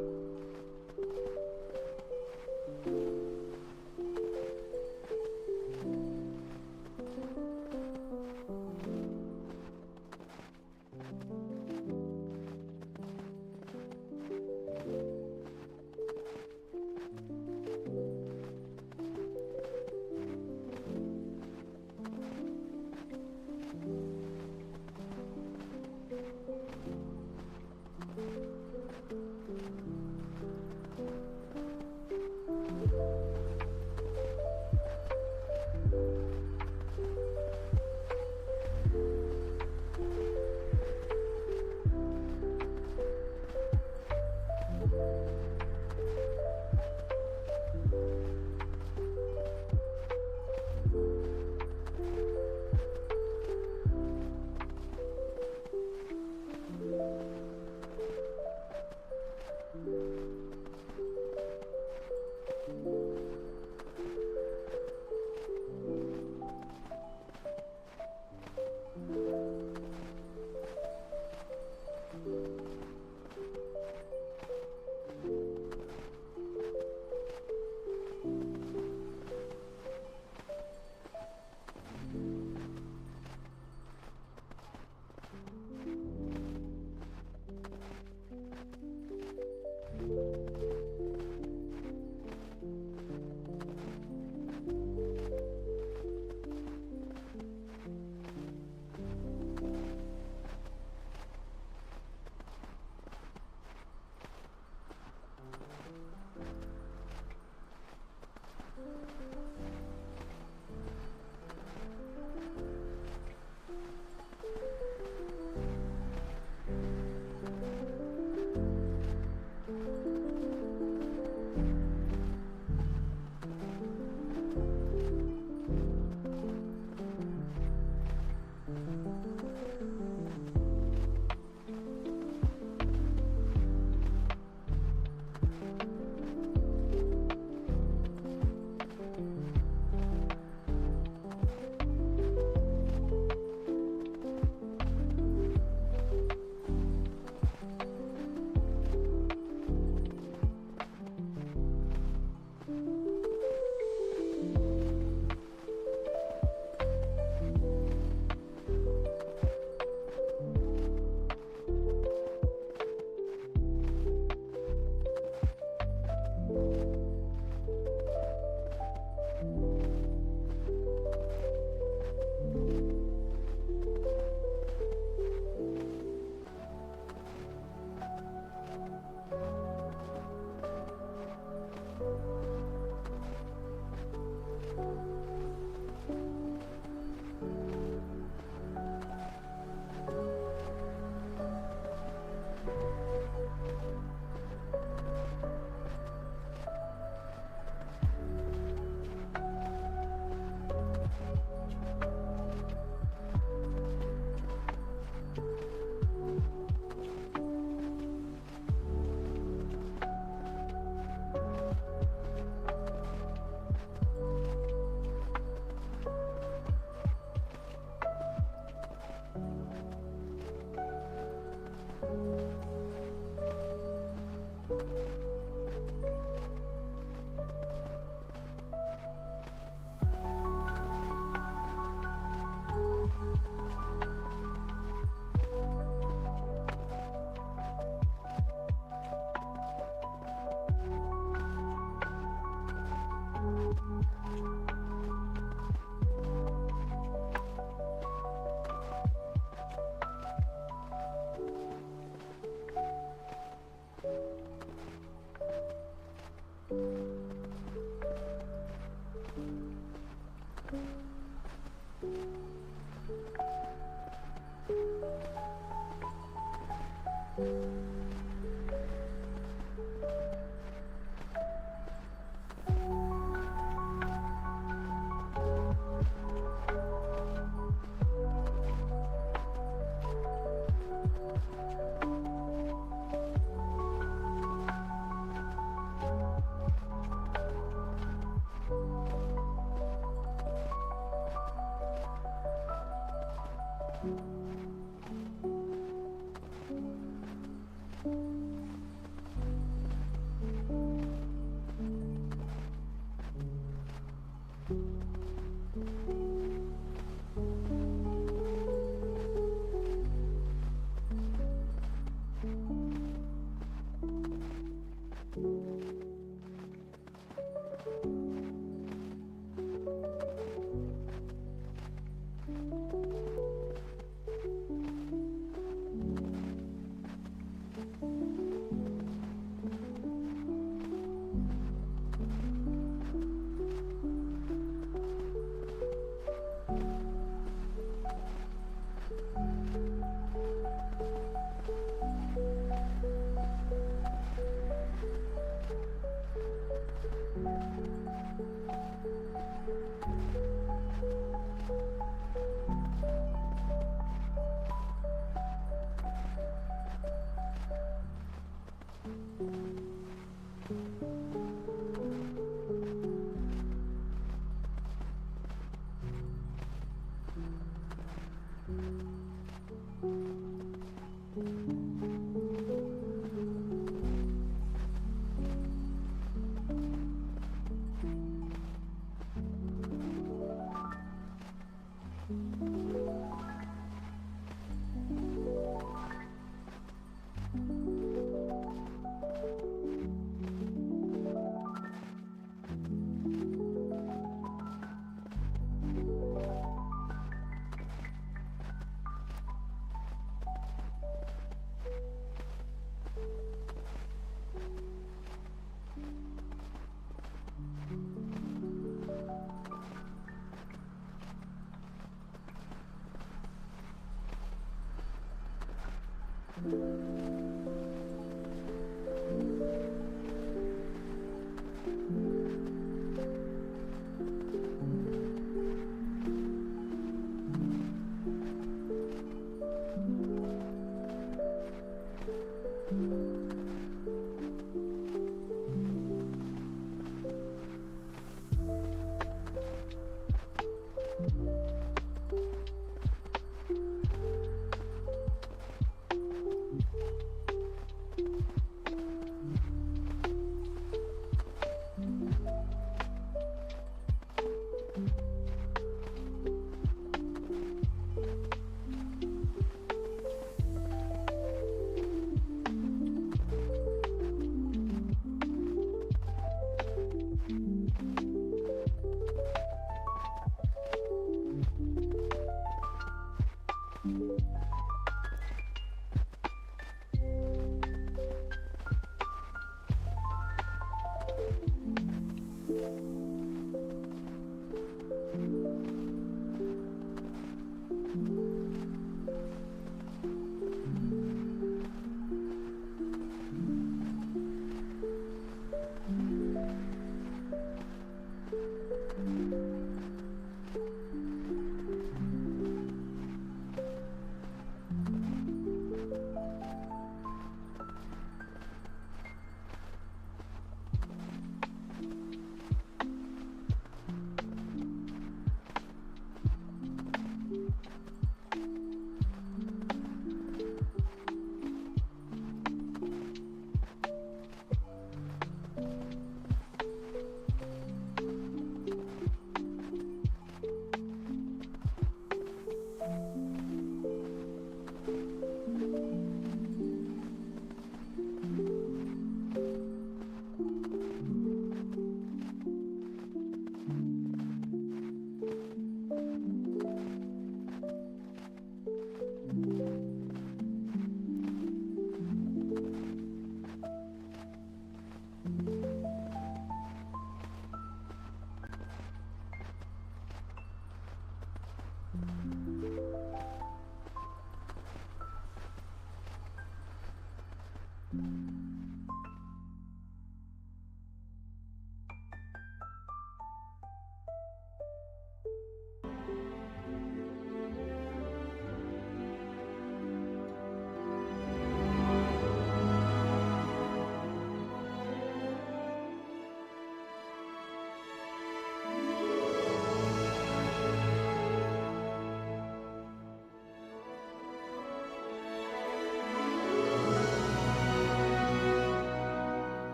you.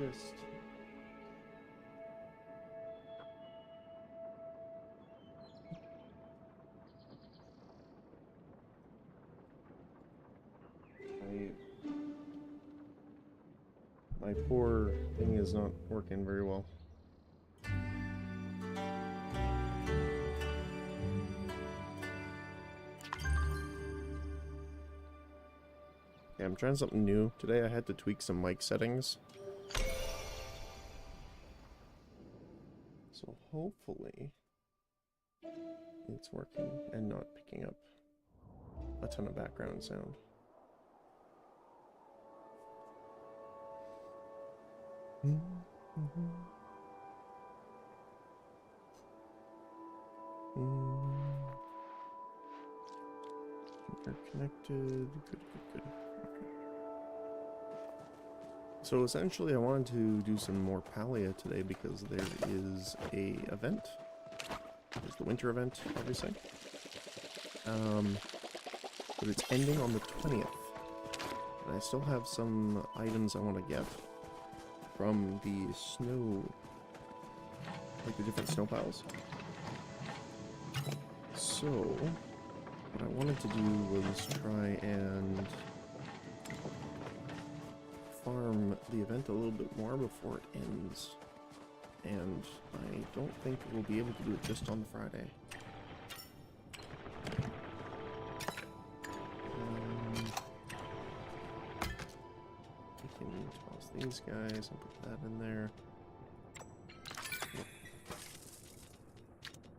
exist. My poor thing is not working very well. Okay, I'm trying something new. Today I had to tweak some mic settings. So hopefully it's working and not picking up a ton of background sound. You're connected. Good. Okay. So essentially I wanted to do some more Palia today because there is a event. There's the winter event, obviously. But it's ending on the 20th. And I still have some items I want to get from the snow, like the different snow piles. So, what I wanted to do was try and farm the event a little bit more before it ends. And I don't think we'll be able to do it just on Friday. We can toss these guys and put that in there.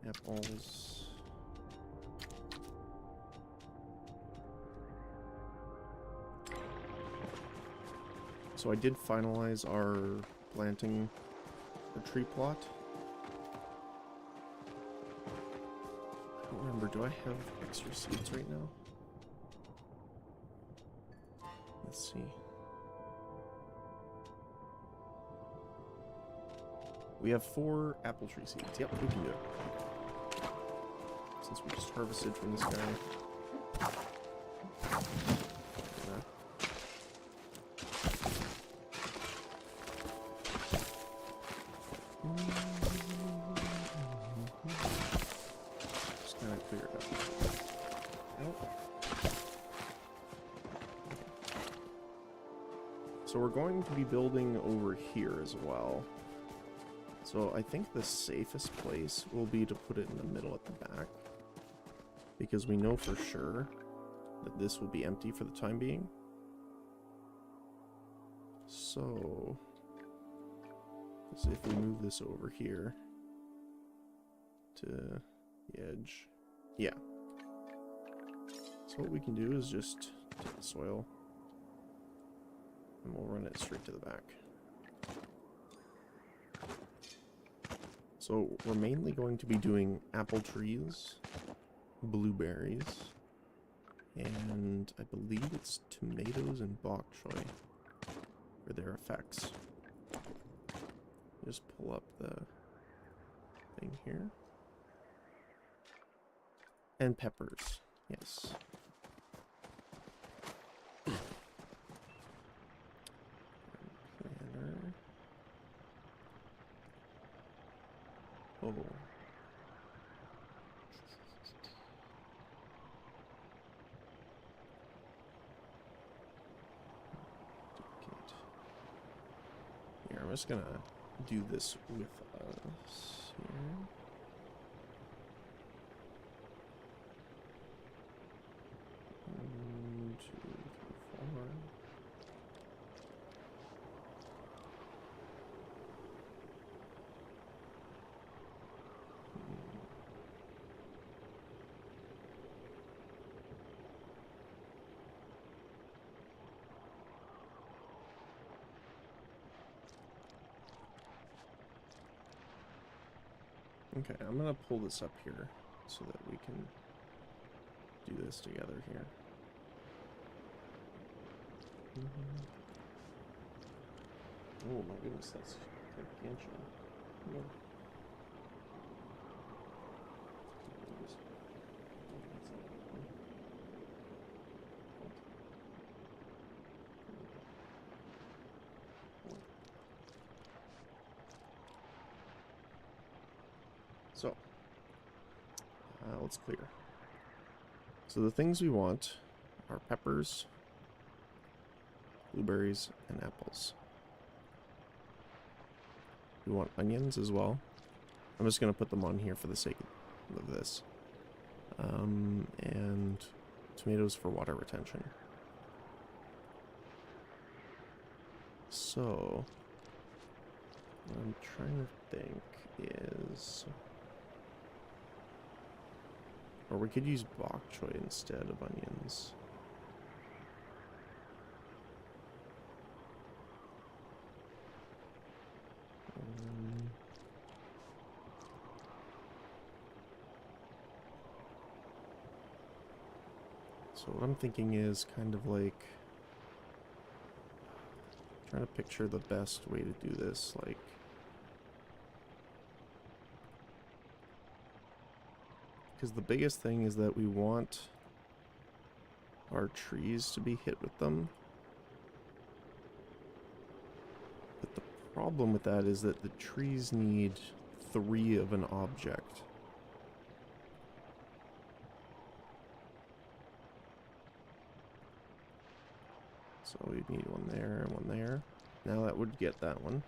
Apples. So I did finalize our planting the tree plot. I don't remember, do I have extra seeds right now? Let's see. We have 4 apple tree seeds. Yep, we can do it. Since we just harvested from this guy. Just kind of clear it up. Nope. So we're going to be building over here as well. So I think the safest place will be to put it in the middle at the back. Because we know for sure that this will be empty for the time being. So, let's see if we move this over here to the edge. Yeah. So what we can do is just take the soil and we'll run it straight to the back. So we're mainly going to be doing apple trees, blueberries, and I believe it's tomatoes and bok choy for their effects. Just pull up the thing here. And peppers, yes. Planner. Oh. Duplicate. Here, I'm just gonna do this with us here. One, two, three, four. Okay, I'm gonna pull this up here so that we can do this together here. Oh my goodness, that's gargantuan. Yeah. Let's clear. So the things we want are peppers, blueberries, and apples. We want onions as well. I'm just going to put them on here for the sake of this. And tomatoes for water retention. So, what I'm trying to think is... Or we could use bok choy instead of onions. So what I'm thinking is kind of like trying to picture the best way to do this, like because the biggest thing is that we want our trees to be hit with them. But the problem with that is that the trees need 3 of an object. So we'd need one there and one there. Now that would get that one.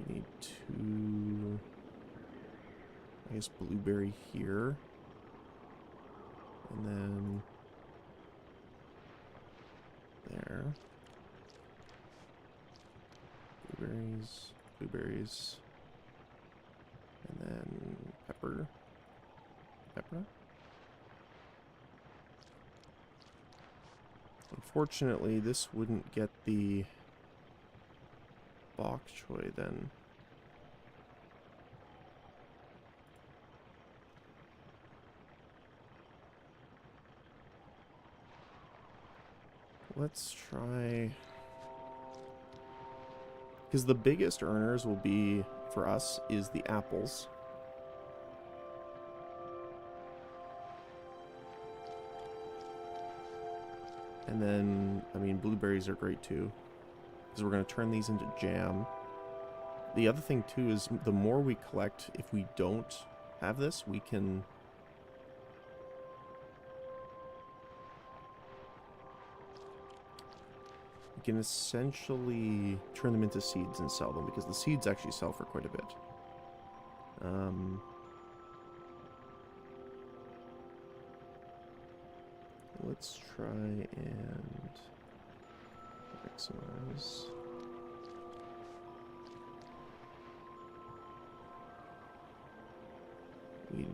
We need 2, I guess, blueberry here. And then there. Blueberries, blueberries. And then pepper. Pepper? Unfortunately, this wouldn't get the bok choy then. Let's try... Because the biggest earners will be, for us, is the apples. And then, I mean, blueberries are great too, because we're going to turn these into jam. The other thing too is the more we collect, if we don't have this, we can essentially turn them into seeds and sell them, because the seeds actually sell for quite a bit. Let's try and maximize. We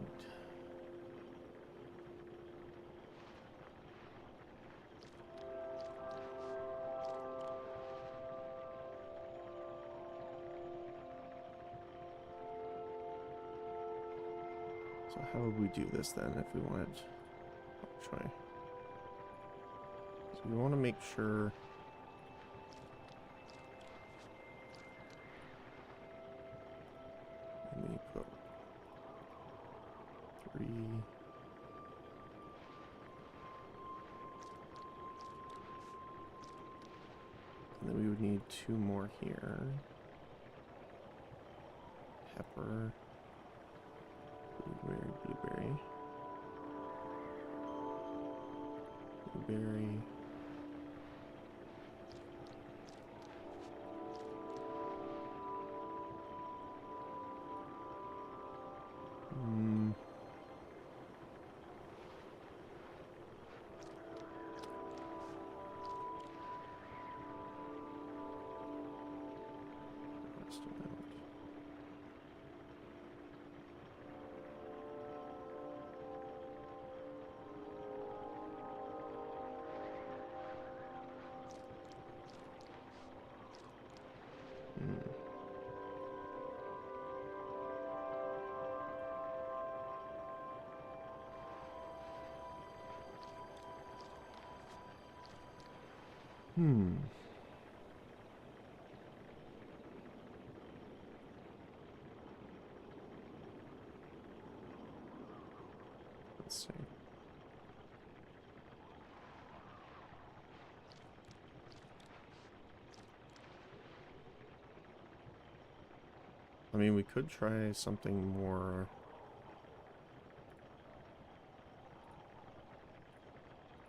So how would we do this then if we wanted bok choy? So we want to make sure we put 3. And then we would need 2 more here. Pepper. Blueberry, blueberry. Blueberry. Let's see. I mean, we could try something more...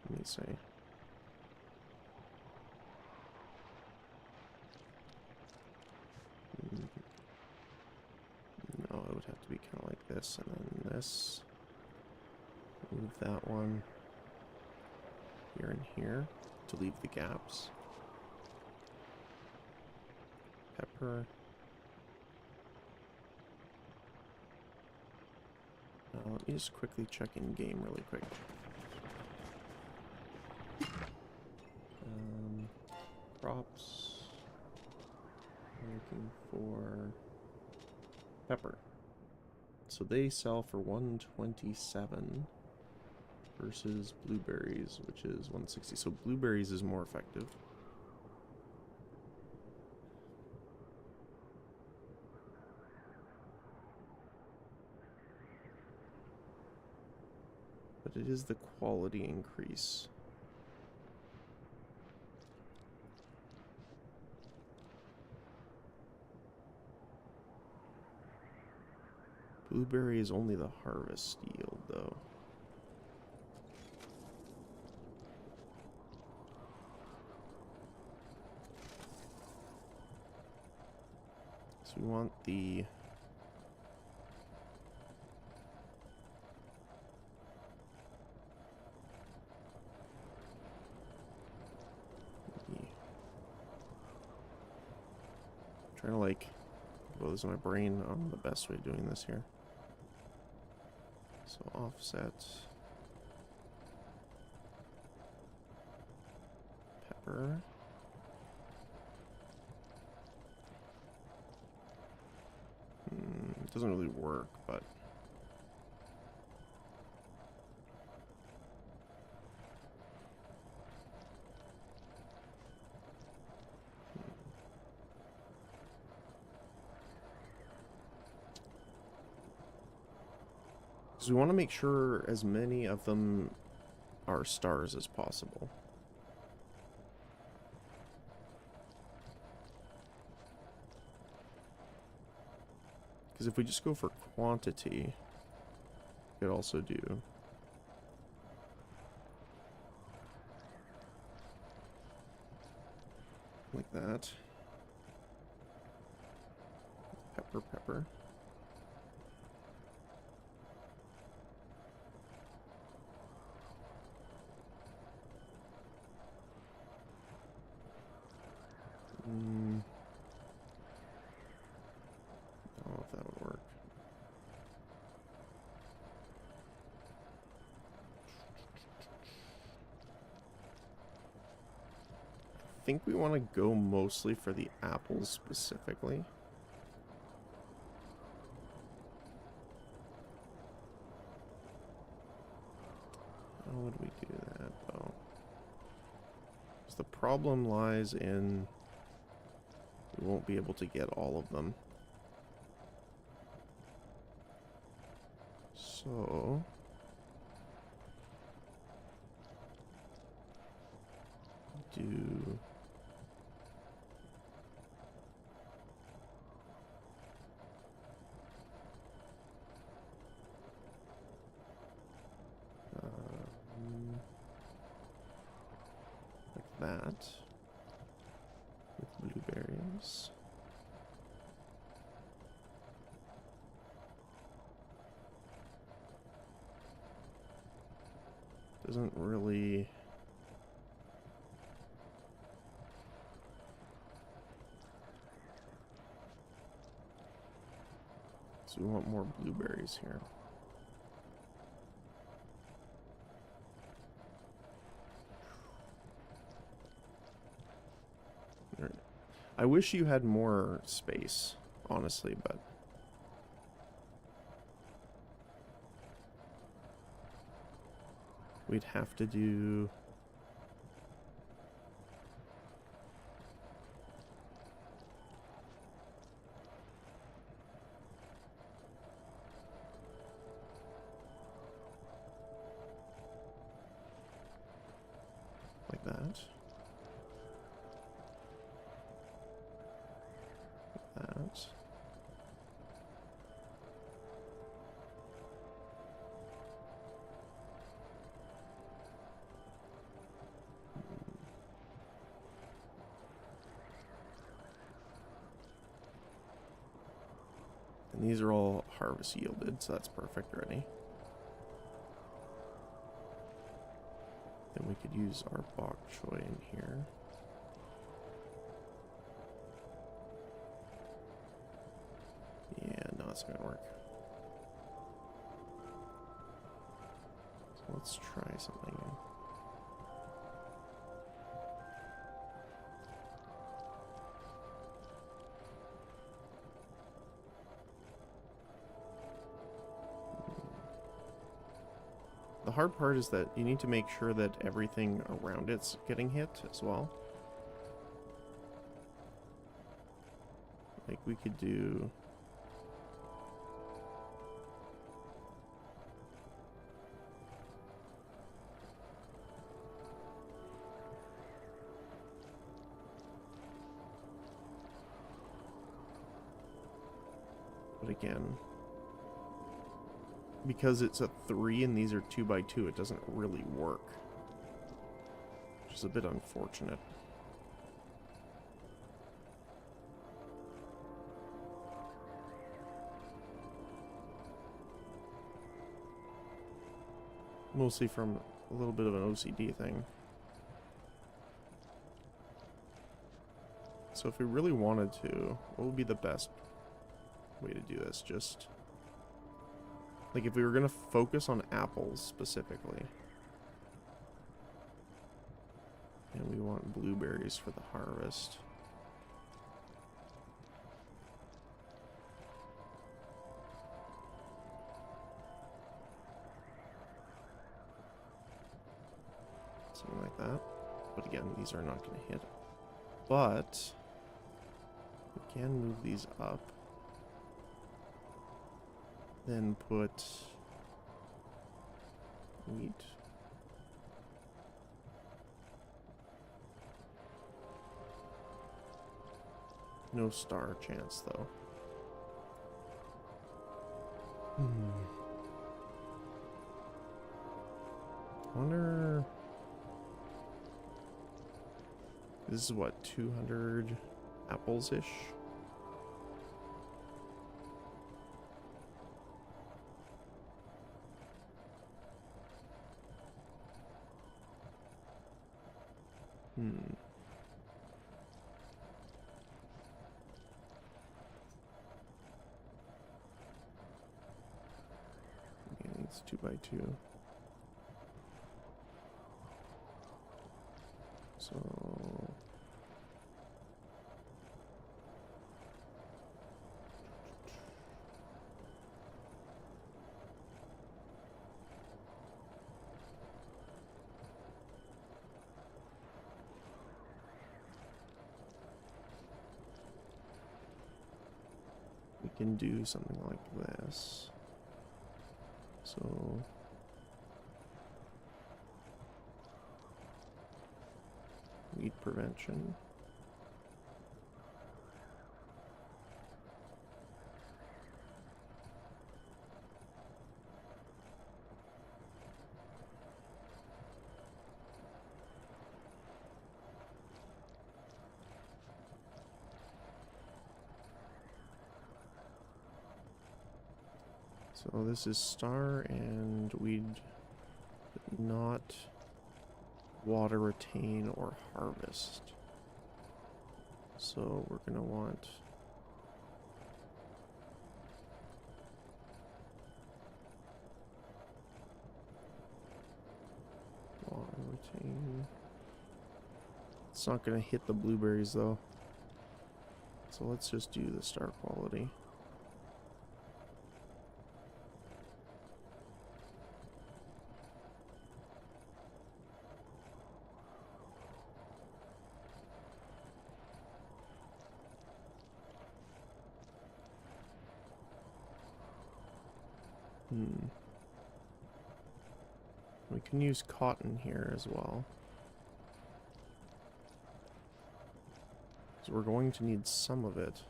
Let me see. No, it would have to be kind of like this, and then this. Move that one here and here to leave the gaps. Pepper. Let me just quickly check in game really quick. Crops. Looking for pepper. So they sell for 127 versus blueberries, which is 160. So blueberries is more effective. But it is the quality increase. Blueberry is only the harvest yield, though. So we want the... trying to like go this in my brain on the best way of doing this here. So offset pepper. It doesn't really work, but because we want to make sure as many of them are stars as possible. Because if we just go for quantity, we could also do like that. Pepper, pepper. I don't know if that would work. I think we want to go mostly for the apples specifically. How would we do that, though? Because the problem lies in we won't be able to get all of them. So... do... like that. With blueberries. Doesn't really... So we want more blueberries here. I wish you had more space, honestly, but... we'd have to do... like that. Like that. And these are all harvest yielded, so that's perfect already. Then we could use our bok choy in here. Yeah, no, that's not gonna work. So let's try something. The hard part is that you need to make sure that everything around it's getting hit as well. Like we could do... But again, because it's a 3 and these are 2x2, it doesn't really work. Which is a bit unfortunate. Mostly from a little bit of an OCD thing. So if we really wanted to, what would be the best way to do this? Just... like if we were going to focus on apples specifically. And we want blueberries for the harvest. Something like that. But again, these are not going to hit. But we can move these up. Then put wheat. No star chance though. I wonder... this is what, 200 apples-ish? Yeah, it's 2x2. So... we can do something like this. So... weed prevention. So this is star and weed not water retain or harvest. So we're gonna want water retain. It's not gonna hit the blueberries though. So let's just do the star quality. We can use cotton here as well. So we're going to need some of it.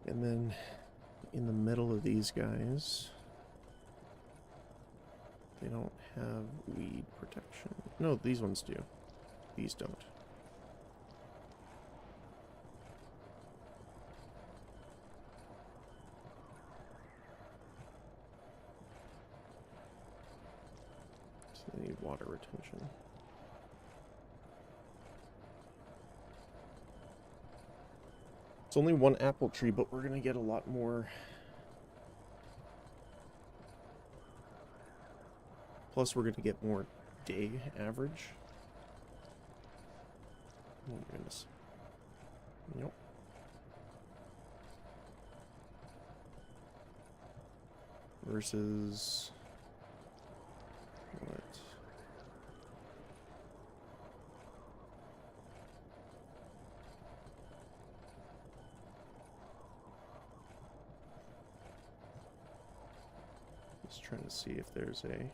And then in the middle of these guys, they don't have weed protection. No, these ones do. These don't. We need water retention. It's only one apple tree, but we're gonna get a lot more. Plus, we're gonna get more day average. Oh my goodness. Yep. Versus what? Just trying to see if there's a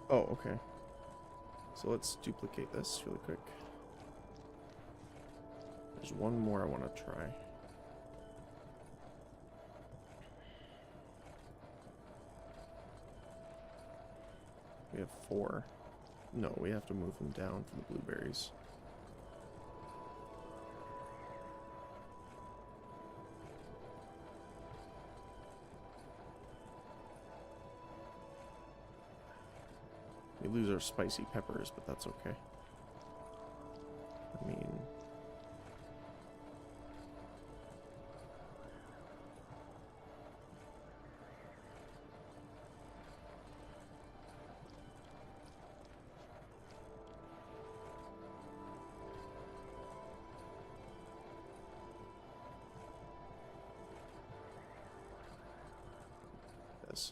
oh, okay. So let's duplicate this really quick. There's one more I want to try. We have 4. No, we have to move them down for the blueberries. We lose our spicy peppers, but that's okay. I mean... this.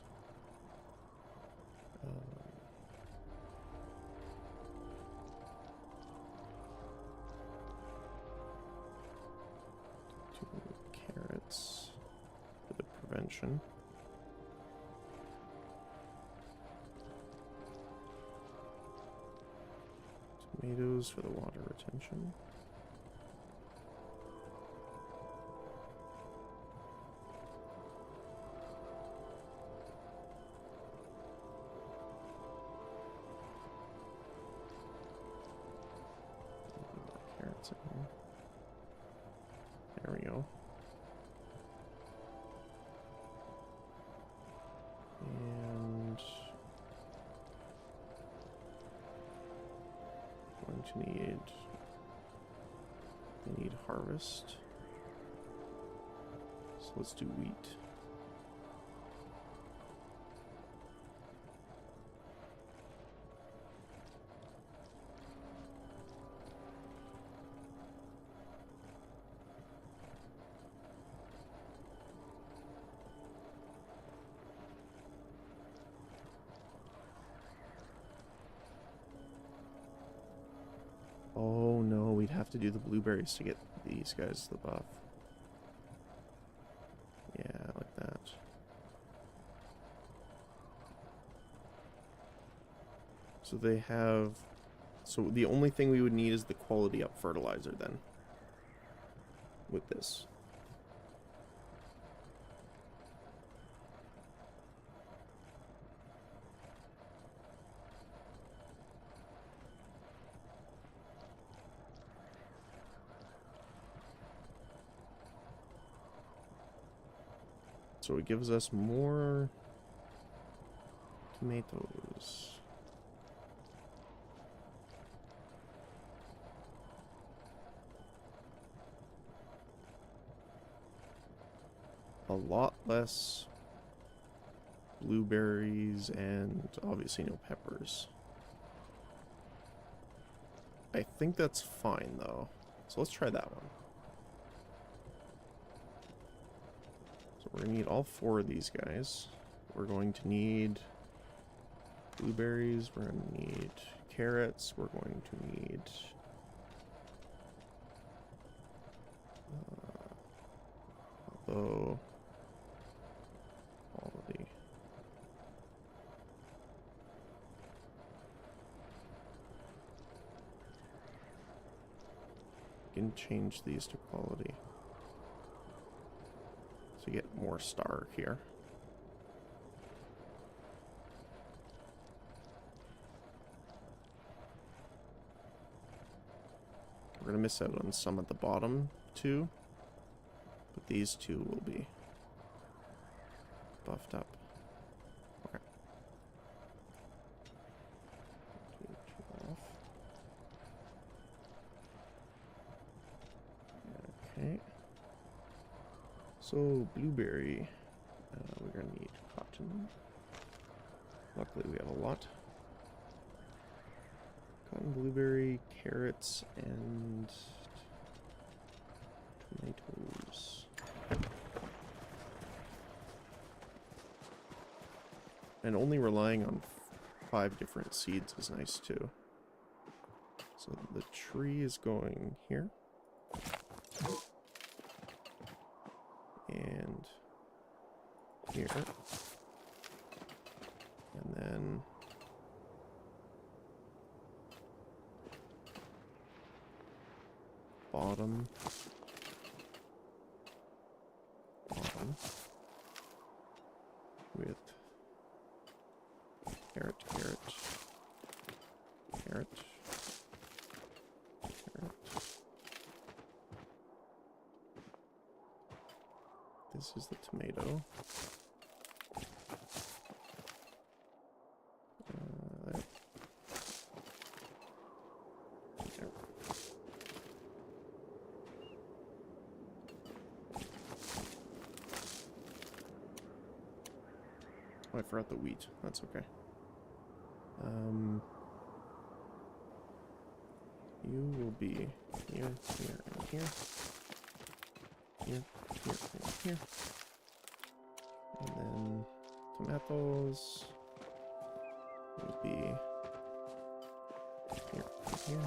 Carrots for the prevention. Tomatoes for the water retention. Carrots in here. There we go. And going to need, they need harvest. So let's do wheat. Oh no, we'd have to do the blueberries to get these guys the buff. Yeah, like that. So they have... So the only thing we would need is the quality up fertilizer then. With this. So it gives us more tomatoes. A lot less blueberries and obviously no peppers. I think that's fine though. So let's try that one. So we're going to need all 4 of these guys. We're going to need Blueberries, we're going to need carrots, we're going to need although quality. You can change these to quality to get more star here. We're going to miss out on some at the bottom too, but these two will be buffed up. Okay. Okay. So blueberry, we're going to need cotton. Luckily we have a lot. Cotton, blueberry, carrots, and tomatoes. And only relying on 5 different seeds is nice too. So the tree is going here. And here. And then bottom, with carrot, carrot, carrot, carrot. This is the tomato. There. There. Oh, I forgot the wheat. That's okay. You will be here, here, and here. Here, here, and here. And then tomatoes will be here, and here.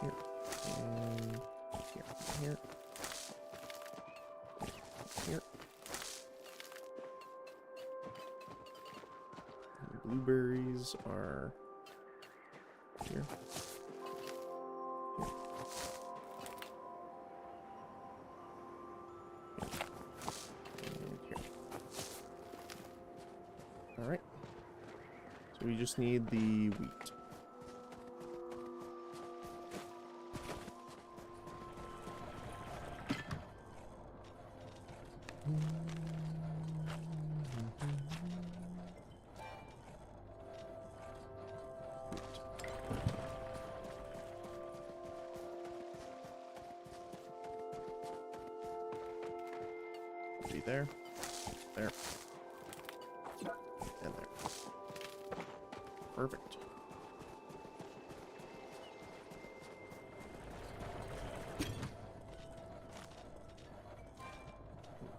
Here, and here, here. And blueberries are here, here, and here. All right. So we just need the wheat. Be there, there, and there. Perfect.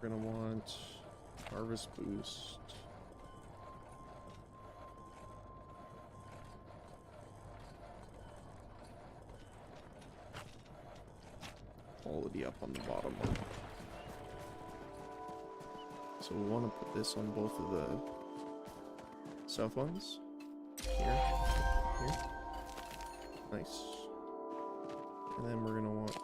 We're gonna want harvest boost. Quality up on the bottom one. So we want to put this on both of the south ones. Here, here. Nice. And then we're gonna want to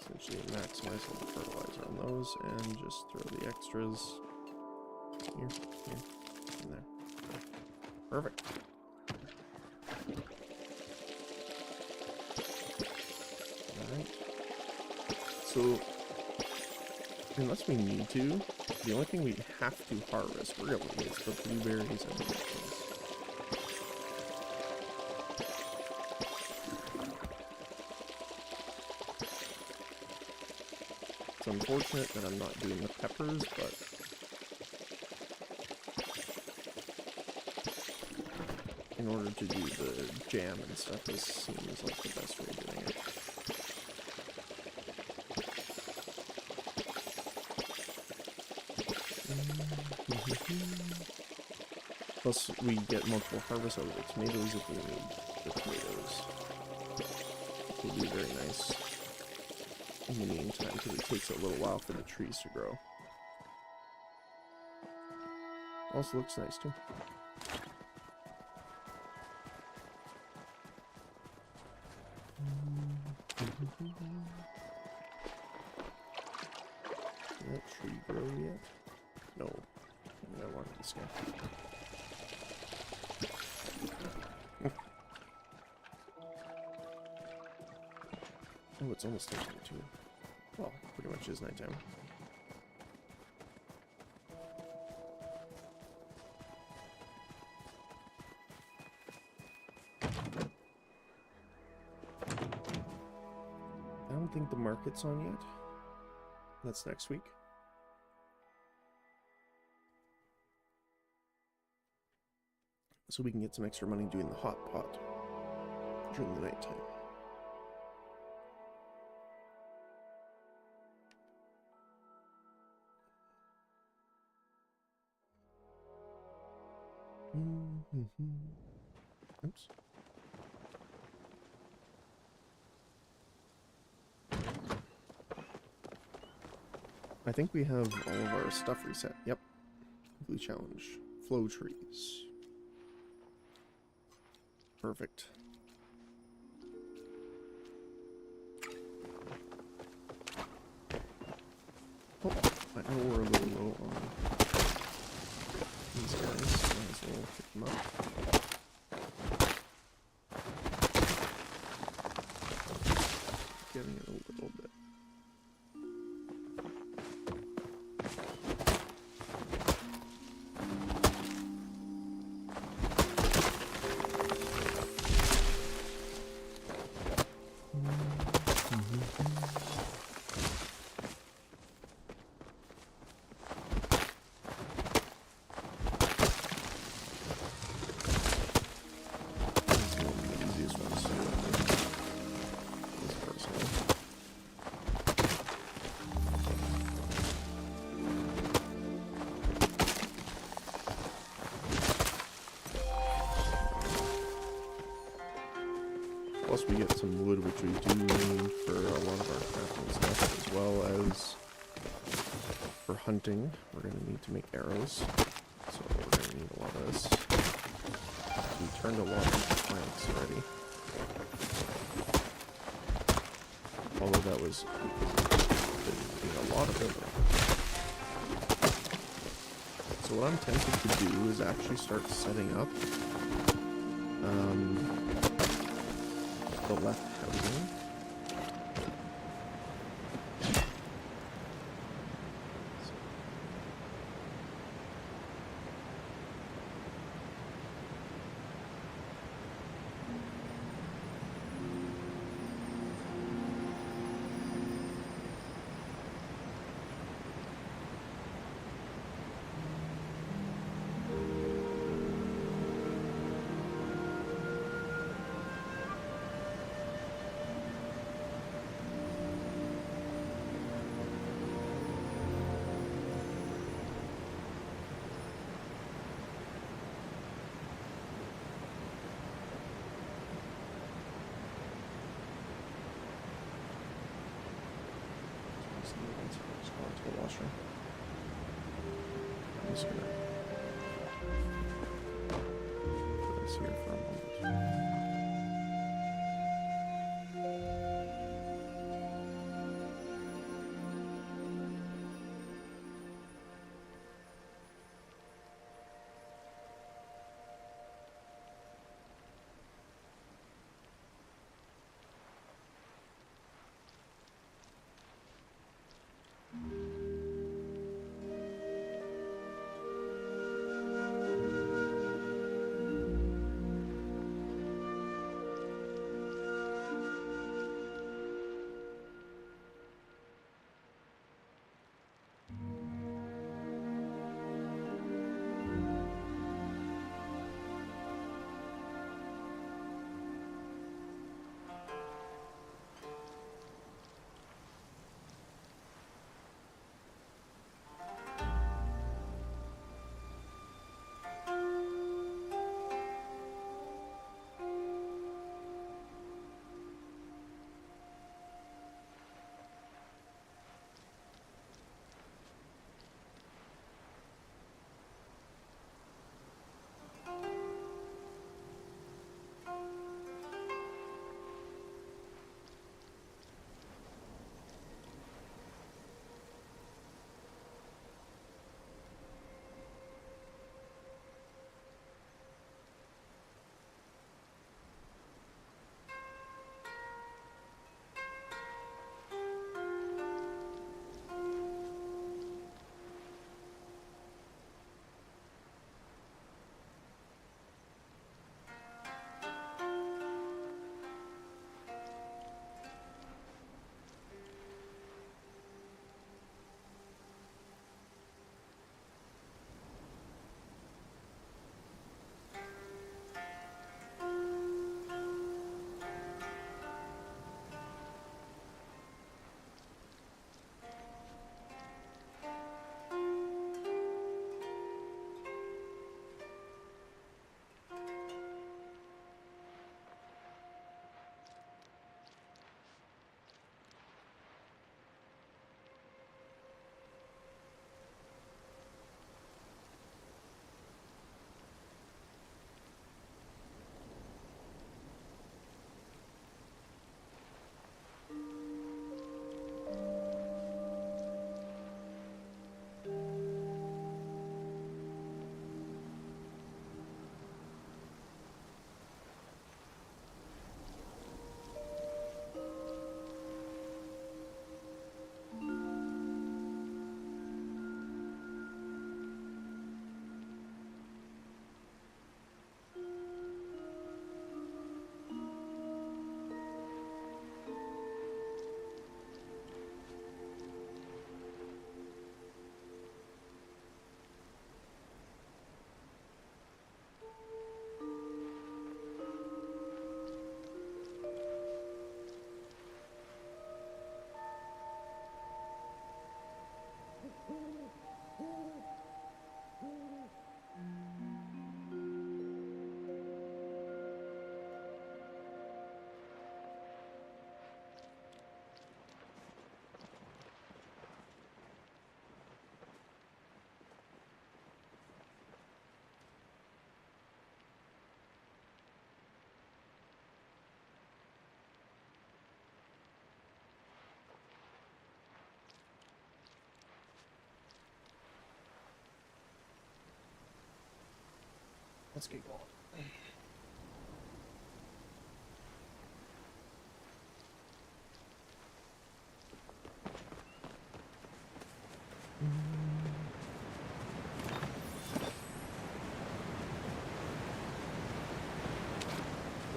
essentially maximize all the fertilizer on those and just throw the extras here, here, and there. Perfect. So, unless we need to, the only thing we have to harvest really is the blueberries and the pumpkins. It's unfortunate that I'm not doing the peppers, but in order to do the jam and stuff, this seems like the best way of doing it. Plus, we get multiple harvests out of the tomatoes if we need the tomatoes. It will be very nice in the meantime, because it takes a little while for the trees to grow. Also looks nice too. Did that tree grow yet? No. I wanted this guy. Oh, it's almost nighttime too. Well, pretty much is nighttime. I don't think the market's on yet. That's next week. So we can get some extra money doing the hot pot during the nighttime. Oops. I think we have all of our stuff reset. Yep. Weekly challenge. Flow trees. Perfect. Oh, I know we're a little low on these guys. Might as well pick them up. Getting it a little bit. Plus we get some wood, which we do need for a lot of our crafting stuff, as well as for hunting. We're going to need to make arrows, so we're going to need a lot of this. We turned a lot into planks already. Although that was a lot of it. So what I'm tempted to do is actually start setting up the left housing. Washer. I'm just gonna put this here for a moment. Let's get going.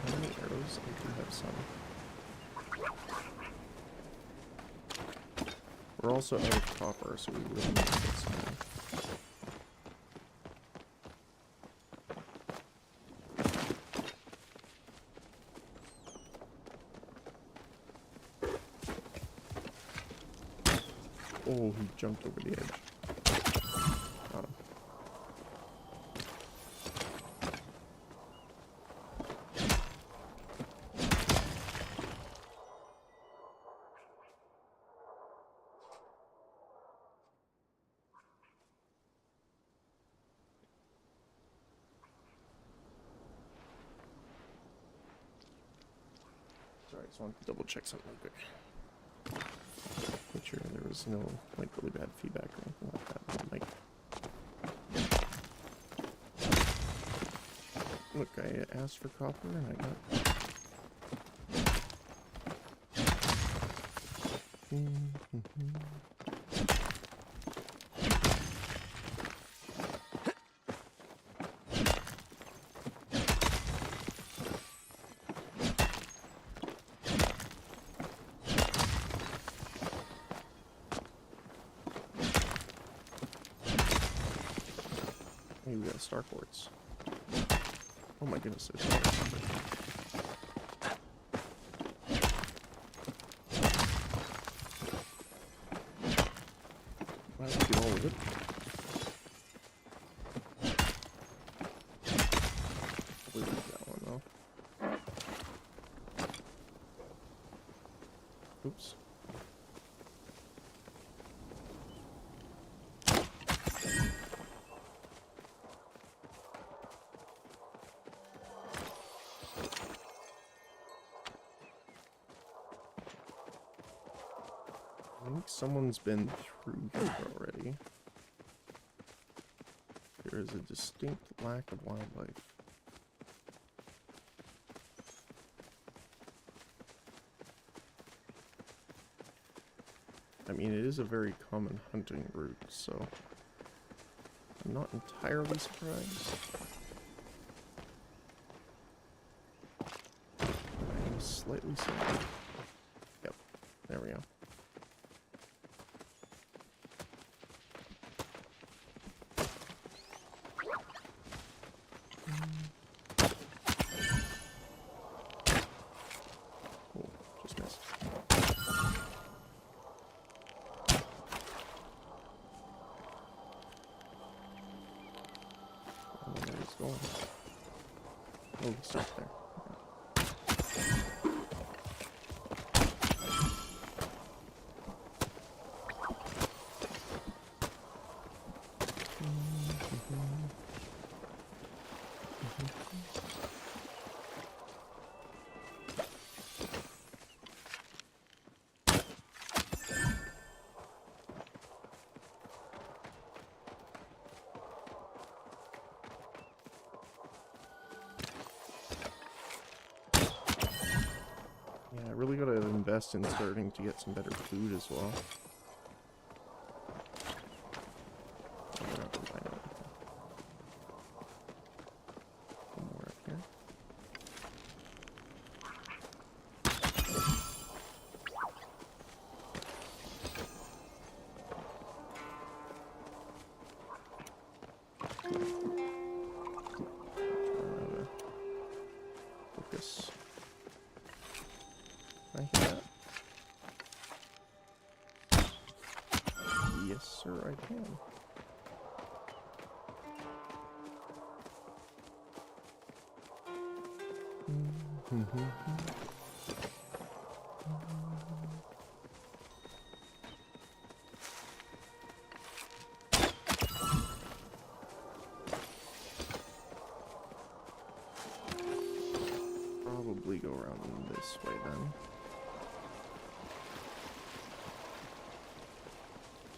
How many arrows? I do have some. We're also out of copper, so we really need to get some more. Oh, he jumped over the edge. Got him. Sorry, I just wanted to double check something real quick. Make sure there was no, like, really bad feedback or anything like that. Like, look, I asked for copper and I got... Hey, we got star quartz. Oh my goodness, there's more. Wow, let's get all of it. Probably leave that one though. Oops. I think someone's been through here already. There is a distinct lack of wildlife. I mean, it is a very common hunting route, so I'm not entirely surprised. I'm slightly sad. Yep, there we go. Oh, just missed. Oh, there he's going. Oh, he's stuck there. Yeah, I really gotta invest in starting to get some better food as well. I'm gonna have to find out. One more up here. Focus. Can I hit that? Yes, sir, I can. Probably go around this way then.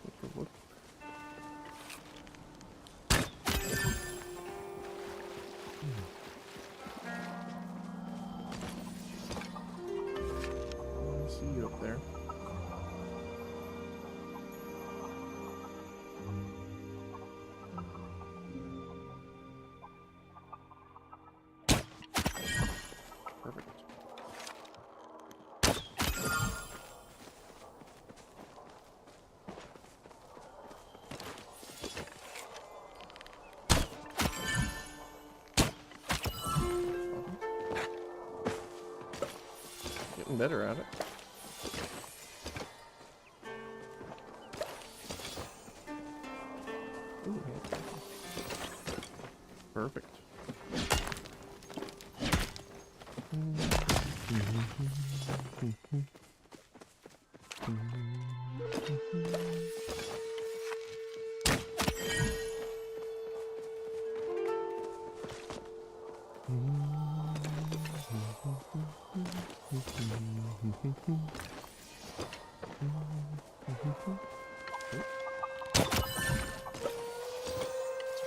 Take a look. there. Perfect. Getting better at it. Ooh, yeah. Perfect.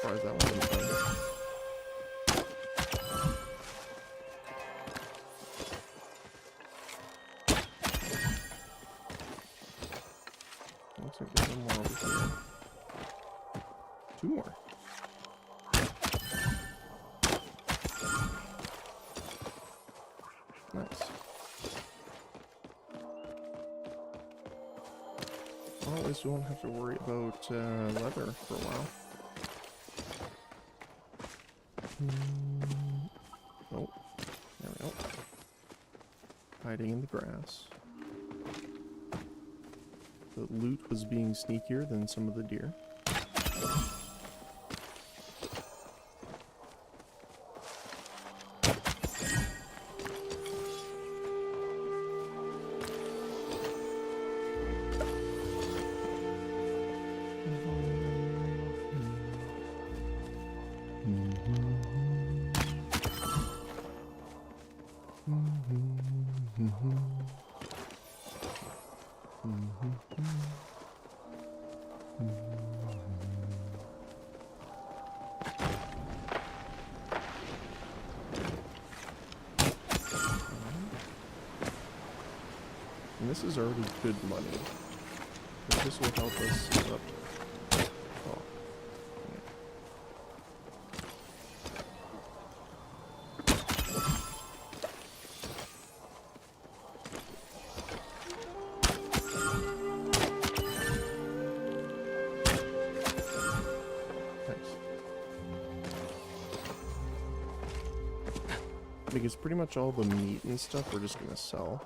Surprised that one didn't find it. Looks like there's one more over here. Two more. Nice. Well, at least we won't have to worry about leather for a while. Oh, there we go. Hiding in the grass. The loot was being sneakier than some of the deer. And this is already good money. But this will help us save up. Oh. Nice. Because pretty much all the meat and stuff we're just gonna sell.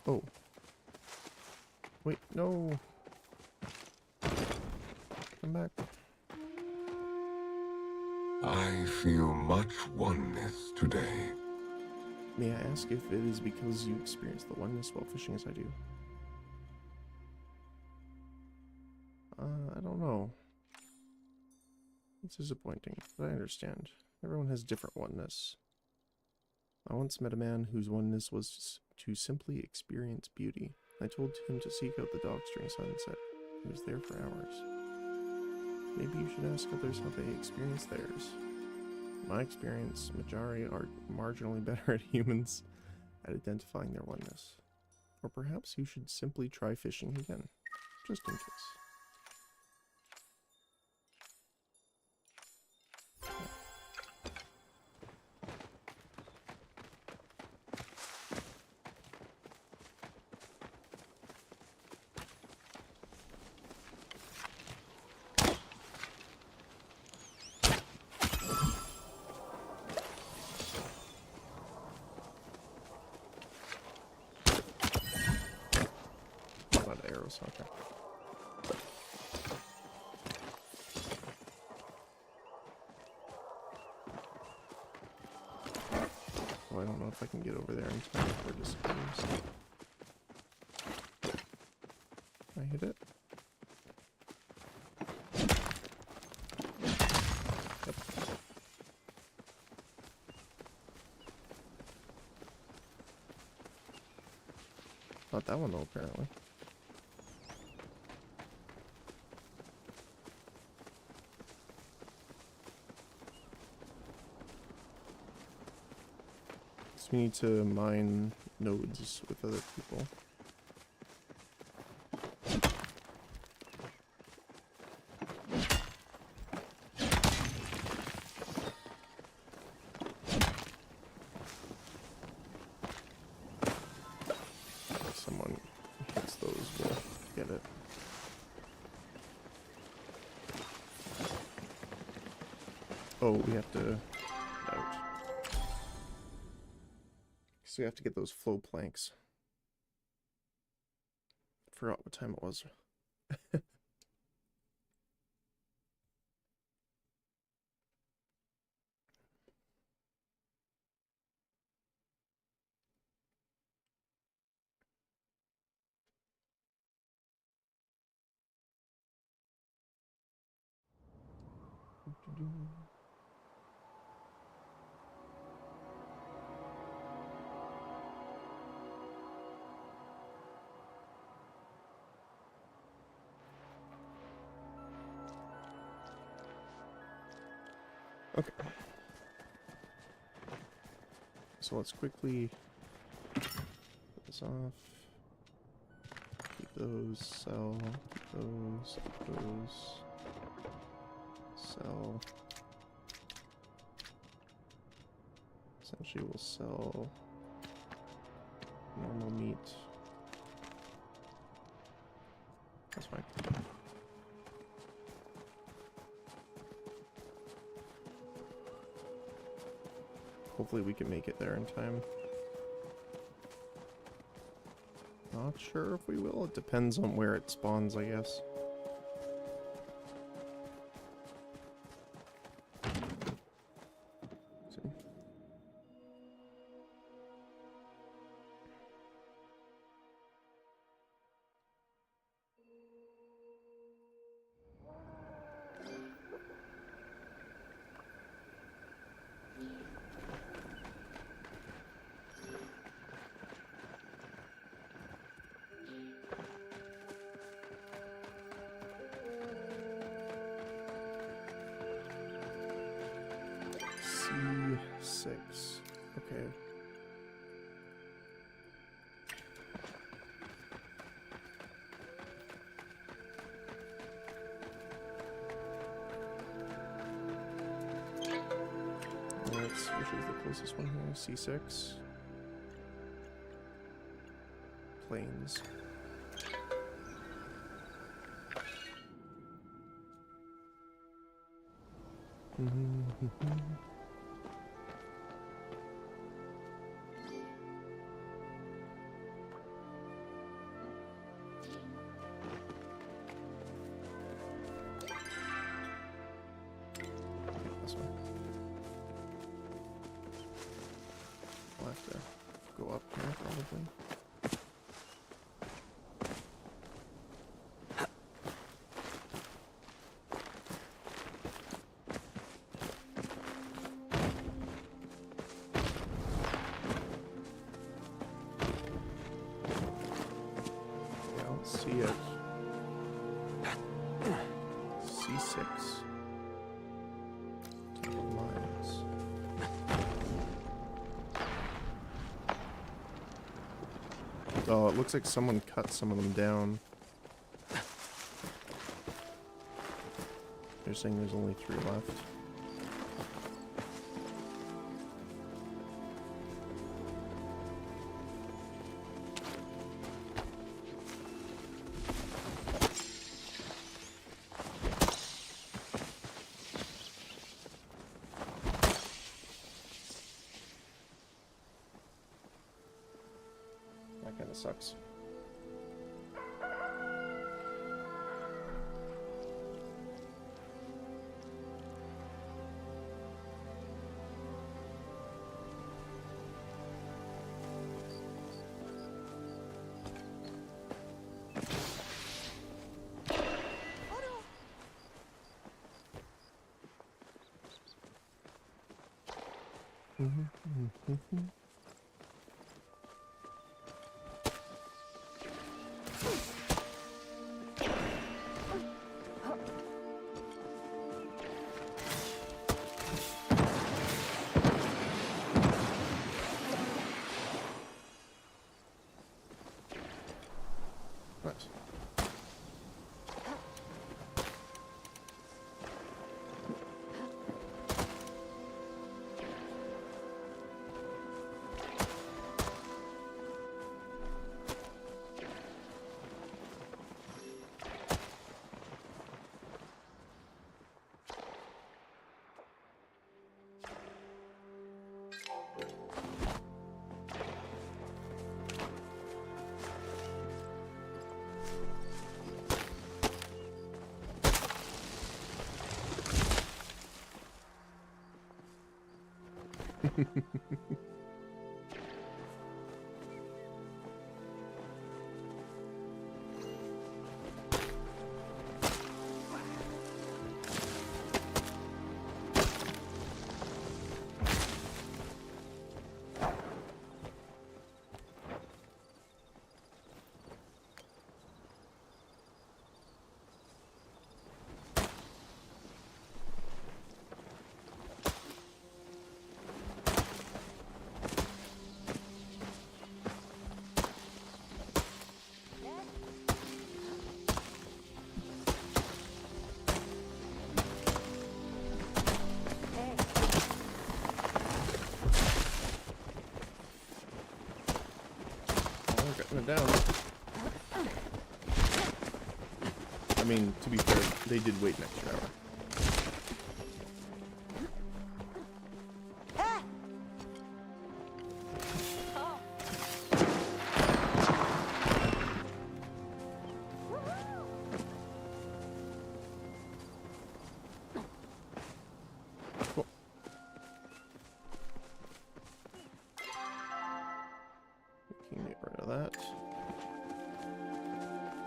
Oh. Wait, no. Come back. I feel much oneness today. May I ask if it is because you experience the oneness while fishing as I do? I don't know. It's disappointing, but I understand. Everyone has different oneness. I once met a man whose oneness was to simply experience beauty. I told him to seek out the docks during sunset. He was there for hours. Maybe you should ask others how they experience theirs. In my experience, Majari are marginally better at humans at identifying their oneness. Or perhaps you should simply try fishing again, just in case. Arrows, okay. Oh, I don't know if I can get over there in time before it disappears. I hit it? Yep. Not that one though, apparently. So we need to mine nodes with other people. If someone hits those, we'll get it. Oh, we have to... Out. So we have to get those flow planks. Forgot what time it was. Okay. So let's quickly put this off. Keep those, sell, keep those, sell. Essentially we'll sell normal meat. That's fine. Hopefully we can make it there in time. Not sure if we will. It depends on where it spawns, I guess. See? C6. Okay. Which is the closest one here? C6. Plains. This one. I'll have to go up here probably. See it. C6. Mines. Oh, it looks like someone cut some of them down. They're saying there's only 3 left. That kind of sucks. Getting it down. I mean, to be fair, they did wait an extra hour. Cool. We can get rid of that.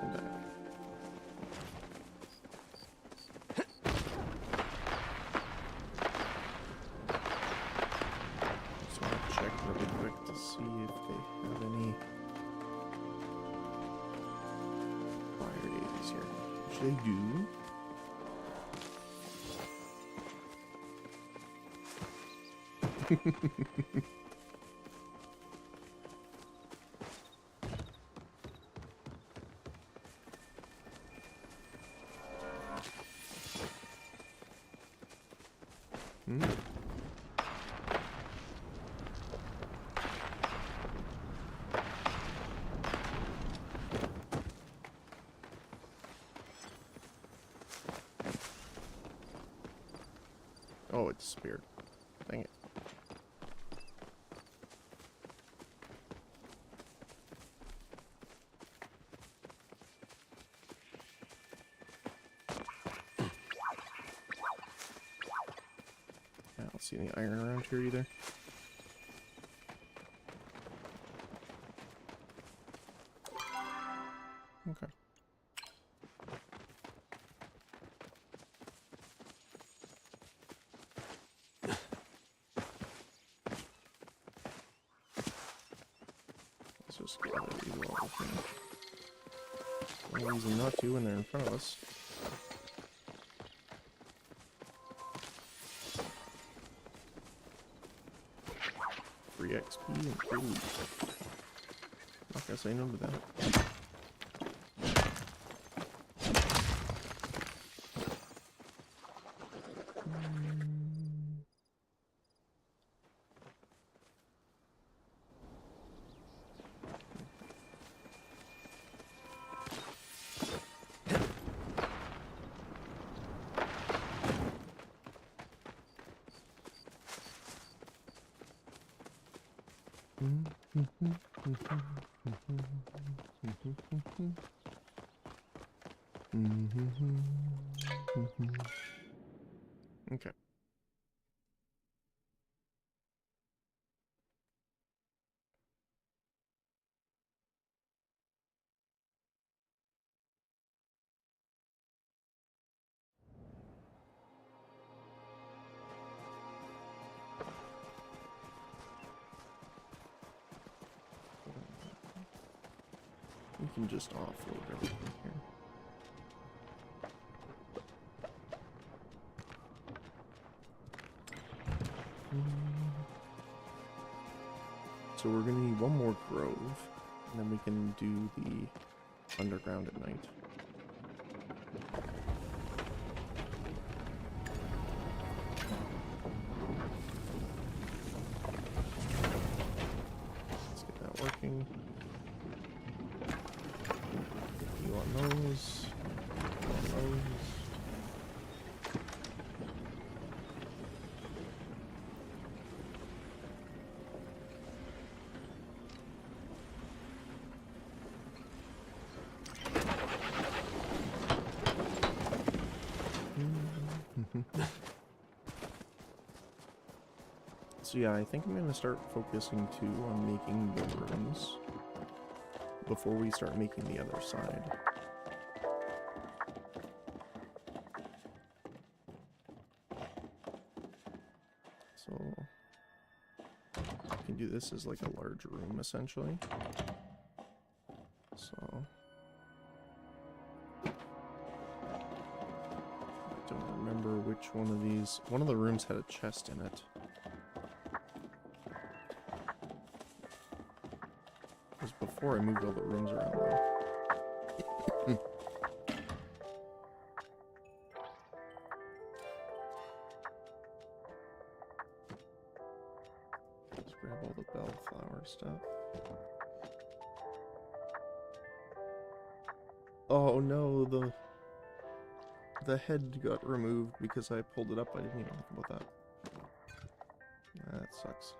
And that. Just want to check really quick to see if they have any fire daisies here. Which they do. Hmm. Oh, it's disappeared. Dang it. I don't see any iron around here either. Okay. Let's just gather these all here. No reason not to when they're in front of us. Free XP and free loot. Not gonna say no to that. Okay. We can just offload everything here. So we're gonna need one more grove, and then we can do the underground at night. Let's get that working. You on those. You on those. So yeah, I think I'm going to start focusing too on making the rooms before we start making the other side. So I can do this as like a large room essentially. So I don't remember which one of these. One of the rooms had a chest in it. Because before I moved all the rooms around though. Let's grab all the bellflower stuff. Oh no, the head got removed because I pulled it up. I didn't even think about that. That sucks.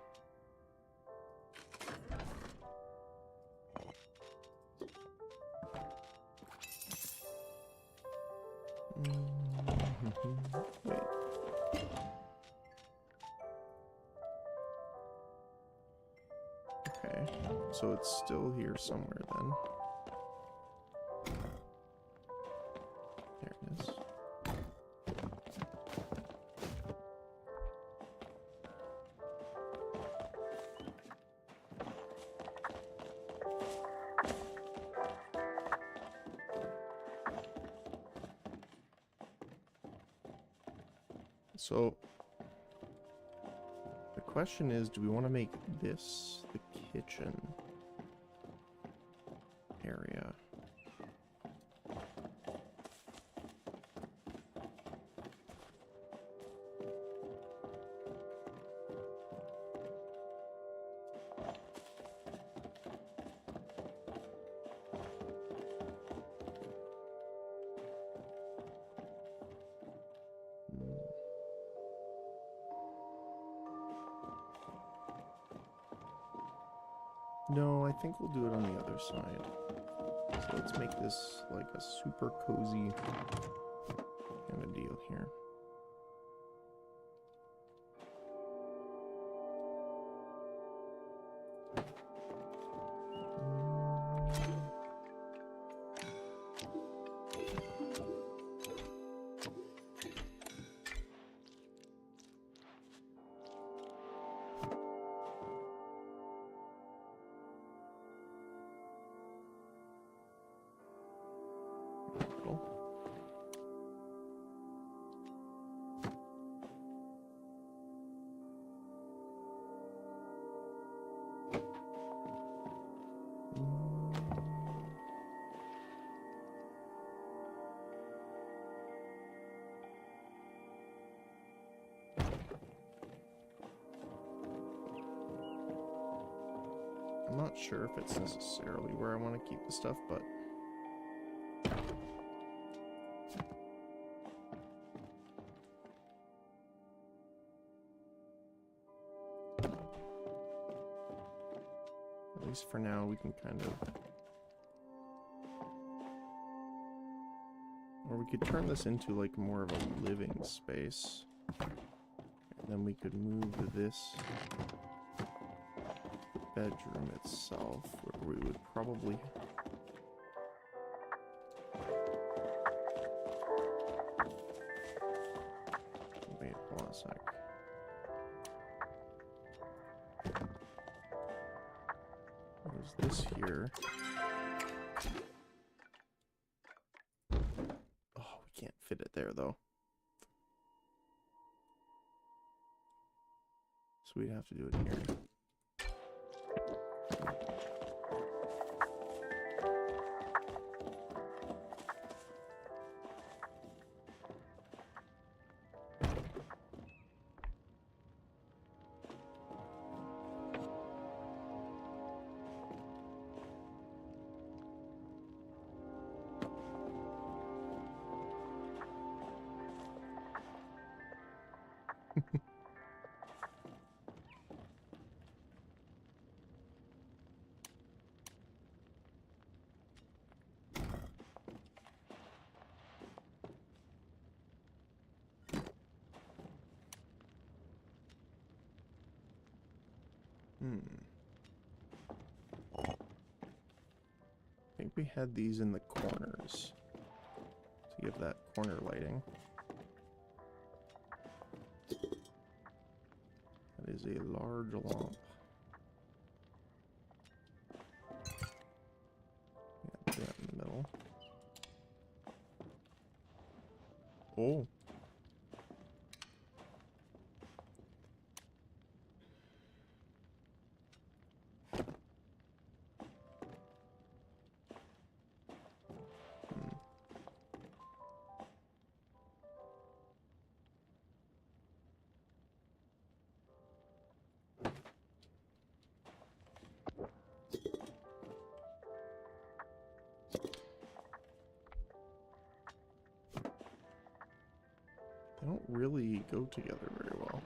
Wait. Okay, so it's still here somewhere then. There it is. So the question is, do we want to make this the kitchen area? No, I think we'll do it on the other side. So let's make this like a super cozy kind of deal here. Cool. I'm not sure if it's necessarily where I want to keep the stuff, but at least for now we can kind of, or we could turn this into like more of a living space, and then we could move this bedroom itself, where we would probably wait, hold on a sec. There's this here. Oh, we can't fit it there though. So we'd have to do it here. Hmm. I think we had these in the corners to give that corner lighting. That is a large lamp. Yeah, put that in the middle. Oh. They don't really go together very well.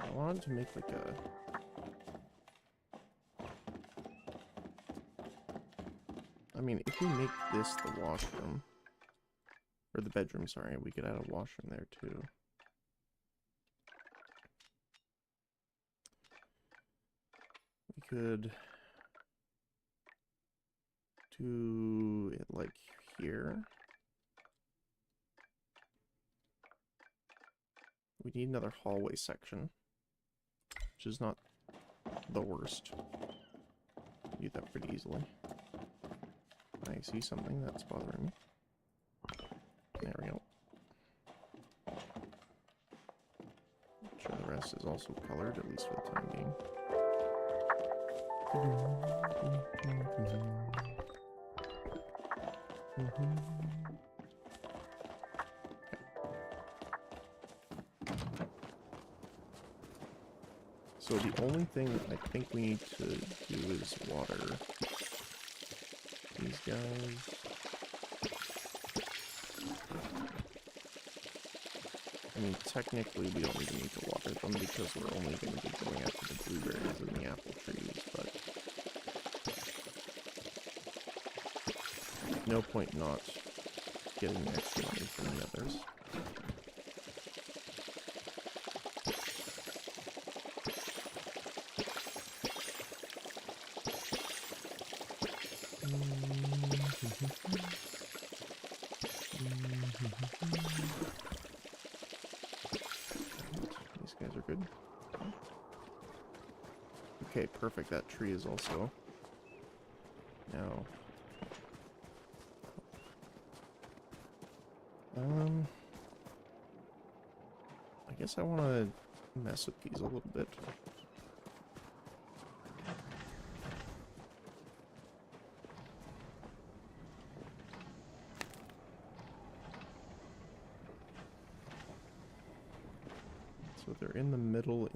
I wanted to make like a... I mean, if we make this the washroom, or the bedroom, sorry, we could add a washroom there too. We could do it like here. We need another hallway section, which is not the worst. Do that pretty easily. I see something that's bothering me. There we go. I'm sure the rest is also colored, at least for the time being. So the only thing I think we need to do is water these guys. I mean, technically we don't even need to water them because we're only going to be going after the blueberries and the apple trees, but no point not getting extra money from the others. These guys are good. Okay, perfect. That tree is also now. I guess I want to mess with these a little bit. So they're in the middle,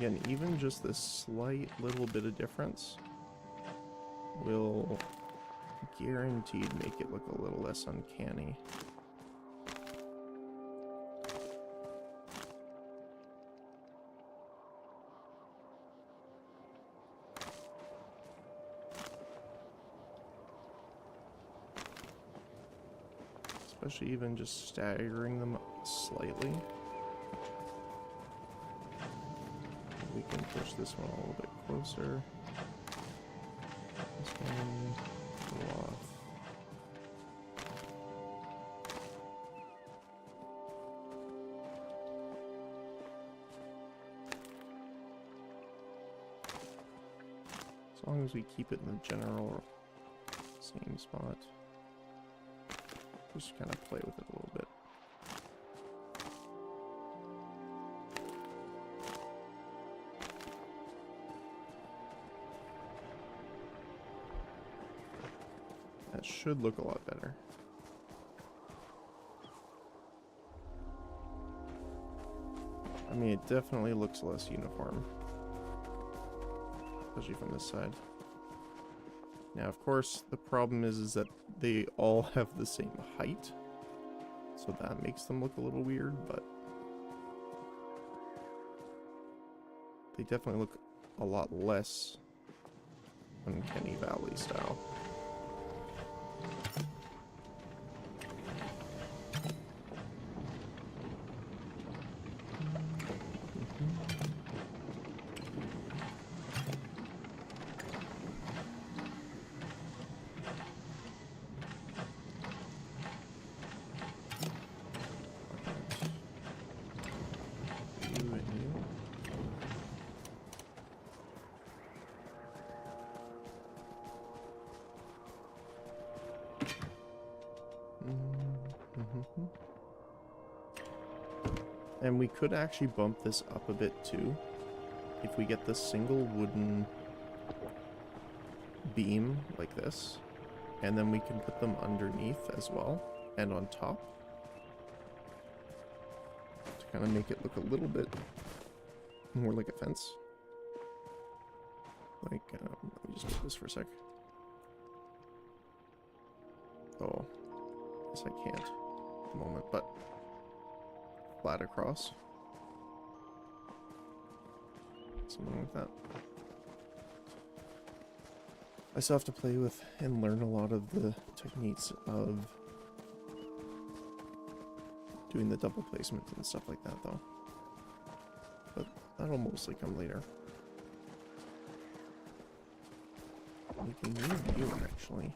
Again, even just this slight little bit of difference will guaranteed make it look a little less uncanny. Especially even just staggering them slightly. We can push this one a little bit closer. This one go off. As long as we keep it in the general same spot. Just kind of play with it a little bit. should look a lot better. I mean, it definitely looks less uniform. Especially from this side. Now, of course, the problem is that they all have the same height. So that makes them look a little weird, but they definitely look a lot less Uncanny Valley style. And we could actually bump this up a bit too. If we get the single wooden beam like this, and then we can put them underneath as well, and on top, to kind of make it look a little bit more like a fence. Like, let me just do this for a sec. Oh, guess I can't at the moment, but flat across. Something like that. I still have to play with and learn a lot of the techniques of doing the double placement and stuff like that, though. But that'll mostly come later. We can review it, actually.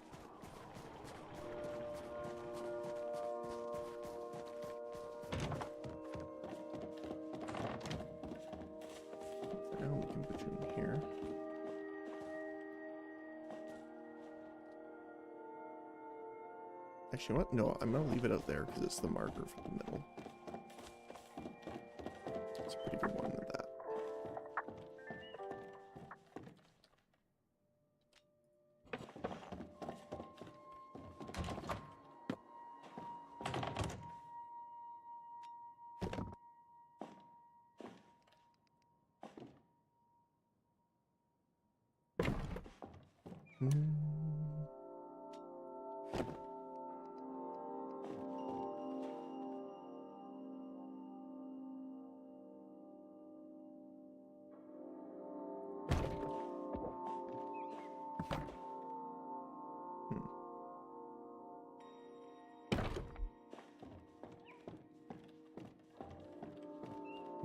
Actually, what? No, I'm gonna leave it out there because it's the marker for the middle. It's a pretty good one at that.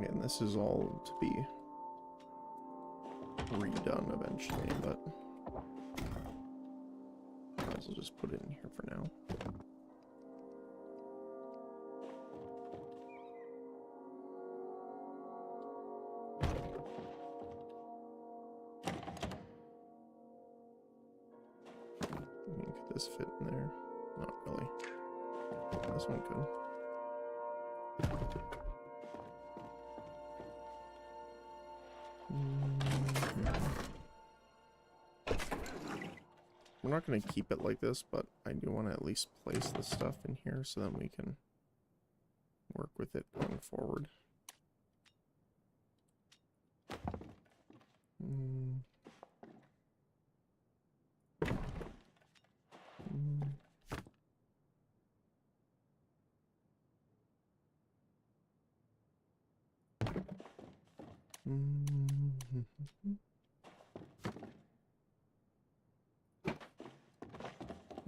And this is all to be redone eventually, but might as well just put it in here for now. I mean, could this fit in there? Not really. This one could. We're not going to keep it like this, but I do want to at least place the stuff in here so that we can work with it going forward.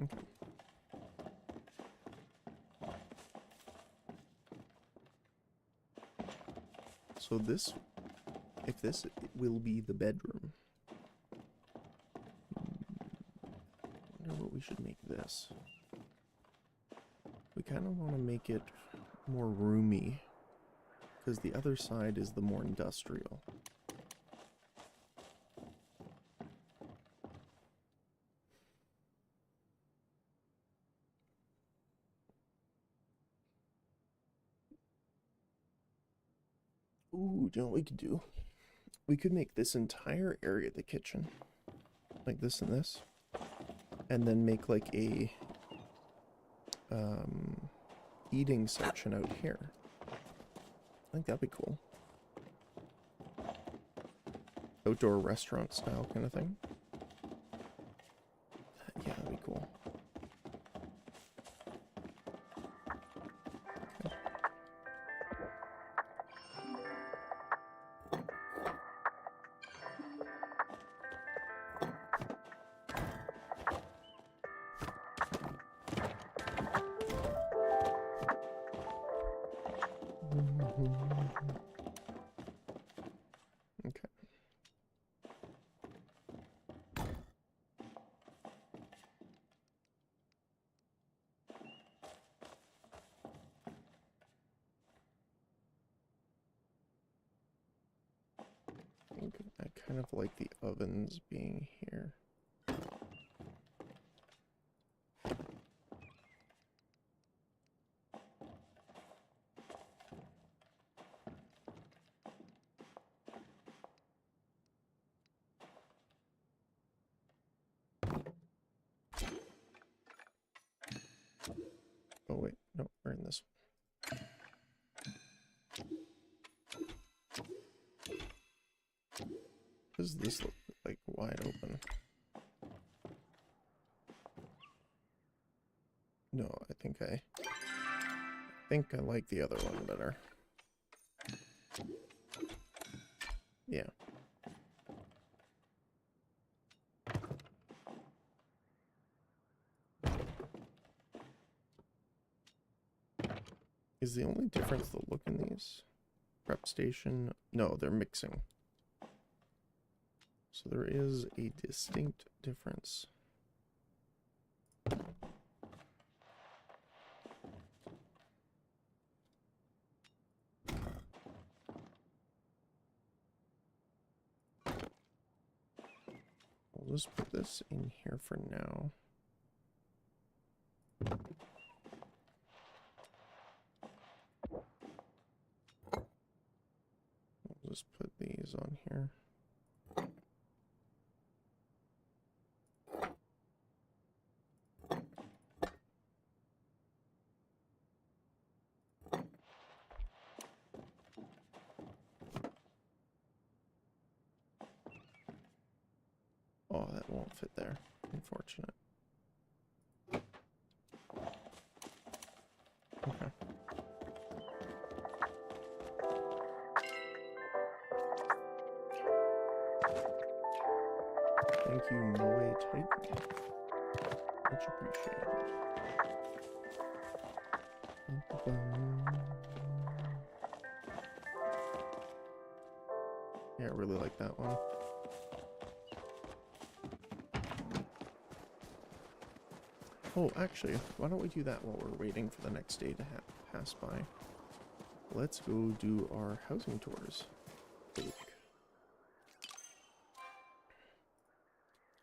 Okay. So this, if this will be the bedroom, I wonder what we should make this. We kind of want to make it more roomy, because the other side is the more industrial. Ooh, do you know what we could do? We could make this entire area the kitchen. Like this and this. And then make like a eating section out here. I think that'd be cool. Outdoor restaurant style kind of thing. Yeah, that'd be cool. Okay. I kind of like the ovens being here. Oh wait, no, we're in this one. Does this look like wide open? No, I think I like the other one better. Yeah. Is the only difference the look in these? Prep station? No, they're mixing. So there is a distinct difference. We'll just put this in here for now. We'll just put these on here. Oh, that won't fit there. Unfortunate. Okay. Thank you, Moe Titan. Much appreciated. Yeah, I really like that one. Oh, actually, why don't we do that while we're waiting for the next day to pass by? Let's go do our housing tours.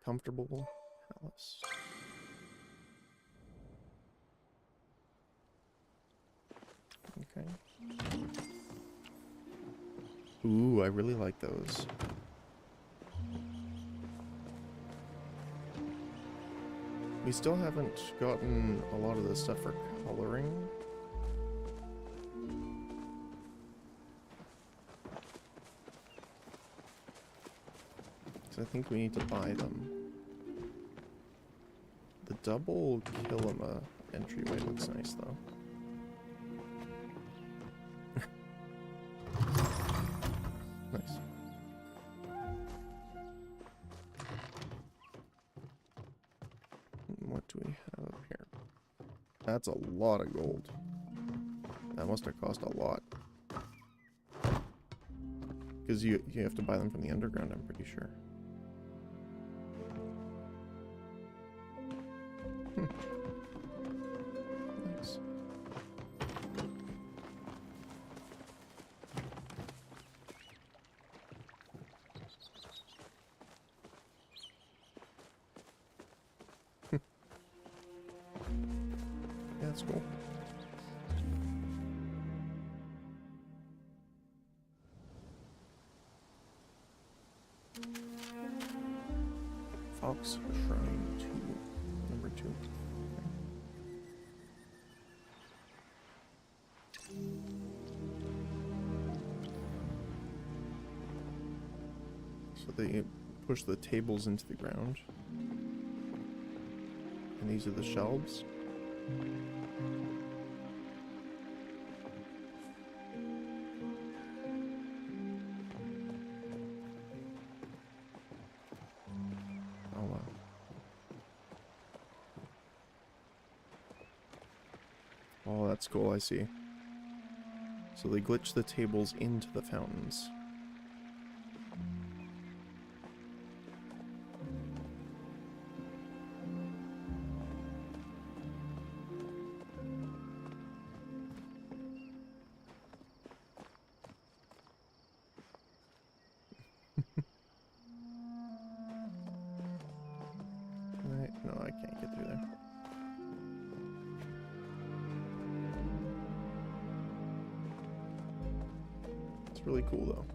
Comfortable palace. Okay. Ooh, I really like those. We still haven't gotten a lot of the stuff for coloring. So I think we need to buy them. The double Kilima entryway looks nice though. Nice. What do we have up here? That's a lot of gold. That must have cost a lot. Because you have to buy them from the underground, I'm pretty sure. Nice. Yeah, that's cool. Fox Shrine 2. too. So they push the tables into the ground. And these are the shelves. Oh wow. Oh, that's cool, I see. So they glitch the tables into the fountains. Right? No, I can't get through there. It's really cool though.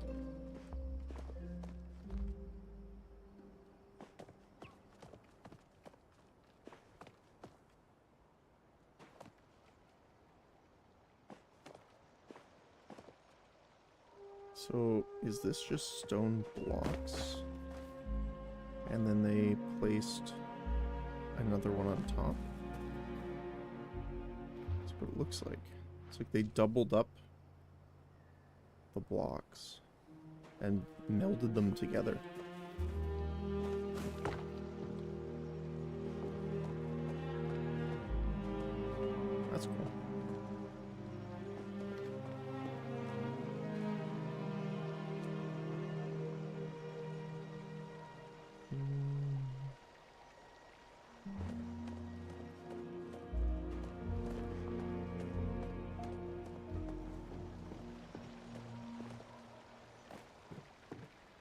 So, is this just stone blocks? And then they placed another one on top? That's what it looks like. It's like they doubled up the blocks and melded them together. That's cool.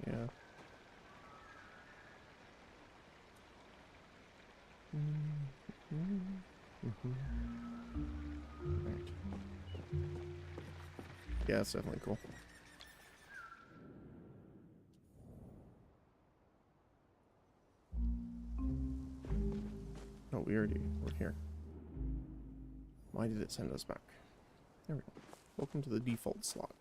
Yeah. Right. Yeah, it's definitely cool. Oh, we're here. Why did it send us back? There we go. Welcome to the default slot.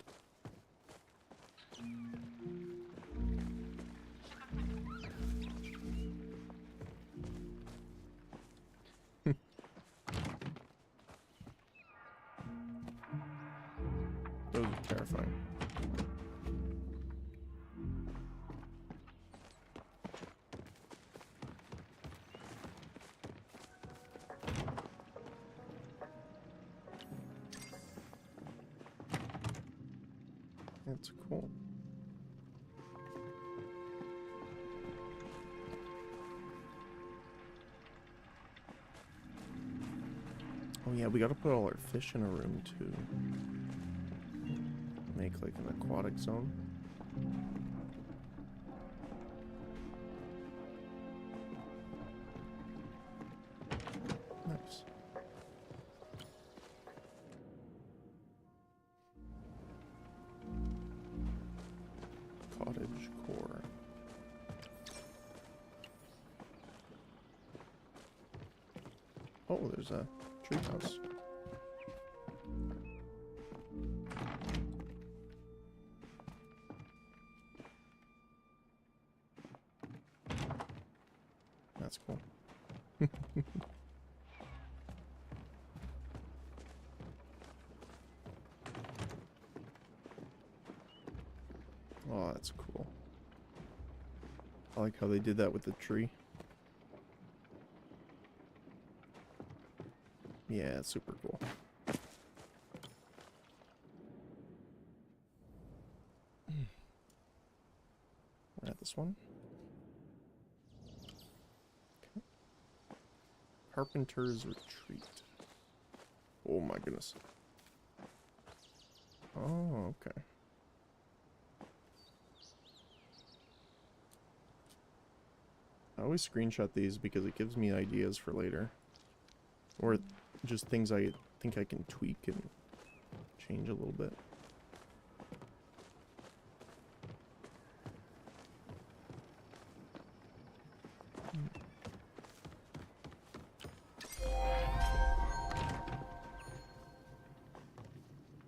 Those are terrifying. That's cool. Oh yeah, we gotta put all our fish in a room too. Make like an aquatic zone. Nice. Cottage core. Oh, there's a treehouse. That's cool. Oh, that's cool. I like how they did that with the tree. Yeah, it's super cool. We're at this one. Okay. Carpenter's Retreat. Oh my goodness. Oh, okay. I always screenshot these because it gives me ideas for later. Or just things I think I can tweak and change a little bit.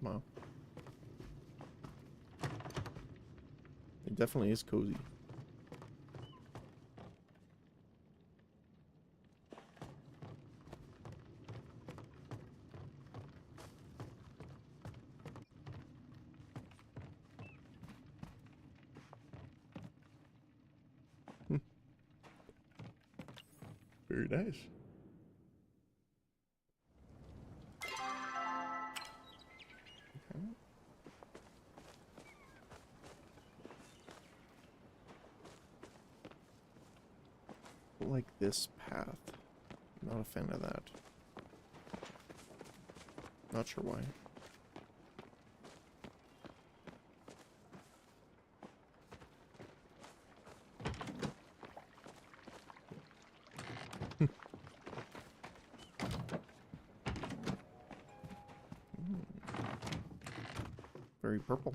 Wow. It definitely is cozy. Very nice. Okay. Like this path. Not a fan of that. Not sure why. Very purple.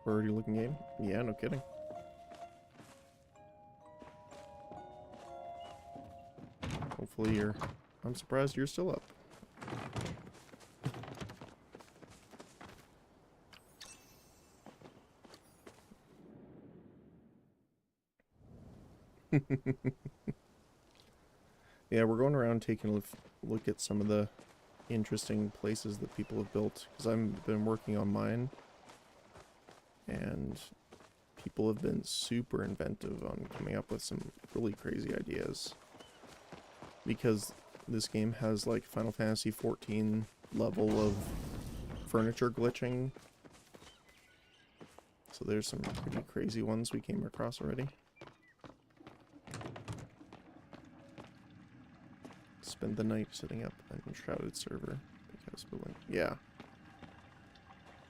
Already looking game? Yeah, no kidding. Hopefully you're... I'm surprised you're still up. Yeah, we're going around taking a look at some of the interesting places that people have built, because I've been working on mine, and people have been super inventive on coming up with some really crazy ideas, because this game has like Final Fantasy XIV level of furniture glitching, so there's some pretty crazy ones we came across already. Spend the night sitting up an enshrouded server. Because building. Yeah.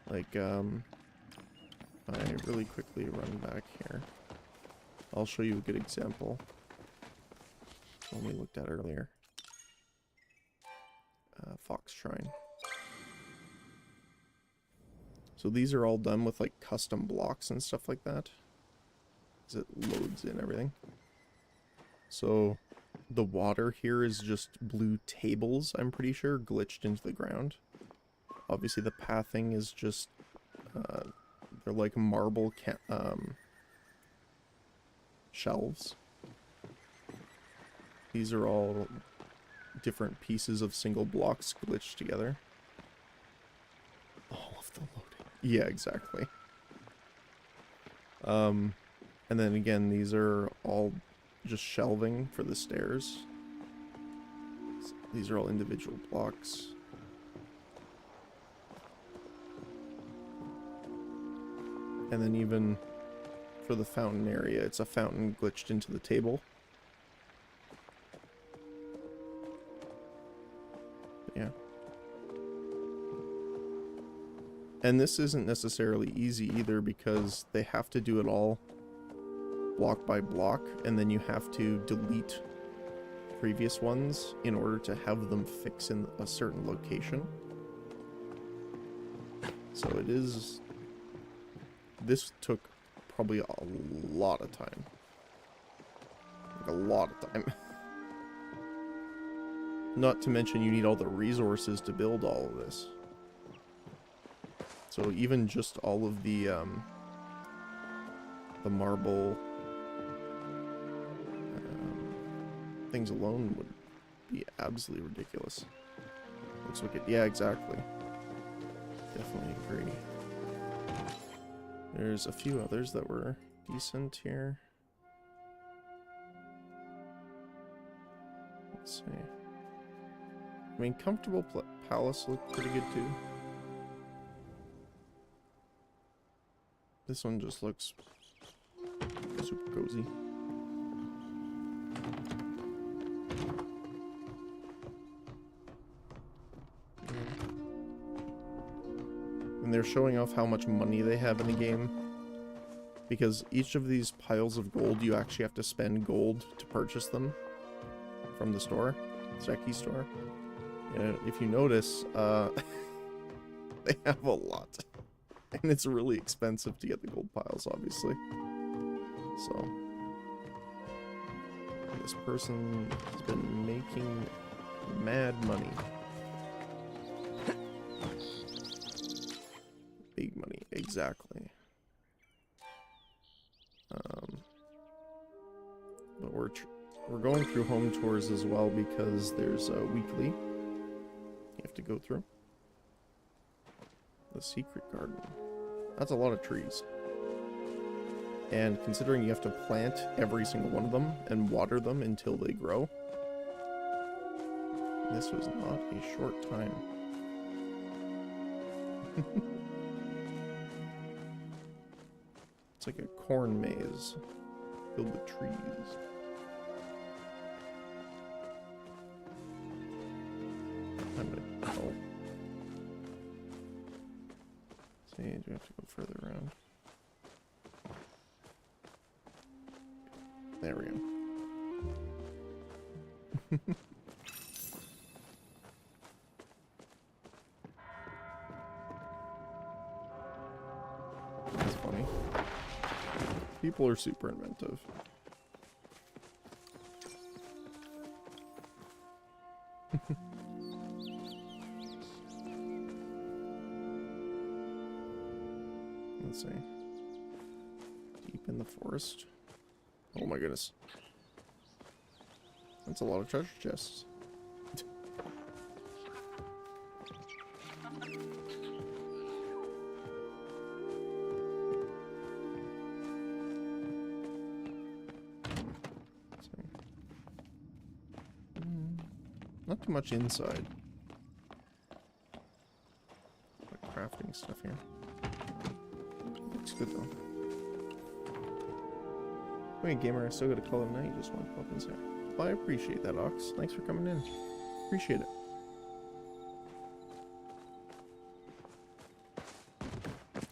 Like, if I really quickly run back here, I'll show you a good example. One we looked at earlier. Fox Shrine. So these are all done with like custom blocks and stuff like that. As it loads in everything. So the water here is just blue tables, I'm pretty sure, glitched into the ground. Obviously the pathing is just, they're like marble shelves. These are all different pieces of single blocks glitched together. All of the loading. Yeah, exactly. And then again, these are all just shelving for the stairs. These are all individual blocks. And then even for the fountain area, it's a fountain glitched into the table. Yeah. And this isn't necessarily easy either, because they have to do it all block by block, and then you have to delete previous ones in order to have them fix in a certain location. So it is... This took probably a lot of time. Like a lot of time. Not to mention you need all the resources to build all of this. So even just all of the marble things alone would be absolutely ridiculous. Let's look at... Yeah, exactly. Definitely agree. There's a few others that were decent here. Let's see. I mean, Comfortable Palace looked pretty good too. This one just looks super cozy. And they're showing off how much money they have in the game, because each of these piles of gold, you actually have to spend gold to purchase them from the store, Zeki store. And if you notice, they have a lot, and it's really expensive to get the gold piles, obviously. So this person has been making mad money. exactly. But we're going through home tours as well because there's a weekly you have to go through. The secret garden. That's a lot of trees. And considering you have to plant every single one of them and water them until they grow, this was not a short time. It's like a corn maze filled with trees. I'm gonna go. See, do we have to go further around? There we go. That's funny. People are super inventive. Let's see. Deep in the forest. Oh my goodness. That's a lot of treasure chests. Not too much inside. Like crafting stuff here. Looks good though. Wait, gamer, I still got a call at night. Just want to pop in there. Well, I appreciate that, Ox. Thanks for coming in. Appreciate it.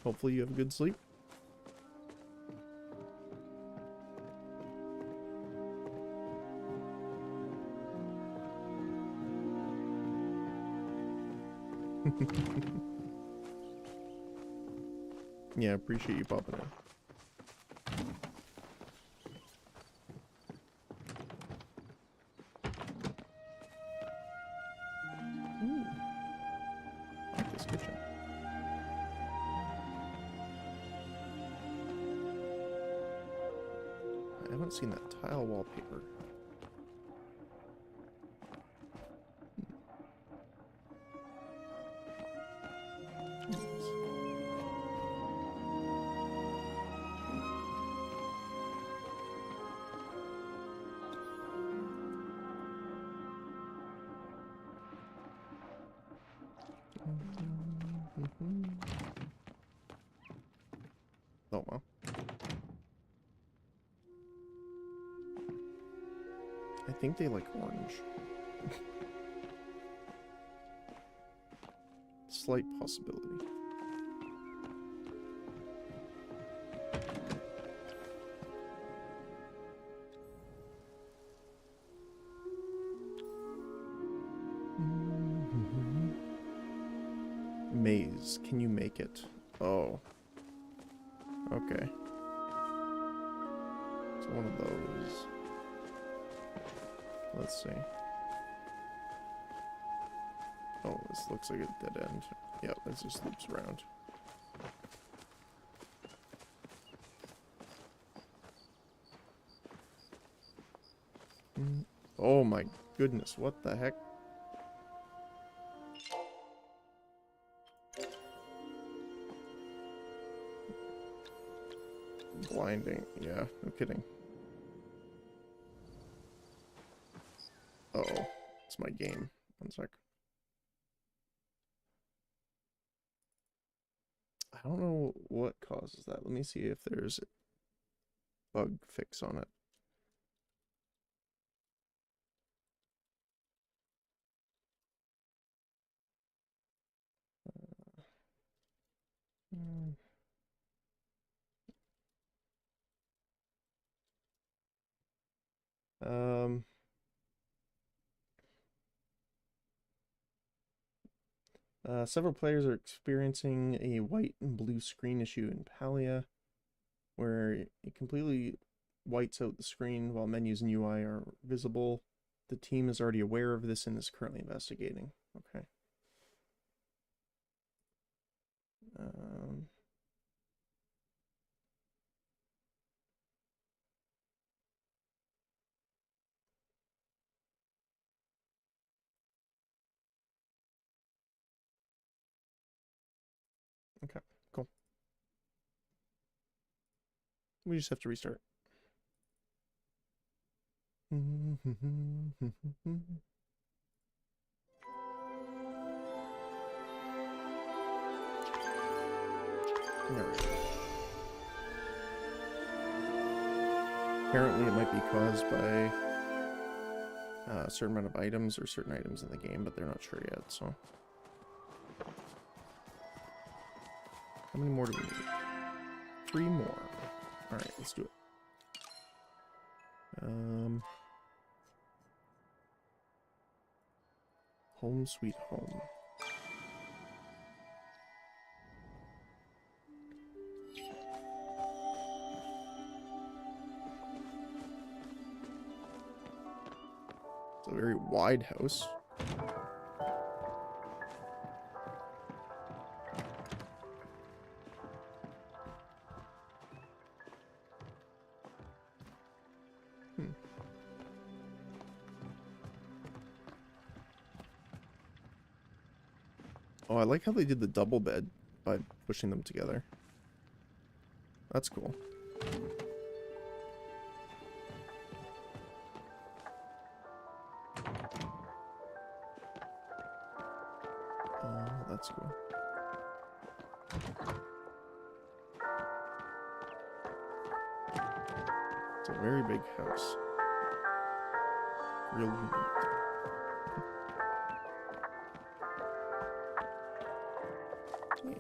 Hopefully you have a good sleep. Yeah, appreciate you popping in. Ooh. I like this kitchen. I haven't seen that tile wallpaper. Oh well. I think they like orange. Slight possibility. Maze. Can you make it? Oh. Okay. It's one of those. Let's see. Oh, this looks like a dead end. Yep, this just loops around. Oh my goodness, what the heck? Blinding. Yeah, no kidding. Uh-oh. It's my game. One sec. I don't know what causes that. Let me see if there's a bug fix on it. Several players are experiencing a white and blue screen issue in Palia, where it completely whites out the screen while menus and UI are visible. The team is already aware of this and is currently investigating. Okay. Okay, cool. We just have to restart. There we go. Apparently it might be caused by a certain amount of items or certain items in the game, but they're not sure yet, so. How many more do we need? 3 more. Alright, let's do it. Home sweet home. It's a very wide house. Oh, I like how they did the double bed by pushing them together. That's cool. That's cool. It's a very big house. Real neat.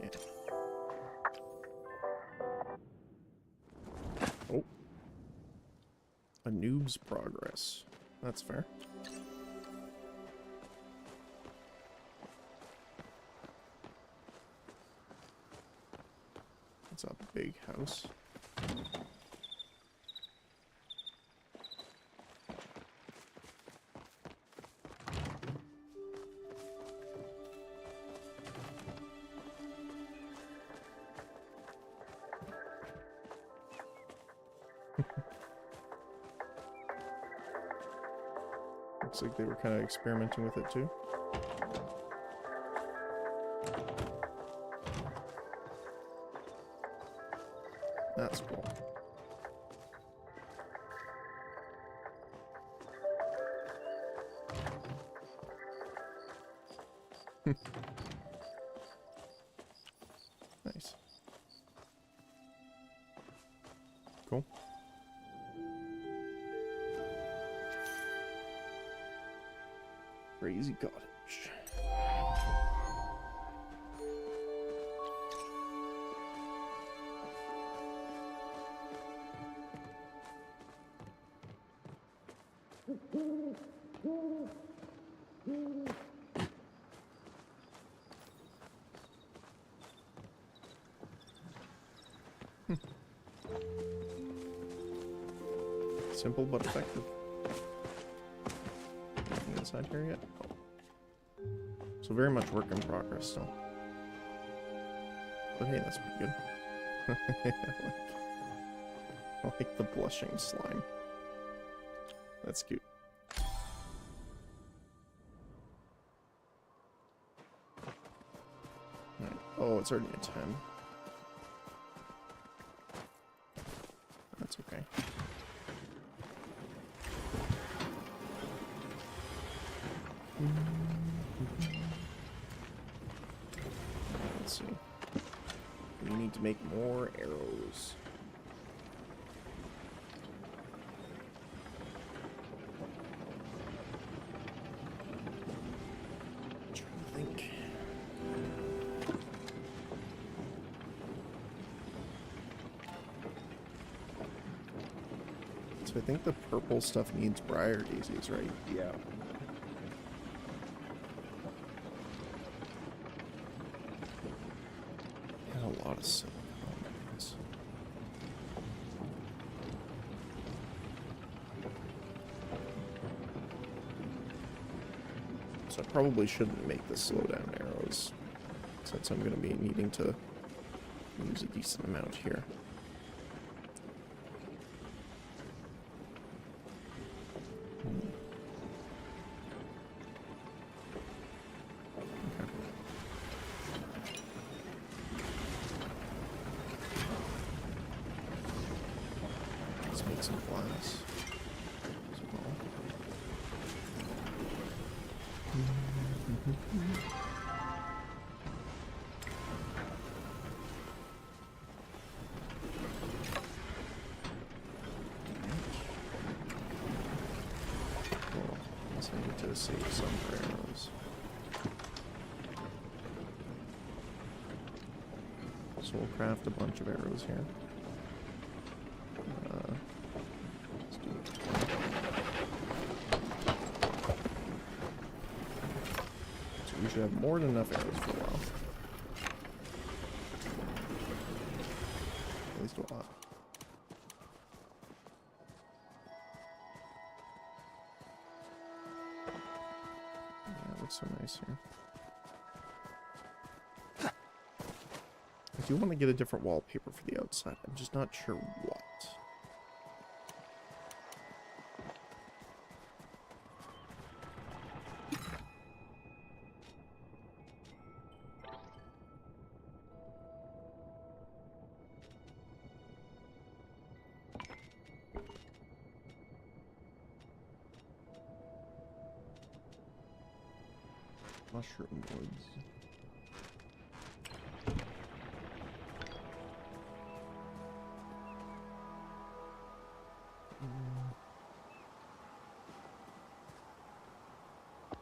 Yeah. Oh. A noob's progress. That's fair. It's a big house. Looks like they were kind of experimenting with it too. That's cool. Nice. Cool. Crazy cottage. Simple but effective. Nothing inside here yet? Oh. So very much work in progress still. But hey, that's pretty good. I like the blushing slime. That's cute. Right. Oh, it's already a 10. That's okay. Let's see. We need to make more arrows. I'm trying to think. So I think the purple stuff needs briar daisies, right? Yeah. A lot of silicone. So I probably shouldn't make the slowdown arrows, since I'm going to be needing to use a decent amount here. some glass as well. Cool. I guess I need to save some for arrows. So we'll craft a bunch of arrows here. Let's do it. So we should have more than enough arrows for a while. At least a lot. Yeah, it looks so nice here. I do want to get a different wallpaper for the outside. I'm just not sure what. Mushroom woods.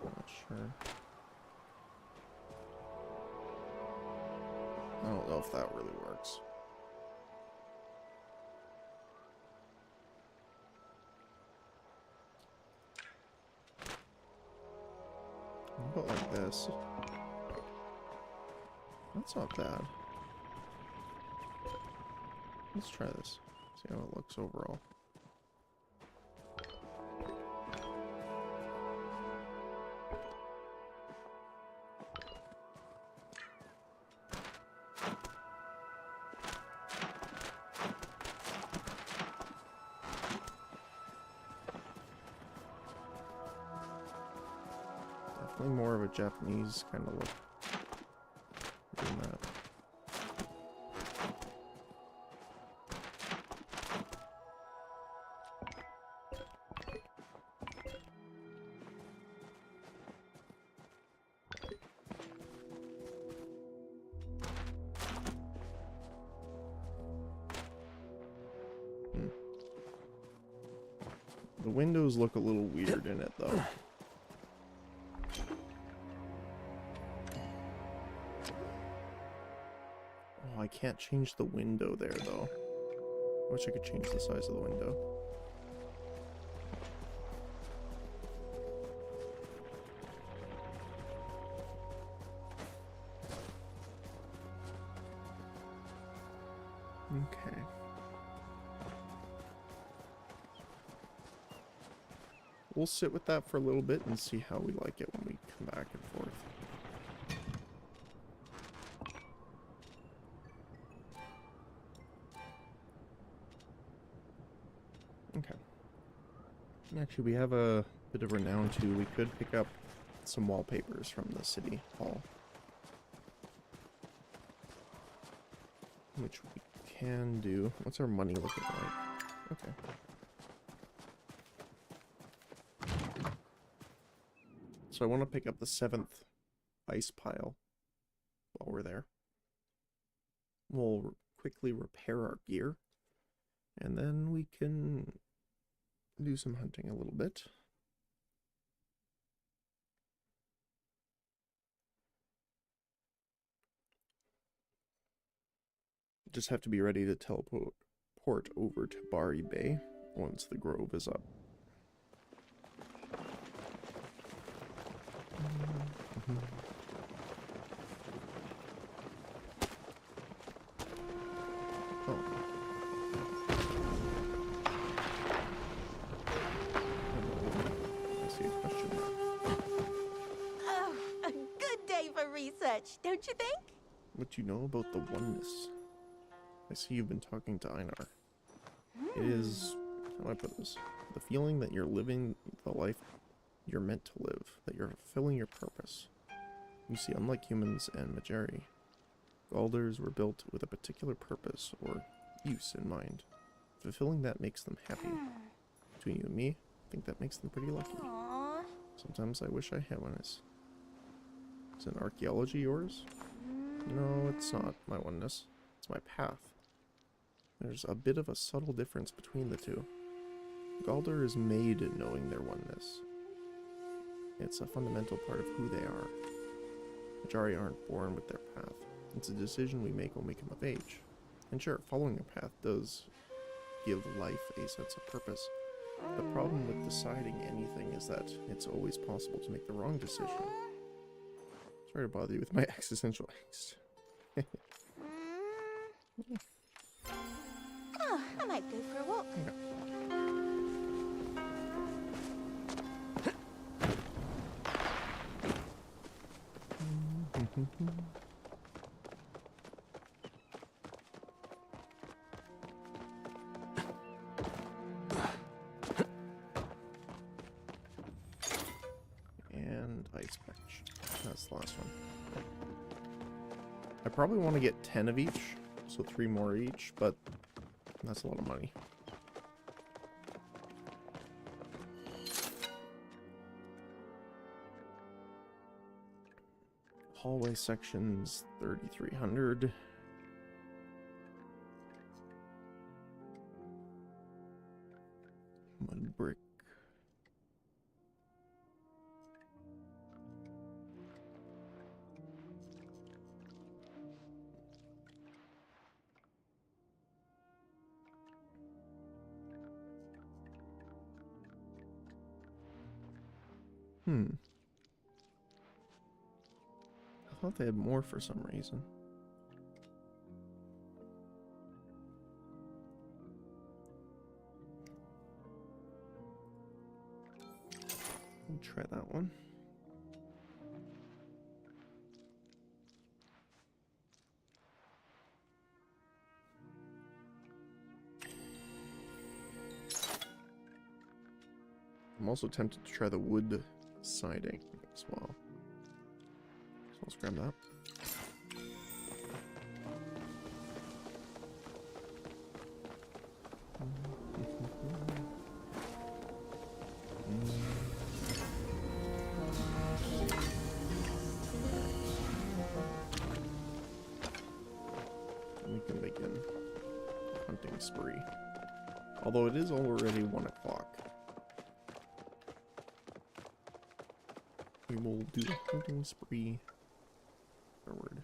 Not sure. I don't know if that really works. How about like this? That's not bad. Let's try this. See how it looks overall. Definitely more of a Japanese kind of look than that. The windows look a little weird in it though. Oh, I can't change the window there though. I wish I could change the size of the window. Okay. We'll sit with that for a little bit and see how we like it when we come back and forth. Okay. Actually, we have a bit of renown too. We could pick up some wallpapers from the city hall. Which we can do. What's our money looking like? Okay. So I want to pick up the 7th ice pile while we're there. We'll quickly repair our gear. And then we can do some hunting a little bit. Just have to be ready to teleport over to Bari Bay once the grove is up. Oh. I see a question mark. Oh, a good day for research, don't you think? What do you know about the oneness? I see you've been talking to Einar. It is, how do I put this? The feeling that you're living the life you're meant to live, that you're fulfilling your purpose. You see, unlike humans and Majeri, Galders were built with a particular purpose or use in mind. fulfilling that makes them happy. Between you and me, I think that makes them pretty lucky. Aww. Sometimes I wish I had one. Is an archaeology yours? No, it's not my oneness. It's my path. There's a bit of a subtle difference between the two. Galder is made knowing their oneness. It's a fundamental part of who they are. Majari aren't born with their path. It's a decision we make when we come of age. And sure, following a path does give life a sense of purpose. The problem with deciding anything is that it's always possible to make the wrong decision. Sorry to bother you with my existential angst. Oh, I might go for a walk. And ice patch. That's the last one. I probably want to get 10 of each, so 3 more each, but that's a lot of money. Hallway sections 3,300. Mud brick. I thought they had more for some reason. We'll try that one. I'm also tempted to try the wood siding as well. So let's grab that. We can begin hunting spree. Although it is already 1 o'clock. We will do a hunting spree forward.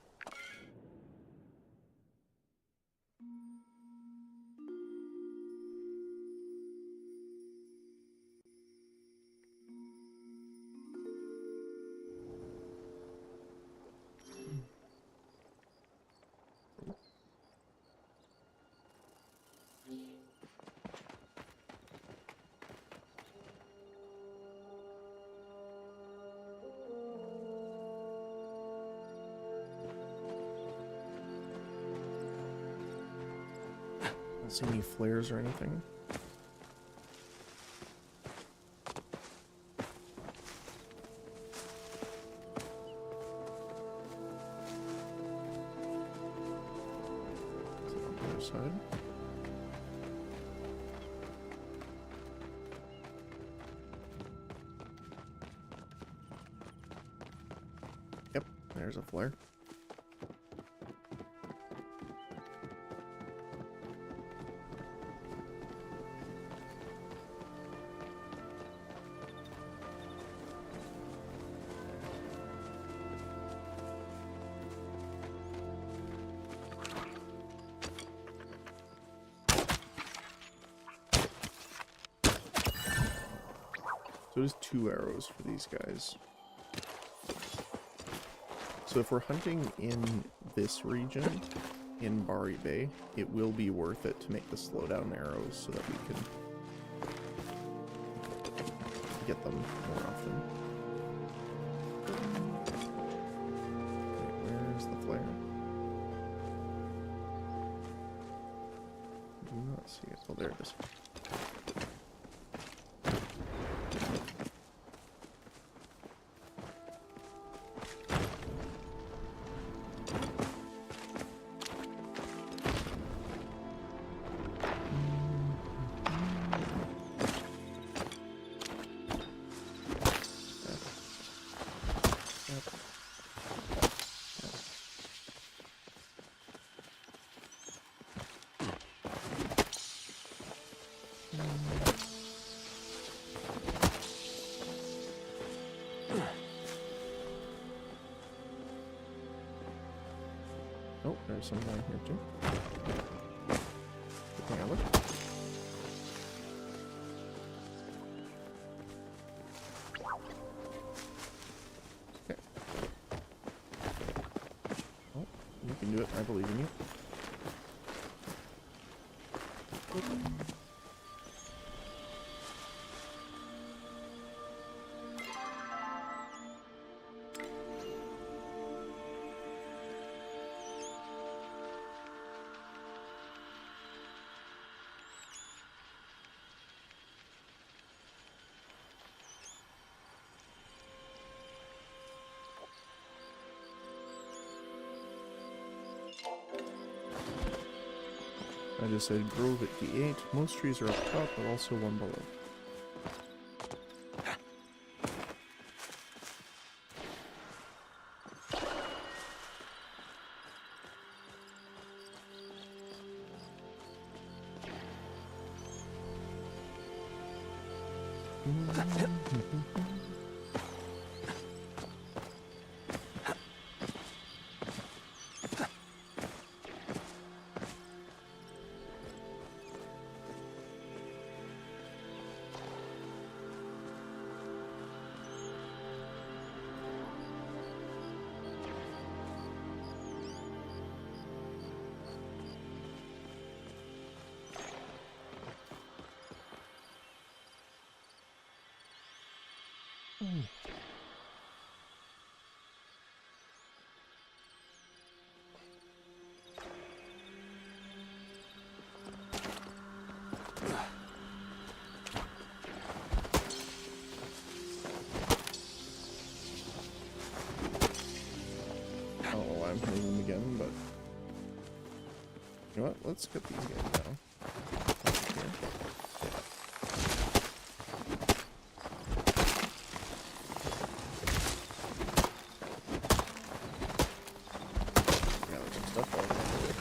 Don't see any flares or anything. Is it on the other side? Yep, there's a flare. So there's 2 arrows for these guys. So if we're hunting in this region, in Bari Bay, it will be worth it to make the slowdown arrows so that we can get them more often. Okay, where's the flare? I do not see it. Oh, there it is. Oh, there's some down here too. Good thing I looked. Okay. Oh, you can do it. I believe in you. I just said grove at D8. Most trees are up top, but also one below. I don't know why I'm hitting them again, but you know what? Let's get these guys now. Yeah, there's some stuff all over the way.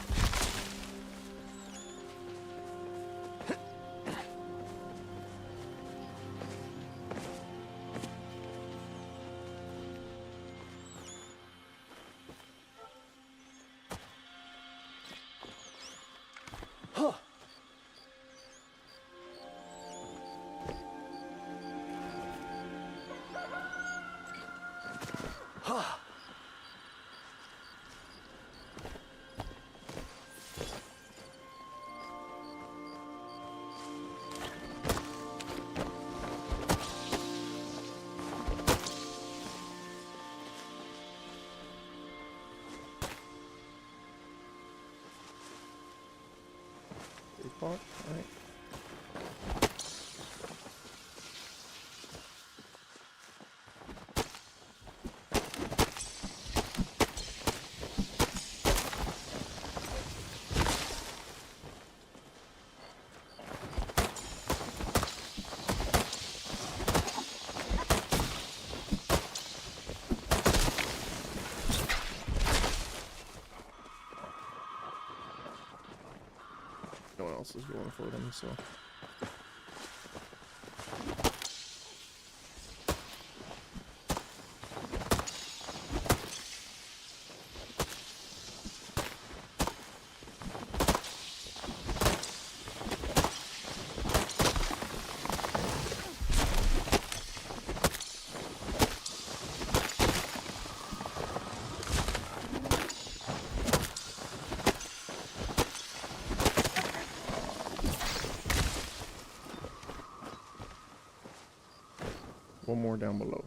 Big pot, alright. No one else is going for them, so. One more down below.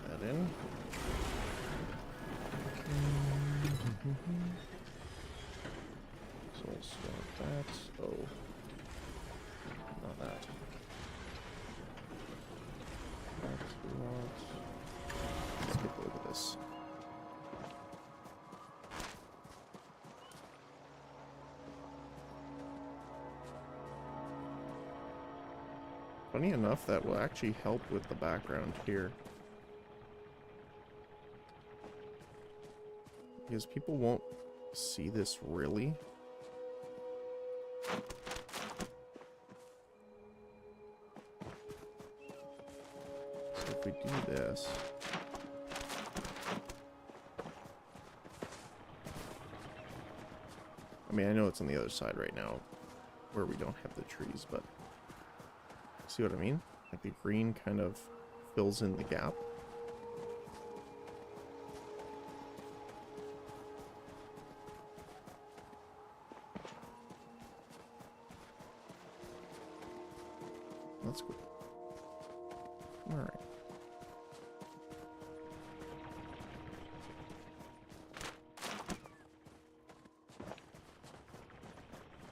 That in. So we'll start that. Oh. Not that. That we want. Let's take a look at this. Funny enough, that will actually help with the background here. Because people won't see this really. So if we do this. I mean, I know it's on the other side right now where we don't have the trees, but see what I mean? Like the green kind of fills in the gap. That's cool. Alright.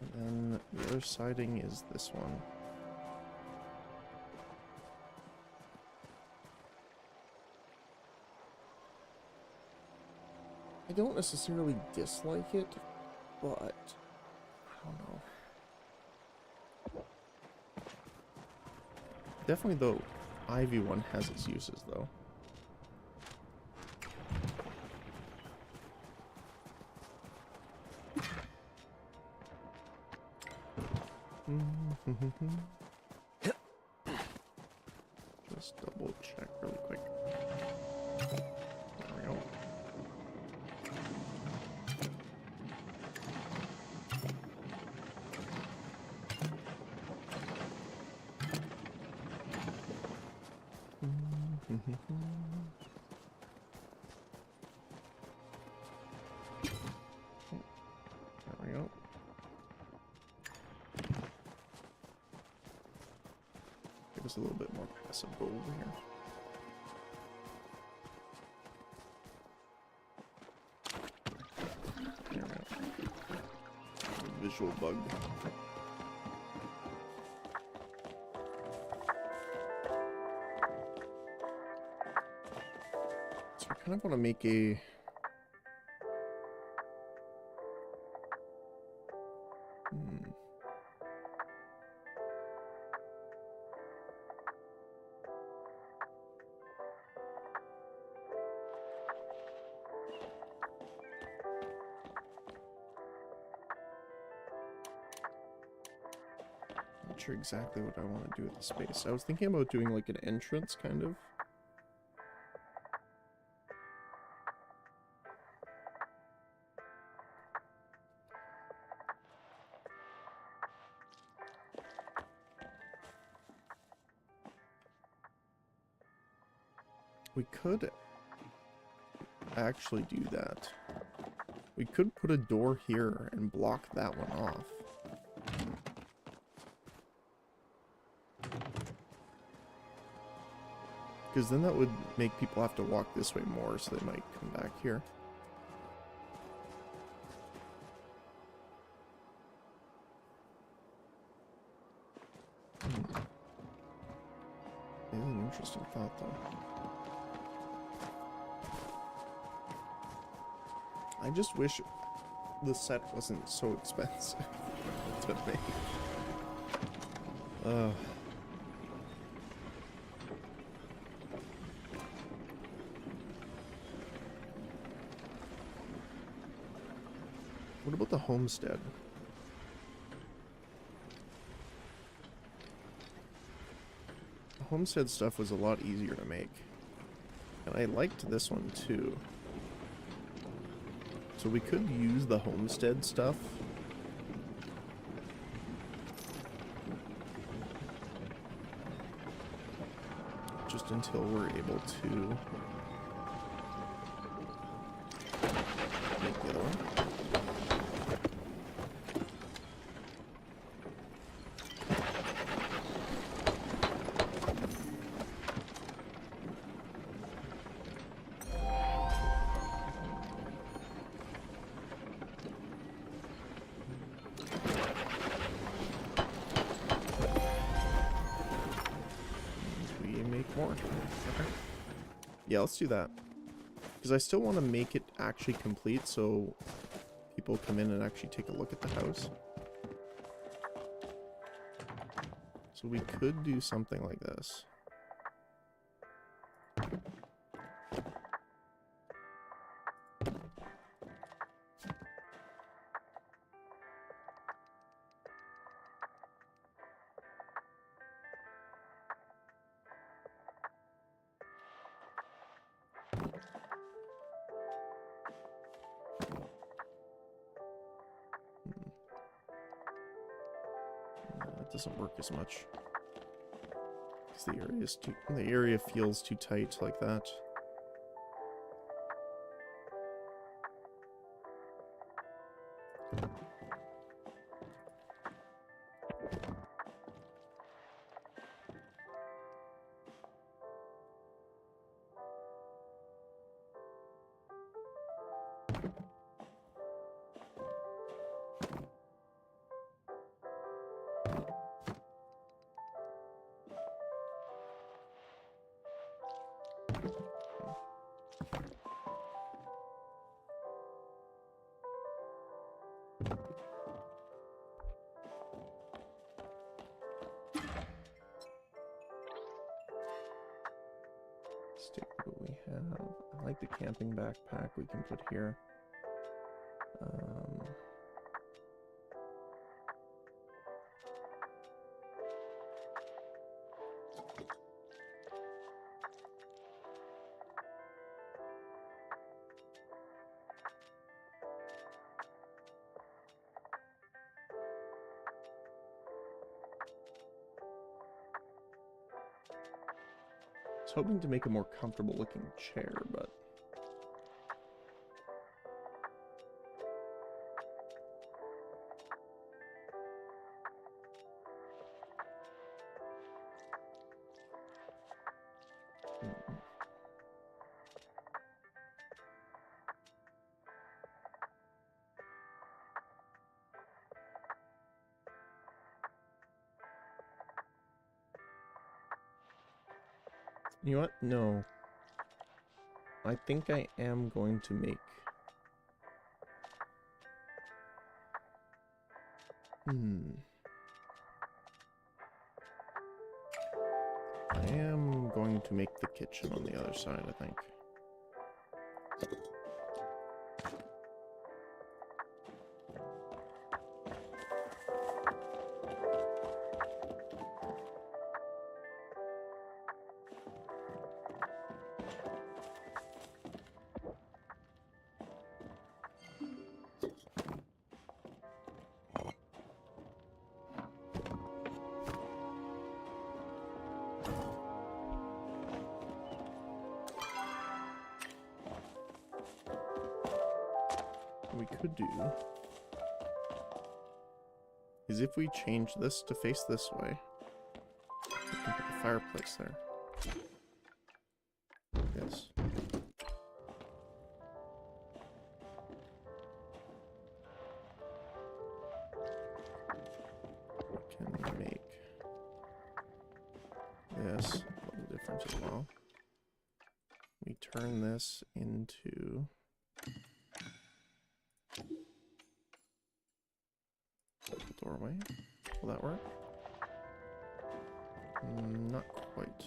And then the other siding is this one. I don't necessarily dislike it, but I don't know. Definitely the ivy one has its uses, though. Just double check really quick. There we go. There we go. Give us a little bit more passive gold here. There we go. Visual bug. So I kind of want to make a not sure exactly what I want to do with the space. I was thinking about doing like an entrance kind of. We could actually do that. We could put a door here and block that one off. Because then that would make people have to walk this way more, so they might come back here. Really an interesting thought, though. I just wish the set wasn't so expensive to make. What about the homestead? The homestead stuff was a lot easier to make. And I liked this one too. So we could use the homestead stuff. just until we're able to make the other one. More. Okay. Yeah, let's do that. Because I still want to make it actually complete so people come in and actually take a look at the house. So we could do something like this. Doesn't work as much because the area feels too tight like that. Stick what we have. I like the camping backpack we can put here. I was hoping to make a more comfortable looking chair, but you know what? No. I think I am going to make... I am going to make the kitchen on the other side, I think. What we could do is if we change this to face this way, we can put the fireplace there. Yes. We can make this a little different as well. We turn this into doorway. Will that work? Not quite.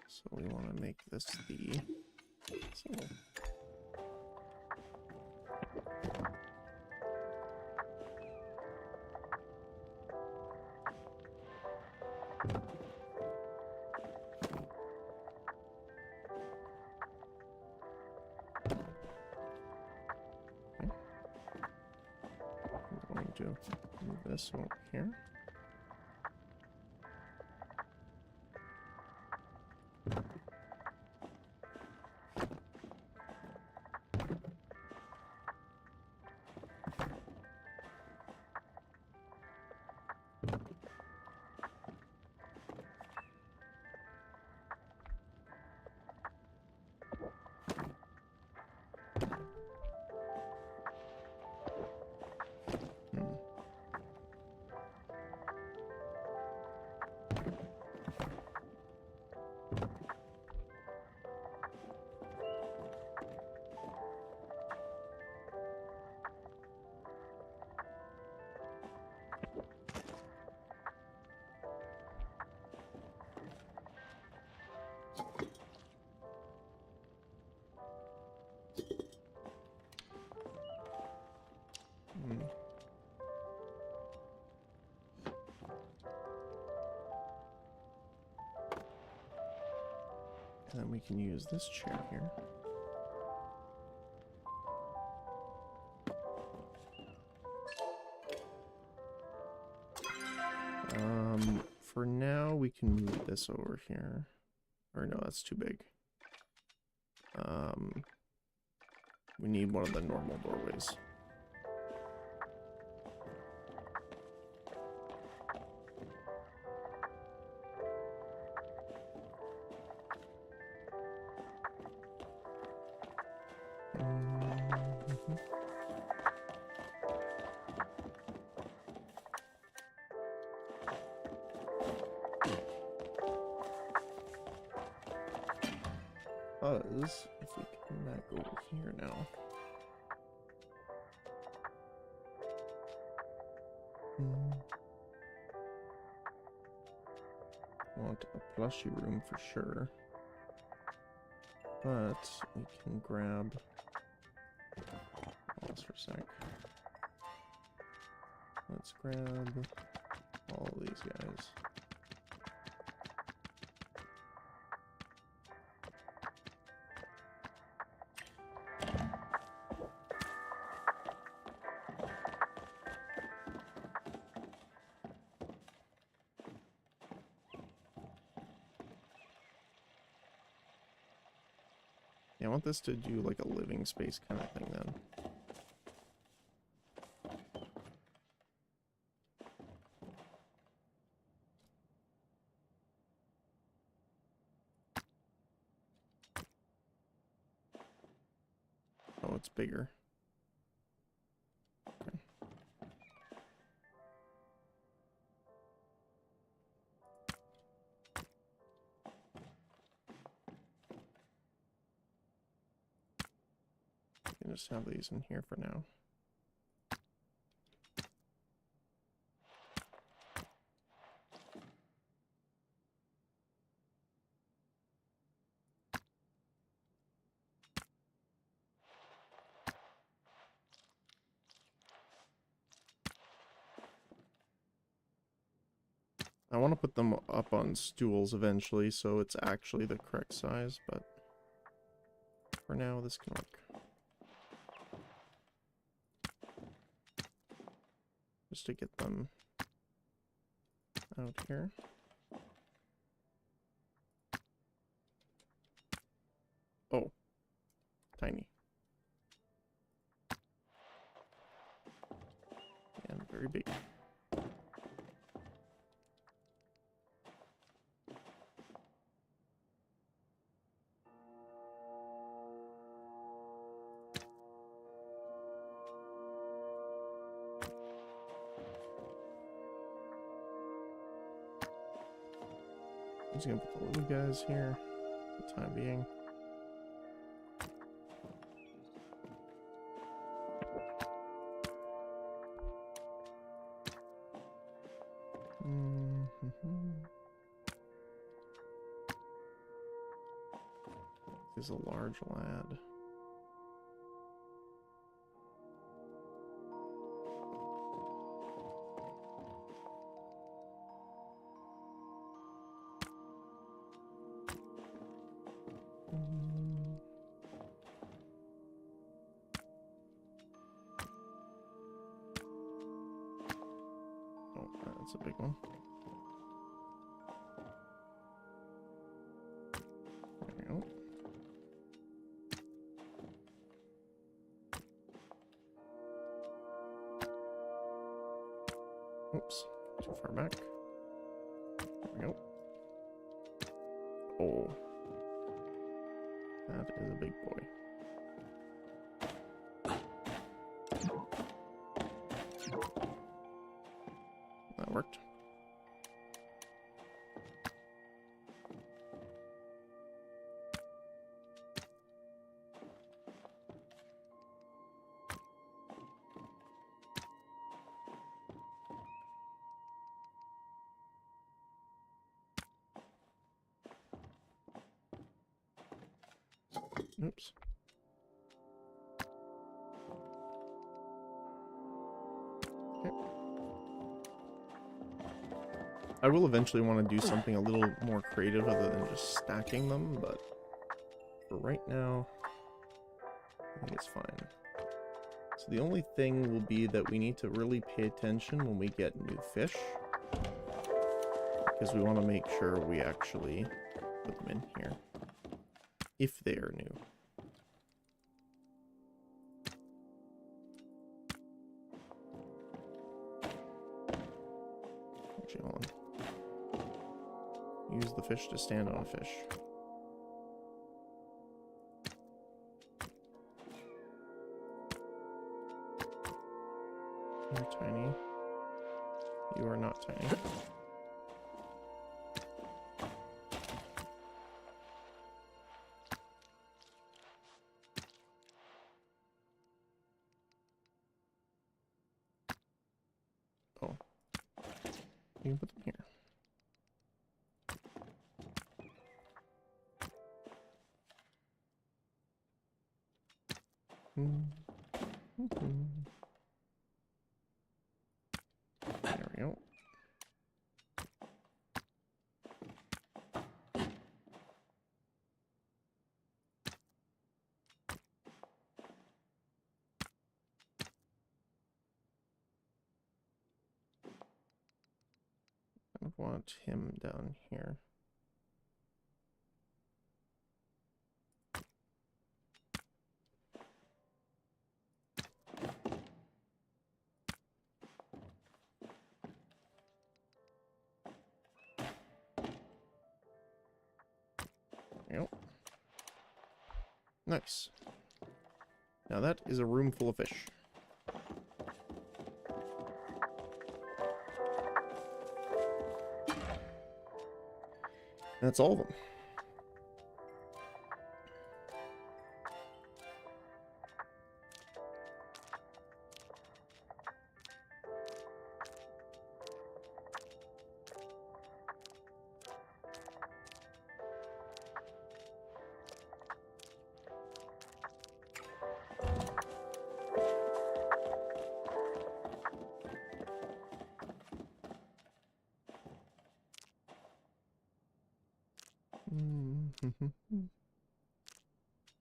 So we want to make this the single. To move this over here. And then we can use this chair here. For now, we can move this over here. Or no, that's too big. We need one of the normal doorways. Because if we come back over here now. Want a plushy room for sure. But we can grab. Pause for a sec. Let's grab all of these guys. Yeah, I want this to do like a living space kind of thing then. Oh, it's bigger. Okay. You can just have these in here for now. I want to put them up on stools eventually, so it's actually the correct size, but for now, this can work. Just to get them out here. Oh, tiny. And very big. I'm just gonna put the little guys here for the time being. He's a large lad. Oh, that's a big one. There we go. Oops, too far back. There we go. Oh, that is a big boy. That worked. Oops. Okay. I will eventually want to do something a little more creative other than just stacking them, but for right now, I think it's fine. So the only thing will be that we need to really pay attention when we get new fish, because we want to make sure we actually put them in here, if they are new. Actually, hold on. Use the fish to stand on a fish. You're tiny. You are not tiny. Oh. You can put them here. There we go. I want him down here. Yep. Nice. Now that is a room full of fish. That's all of them.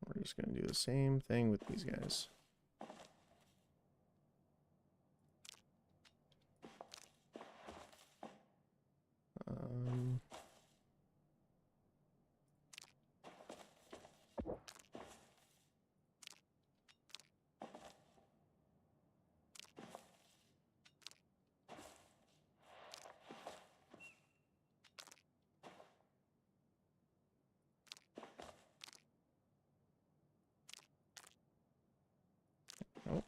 We're just going to do the same thing with these guys. Nope.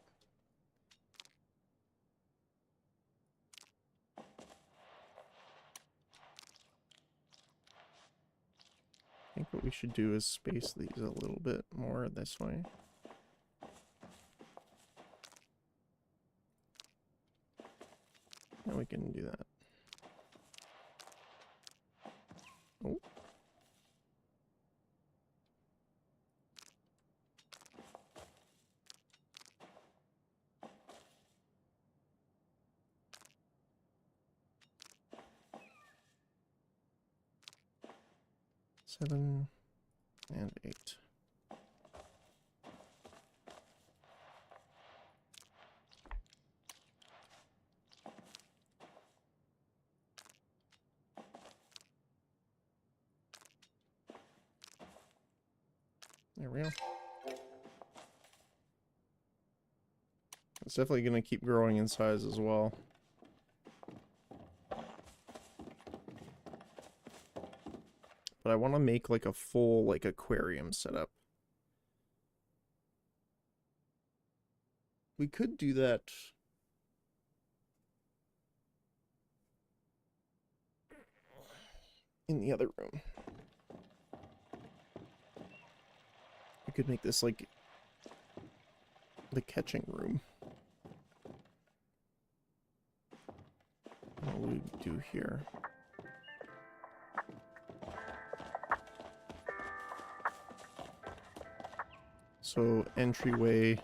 I think what we should do is space these a little bit more this way. And we can do that. Oh. Seven and 8. There we go. It's definitely going to keep growing in size as well. But I want to make like a full like aquarium setup. We could do that in the other room. We could make this like the catching room. What will we do here? So entryway,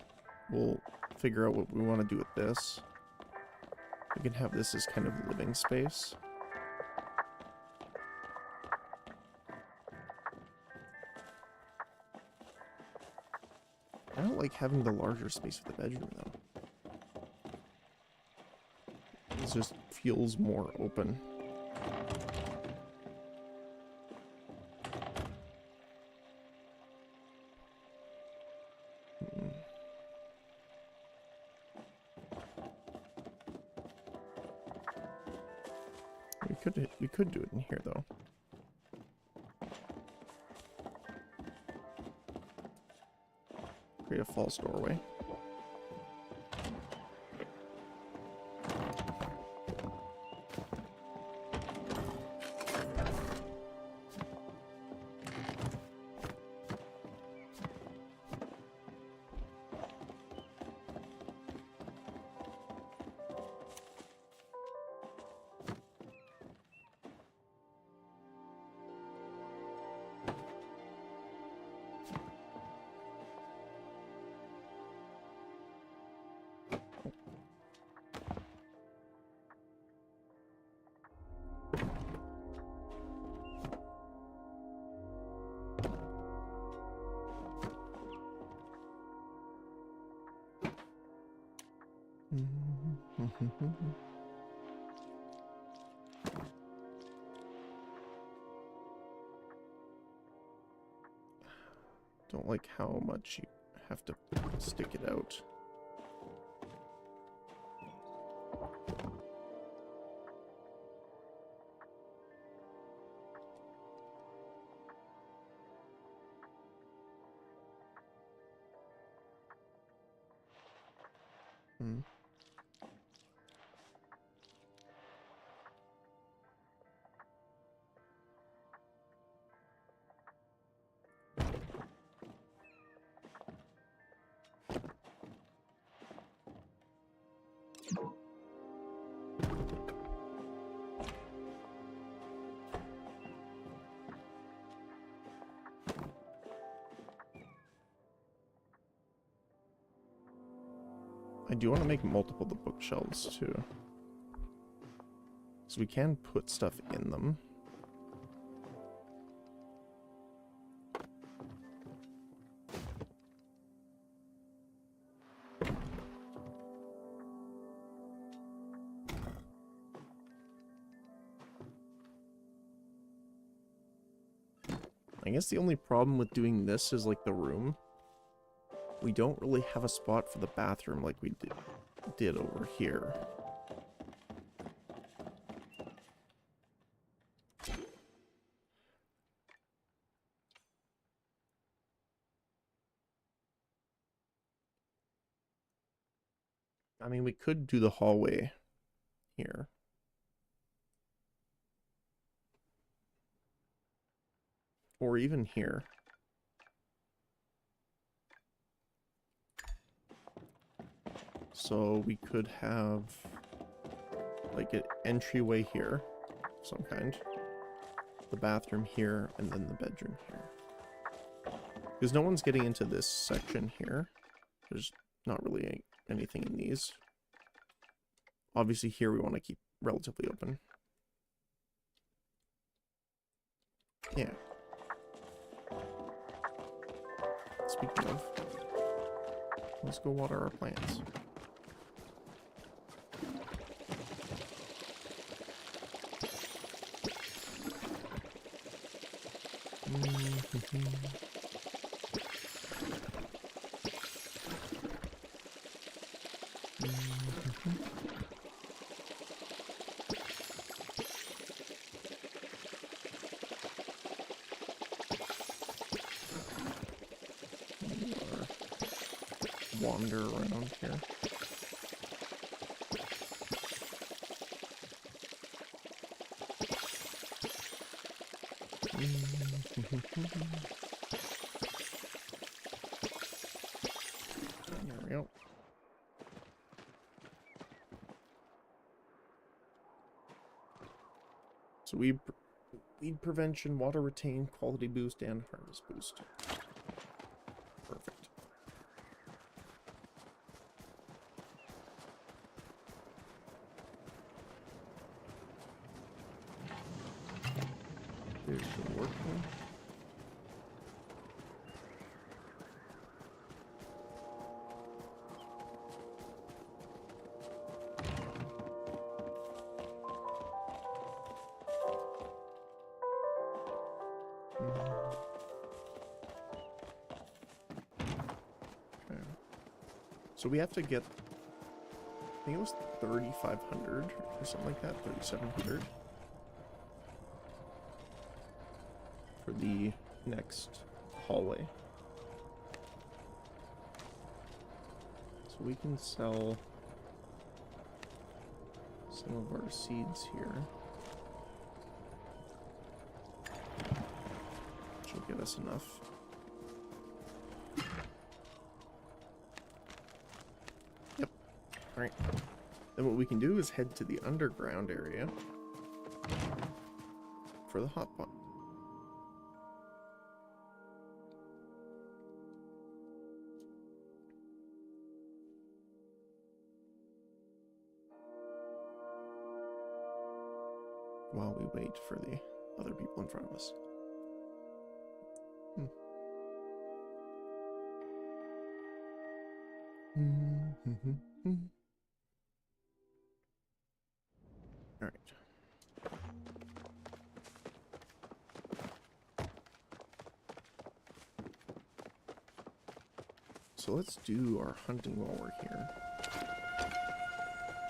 we'll figure out what we want to do with this. We can have this as kind of living space. like having the larger space for the bedroom, though. It just feels more open. We could do it in here, though. Create a false doorway. Don't like how much you have to stick it out. Hmm. I do want to make multiple the bookshelves too. So we can put stuff in them. I guess the only problem with doing this is like the room. We don't really have a spot for the bathroom like we did over here. I mean, we could do the hallway here. Or even here. So we could have like an entryway here of some kind, the bathroom here, and then the bedroom here. Because no one's getting into this section here. There's not really anything in these. Obviously here we want to keep relatively open. Yeah. Speaking of, let's go water our plants. Wander around here. There we go. So weed prevention, water retain, quality boost, and harvest boost. Perfect. There's the workbench. Okay. So we have to get, I think it was 3,500 or something like that, 3,700 for the next hallway. So we can sell some of our seeds here, which will get us enough. Yep. Alright. Then what we can do is head to the underground area for the hot pot. While we wait for the other people in front of us. All right. So let's do our hunting while we're here.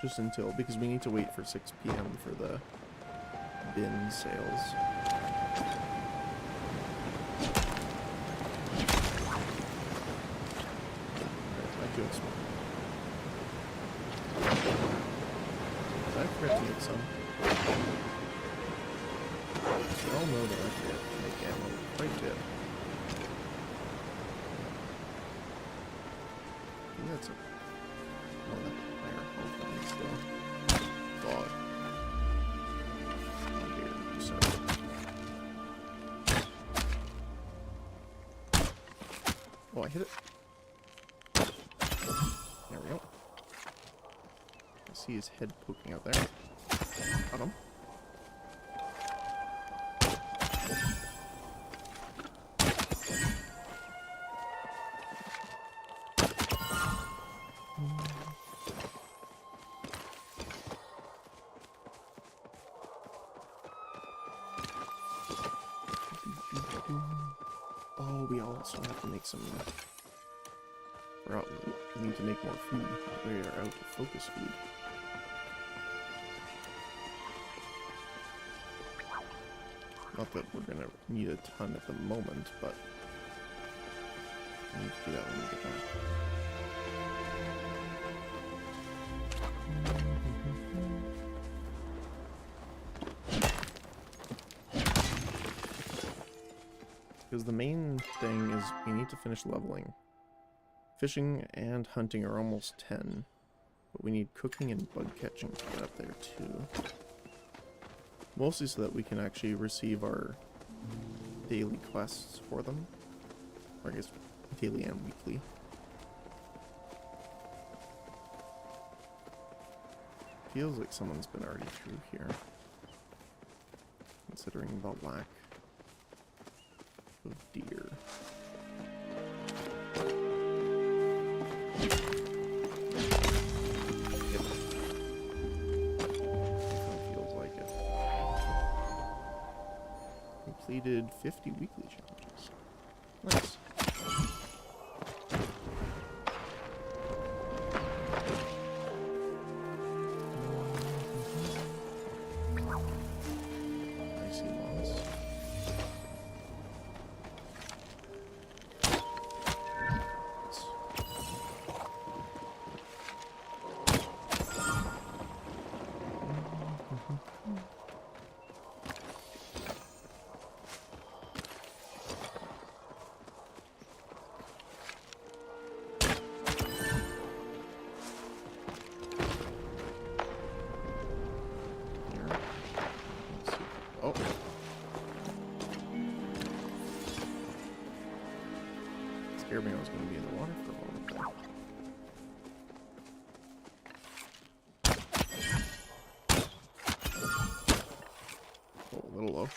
Just until, because we need to wait for 6 p.m. for the bin sales. I do have some. I forgot to get some. We all know that I forget to make ammo quite a bit. I think that's a... Oh, that fire. Hopefully still. God. Oh, I hit it. There we go. I see his head poking out there. Got him. Oh, we also have to make some... we need to make more food. We are out of focus food. Not that we're gonna need a ton at the moment, but we need to do that when we get back. Because the main thing is we need to finish leveling. Fishing and hunting are almost 10, but we need cooking and bug catching to get up there too. Mostly so that we can actually receive our daily quests for them. Or I guess daily and weekly. Feels like someone's been already through here. Considering the lack of deer. Feels like it. Completed 50 weekly challenges. Nice. Oh. Scared me I was going to be in the water for a moment there. Oh, a little low.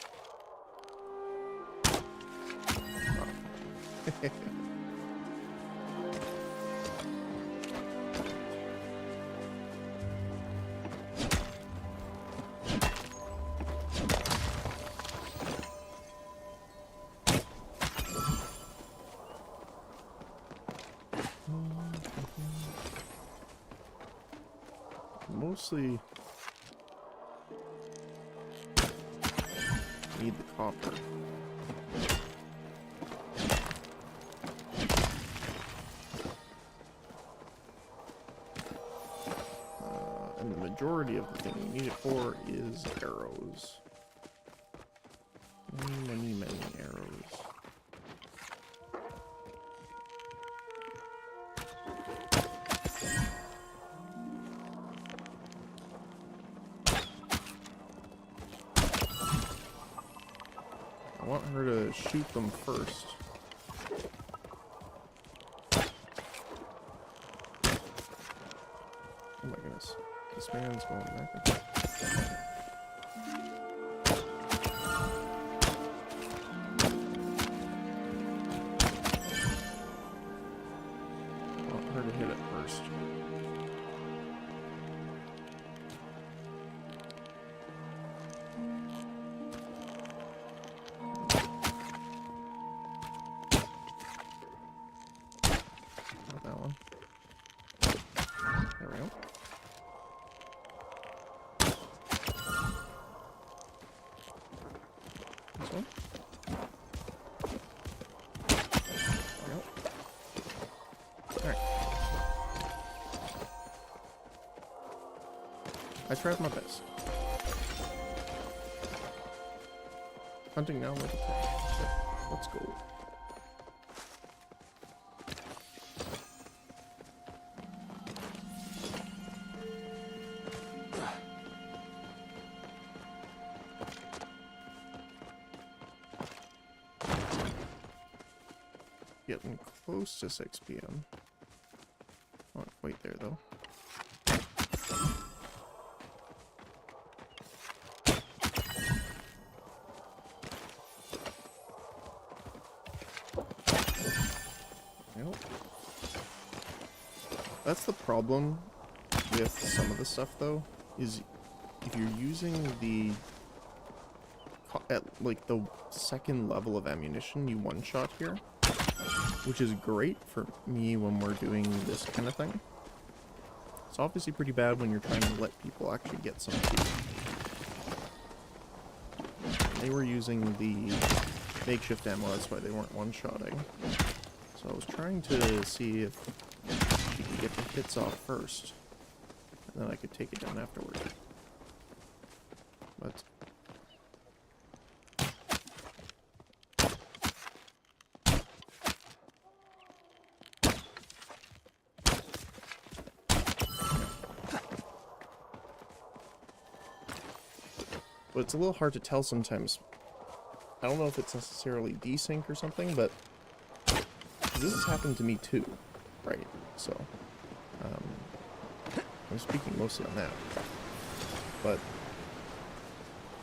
Oh. mostly need the copper. And the majority of the thing we need it for is arrows. Many, many arrows. I want her to shoot them first. Oh my goodness. This man's going back and forth. I want her to hit it first. Not that one. There we go. This one. There we go. Alright. I tried my best. Hunting now with a cat. Let's go. Getting close to 6 p.m. Not quite there though. Nope. That's the problem with some of the stuff though, is if you're using the at like the second level of ammunition, you one-shot here, which is great for me when we're doing this kind of thing. It's obviously pretty bad when you're trying to let people actually get some food. They were using the makeshift ammo, that's why they weren't one-shotting. So I was trying to see if she could get the hits off first, and then I could take it down afterwards. But it's a little hard to tell sometimes. I don't know if it's necessarily desync or something, but this has happened to me too, right? So, I'm speaking mostly on that. But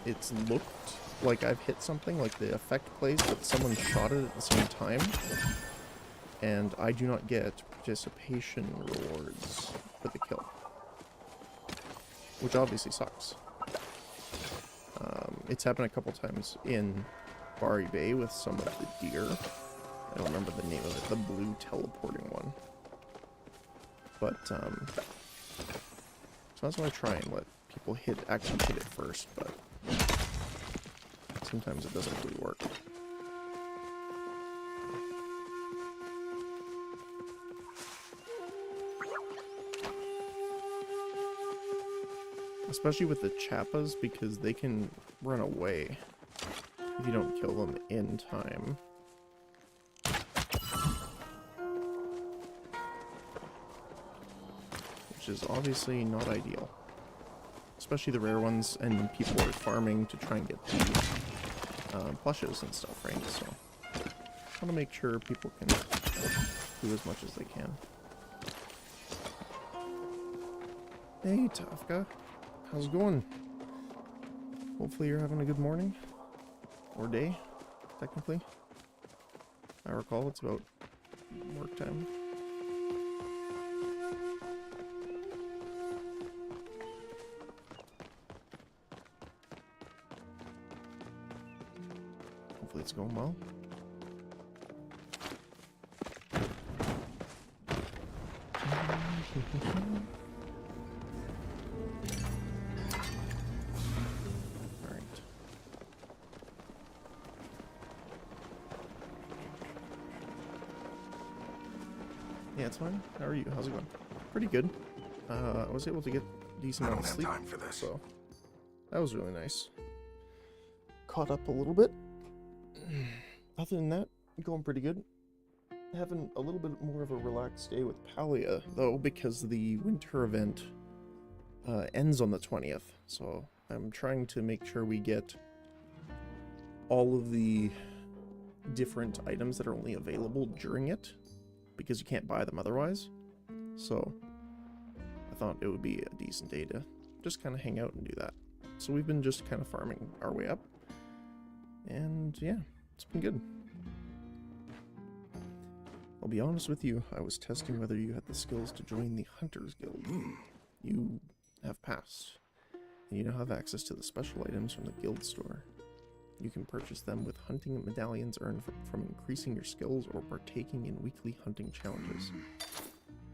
it's looked like I've hit something, like the effect plays, but someone shot it at the same time, and I do not get participation rewards for the kill, which obviously sucks. It's happened a couple times in Bari Bay with some of the deer. I don't remember the name of it, the blue teleporting one. But, so that's why I try and let people actually hit it first, but sometimes it doesn't really work. Especially with the chappas, because they can run away if you don't kill them in time. Which is obviously not ideal. Especially the rare ones, and people are farming to try and get the plushes and stuff, right? So, I want to make sure people can do as much as they can. Hey, Tafka. How's it going? Hopefully you're having a good morning. Or day, technically. I recall it's about work time. Hopefully it's going well. Yeah, it's fine. How are you? How's it going? Pretty good. I was able to get a decent I amount don't of have sleep, time for this. so that was really nice. Caught up a little bit. Other than that, going pretty good. Having a little bit more of a relaxed day with Palia, though, because the winter event ends on the 20th. So I'm trying to make sure we get all of the different items that are only available during it, because you can't buy them otherwise. So I thought it would be a decent day to just kind of hang out and do that. So we've been just kind of farming our way up, and yeah, it's been good. I'll be honest with you, I was testing whether you had the skills to join the Hunters Guild. You have passed, and you now have access to the special items from the guild store. You can purchase them with hunting medallions earned from increasing your skills or partaking in weekly hunting challenges.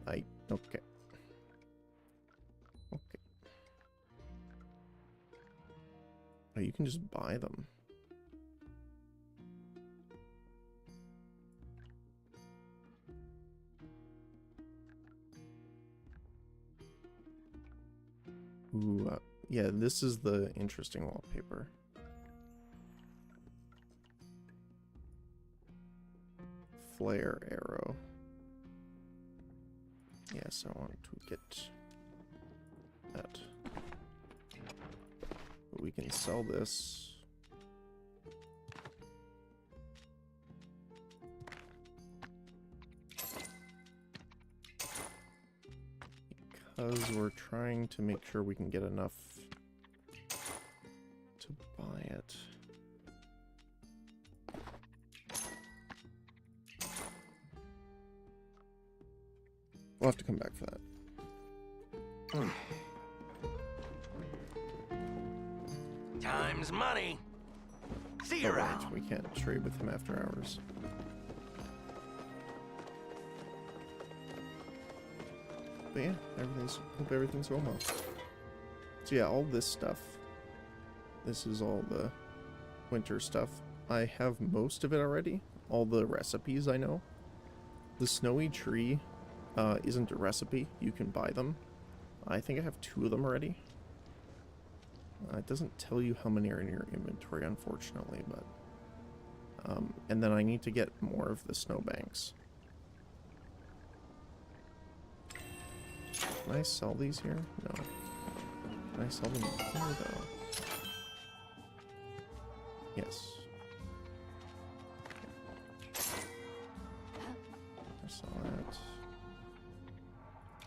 Okay. Okay. Oh, you can just buy them. Ooh, yeah, this is the interesting wallpaper. Flare arrow. Yes, I want to get that. But we can sell this. Because we're trying to make sure we can get enough to buy it. We'll have to come back for that. Time's money. See you around. Right, we can't trade with him after hours. But yeah, hope everything's going well. So yeah, all this stuff. This is all the winter stuff. I have most of it already. All the recipes I know. The snowy tree isn't a recipe. You can buy them. I think I have 2 of them already. It doesn't tell you how many are in your inventory, unfortunately, but... and then I need to get more of the snowbanks. Can I sell these here? No. Can I sell them here, though? Yes. I sell that.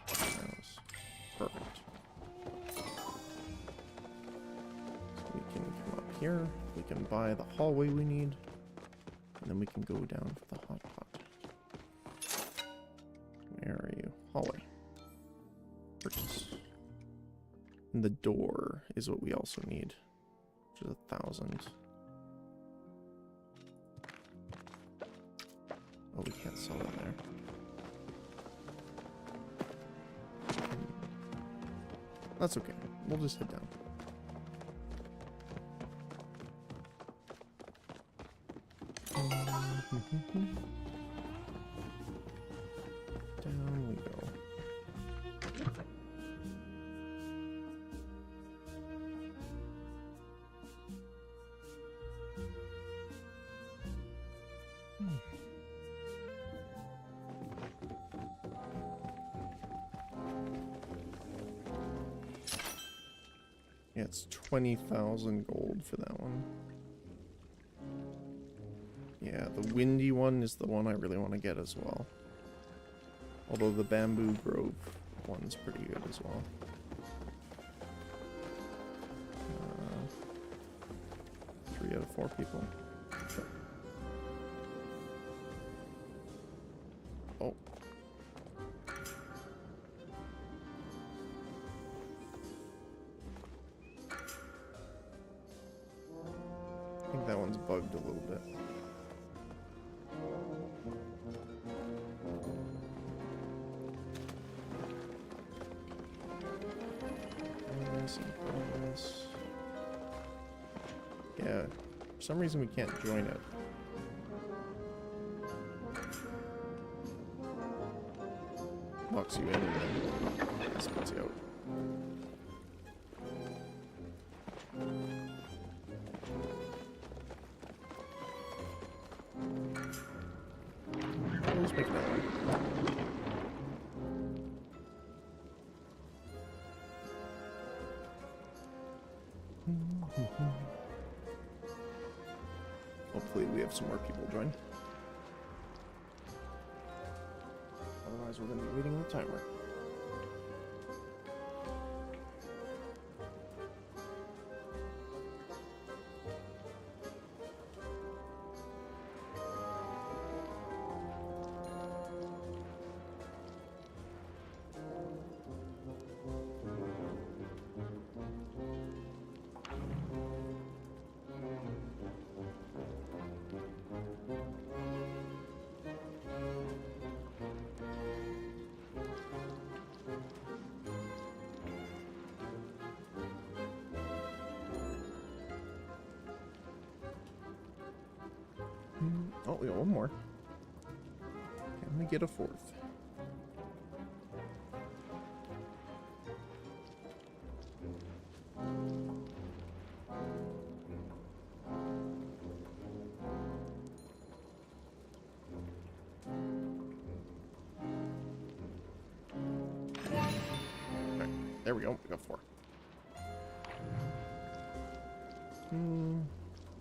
Those. Perfect. So we can come up here. We can buy the hallway we need. And then we can go down for the hot pot. Where are you? Hallway. Purchase. And the door is what we also need, which is 1,000. Oh, we can't sell it there. That's okay. We'll just head down. Down we go. Yeah, it's 20,000 gold for that one. Yeah, the windy one is the one I really want to get as well. Although the bamboo grove one's pretty good as well. 3 out of 4 people. Sure. Oh. I think that one's bugged a little bit. Yeah, for some reason we can't join it. locks you in and then spits you out. Let's make another one. Hopefully we have some more people join. Otherwise we're going to be waiting on the timer. Oh, we got one more. Can we get a fourth? Okay, there we go. We got 4.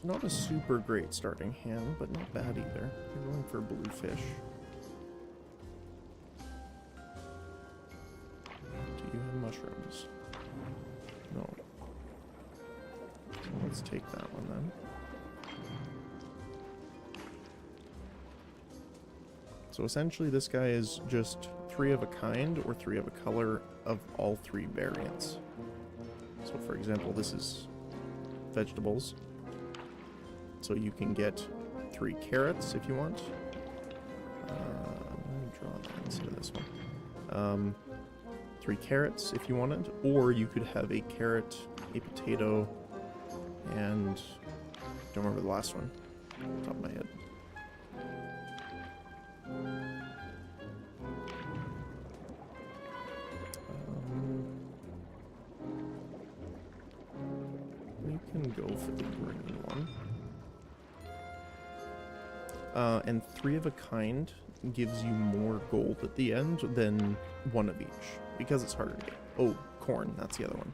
Not a super great starting hand, but not bad either. We're going for blue fish. Do you have mushrooms? No. So let's take that one then. So essentially this guy is just 3 of a kind or 3 of a color of all 3 variants. So for example, this is vegetables. So you can get 3 carrots if you want. I'm going to draw that instead of this one. 3 carrots if you wanted, or you could have a carrot, a potato, and don't remember the last one off the top of my head. We can go for the green one. And 3 of a kind gives you more gold at the end than 1 of each, because it's harder to get. Oh, corn, that's the other one.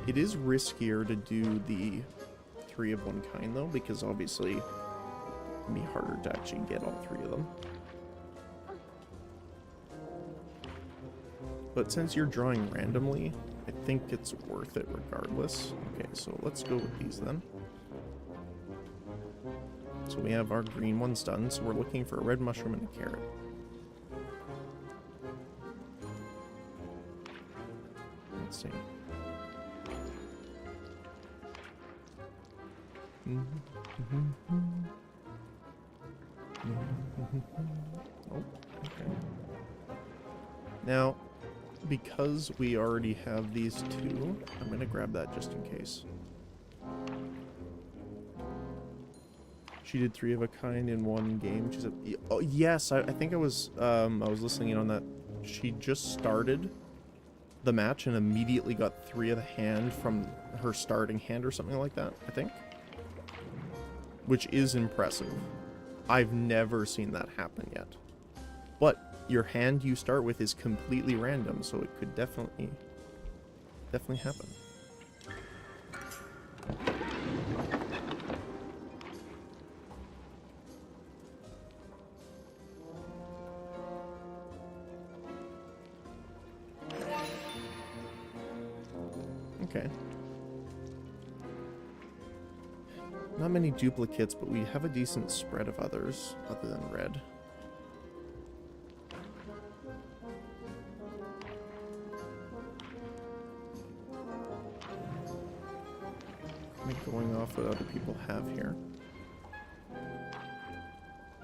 It is riskier to do the 3 of one kind though, because obviously it'd be harder to actually get all 3 of them. But since you're drawing randomly, I think it's worth it regardless. Okay, so let's go with these then. So we have our green ones done, so we're looking for a red mushroom and a carrot. Let's see. Oh, okay. Now, because we already have these 2, I'm going to grab that just in case. She did 3 of a kind in 1 game. She said, "Oh yes, I think I was listening in on that. She just started the match and immediately got 3 of the hand from her starting hand or something like that, I think. Which is impressive. I've never seen that happen yet. But your hand you start with is completely random, so it could definitely happen. Okay. Not many duplicates, but we have a decent spread of others other than red. Going off what other people have here.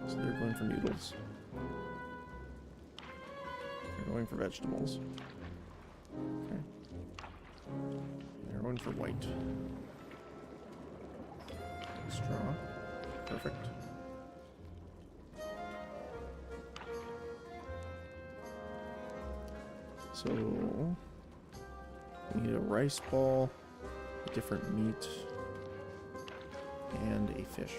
So they're going for noodles. They're going for vegetables. Okay. They're going for white. Straw. Perfect. So, we need a rice ball, a different meat, and a fish.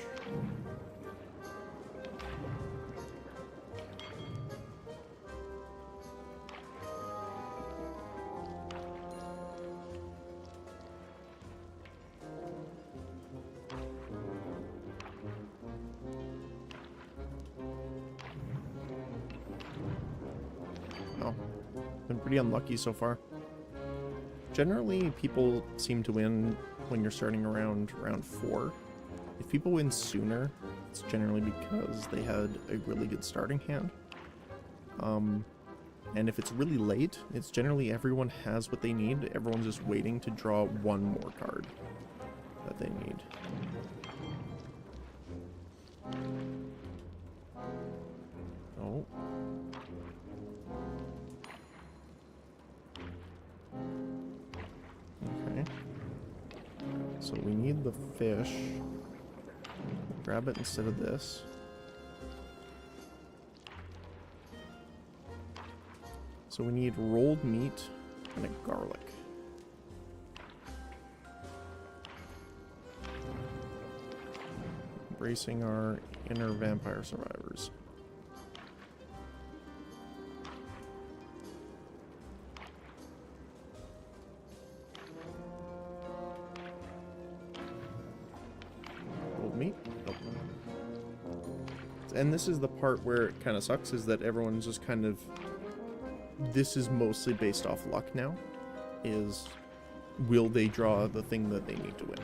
Oh, been pretty unlucky so far. Generally, people seem to win when you're starting around round 4. If people win sooner, it's generally because they had a really good starting hand. And if it's really late, it's generally everyone has what they need. Everyone's just waiting to draw one more card that they need. Oh. Okay. So we need the fish. Grab it instead of this. So we need rolled meat and a garlic. Embracing our inner vampire survivors. Rolled meat? Nope. And this is the part where it kind of sucks, is that everyone's just kind of... This is mostly based off luck now, is will they draw the thing that they need to win?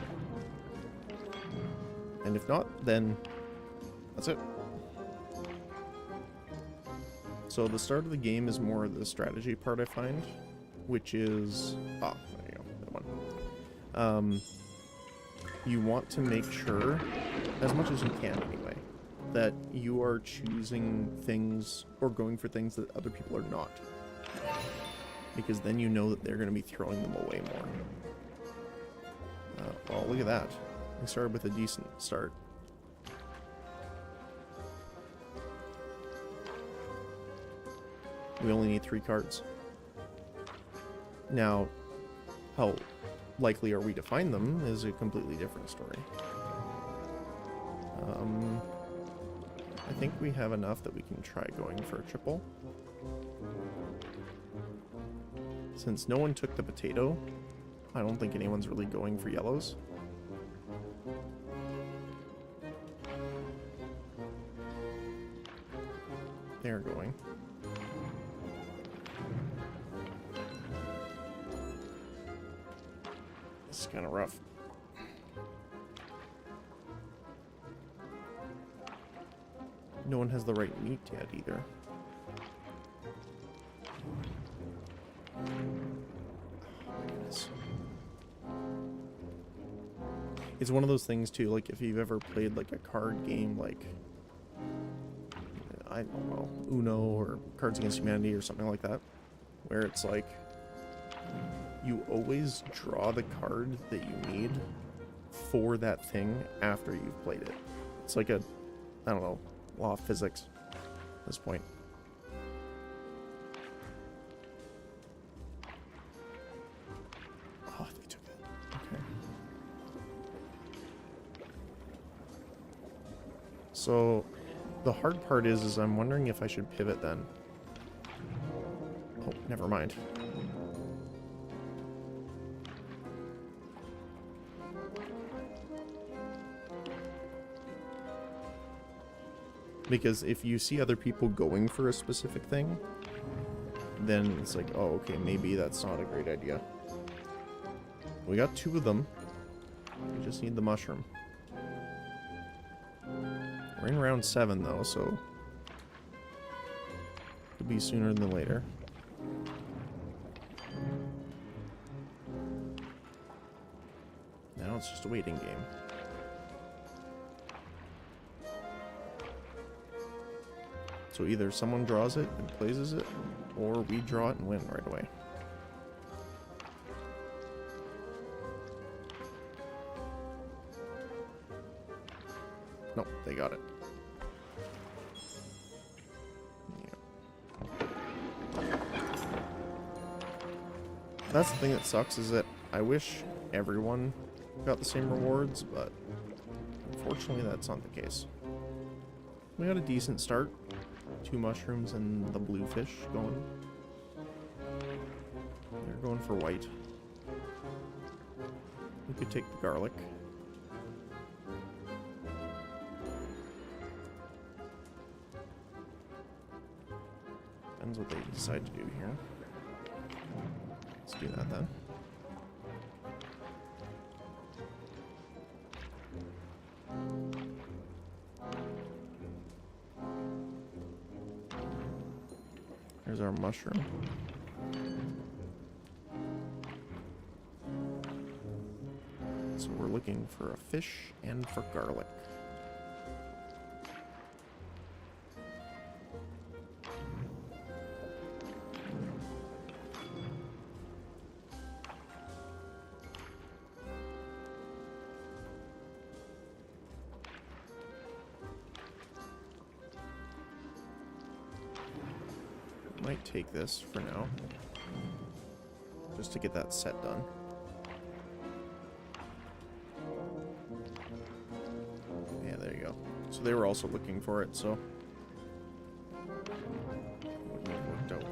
And if not, then that's it. So the start of the game is more the strategy part, I find, which is... Ah, there you go, that one. You want to make sure, as much as you can anyway, that you are choosing things or going for things that other people are not. Because then you know that they're going to be throwing them away more. Well, look at that. We started with a decent start. We only need 3 cards. Now, how likely are we to find them is a completely different story. I think we have enough that we can try going for a triple. Since no one took the potato, I don't think anyone's really going for yellows. They're going. This is kind of rough. No one has the right meat yet either. It's one of those things too, like if you've ever played like a card game like, I don't know, Uno or Cards Against Humanity or something like that, where it's like you always draw the card that you need for that thing after you've played it. It's like a, I don't know, law of physics at this point. Oh, they took it. Okay. So the hard part is I'm wondering if I should pivot then. Oh, never mind. Because if you see other people going for a specific thing, then it's like, oh, okay, maybe that's not a great idea. We got 2 of them. We just need the mushroom. We're in round 7 though, so could be sooner than later. Now it's just a waiting game. So either someone draws it and plays it, or we draw it and win right away. Nope, they got it. Yeah. That's the thing that sucks, is that I wish everyone got the same rewards, but unfortunately that's not the case. We got a decent start. 2 mushrooms and the blue fish going. They're going for white. We could take the garlic. Depends what they decide to do here. Let's do that then. There's our mushroom. So we're looking for a fish and for garlic. Might take this for now, just to get that set done. Yeah, there you go. So they were also looking for it, so wouldn't have worked out.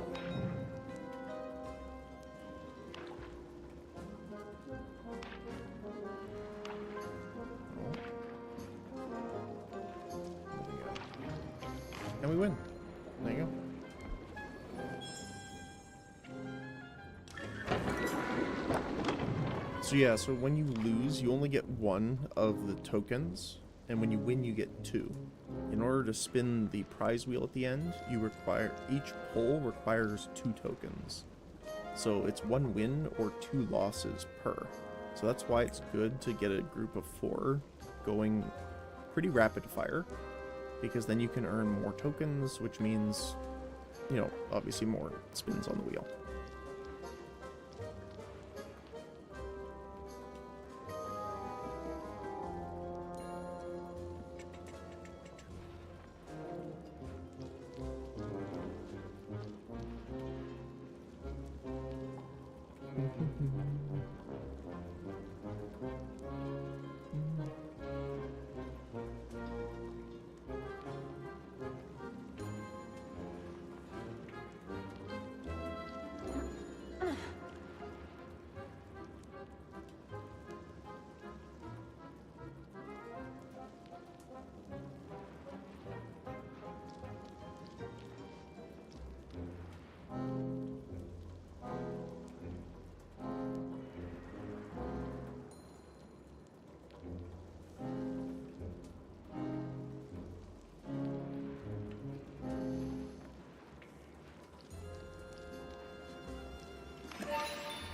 And we win. There you go. So yeah, so when you lose, you only get 1 of the tokens, and when you win, you get 2. In order to spin the prize wheel at the end, each pull requires 2 tokens. So it's 1 win or 2 losses per. So that's why it's good to get a group of 4 going pretty rapid fire, because then you can earn more tokens, which means, you know, obviously more spins on the wheel.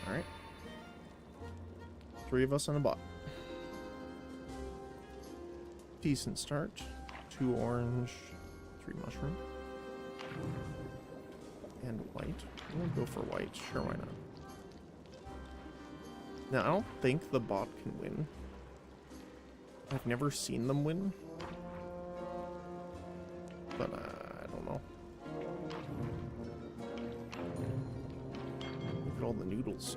Alright. 3 of us on a bot. Decent start. 2 orange, 3 mushroom. And white. We'll go for white. Sure, why not? Now, I don't think the bot can win. I've never seen them win. But, I don't know. Look at all the noodles.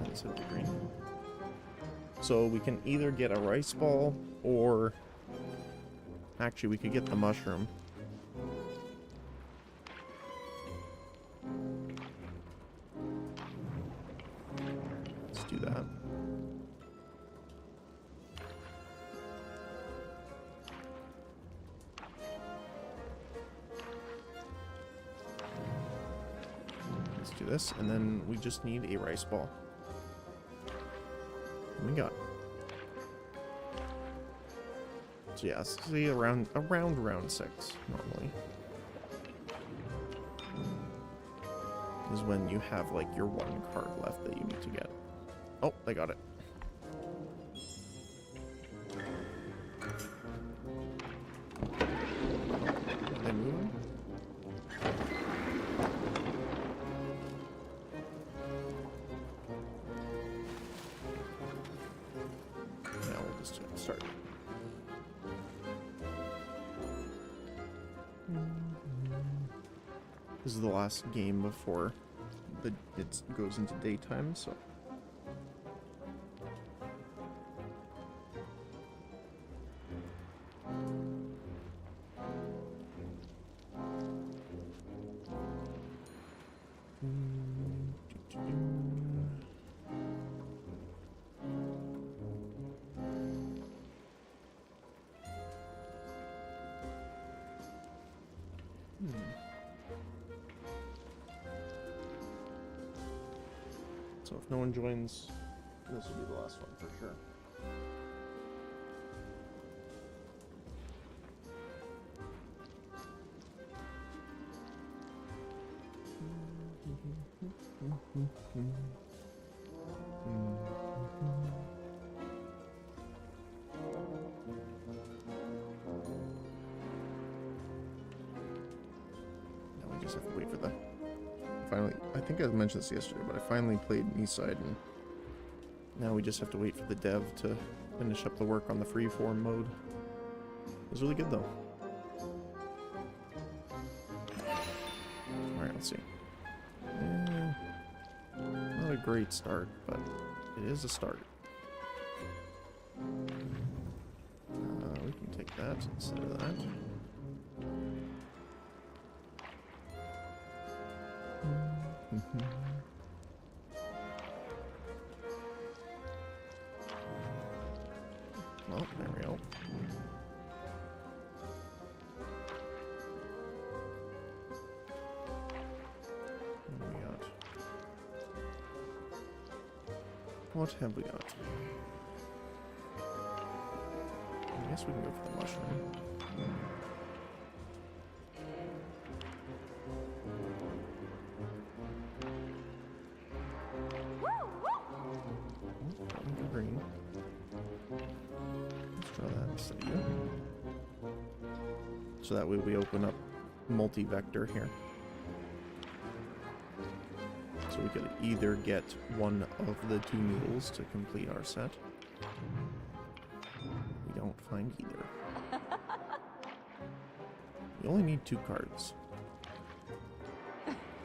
Instead of the green. So we can either get a rice ball, or actually we could get the mushroom. Let's do that. Let's do this, and then we just need a rice ball. We got. So yeah, see around round 6 normally is when you have like your 1 card left that you need to get. Oh, they got it. Are they moving? just start. This is the last game before it goes into daytime, so. So if no one joins, this will be the last one for sure. Now we just have to wait for the finally. I think I mentioned this yesterday, but I finally played Eastside, and now we just have to wait for the dev to finish up the work on the freeform mode. It was really good though. Alright, let's see. Not a great start, but it is a start. We can take that instead of that. Well, there we go. What have we got? I guess we can go for the mushroom. Green. Let's draw that instead of you. So that way we open up multi-vector here. So we could either get one of the two noodles to complete our set. We don't find either. You only need 2 cards.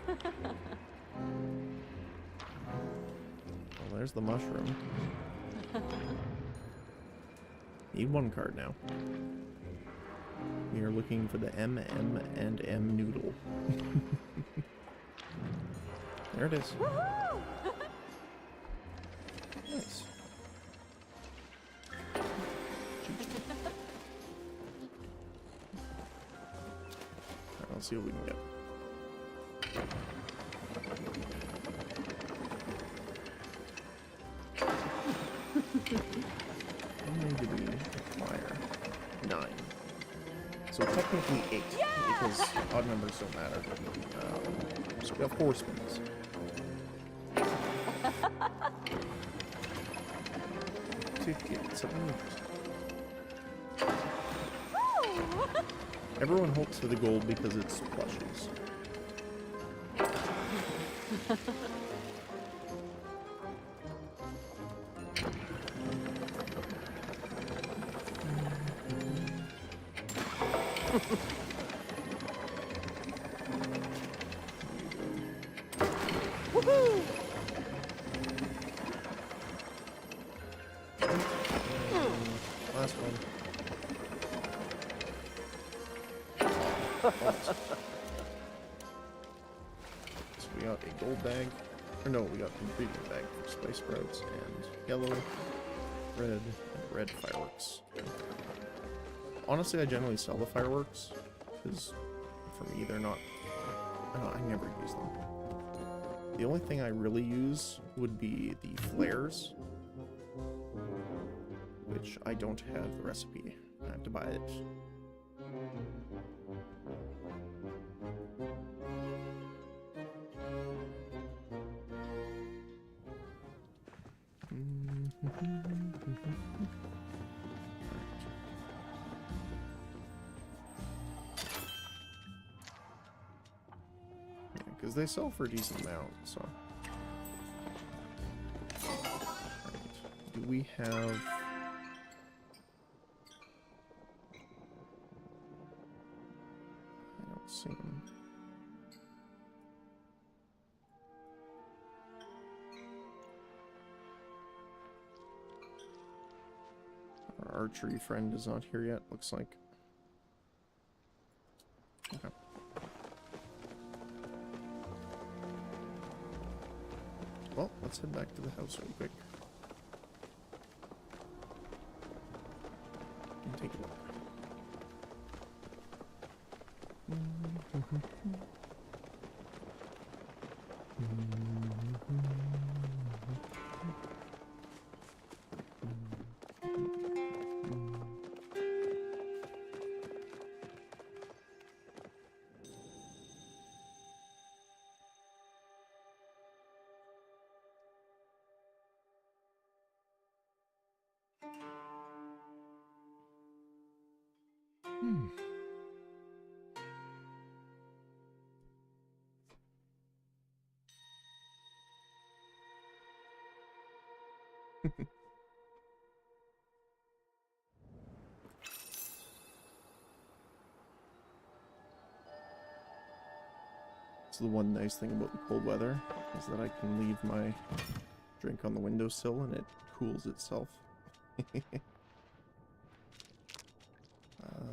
Well, there's the mushroom. Need 1 card now. We are looking for the M, M, and M noodle. There it is. Nice. Alright, let's see what we can get. How many did we acquire? 9. So technically 8, because odd numbers don't matter. So we got 4 spins. Everyone hopes for the gold because it's plushies. Woohoo! Last one. So we got a gold bag. Or no, we got a completed bag for spice sprouts and yellow, red, and red fireworks. Honestly, I generally sell the fireworks because for me they're not. I never use them. The only thing I really use would be the flares, which I don't have the recipe. I have to buy it. Because they sell for a decent amount, so. Right. Do we have archery friend is not here yet, looks like. Okay. Well, let's head back to the house real quick. And take a look. So the one nice thing about the cold weather is that I can leave my drink on the windowsill and it cools itself.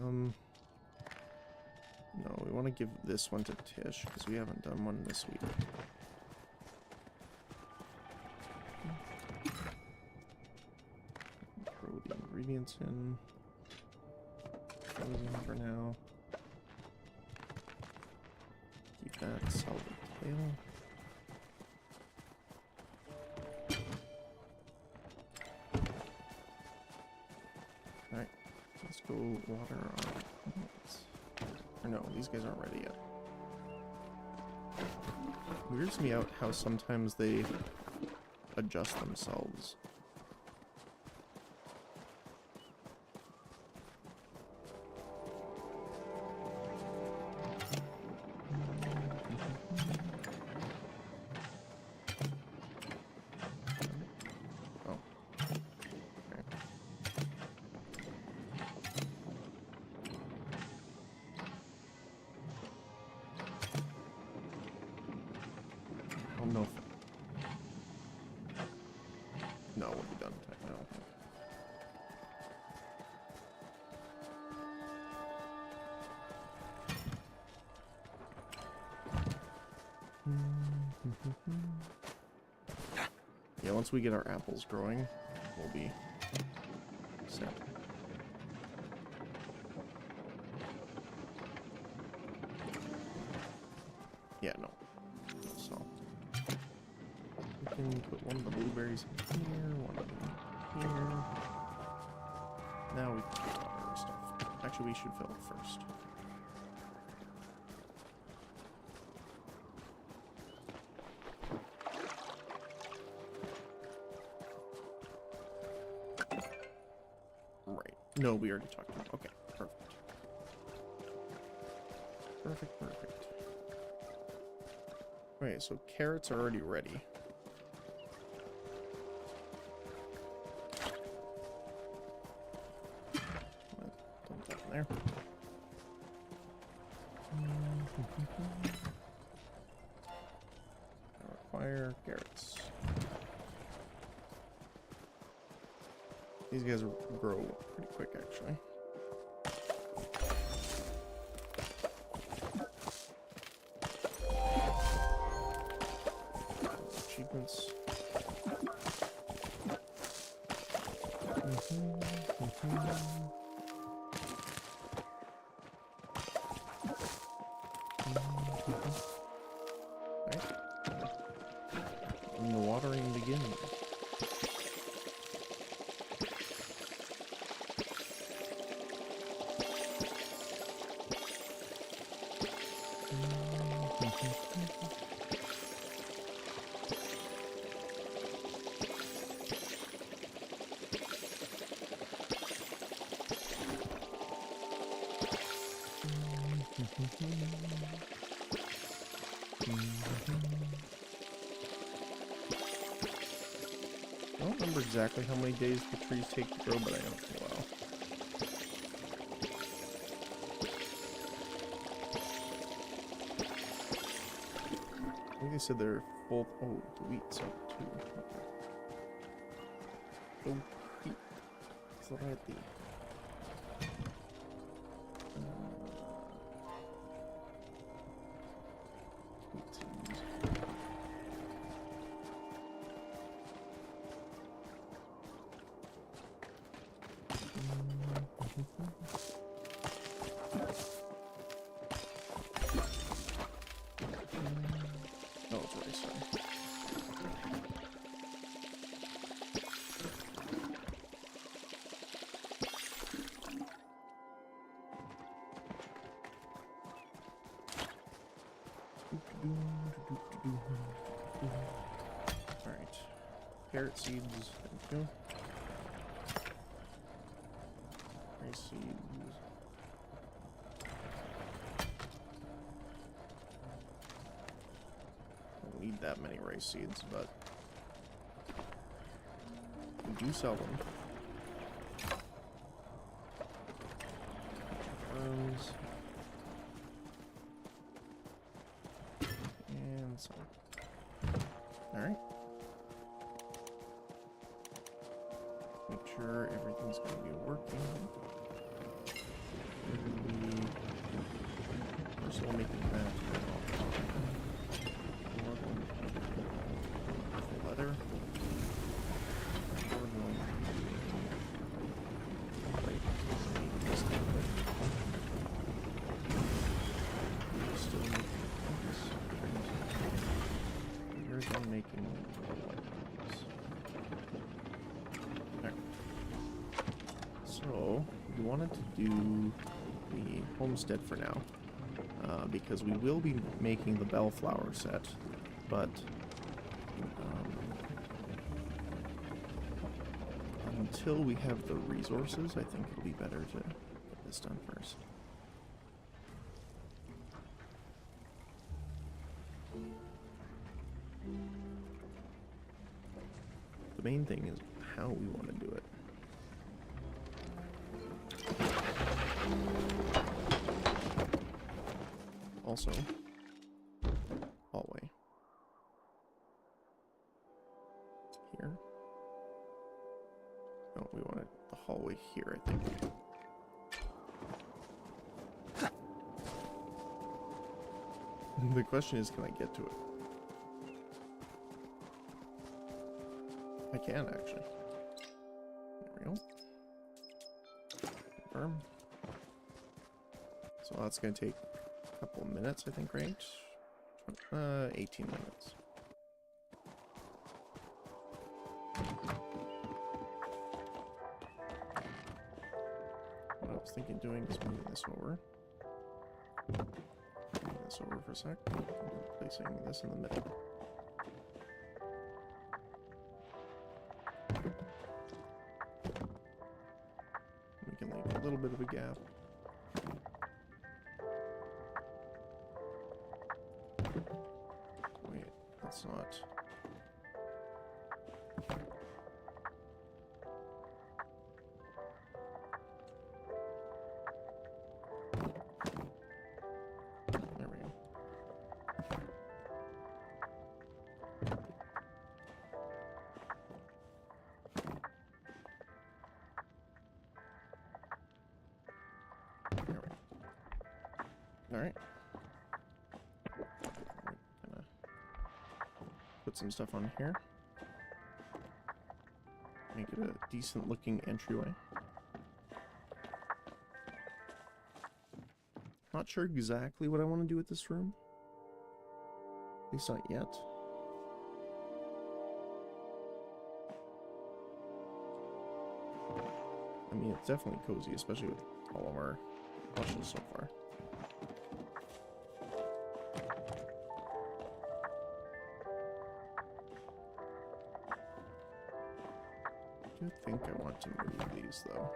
No, we want to give this one to Tish because we haven't done one this week. Throw the ingredients in. Frozen for now. Keep that, sell the tail. Alright, let's go water our plants. Or no, these guys aren't ready yet. Weirds me out how sometimes they adjust themselves. No, we'll be done in time, I don't think. Yeah, once we get our apples growing, we'll be set. Yeah, no. So we can put one of the blueberries in here, one of them here. Now we can do water stuff. Actually, we should fill it first. Right. No, we already talked about it. Okay, perfect. Perfect, perfect. Okay, so carrots are already ready. Dump that in there. I require carrots. These guys grow pretty quick, actually. Achievements. Right. And the watering begins. I don't remember exactly how many days the trees take to grow, but I know it's a while. I think they said they're full. Oh, the wheat's up too. Okay. Oh, wheat. thought I had the... Oh, it's rice, sorry. Alright. Carrot seeds. There we go. Rice seeds. Don't need that many rice seeds, but we do sell them. Worms. And some. Alright. Make sure everything's going to be working. We're still making that. Leather. Making okay. So we wanted to do the homestead for now, because we will be making the bellflower set, but until we have the resources, I think it'll be better to get this done first. The main thing is how we want to do it. Also, hallway. Here. No, we wanted the hallway here, I think. The question is, can I get to it? I can, actually. There we go. Confirm. So that's going to take a couple of minutes, I think, right? 18 minutes. What I was thinking of doing is moving this over. Moving this over for a sec. And placing this in the middle. We can leave a little bit of a gap. Wait, that's not... There we go. There we go. Alright. Gonna put some stuff on here. Make it a decent looking entryway. Not sure exactly what I want to do with this room. At least not yet. I mean, it's definitely cozy, especially with all of our plushes so far. I do think I want to move these, though.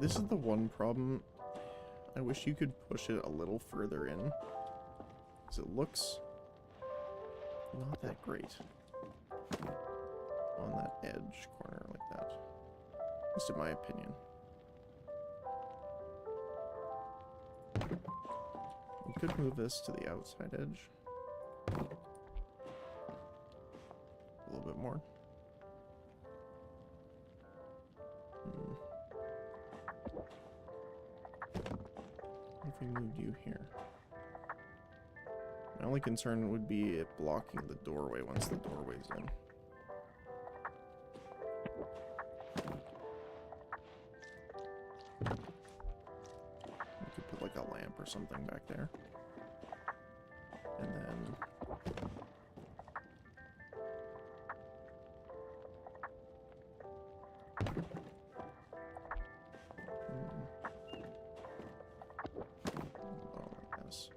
This is the one problem. I wish you could push it a little further in, because it looks not that great on that edge corner like that. Just in my opinion. We could move this to the outside edge a little bit more. moved you here. My only concern would be it blocking the doorway once the doorway's in. We could put like a lamp or something back there. And then... Oh, yes.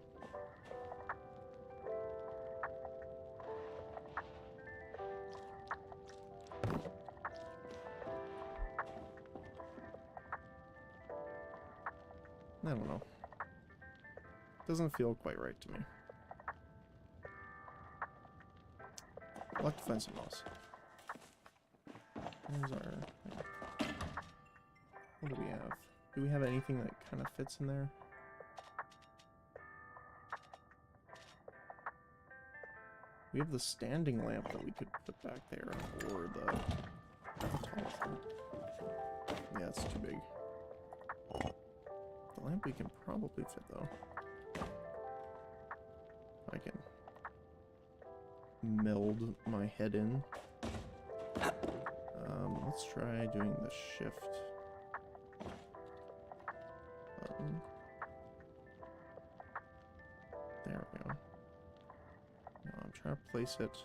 I don't know. Doesn't feel quite right to me. I'll have to find something else. There's our... What do we have? Do we have anything that kind of fits in there? We have the standing lamp that we could put back there, or the... How tall is that? Yeah, it's too big. The lamp we can probably fit, though. I can meld my head in. Let's try doing the shift button. There we go. Now I'm trying to place it.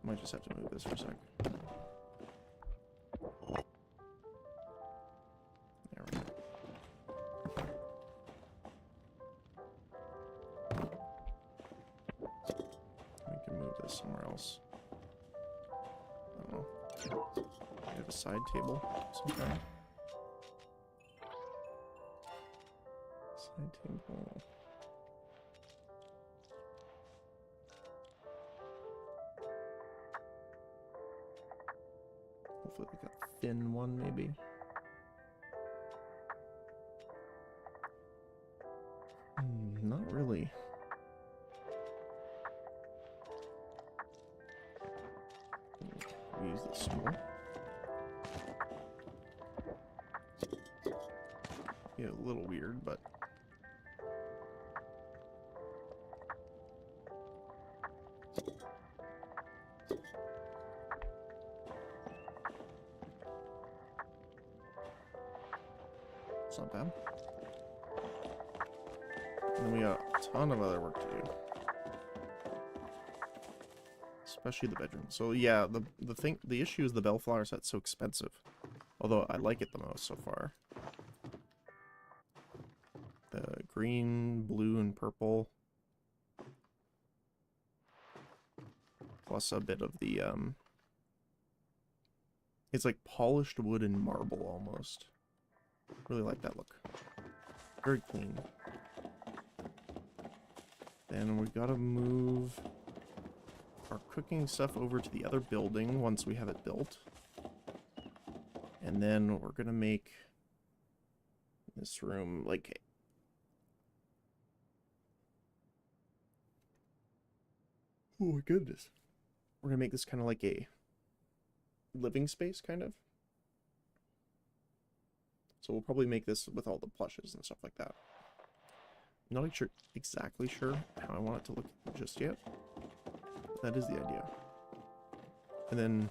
Might just have to move this for a sec. There we go. We can move this somewhere else. I don't know. We have a side table of some kind. Side table. Hopefully like a thin one, maybe. Not really. We use this small. Yeah, a little weird, but it's not bad. And then we got a ton of other work to do. Especially the bedroom. So yeah, the issue is the bellflower set's so expensive. Although I like it the most so far. The green, blue, and purple. Plus a bit of the it's like polished wood and marble almost. Really like that look. Very clean. Then we gotta move our cooking stuff over to the other building once we have it built. And then we're gonna make this room like... Oh my goodness. We're gonna make this kind of like a living space, kind of. So we'll probably make this with all the plushes and stuff like that. I'm not exactly sure how I want it to look just yet. That is the idea. And then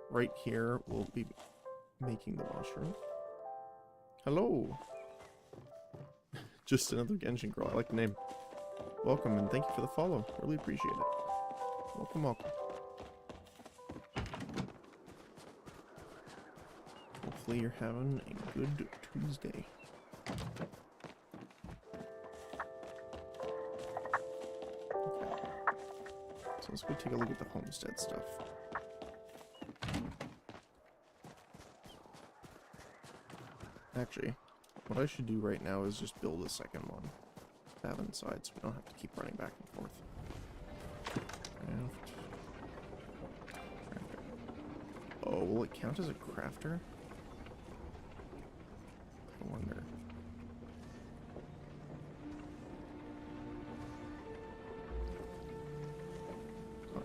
right here we'll be making the washroom. Hello! Just another Genshin girl. I like the name. Welcome and thank you for the follow. Really appreciate it. Welcome, welcome. Hopefully you're having a good Tuesday. Okay. So let's go take a look at the homestead stuff. Actually, what I should do right now is just build a second one to have inside so we don't have to keep running back and forth. Oh, will it count as a crafter? I wonder. Huh.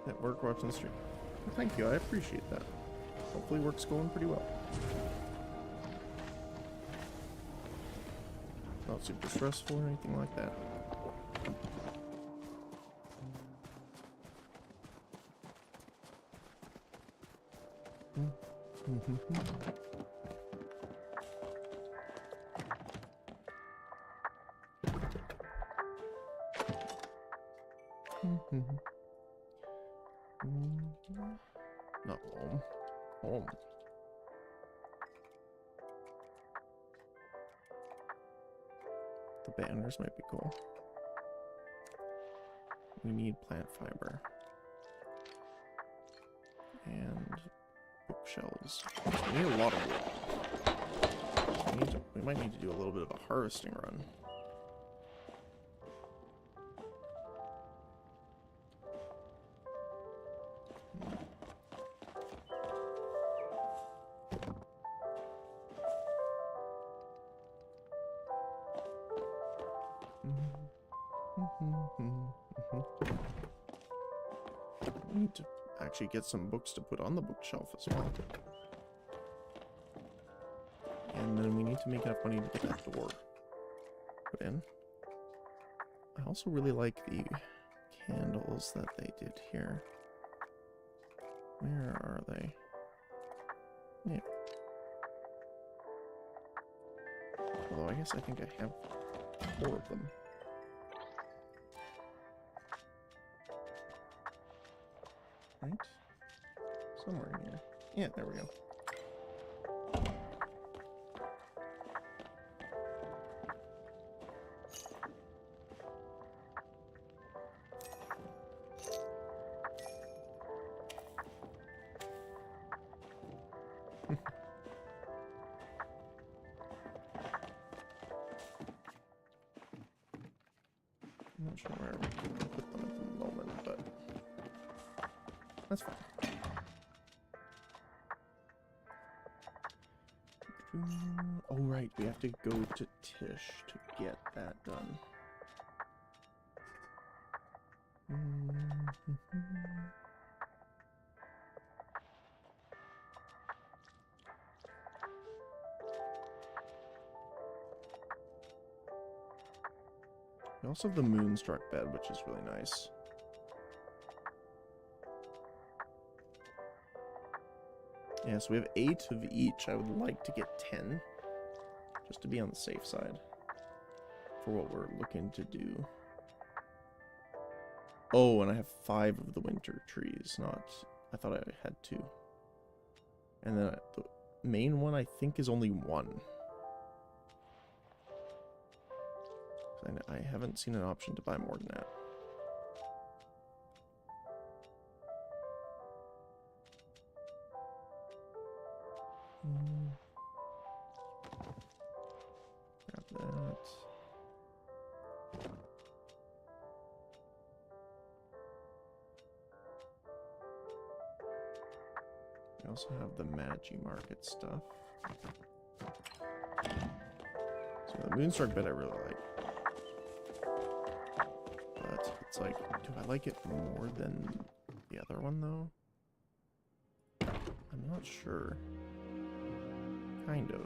At work watching the stream. Well, thank you, I appreciate that. Hopefully work's going pretty well. Not super stressful or anything like that. Not home. Home. The banners might be cool. We need plant fiber. And bookshelves. We need a lot of wood. We might need to do a little bit of a harvesting run. We need to actually get some books to put on the bookshelf as well. And then we need to make enough money to get that door put in. I also really like the candles that they did here. Where are they? Yeah. Although I guess I think I have 4 of them. Right? Somewhere in here. Yeah, there we go. I'm not sure where we can put them at the moment, but that's fine. Oh right, we have to go to Tish to get that done. We also have the Moonstruck bed, which is really nice. Yeah, so we have 8 of each. I would like to get 10, just to be on the safe side for what we're looking to do. Oh, and I have 5 of the winter trees, not... I thought I had 2. And then the main one, I think, is only 1. I haven't seen an option to buy more than that. Grab that. We also have the Magi Market stuff. So the Moonstruck bed I really like. But it's like, do I like it more than the other one though? I'm not sure. Kind of.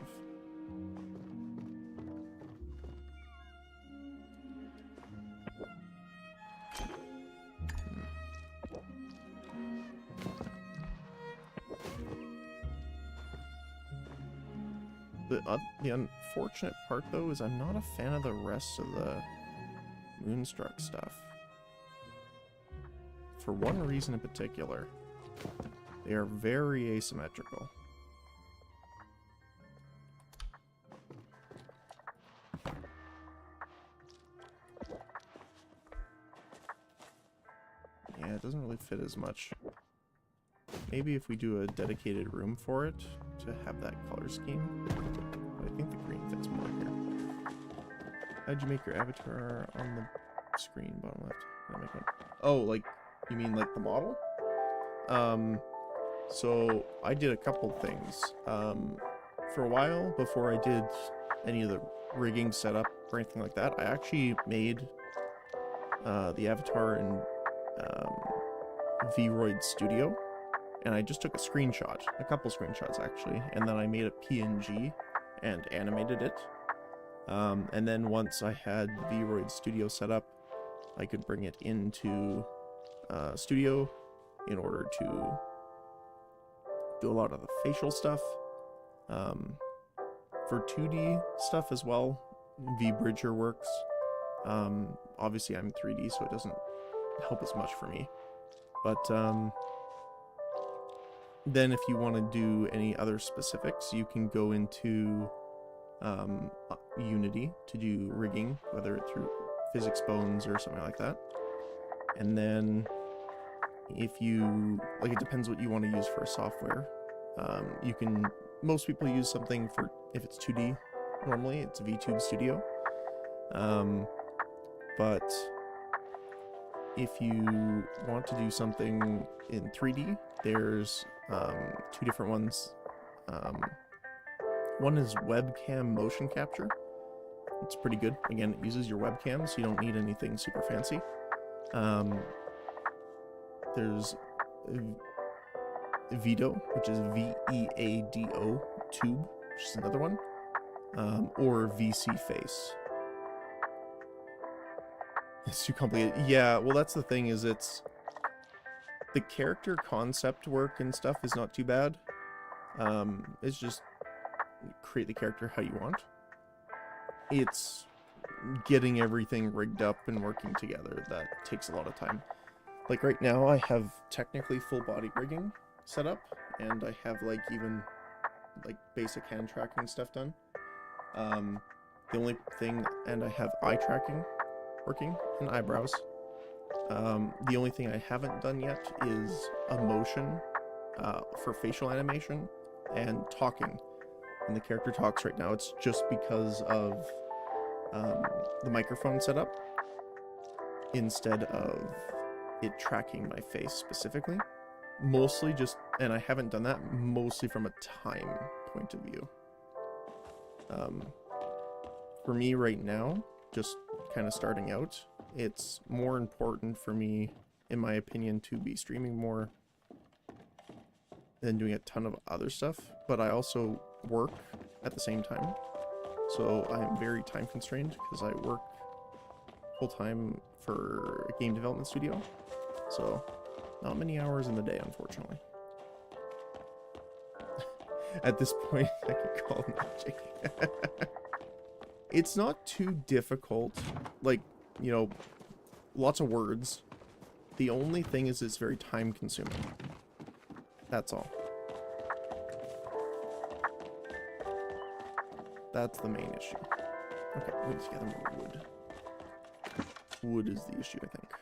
The unfortunate part though is I'm not a fan of the rest of the Moonstruck stuff. For one reason in particular. They are very asymmetrical. Yeah, it doesn't really fit as much. Maybe if we do a dedicated room for it to have that color scheme. But I think the green fits more here. How'd you make your avatar on the screen, bottom left? Did I make one? Oh, like, you mean like the model? So I did a couple things. For a while, before I did any of the rigging setup or anything like that, I actually made the avatar in Vroid Studio, and I just took a screenshot, a couple screenshots actually, and then I made a PNG and animated it. And then once I had Vroid Studio set up, I could bring it into Studio in order to do a lot of the facial stuff. For 2D stuff as well, VBridger works. Obviously I'm 3D, so it doesn't help as much for me. But then if you want to do any other specifics, you can go into Unity to do rigging, whether it's through Physics Bones or something like that. And then if you, like, it depends what you want to use for a software. You can, most people use something for, if it's 2D, normally it's VTube Studio. But if you want to do something in 3D, there's two different ones. One is webcam motion capture. It's pretty good. Again, it uses your webcam, so you don't need anything super fancy. There's Vedo, which is VEADO Tube, which is another one, or VC Face. It's too complicated. Yeah, well, that's the thing, is it's the character concept work and stuff is not too bad. It's just create the character how you want. It's getting everything rigged up and working together that takes a lot of time. Like right now, I have technically full body rigging set up, and I have like even like basic hand tracking stuff done. The only thing, and I have eye tracking working and eyebrows. The only thing I haven't done yet is a motion for facial animation and talking. And the character talks right now. It's just because of the microphone setup instead of it tracking my face specifically. Mostly just, and I haven't done that, mostly from a time point of view. For me right now, just kind of starting out, it's more important for me, in my opinion, to be streaming more than doing a ton of other stuff, but I also work at the same time, so I am very time constrained because I work full-time for a game development studio, so not many hours in the day, unfortunately. At this point, I could call it magic. It's not too difficult, like, you know, lots of words. The only thing is it's very time consuming. That's all. That's the main issue. Okay, we need to gather more wood. Wood is the issue, I think.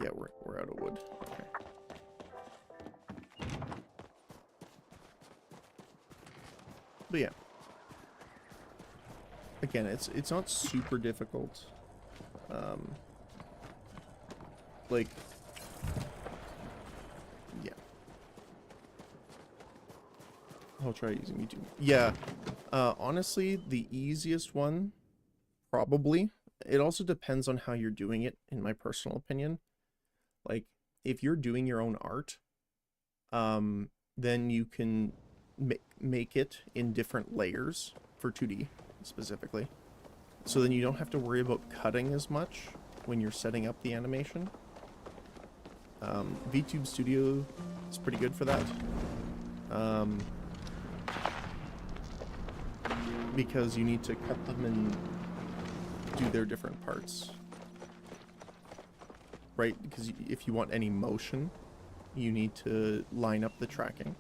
Yeah, we're out of wood. Okay. But yeah. Again, it's not super difficult. Like, yeah. I'll try using YouTube. Yeah. Honestly, the easiest one, probably. It also depends on how you're doing it, in my personal opinion. Like, if you're doing your own art, then you can make it in different layers for 2D, specifically. So then you don't have to worry about cutting as much when you're setting up the animation. VTube Studio is pretty good for that. Because you need to cut them and do their different parts. Right? Because if you want any motion, you need to line up the tracking.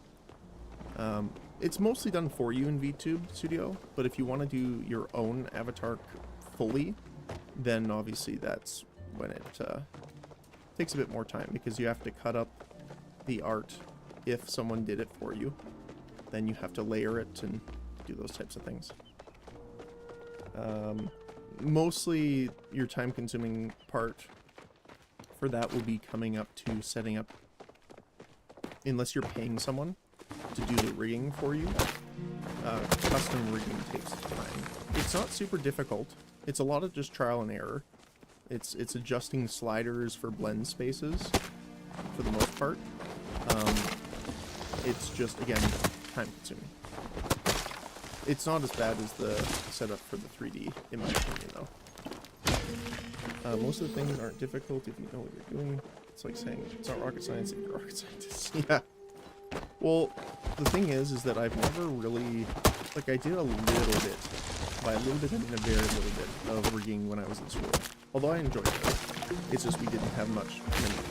It's mostly done for you in VTube Studio, but if you want to do your own avatar fully, then obviously that's when it takes a bit more time, because you have to cut up the art. If someone did it for you, then you have to layer it and do those types of things. Mostly your time-consuming part for that will be coming up to setting up, unless you're paying someone to do the rigging for you. Custom rigging takes time. It's not super difficult. It's a lot of just trial and error. It's adjusting sliders for blend spaces for the most part. It's just, again, time consuming. It's not as bad as the setup for the 3D, in my opinion, though. Most of the things aren't difficult if you know what you're doing. It's like saying it's not rocket science if you're a rocket scientist. Yeah. Well, the thing is that I've never really, like, I did a little bit. By a little bit, I mean a very little bit of rigging when I was in school. Although I enjoyed it. It's just we didn't have many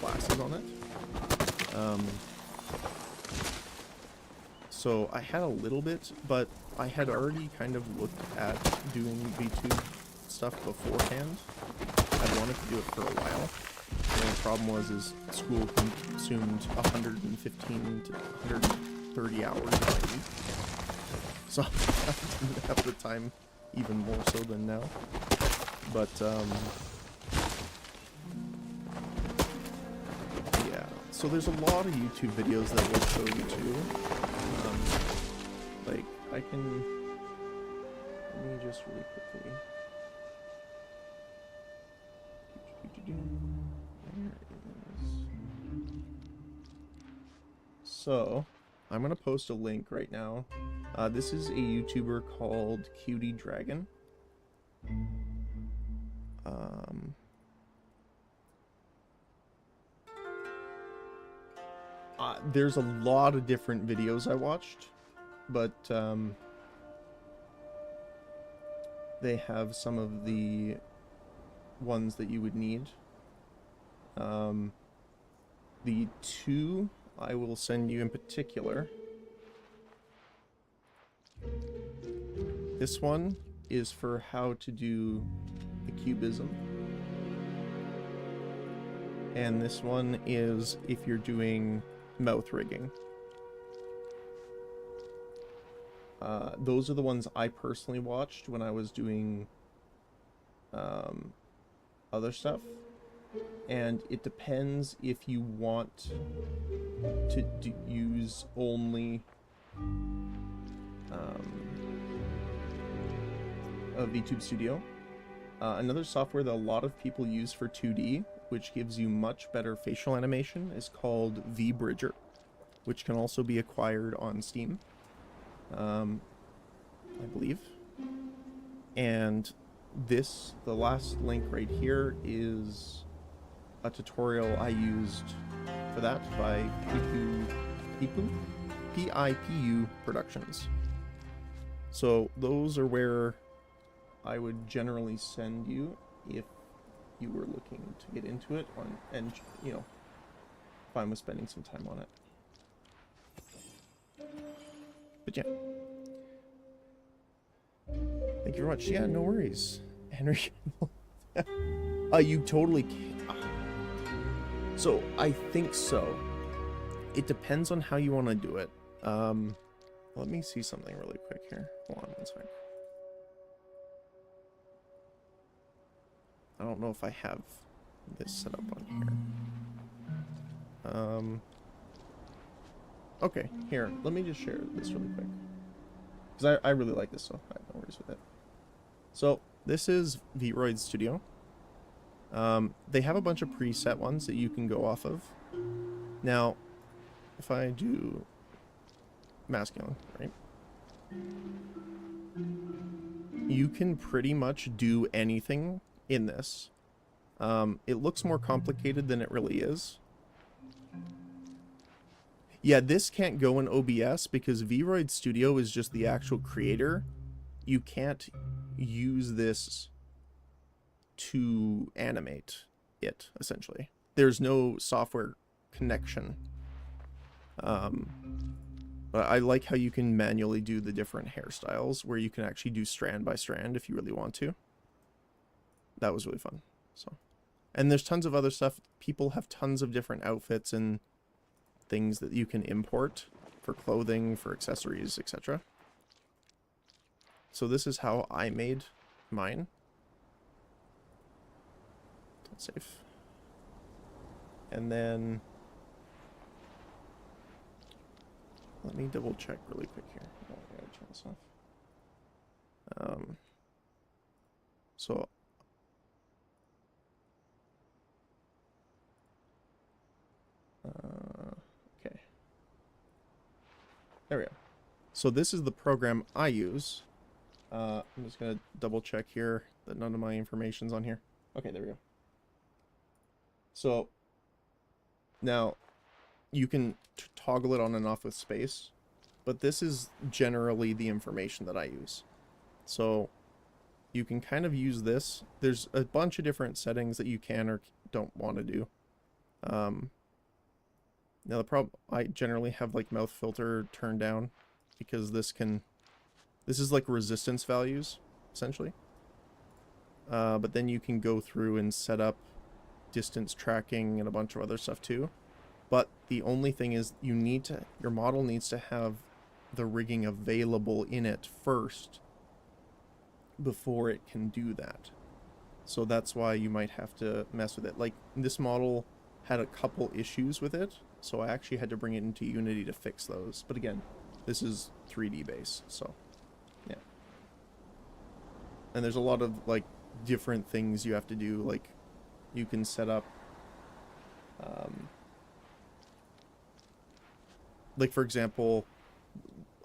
classes on it. So I had a little bit, but I had already kind of looked at doing VTube stuff beforehand. I wanted to do it for a while. The only problem is school consumed 115 to 130 hours of my week. So I didn't have the time, even more so than now. But, yeah. So there's a lot of YouTube videos that will show you too. Like, I can... Let me just really quickly... So, I'm gonna post a link right now. This is a YouTuber called Cutie Dragon. There's a lot of different videos I watched, but they have some of the ones that you would need. The two I will send you in particular. This one is for how to do the cubism. And this one is if you're doing mouth rigging. Those are the ones I personally watched when I was doing other stuff. And it depends if you want to use only a VTube Studio. Another software that a lot of people use for 2D, which gives you much better facial animation, is called VBridger, which can also be acquired on Steam, I believe. And this, the last link right here, is a tutorial I used for that by PIPU Productions. So those are where I would generally send you if you were looking to get into it and you know, fine with spending some time on it. But yeah. Thank you very much. Yeah, no worries, Henry. You totally can. So I think so. It depends on how you want to do it. Let me see something really quick here. Hold on one sec. I don't know if I have this set up on here. Okay, here. Let me just share this really quick. Because I really like this, so I have no worries with it. So, this is Vroid Studio. They have a bunch of preset ones that you can go off of. Now, if I do masculine, right? You can pretty much do anything in this. It looks more complicated than it really is. Yeah, this can't go in OBS because Vroid Studio is just the actual creator. You can't use this to animate it, essentially. There's no software connection. But I like how you can manually do the different hairstyles where you can actually do strand by strand if you really want to. That was really fun. So, and there's tons of other stuff. People have tons of different outfits and things that you can import for clothing, for accessories, etc. So this is how I made mine. Don't save. And then let me double check really quick here. Oh, I gotta turn this off. So There we go. So this is the program I use. I'm just gonna double check here that none of my information's on here. Okay, there we go. So now you can toggle it on and off with space, but this is generally the information that I use. So you can kind of use this. There's a bunch of different settings that you can or don't want to do. Now the problem, I generally have like mouth filter turned down because this is like resistance values essentially. But then you can go through and set up distance tracking and a bunch of other stuff too. But the only thing is your model needs to have the rigging available in it first before it can do that. So that's why you might have to mess with it. Like this model had a couple issues with it, so I actually had to bring it into Unity to fix those. But again, this is 3D based, so yeah. And there's a lot of like different things you have to do. Like you can set up like for example,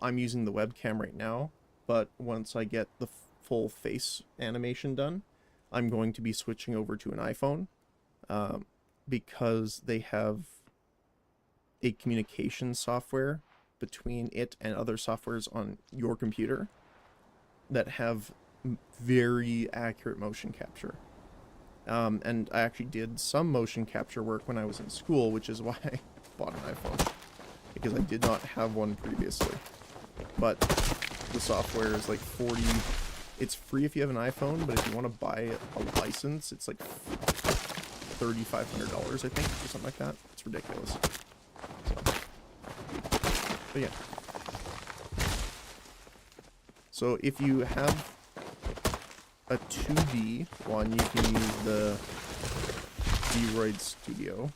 I'm using the webcam right now, but once I get the full face animation done, I'm going to be switching over to an iPhone because they have a communication software between it and other softwares on your computer that have very accurate motion capture. And I actually did some motion capture work when I was in school, which is why I bought an iPhone, because I did not have one previously. But the software is like it's free if you have an iPhone, but if you want to buy a license, it's like $3,500, I think, or something like that. It's ridiculous. So, but yeah. So if you have a 2D one, you can use the Vroid Studio.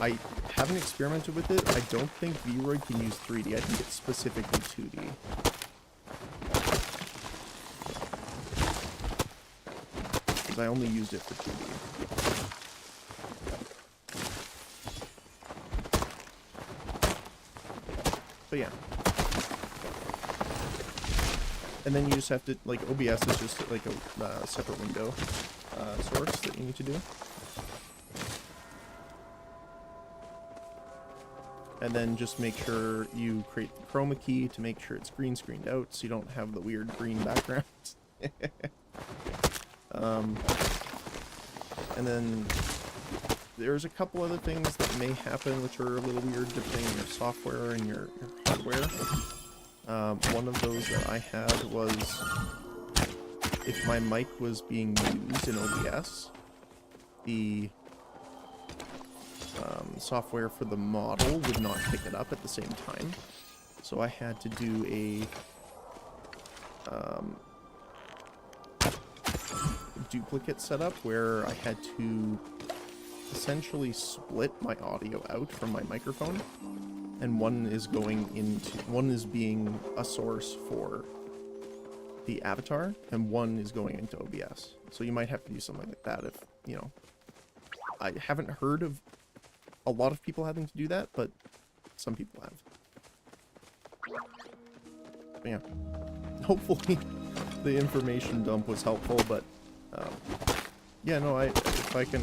I haven't experimented with it. I don't think Vroid can use 3D. I think it's specifically 2D. Because I only used it for 2D. But yeah. And then you just have to, like, OBS is just like a separate window source that you need to do. And then just make sure you create the chroma key to make sure it's green screened out so you don't have the weird green backgrounds. And then there's a couple other things that may happen which are a little weird depending on your software and your hardware. One of those that I had was if my mic was being used in OBS, the software for the model would not pick it up at the same time. So I had to do a duplicate setup where I had to essentially split my audio out from my microphone, and one is being a source for the avatar and one is going into OBS. So you might have to do something like that if, you know, I haven't heard of a lot of people having to do that, but some people have. But yeah, hopefully the information dump was helpful, but yeah, no, if I can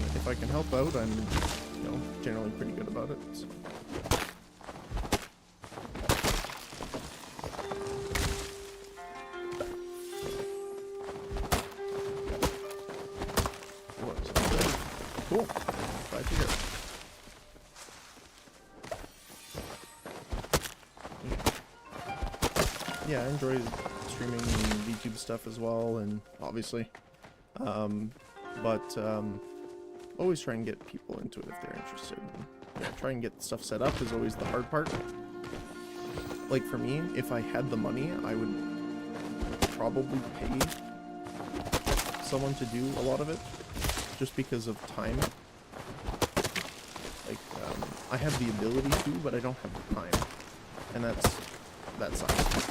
help out, I'm, you know, generally pretty good about it. So. Cool. Glad to hear it. Yeah, I enjoy streaming YouTube stuff as well, and obviously, but always try and get people into it if they're interested. And, yeah, try and get stuff set up is always the hard part. Like for me, if I had the money, I would probably pay someone to do a lot of it, just because of time. Like, I have the ability to, but I don't have the time, and that sucks.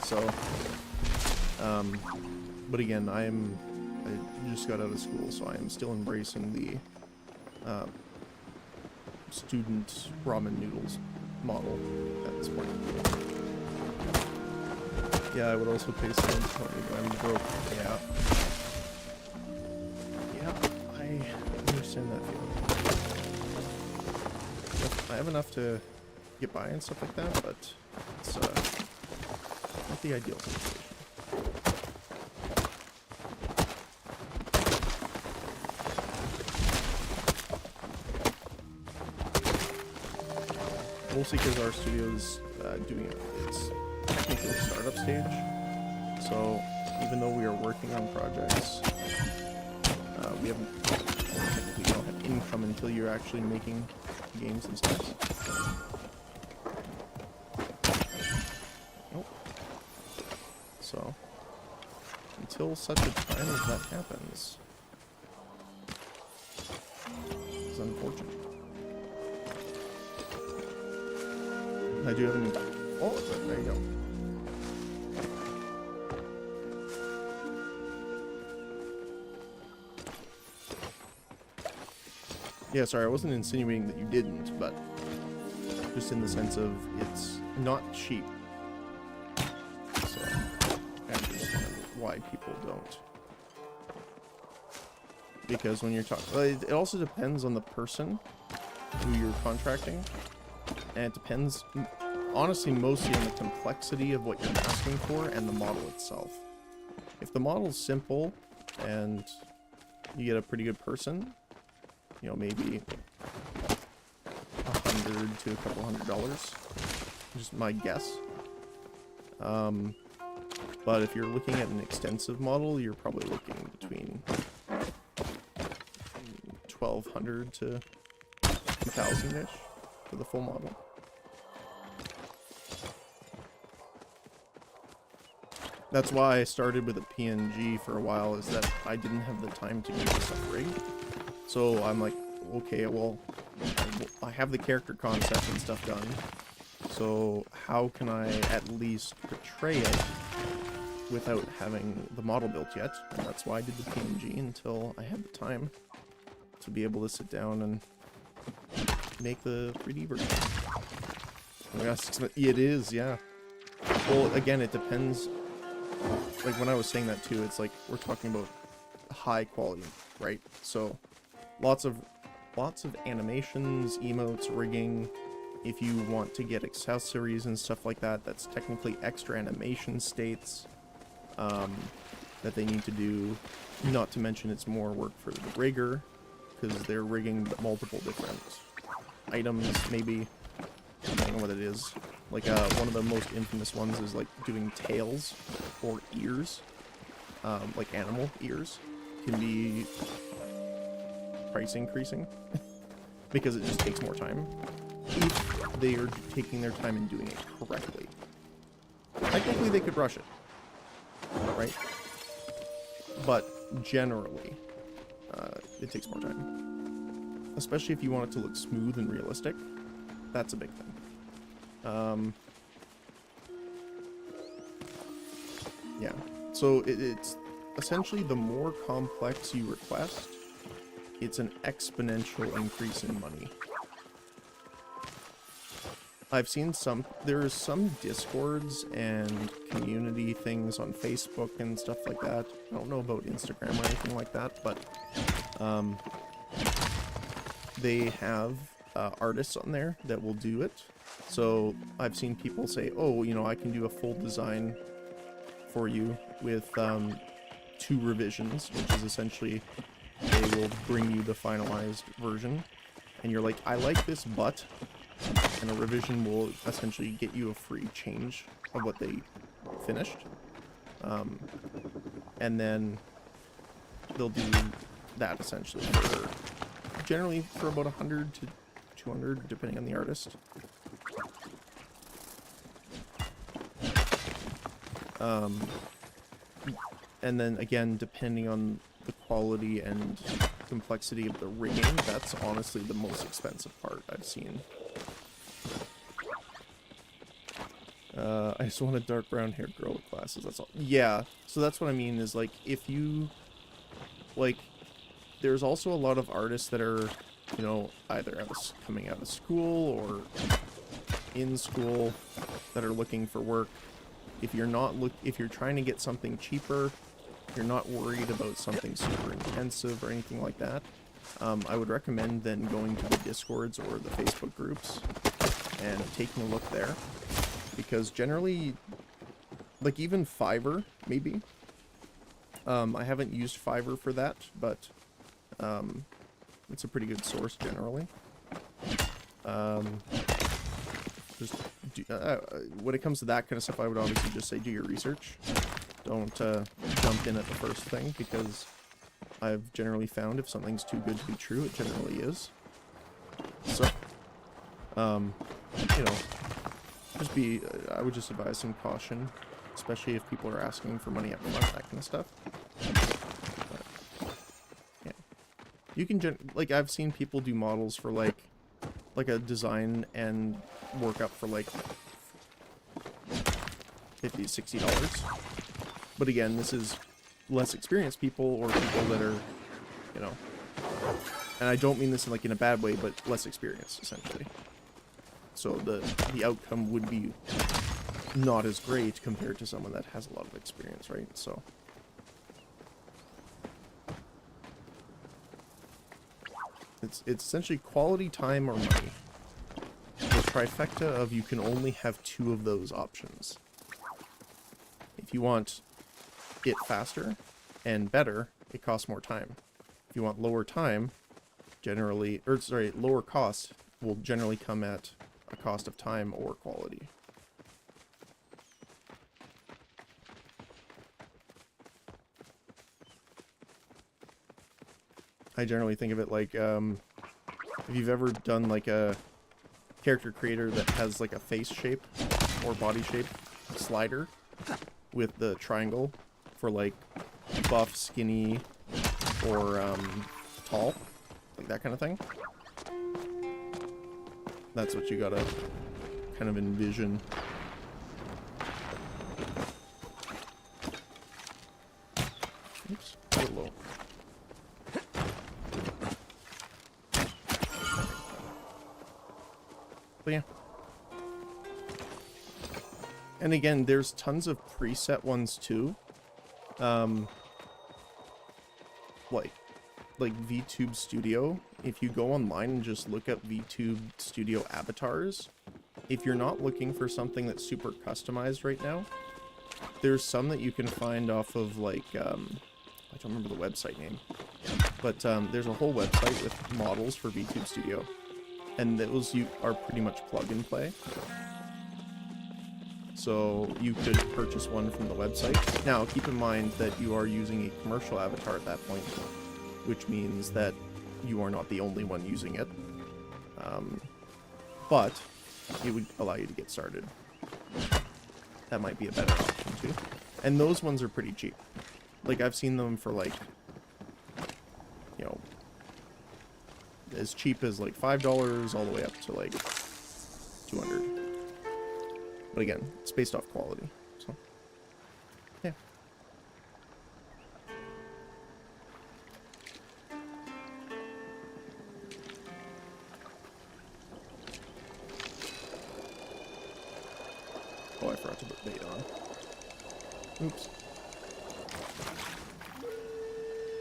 So, but again, I just got out of school, so I am still embracing student ramen noodles model at this point. Yeah, I would also pay someone to help me, but I'm broke. Yeah. Yeah, I understand that feeling. I have enough to get by and stuff like that, but it's not the ideal situation. Mostly because our studio's doing its technical startup stage. So even though we are working on projects, we haven't technically don't have income until you're actually making games and stuff. Nope. So until such a time as that happens, it's unfortunate. I do have an... Oh, there you go. Yeah, sorry, I wasn't insinuating that you didn't, but just in the sense of it's not cheap. So, I understand why people don't. Because when you're talking... It also depends on the person who you're contracting. And it depends, honestly, mostly on the complexity of what you're asking for and the model itself. If the model's simple and you get a pretty good person, you know, maybe $100 to a couple $100, just my guess. But if you're looking at an extensive model, you're probably looking between $1,200 to $2,000-ish. For the full model. That's why I started with a PNG for a while, is that I didn't have the time to get this stuff rigged. So I'm like, okay, well, I have the character concept and stuff done. So how can I at least portray it without having the model built yet? And that's why I did the PNG until I had the time to be able to sit down and make the 3D version. Oh my gosh, it is, yeah. Well, again, it depends. Like when I was saying that too, it's like we're talking about high quality, right? So lots of animations, emotes, rigging. If you want to get accessories and stuff like that, that's technically extra animation states that they need to do. Not to mention it's more work for the rigger because they're rigging multiple different items, maybe, depending on what it is. Like, one of the most infamous ones is, like, doing tails or ears, like animal ears, can be price increasing, because it just takes more time, if they are taking their time and doing it correctly. Technically, they could rush it, right? But, generally, it takes more time. Especially if you want it to look smooth and realistic. That's a big thing. Yeah. So it's essentially the more complex you request, it's an exponential increase in money. I've seen there's some Discords and community things on Facebook and stuff like that. I don't know about Instagram or anything like that, but they have artists on there that will do it. So I've seen people say, oh, you know, I can do a full design for you with 2 revisions, which is essentially they will bring you the finalized version. And you're like, I like this, but... And a revision will essentially get you a free change of what they finished. And then they'll do that essentially for... Generally for about 100 to 200, depending on the artist. And then again, depending on the quality and complexity of the rigging, that's honestly the most expensive part I've seen. I just want a dark brown haired girl with glasses, that's all. Yeah, so that's what I mean is like, if you, like, there's also a lot of artists that are, you know, either coming out of school or in school that are looking for work. If you're trying to get something cheaper, you're not worried about something super intensive or anything like that, I would recommend then going to the Discords or the Facebook groups and taking a look there, because generally, like even Fiverr, maybe. I haven't used Fiverr for that, but it's a pretty good source generally. When it comes to that kind of stuff, I would obviously just say do your research. Don't jump in at the first thing, because I've generally found if something's too good to be true, it generally is. So, you know, I would just advise some caution, especially if people are asking for money up front, that kind of stuff. But, yeah. You can, like, I've seen people do models for, like a design and work up for, like, $50, $60. But again, this is less experienced people, or people that are, you know, and I don't mean this in, like, in a bad way, but less experienced, essentially. So the outcome would be not as great compared to someone that has a lot of experience, right? So it's essentially quality time or money. The trifecta of you can only have two of those options. If you want it faster and better, it costs more time. If you want lower time, lower cost will generally come at a cost of time or quality. I generally think of it like, if you've ever done like a character creator that has like a face shape or body shape slider with the triangle for like buff, skinny, or tall, like that kind of thing. That's what you gotta kind of envision. Oops, a little low. But yeah. And again, there's tons of preset ones too. Like VTube Studio. If you go online and just look up VTube Studio avatars, if you're not looking for something that's super customized right now, there's some that you can find off of, like, I don't remember the website name, but there's a whole website with models for VTube Studio, and those are pretty much plug and play. So you could purchase one from the website. Now, keep in mind that you are using a commercial avatar at that point, which means that you are not the only one using it. But it would allow you to get started. That might be a better option too. And those ones are pretty cheap. Like, I've seen them for, like, you know, as cheap as like $5 all the way up to like $200. But again, it's based off quality, so yeah. Oh, I forgot to put bait on. Oops.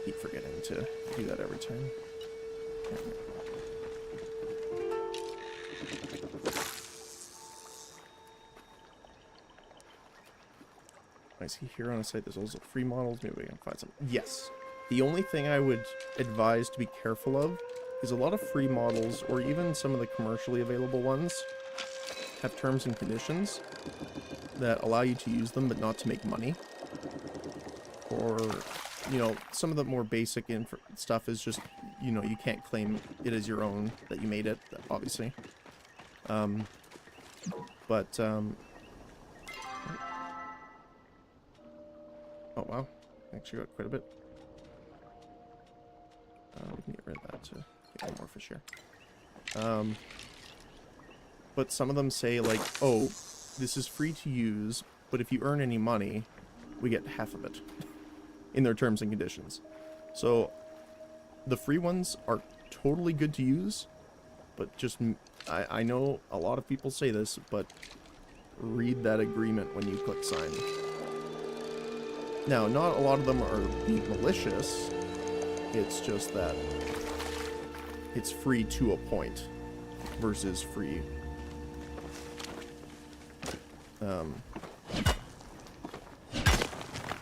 Keep forgetting to do that every time. I see here on the site there's also free models. Maybe we can find some. Yes. The only thing I would advise to be careful of is a lot of free models, or even some of the commercially available ones, have terms and conditions that allow you to use them but not to make money. Or, you know, some of the more basic stuff is just, you know, you can't claim it as your own, that you made it, obviously. Oh wow, actually got quite a bit. We can get rid of that to get one more fish here. But some of them say like, oh, this is free to use, but if you earn any money, we get half of it in their terms and conditions. So the free ones are totally good to use, but just, I know a lot of people say this, but read that agreement when you click sign. Now, not a lot of them are being malicious, it's just that it's free to a point versus free.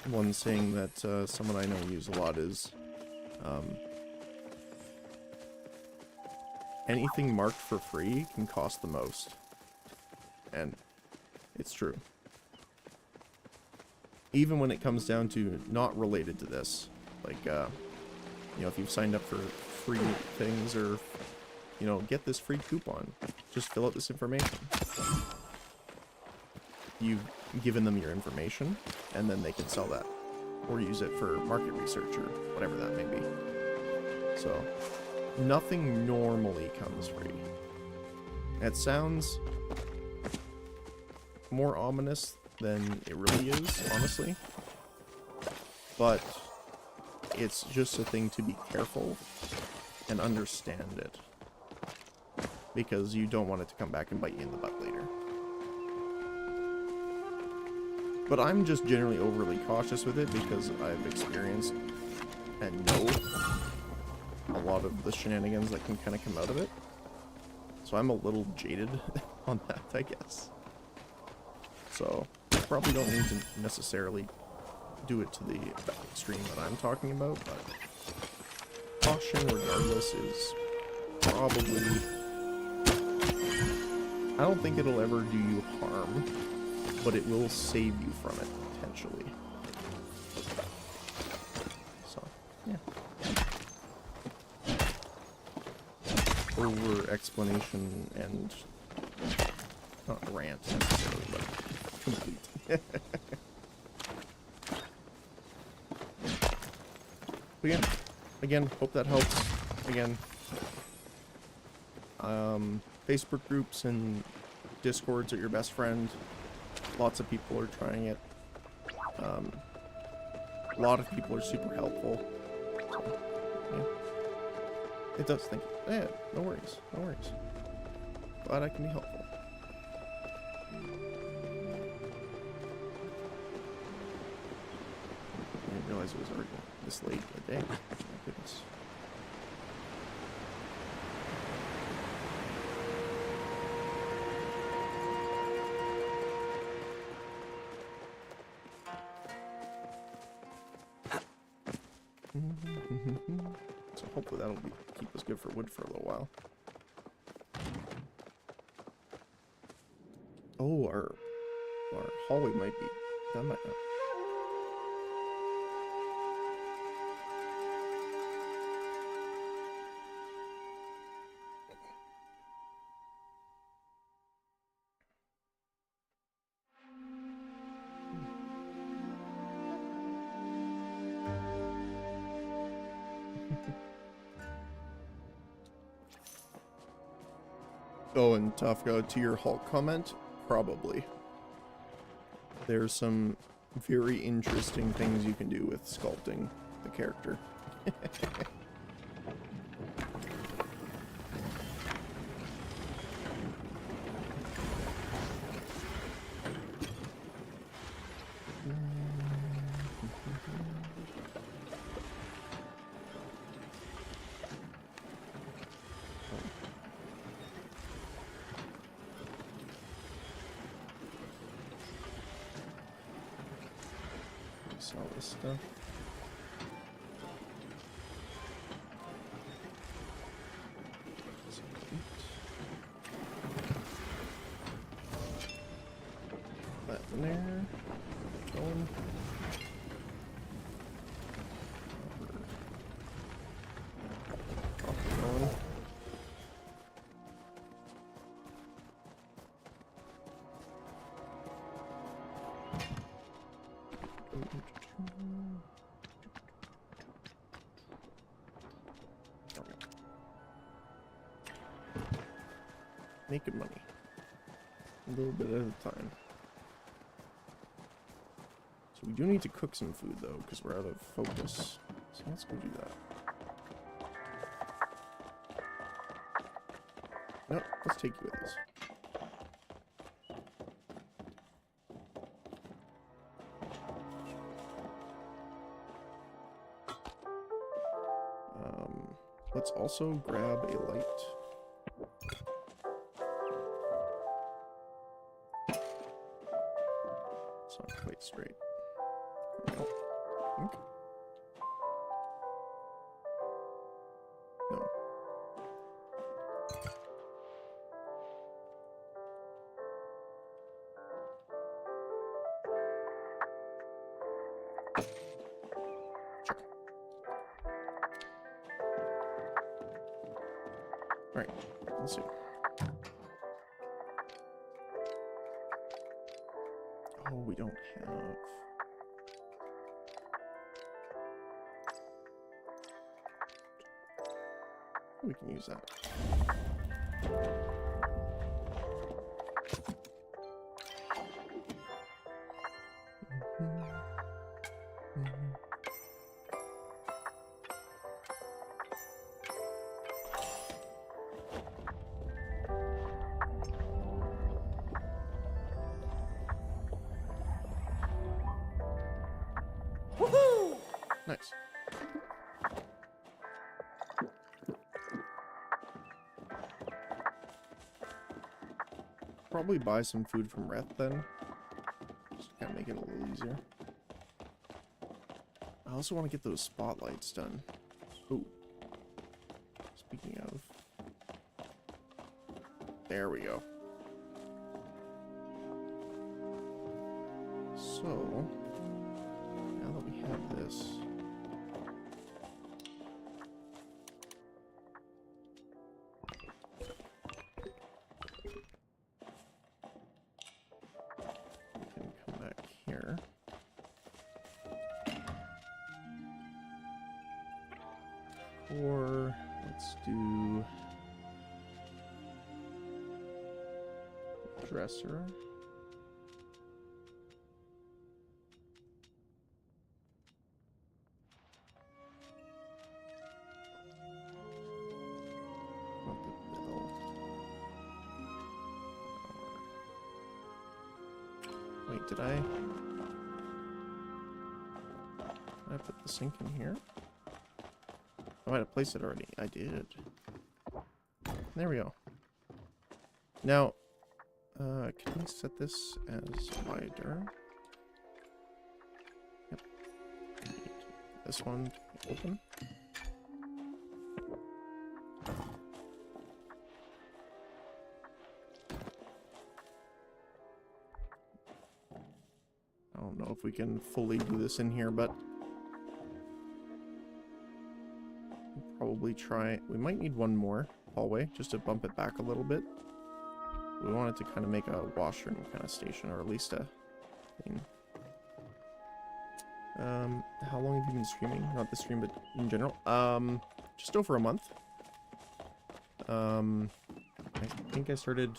One saying that someone I know use a lot is anything marked for free can cost the most. And it's true. Even when it comes down to not related to this, like, you know, if you've signed up for free things or, you know, get this free coupon, just fill out this information. You've given them your information, and then they can sell that or use it for market research or whatever that may be. So, nothing normally comes free. It sounds more ominous than it really is, honestly. But it's just a thing to be careful and understand it. Because you don't want it to come back and bite you in the butt later. But I'm just generally overly cautious with it because I've experienced and know a lot of the shenanigans that can kind of come out of it. So I'm a little jaded on that, I guess. So I probably don't need to necessarily do it to the extreme that I'm talking about, but caution regardless is probably... I don't think it'll ever do you harm, but it will save you from it, potentially. So, yeah. Over explanation and not rant necessarily, but complete. But yeah, again, hope that helps. Again, Facebook groups and Discords are your best friend. Lots of people are trying it. A lot of people are super helpful. So, yeah. It does, thank you. Yeah, no worries, no worries. Glad I can be helpful. I didn't realize it was already this late in the day. My goodness. So hopefully that'll keep us good for wood for a little while. Oh, our hallway might be done by now. Oh, and Tafka, to your Hulk comment, probably. There's some very interesting things you can do with sculpting the character. All this stuff. That in there. Going. Going. Making money. A little bit at a time. So we do need to cook some food though, because we're out of focus. So let's go do that. Nope, let's take you with us. Let's also grab a light. It's not quite straight. No. Think. No. Alright, let's see. Oh, we don't have... We can use that. Woohoo! Nice. Probably buy some food from Reth then. Just kind of make it a little easier. I also want to get those spotlights done. Ooh. Speaking of. There we go. So, now that we have this. We can come back here. Or let's do dresser. Not the middle. Wait, did I put the sink in here? I might have placed it already. I did. There we go. Now, can we set this as wider? Yep. This one open. I don't know if we can fully do this in here, but probably try. We might need one more hallway just to bump it back a little bit. We wanted to kind of make a washroom kind of station, or at least a thing. How long have you been streaming? Not this stream, but in general. Just over a month. I think I started.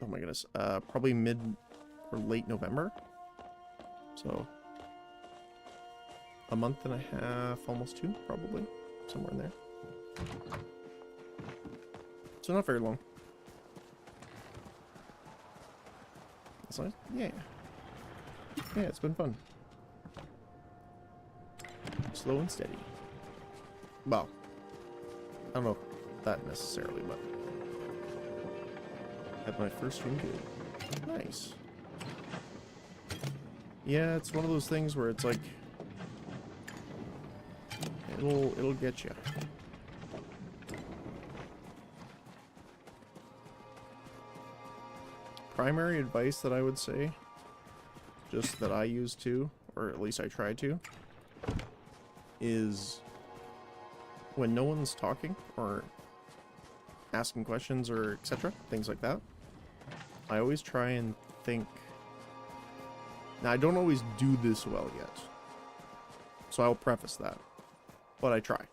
Oh my goodness. Probably mid or late November. So a month and a half, almost two, probably. Somewhere in there. So not very long. That's nice. Yeah. Yeah, it's been fun. Slow and steady. Well, I don't know if that necessarily, but had my first stream good. Nice. Yeah, it's one of those things where it's like it'll get you. Primary advice that I would say, just that I use too, or at least I try to, is when no one's talking or asking questions or etc., things like that, I always try and think. Now, I don't always do this well yet, so I'll preface that, but I try.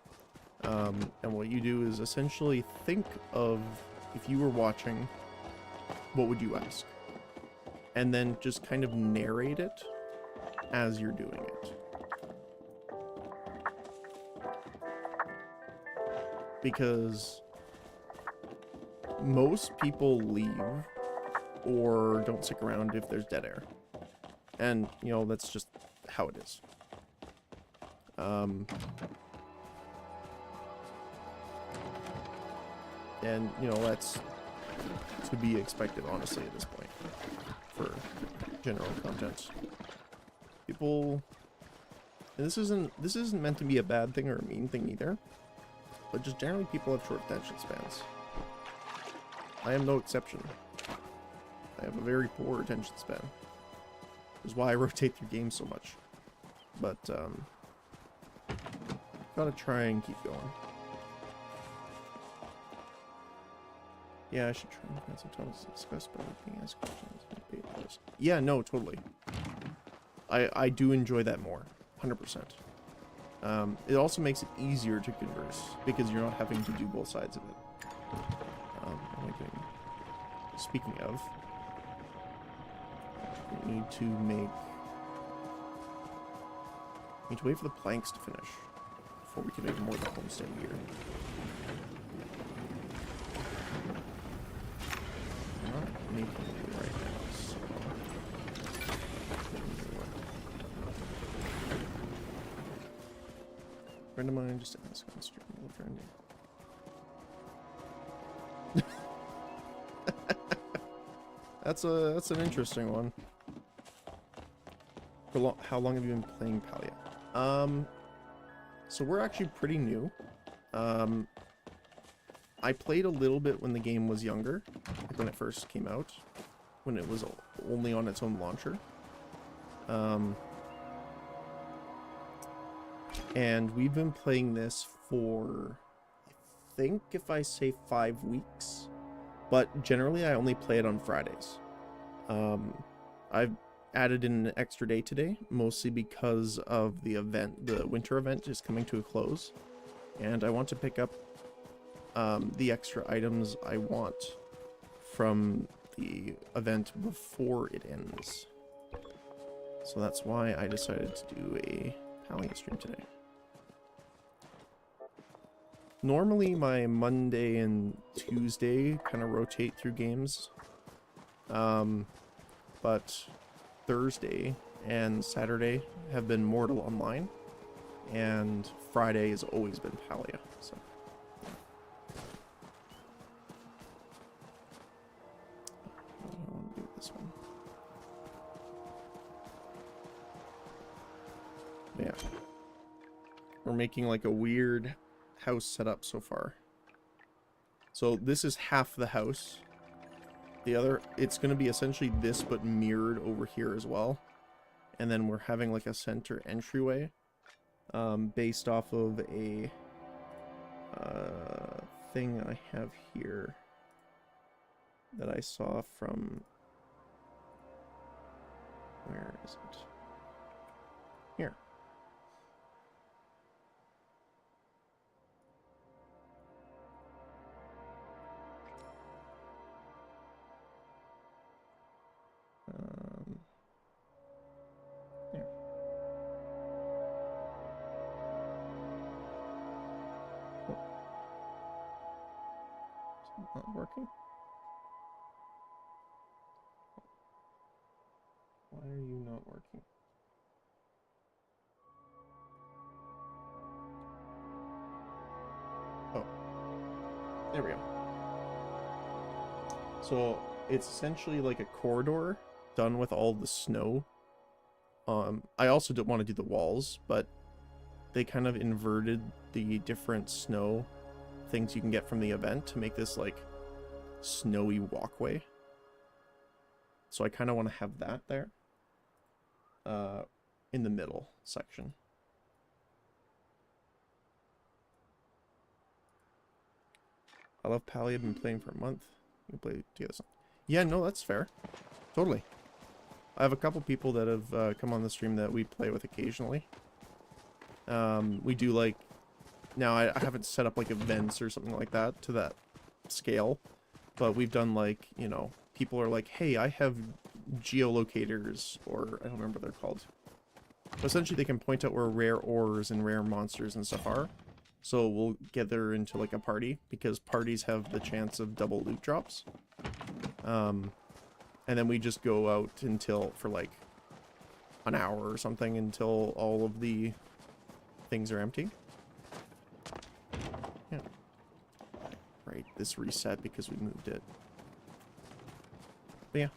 And what you do is essentially think of, if you were watching, what would you ask? And then just kind of narrate it as you're doing it. because most people leave or don't stick around if there's dead air. And, you know, that's just how it is. And, you know, that's to be expected, honestly, at this point, for general content. People, and this isn't meant to be a bad thing or a mean thing either, but just generally people have short attention spans. I am no exception. I have a very poor attention span. Which is why I rotate through games so much. But, gotta try and keep going. Yeah, I should try and find some time to discuss better being asked questions. Yeah, no, totally. I do enjoy that more. 100%. It also makes it easier to converse because you're not having to do both sides of it. Speaking of, we need to wait for the planks to finish before we can make more of the homestead here. I'm not making it right now, so... Friend of mine just asked on stream, little friend. That's an interesting one. How long have you been playing Palia? So we're actually pretty new. I played a little bit when the game was younger, like when it first came out, when it was only on its own launcher. And we've been playing this for, I think if I say 5 weeks, but generally I only play it on Fridays. I've added in an extra day today, mostly because of the event, the winter event is coming to a close, and I want to pick up the extra items I want from the event before it ends. So that's why I decided to do a Palia stream today. Normally my Monday and Tuesday kind of rotate through games, but Thursday and Saturday have been Mortal Online, and Friday has always been Palia. So what do I want to do with this one? Yeah, we're making like a weird house setup so far. So this is half the house. The other, it's going to be essentially this but mirrored over here as well. And then we're having like a center entryway based off of a thing I have here that I saw from, where is it? Here. There. Oh. Is it not working? Why are you not working? Oh. There we go. So it's essentially like a corridor done with all the snow. I also don't want to do the walls, but they kind of inverted the different snow things you can get from the event to make this like snowy walkway. So I kind of want to have that there in the middle section. I love Palia. I've been playing for a month. You can play together. Yeah, no, that's fair. Totally. I have a couple people that have come on the stream that we play with occasionally. We do like, now I haven't set up like events or something like that to that scale, but we've done like, you know, people are like, hey, I have geolocators, or I don't remember what they're called. But essentially they can point out where rare ores and rare monsters and stuff are. So we'll gather into like a party because parties have the chance of double loot drops. And then we just go out until for like an hour or something until all of the things are empty. Yeah. Right, this reset because we moved it. But yeah.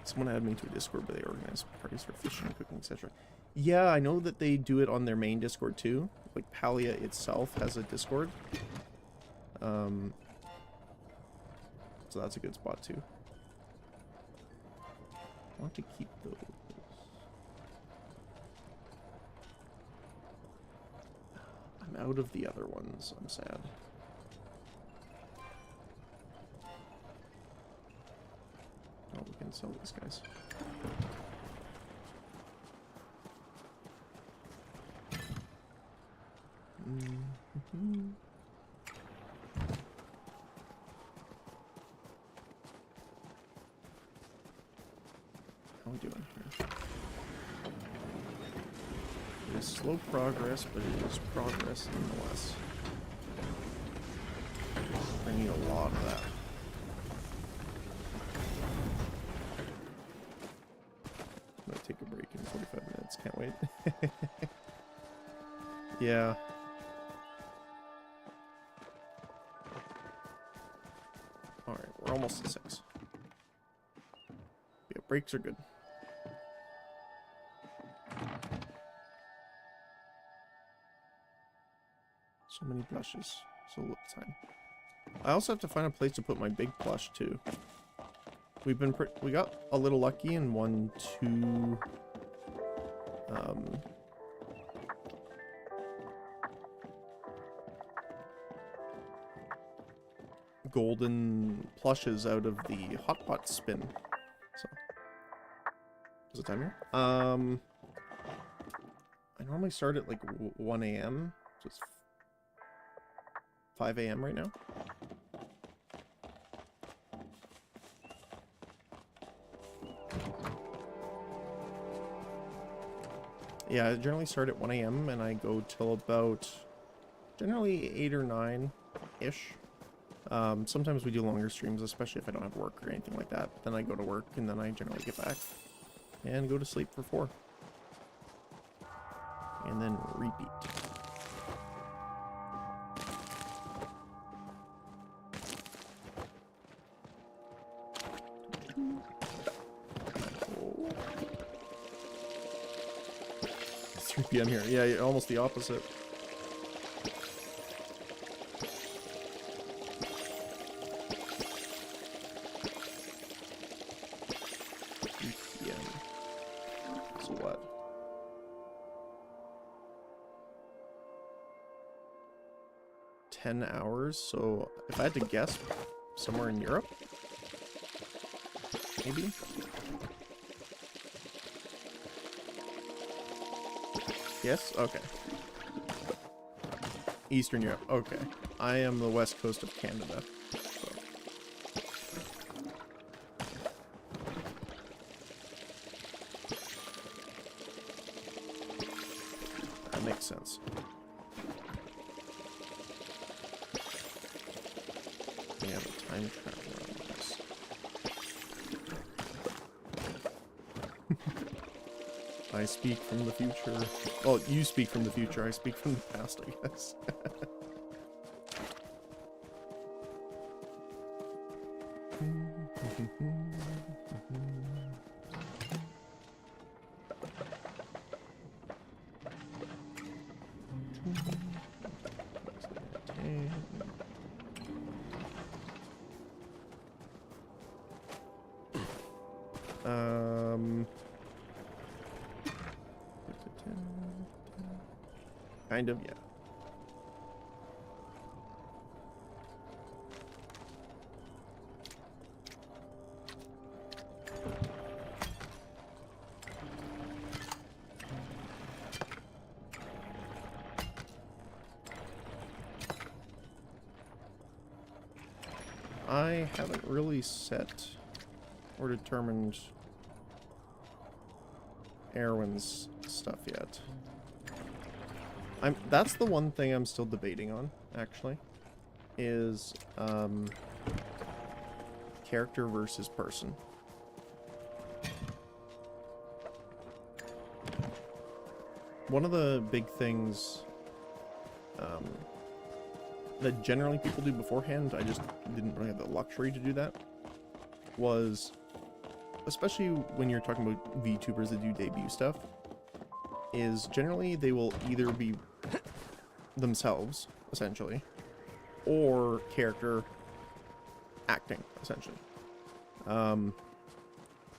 Someone added me to a Discord where they organize parties for fishing, cooking, etc. Yeah, I know that they do it on their main Discord too. Like Palia itself has a Discord. So that's a good spot too. I want to keep those. I'm out of the other ones. I'm sad. Oh, we can sell these guys. Mm-hmm. How are we doing here? It is slow progress, but it is progress nonetheless. I need a lot of that. I'm gonna take a break in 45 minutes. Can't wait. Yeah. Alright, we're almost at 6. Yeah, breaks are good. So many blushes. So little time. I also have to find a place to put my big plush too. We got a little lucky in 1, 2 golden plushes out of the hotpot spin. So is it time here? I normally start at like 1 a.m. So it's 5 a.m. right now. Yeah, I generally start at 1 a.m. and I go till about generally 8 or 9-ish. Sometimes we do longer streams, especially if I don't have work or anything like that. Then I go to work and then I generally get back and go to sleep for 4. And then repeat. Oh. 3 p.m. here. Yeah, almost the opposite. So what? 10 hours, so if I had to guess, somewhere in Europe? Maybe? Yes? Okay. Eastern Europe, okay. I am the west coast of Canada. So. That makes sense. We have a time traveler on this. I speak from the future. Well, you speak from the future. I speak from the past, I guess. Kind of, yeah. I haven't really set or determined Erwin's stuff yet. That's the one thing I'm still debating on, actually. Is, character versus person. One of the big things that generally people do beforehand, I just didn't really have the luxury to do that, was, especially when you're talking about VTubers that do debut stuff, is generally they will either be themselves, essentially, or character acting, essentially. I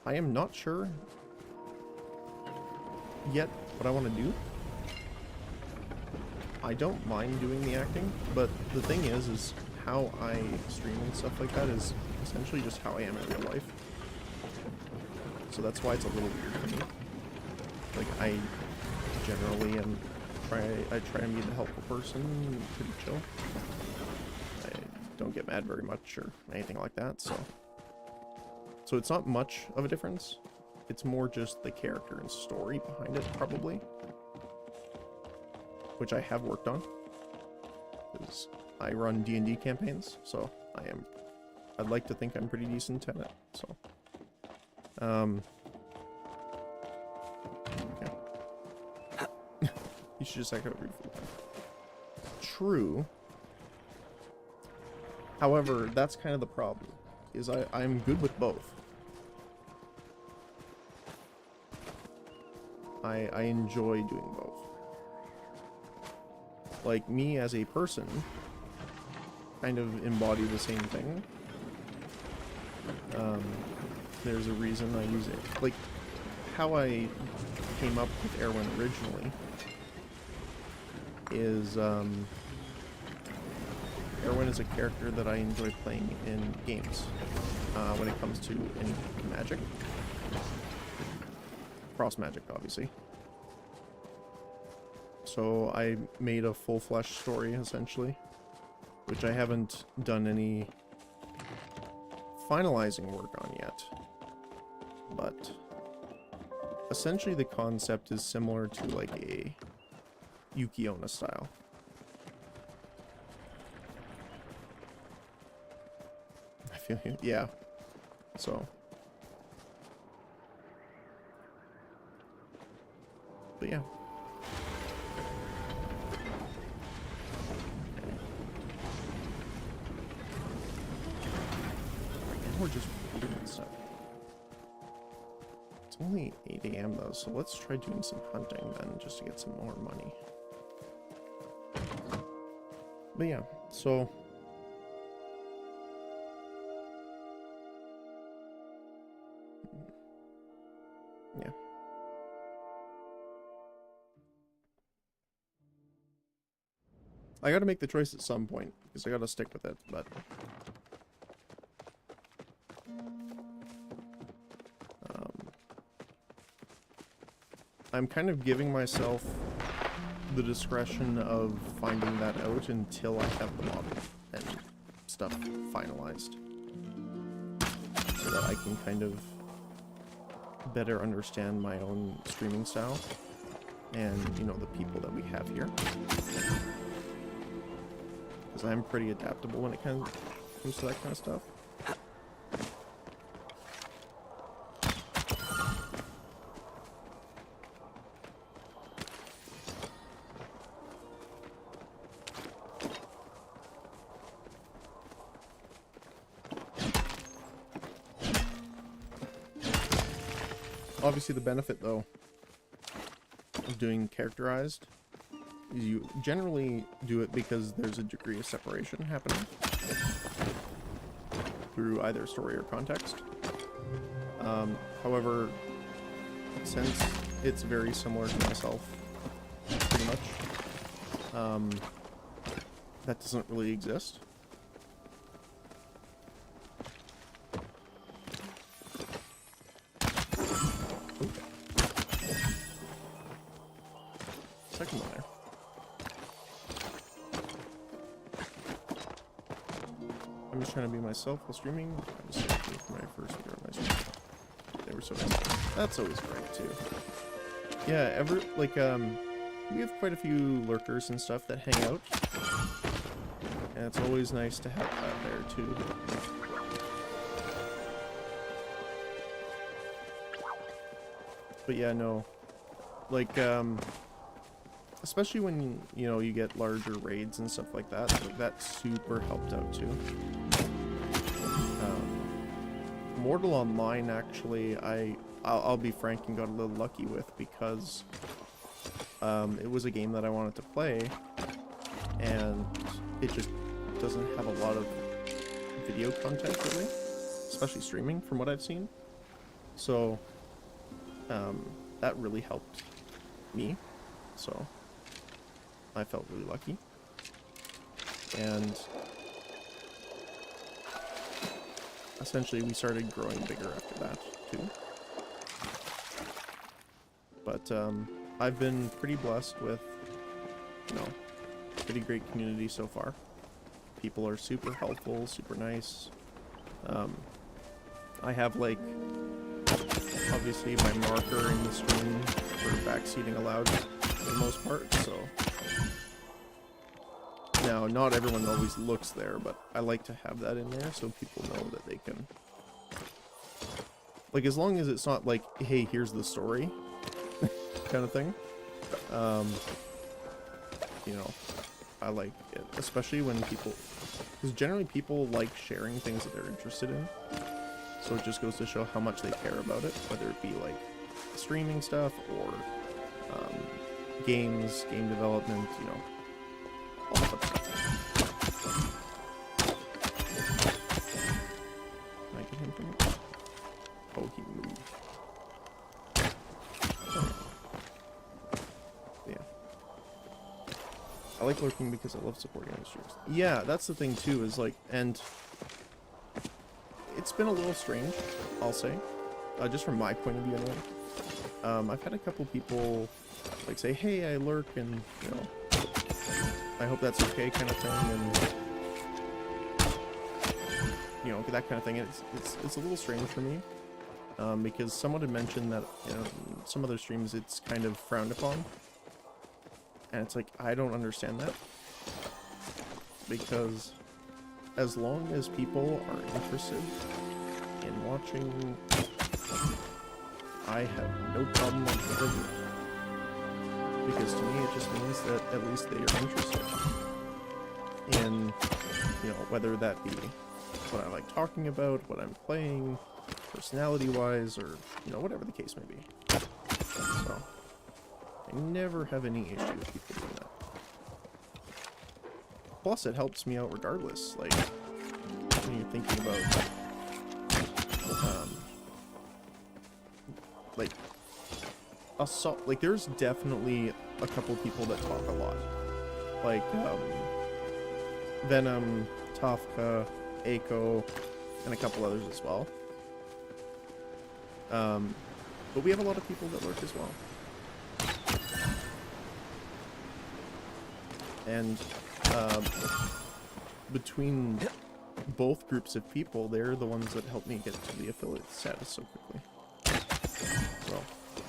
am not sure yet what I want to do. I don't mind doing the acting, but the thing is how I stream and stuff like that is essentially just how I am in real life. So that's why it's a little weird for me. Like, I generally I try and be the helpful person, pretty chill. I don't get mad very much or anything like that, so it's not much of a difference. It's more just the character and story behind it, probably. Which I have worked on. Because I run D&D campaigns, so I'd like to think I'm pretty decent at it, so. Okay. You should just echo briefly. True. However, that's kind of the problem, is I'm good with both. I enjoy doing both. Like, me as a person kind of embody the same thing. There's a reason I use it. Like, how I came up with Erwin originally is, Erwin is a character that I enjoy playing in games, when it comes to any magic. Cross magic, obviously. So I made a full-fledged story, essentially, which I haven't done any finalizing work on yet. But essentially the concept is similar to like a Yuki-onna style. I feel you. Yeah. So. But yeah. We're just doing stuff. It's only 8 AM though, so let's try doing some hunting then, just to get some more money. But yeah, so yeah. I gotta make the choice at some point, because I gotta stick with it, but I'm kind of giving myself the discretion of finding that out until I have the model and stuff finalized, so that I can kind of better understand my own streaming style and, you know, the people that we have here. Because I'm pretty adaptable when it comes to that kind of stuff. Obviously the benefit, though, of doing characterized is you generally do it because there's a degree of separation happening through either story or context. However, since it's very similar to myself, pretty much, that doesn't really exist. Second one there. I'm just trying to be myself while streaming. I was looking for my first video on my stream. They were so nice. That's always great too. Yeah, we have quite a few lurkers and stuff that hang out. And it's always nice to have that there too. But yeah, no. Like, especially when, you know, you get larger raids and stuff like that super helped out too. Mortal Online, actually, I'll be frank and got a little lucky with, because it was a game that I wanted to play, and it just doesn't have a lot of video content really, especially streaming from what I've seen. So that really helped me, so I felt really lucky. And essentially we started growing bigger after that too. But I've been pretty blessed with, you know, pretty great community so far. People are super helpful, super nice. I have, like, obviously my marker in the stream for backseating allowed for the most part, so. Now, not everyone always looks there, but I like to have that in there so people know that they can. Like, as long as it's not like, hey, here's the story kind of thing. You know, I like it, especially when people, because generally people like sharing things that they're interested in. So it just goes to show how much they care about it, whether it be like streaming stuff or games, game development, you know, all that stuff. Can I get him from it? Oh, he moved. Yeah. I like lurking because I love supporting other streamers. Yeah, that's the thing too, is like, and it's been a little strange, I'll say, just from my point of view anyway. I've had a couple people like say, hey, I lurk, and you know, I hope that's okay, kind of thing, and you know, that kind of thing. It's a little strange for me, because someone had mentioned that, you know, some other streams it's kind of frowned upon, and it's like, I don't understand that, because as long as people are interested in watching, I have no problem with it. Because to me, it just means that at least they are interested in, you know, whether that be what I like talking about, what I'm playing, personality-wise, or, you know, whatever the case may be. So, I never have any issue with people doing that. Plus, it helps me out regardless. Like, when you're thinking about, like, there's definitely a couple people that talk a lot. Like, Venom, Tafka, Aiko, and a couple others as well. But we have a lot of people that lurk as well. And, between both groups of people, they're the ones that help me get to the affiliate status so quickly. So,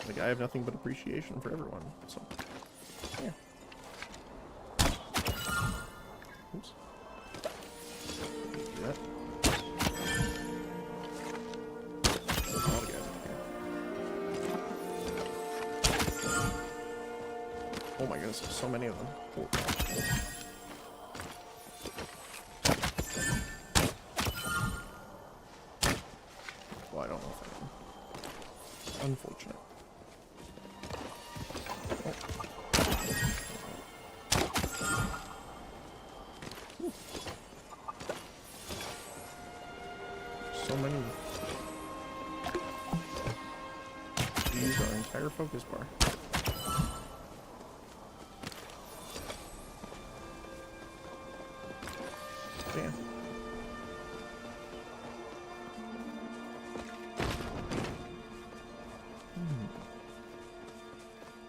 like, I have nothing but appreciation for everyone, so, yeah. Oops. Do that. There's a lot of guys up here. Oh my goodness, there's so many of them. Holy cow. Well, I don't know if I can. Unfortunate. So many. Use our entire focus bar. Damn.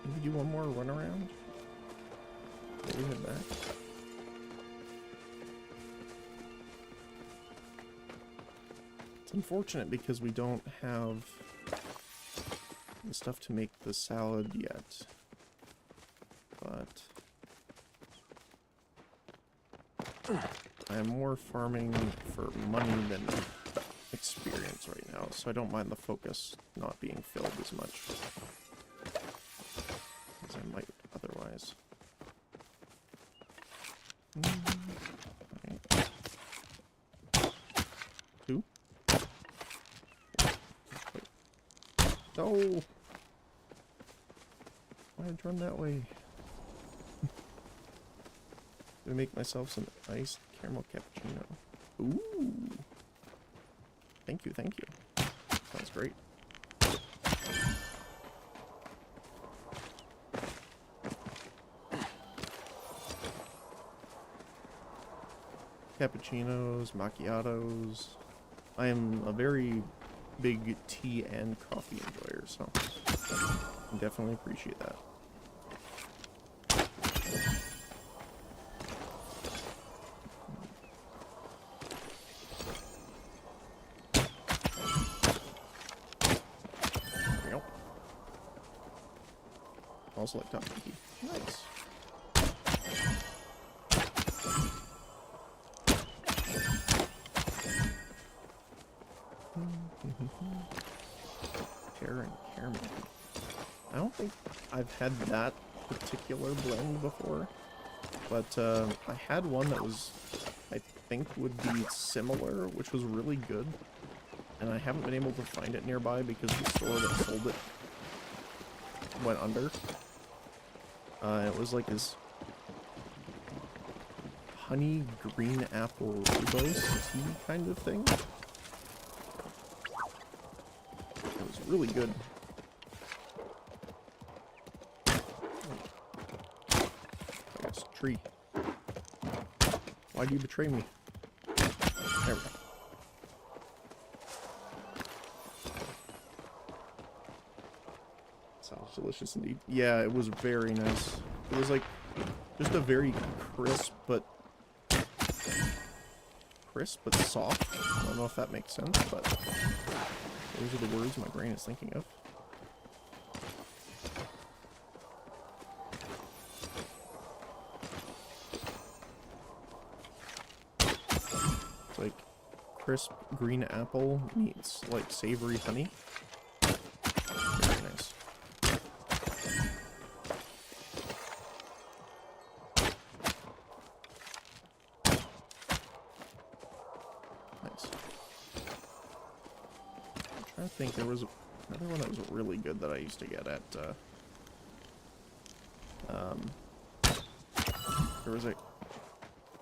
Maybe do one more run around before we head back. It's unfortunate because we don't have the stuff to make the salad yet. But I am more farming for money than experience right now, so I don't mind the focus not being filled as much as I might otherwise. Alright. 2. No! Why did I run that way? Gonna make myself some iced caramel cappuccino. Ooh! Thank you, thank you. Sounds great. Cappuccinos, macchiatos. I am a very big tea and coffee enjoyer, so I definitely appreciate that. There we go. Also like top tea. Nice. Pear and caramel. I don't think I've had that particular blend before, but I had one that was, I think, would be similar, which was really good, and I haven't been able to find it nearby because the store that sold it went under. It was like this honey green apple rooibos tea kind of thing. It was really good. I guess tree. Why do you betray me? There we go. Sounds delicious indeed. Yeah, it was very nice. It was like just a very crisp but soft. I don't know if that makes sense, but those are the words my brain is thinking of. It's like crisp green apple meets like savory honey. Very nice. Nice. I'm trying to think, there was another one that was really good that I used to get at, there was a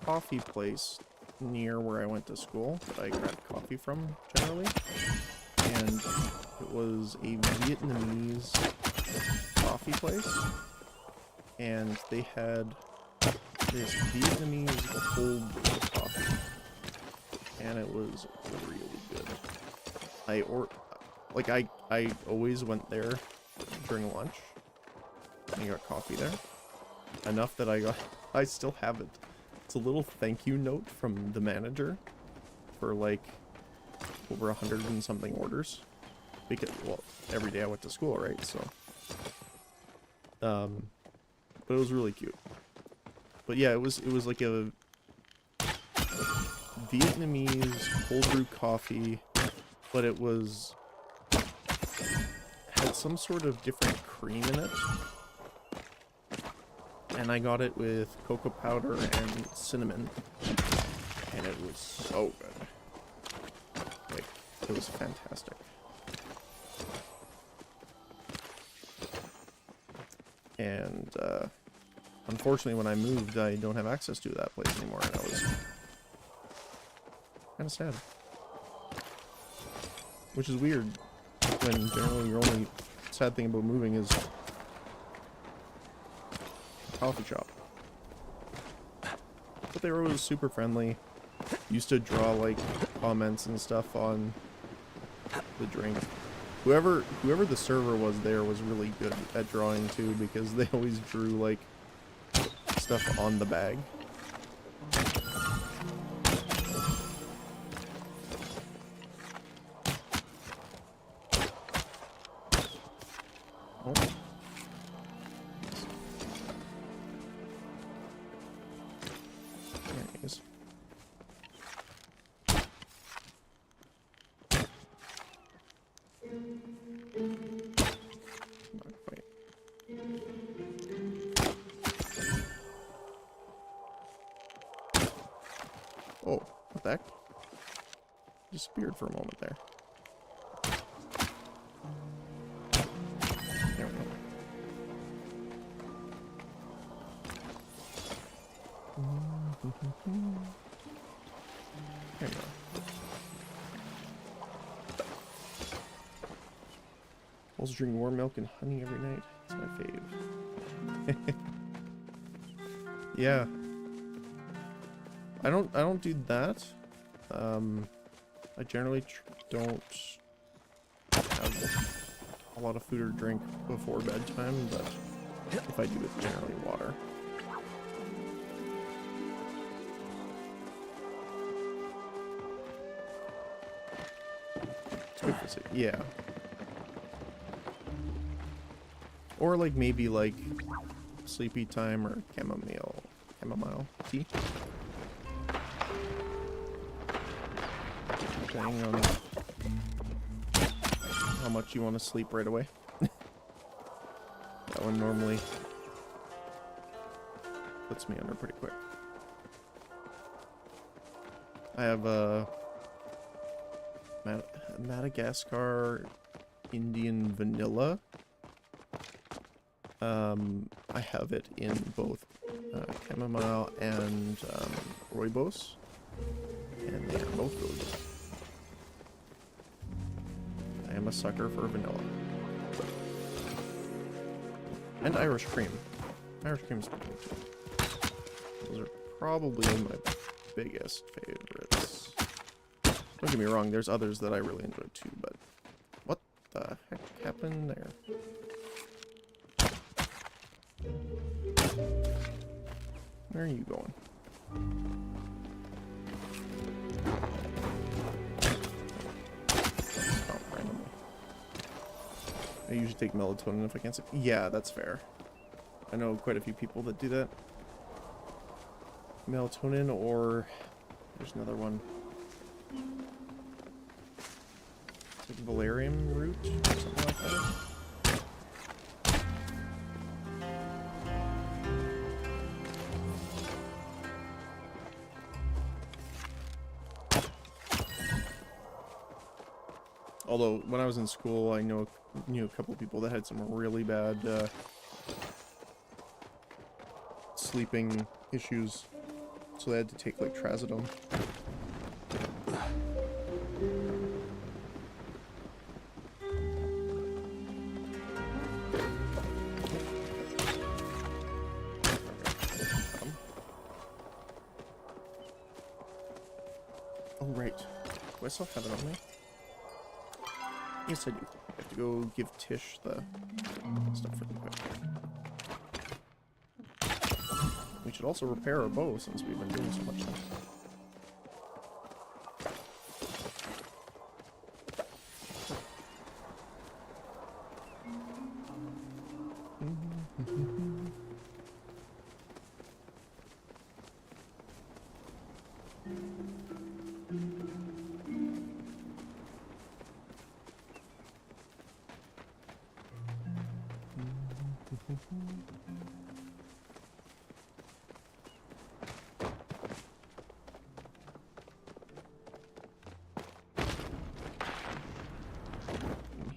coffee place near where I went to school that I grabbed coffee from, generally, and it was a Vietnamese coffee place, and they had this Vietnamese cold brew coffee, and it was really good. I always went there during lunch, and I got coffee there, enough that I still have it. It's a little thank you note from the manager for like over 100 and something orders, because, well, every day I went to school, right? So, but it was really cute. But yeah, it was like a Vietnamese cold brew coffee, but it had some sort of different cream in it. And I got it with cocoa powder and cinnamon, and it was so good. Like, it was fantastic. And unfortunately, when I moved, I don't have access to that place anymore, and I was kind of sad. Which is weird, when generally your only sad thing about moving is coffee shop. But they were always super friendly. Used to draw like comments and stuff on the drink. Whoever the server was there was really good at drawing too, because they always drew like stuff on the bag. What the heck? Disappeared for a moment there. There we go. There you go. Also drink warm milk and honey every night. It's my fave. Yeah. I don't do that. I generally don't have a lot of food or drink before bedtime, but if I do, it's generally water. It's good for sleep. Yeah. Or like maybe like sleepy time or chamomile tea. Depending on how much you want to sleep right away. That one normally puts me under pretty quick. I have a Madagascar Indian vanilla. I have it in both chamomile and rooibos, and they are both really good. I am a sucker for vanilla. And Irish cream. Irish cream is pretty good too. Those are probably my biggest favorites. Don't get me wrong, there's others that I really enjoy too, but what the heck happened there? Where are you going? Oh, randomly. I usually take melatonin if I can't sleep. Yeah, that's fair. I know quite a few people that do that. Melatonin, or there's another one. It's like valerian root or something like that. Although, when I was in school, I knew a couple people that had some really bad sleeping issues, so they had to take, like, trazodone. Oh, right. Do I still have it on me? Yes, I do. I have to go give Tish the stuff really quick. We should also repair our bow since we've been doing so much now.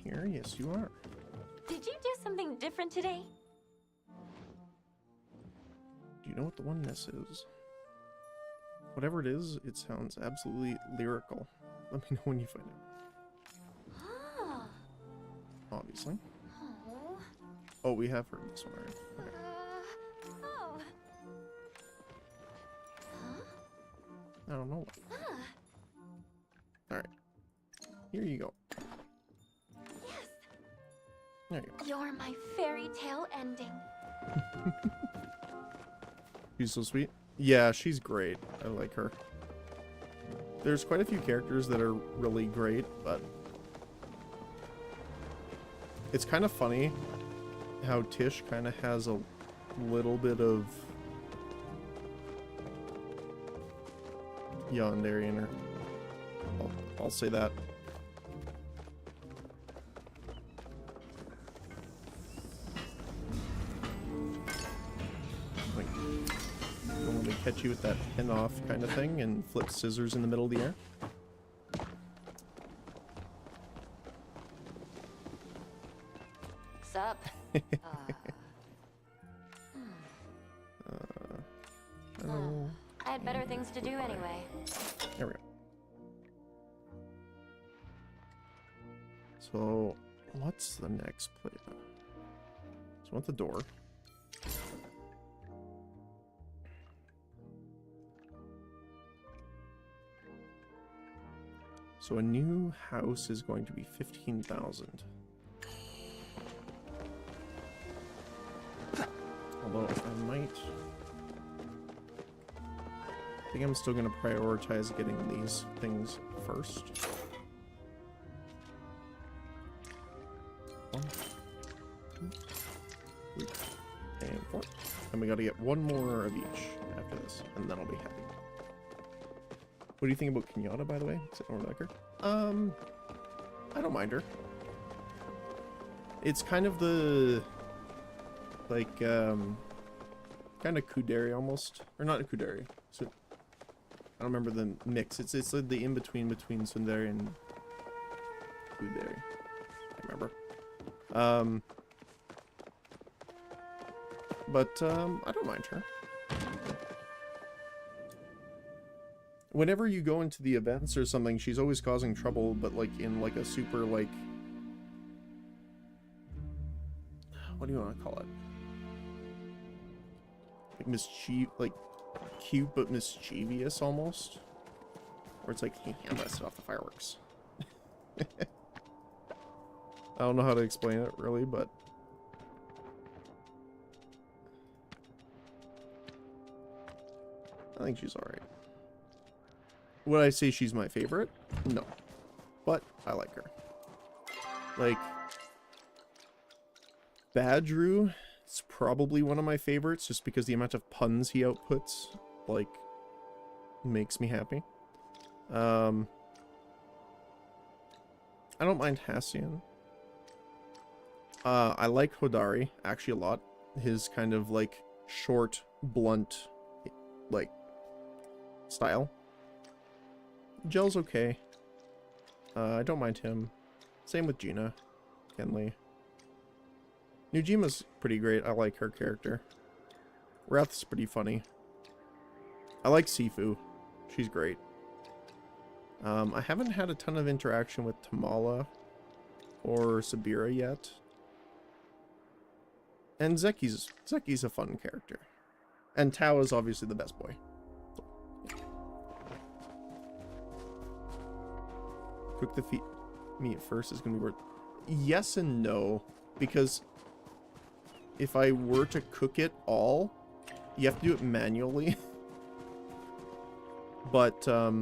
Here, yes, you are. Did you do something different today? Do you know what the oneness is? Whatever it is, it sounds absolutely lyrical. Let me know when you find it. Oh. Obviously. Oh. Oh, we have heard this one already. Okay. Oh. I don't know. Huh. Alright. Here you go. Yes. There you go. You're my fairy tale ending. She's so sweet. Yeah, she's great. I like her. There's quite a few characters that are really great, but it's kind of funny how Tish kind of has a little bit of yandere in her. I'll say that. Like, don't let me catch you with that pin off kind of thing and flip scissors in the middle of the air. Sup? Hello. I had better things to do anyway. There we go. So, what's the next play? So, I want the door. So, a new house is going to be 15,000. Although, I might... I think I'm still going to prioritize getting these things first. 1, 2, 3, and 4. And we got to get one more of each after this, and then I'll be happy. What do you think about Kenyatta, by the way? Is it over there? I don't mind her. It's kind of the... like, kind of Kuderi almost. Or not a Kuderi. So, I don't remember the mix. It's like the in-between between Sundari and Kuderi. I remember. I don't mind her. Whenever you go into the events or something, she's always causing trouble, but like in like a super like... what do you want to call it? Like like cute but mischievous almost. Where it's like, hey, I'm gonna set off the fireworks. I don't know how to explain it really, but I think she's alright. Would I say she's my favorite? No. But I like her. Like, Badru is probably one of my favorites just because the amount of puns he outputs, like, makes me happy. I don't mind Hassian. I like Hodari, actually, a lot. His kind of, like, short, blunt, like, style. Gel's okay. I don't mind him. Same with Gina. Kenley. Nujima's pretty great. I like her character. Wrath's pretty funny. I like Sifu. She's great. I haven't had a ton of interaction with Tamala or Sabira yet. And Zeki's a fun character. And Tao is obviously the best boy. Cook the meat first is going to be worth... Yes and no. Because if I were to cook it all, you have to do it manually. But, I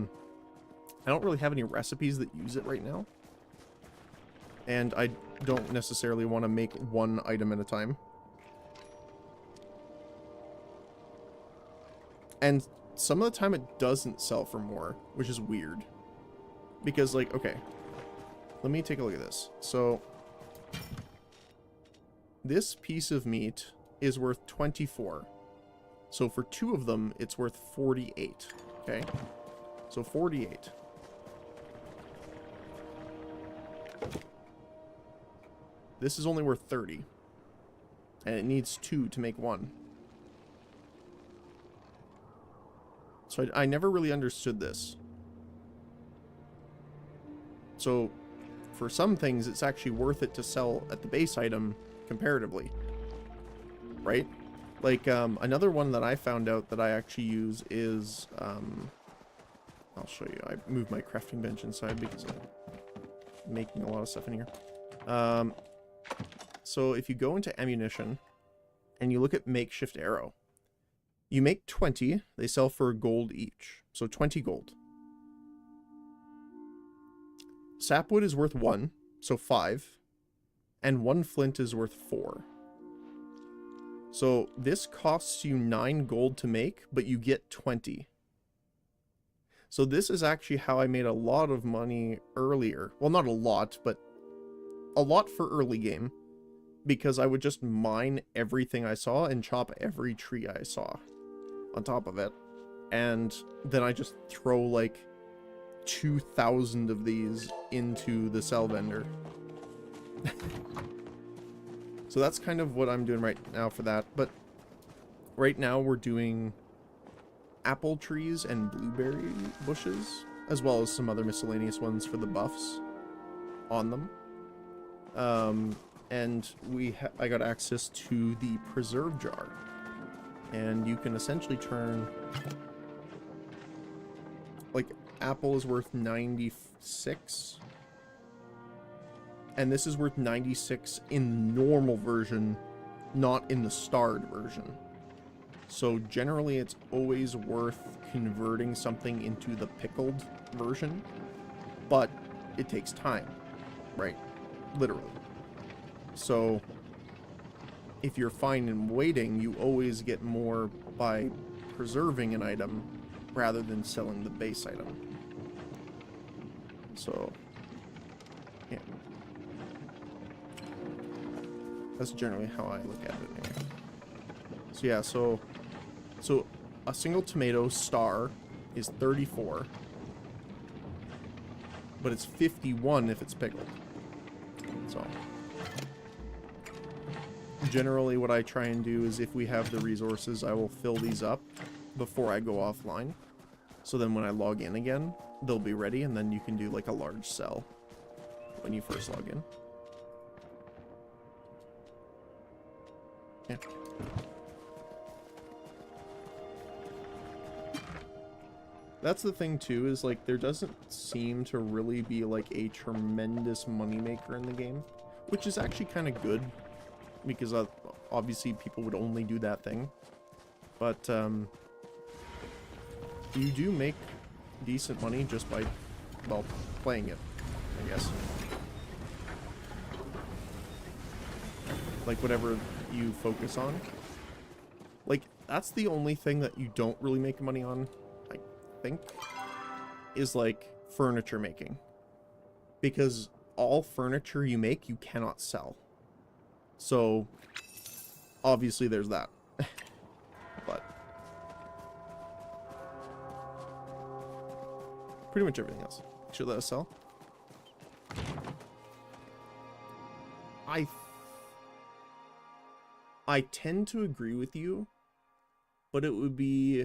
don't really have any recipes that use it right now. And I don't necessarily want to make one item at a time. And some of the time it doesn't sell for more, which is weird. Because, like, okay. Let me take a look at this. So, this piece of meat is worth 24. So for 2 of them, it's worth 48. Okay? So 48. This is only worth 30. And it needs 2 to make 1. So I never really understood this. So, for some things, it's actually worth it to sell at the base item comparatively. Right? Like, another one that I found out that I actually use is, I'll show you. I moved my crafting bench inside because I'm making a lot of stuff in here. So if you go into ammunition and you look at makeshift arrow, you make 20, they sell for gold each. So 20 gold. Sapwood is worth 1, so 5. And 1 flint is worth 4. So this costs you 9 gold to make, but you get 20. So this is actually how I made a lot of money earlier. Well, not a lot, but a lot for early game. Because I would just mine everything I saw and chop every tree I saw on top of it. and then I just throw like 2,000 of these into the sell vendor. So that's kind of what I'm doing right now for that. But right now we're doing apple trees and blueberry bushes, as well as some other miscellaneous ones for the buffs on them. And I got access to the preserve jar, and you can essentially turn, like, apple is worth 96, and this is worth 96 in the normal version, not in the starred version. So generally it's always worth converting something into the pickled version, but it takes time, right? Literally. So if you're fine in waiting, you always get more by preserving an item rather than selling the base item. So yeah, that's generally how I look at it anyway. So yeah, so a single tomato star is 34, but it's 51 if it's pickled. So generally what I try and do is, if we have the resources, I will fill these up before I go offline. So then when I log in again, they'll be ready, and then you can do like a large sell when you first log in. Yeah. That's the thing too, is like there doesn't seem to really be like a tremendous moneymaker in the game, which is actually kind of good, because obviously people would only do that thing. But you do make decent money just by, well, playing it, I guess. Like whatever you focus on. Like that's the only thing that you don't really make money on, I think, is like furniture making. Because all furniture you make, you cannot sell. So obviously there's that. But pretty much everything else. Should let us sell. I tend to agree with you, but it would be,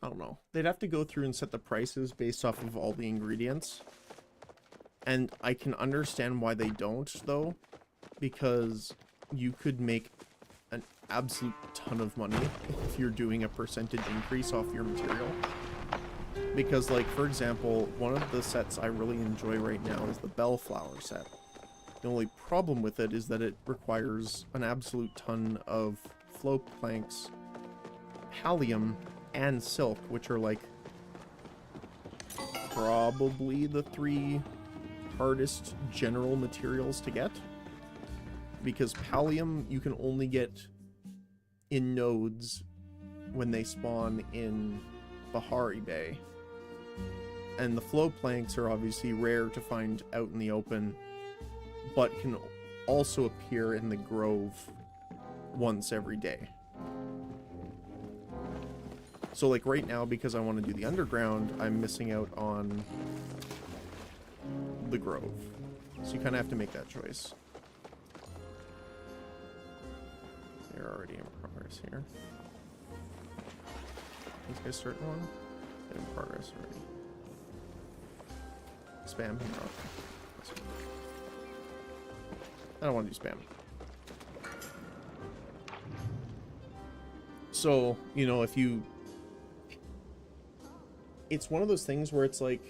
I don't know. They'd have to go through and set the prices based off of all the ingredients. And I can understand why they don't, though, because you could make an absolute ton of money if you're doing a percentage increase off your material. Because, like, for example, one of the sets I really enjoy right now is the Bellflower set. The only problem with it is that it requires an absolute ton of float planks, pallium, and silk, which are like probably the 3 hardest general materials to get. Because pallium you can only get in nodes when they spawn in Bahari Bay. And the float planks are obviously rare to find out in the open, but can also appear in the grove once every day. So like right now, because I want to do the underground, I'm missing out on the grove. So you kind of have to make that choice. They're already in progress here. These guys starting one? They're in progress already. Spam. Oh. I don't want to do spam. So, you know, if you... It's one of those things where it's like...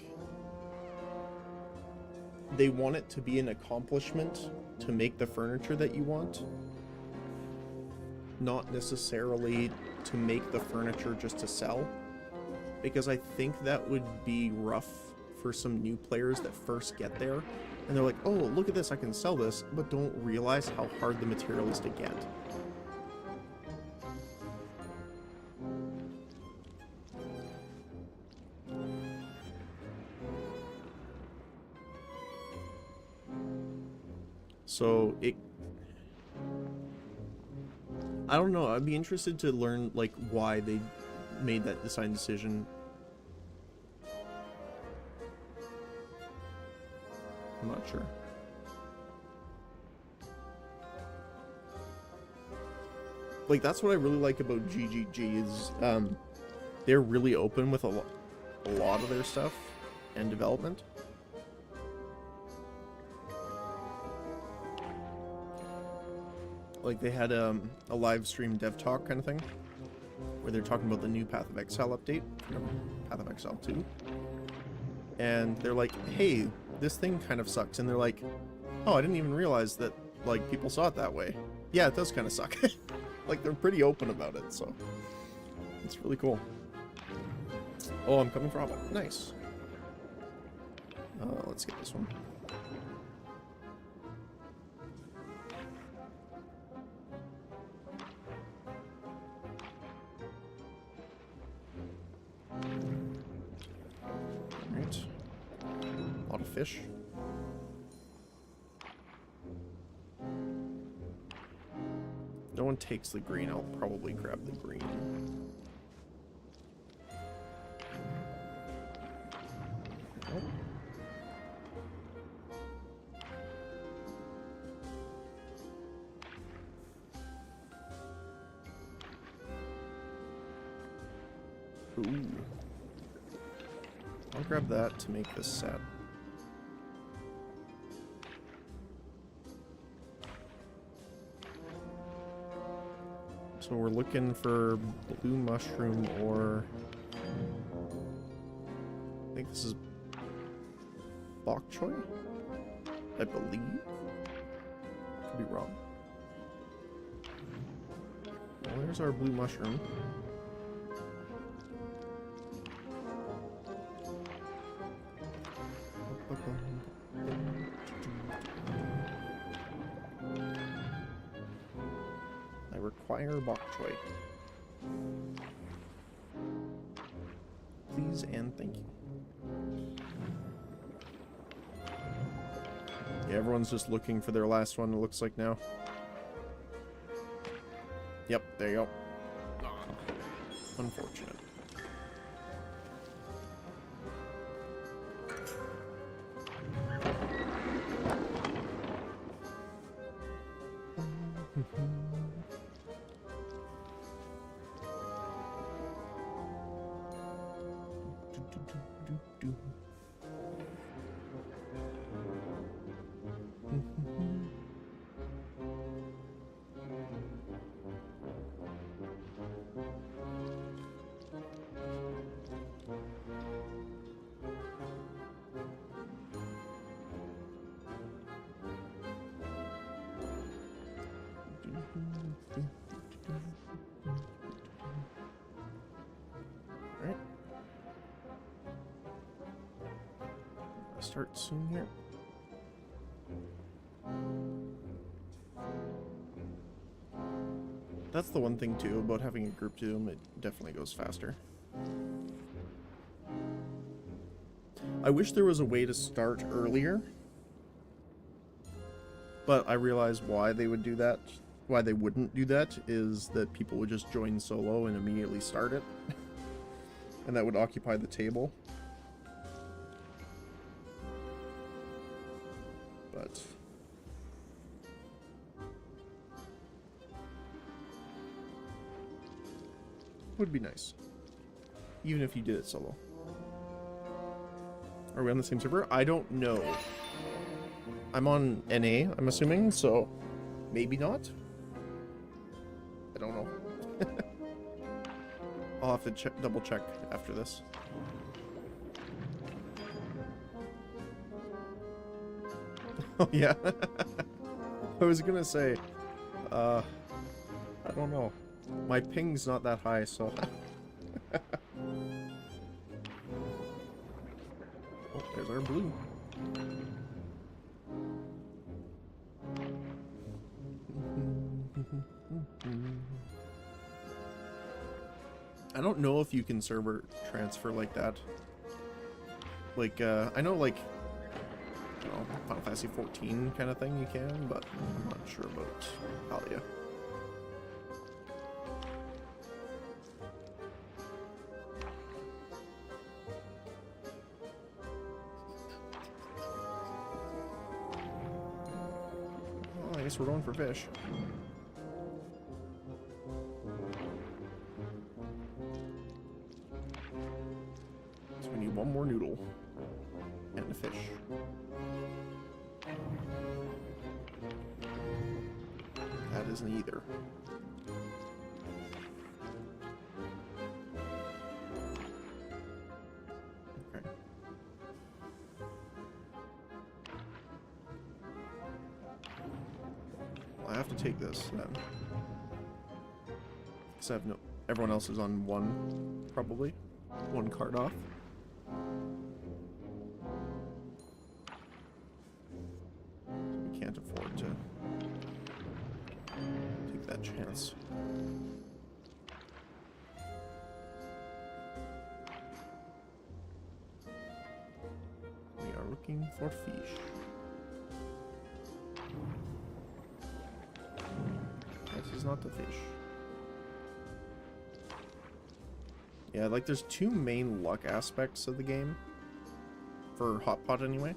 They want it to be an accomplishment to make the furniture that you want. Not necessarily to make the furniture just to sell. Because I think that would be rough for some new players that first get there. And they're like, oh, look at this, I can sell this, but don't realize how hard the material is to get. So, I don't know. I'd be interested to learn, like, why they made that design decision. I'm not sure. Like, that's what I really like about GGG is they're really open with a lot of their stuff and development. Like, they had a live stream dev talk kind of thing where they're talking about the new Path of Exile update, Path of Exile 2. And they're like, hey, this thing kind of sucks. And they're like, oh, I didn't even realize that, like, people saw it that way. Yeah, it does kind of suck. Like, they're pretty open about it, so it's really cool. Oh, I'm coming for Hobbit. Nice. Let's get this one. Alright. A lot of fish. No one takes the green, I'll probably grab the green. Oh. Ooh. I'll grab that to make this set. So we're looking for blue mushroom or... I think this is bok choy, I believe. Could be wrong. Well, there's our blue mushroom. I require bok choy. Please and thank you. Yeah, everyone's just looking for their last one, it looks like now. Yep, there you go. Unfortunate. Alright. Start soon here. That's the one thing too about having a group do them, it definitely goes faster. I wish there was a way to start earlier, but I realize why they would do that. Why they wouldn't do that is that people would just join solo and immediately start it. And that would occupy the table. But would be nice. Even if you did it solo. Are we on the same server? I don't know. I'm on NA, I'm assuming, so maybe not. I don't know. I'll have to double check after this. Oh yeah. I was gonna say, I don't know. My ping's not that high, so. Oh, there's our blue. I don't know if you can server transfer like that. Like, I know, like, you know, Final Fantasy 14 kind of thing you can, but I'm not sure about Palia. guess we're going for fish. So we need one more noodle. And a fish. That isn't either. Okay. Well, I have to take this then. Because I have no. Everyone else is on one, probably. One card off. We can't afford to take that chance. We are looking for fish. This is not the fish. Yeah, like there's two main luck aspects of the game. For Hot Pot anyway.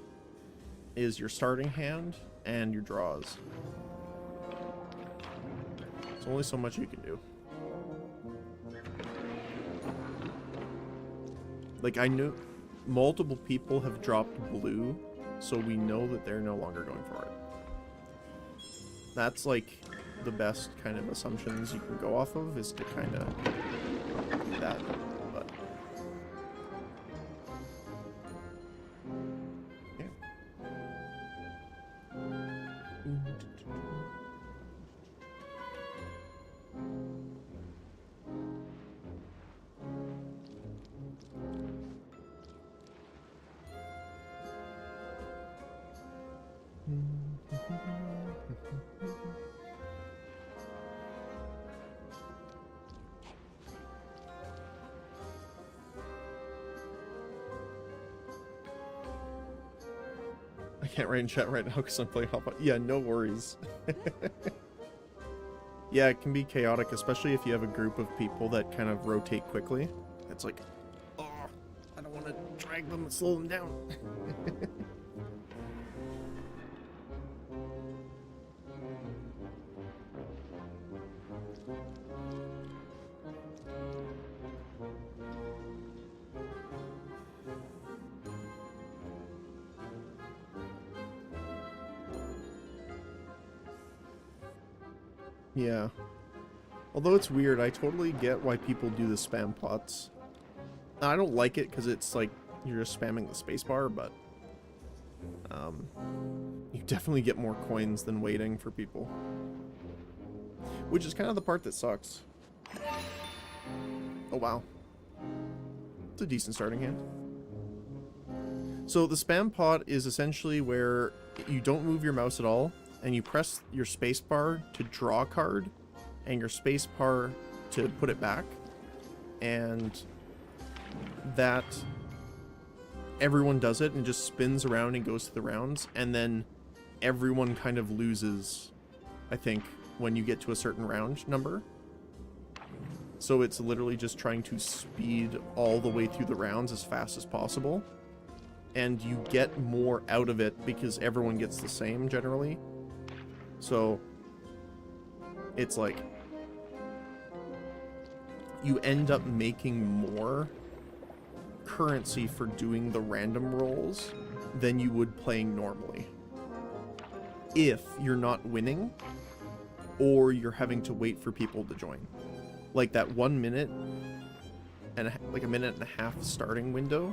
Is your starting hand and your draws. There's only so much you can do. Like, I knew multiple people have dropped blue, so we know that they're no longer going for it. That's like the best kind of assumptions you can go off of, is to kind of do that. But yeah. I can't write in chat right now because I'm playing Hot Pot. Yeah, no worries. Yeah, it can be chaotic, especially if you have a group of people that kind of rotate quickly. It's like, oh, I don't want to drag them and slow them down. Yeah. Although it's weird, I totally get why people do the spam pots. I don't like it because it's like you're just spamming the spacebar, but you definitely get more coins than waiting for people. Which is kind of the part that sucks. Oh wow. It's a decent starting hand. So the spam pot is essentially where you don't move your mouse at all, and you press your spacebar to draw a card, and your spacebar to put it back, and that everyone does it and just spins around and goes to the rounds, and then everyone kind of loses, I think, when you get to a certain round number. So it's literally just trying to speed all the way through the rounds as fast as possible, and you get more out of it because everyone gets the same generally. So it's like you end up making more currency for doing the random rolls than you would playing normally, if you're not winning or you're having to wait for people to join. Like that 1 minute and like a minute and a half starting window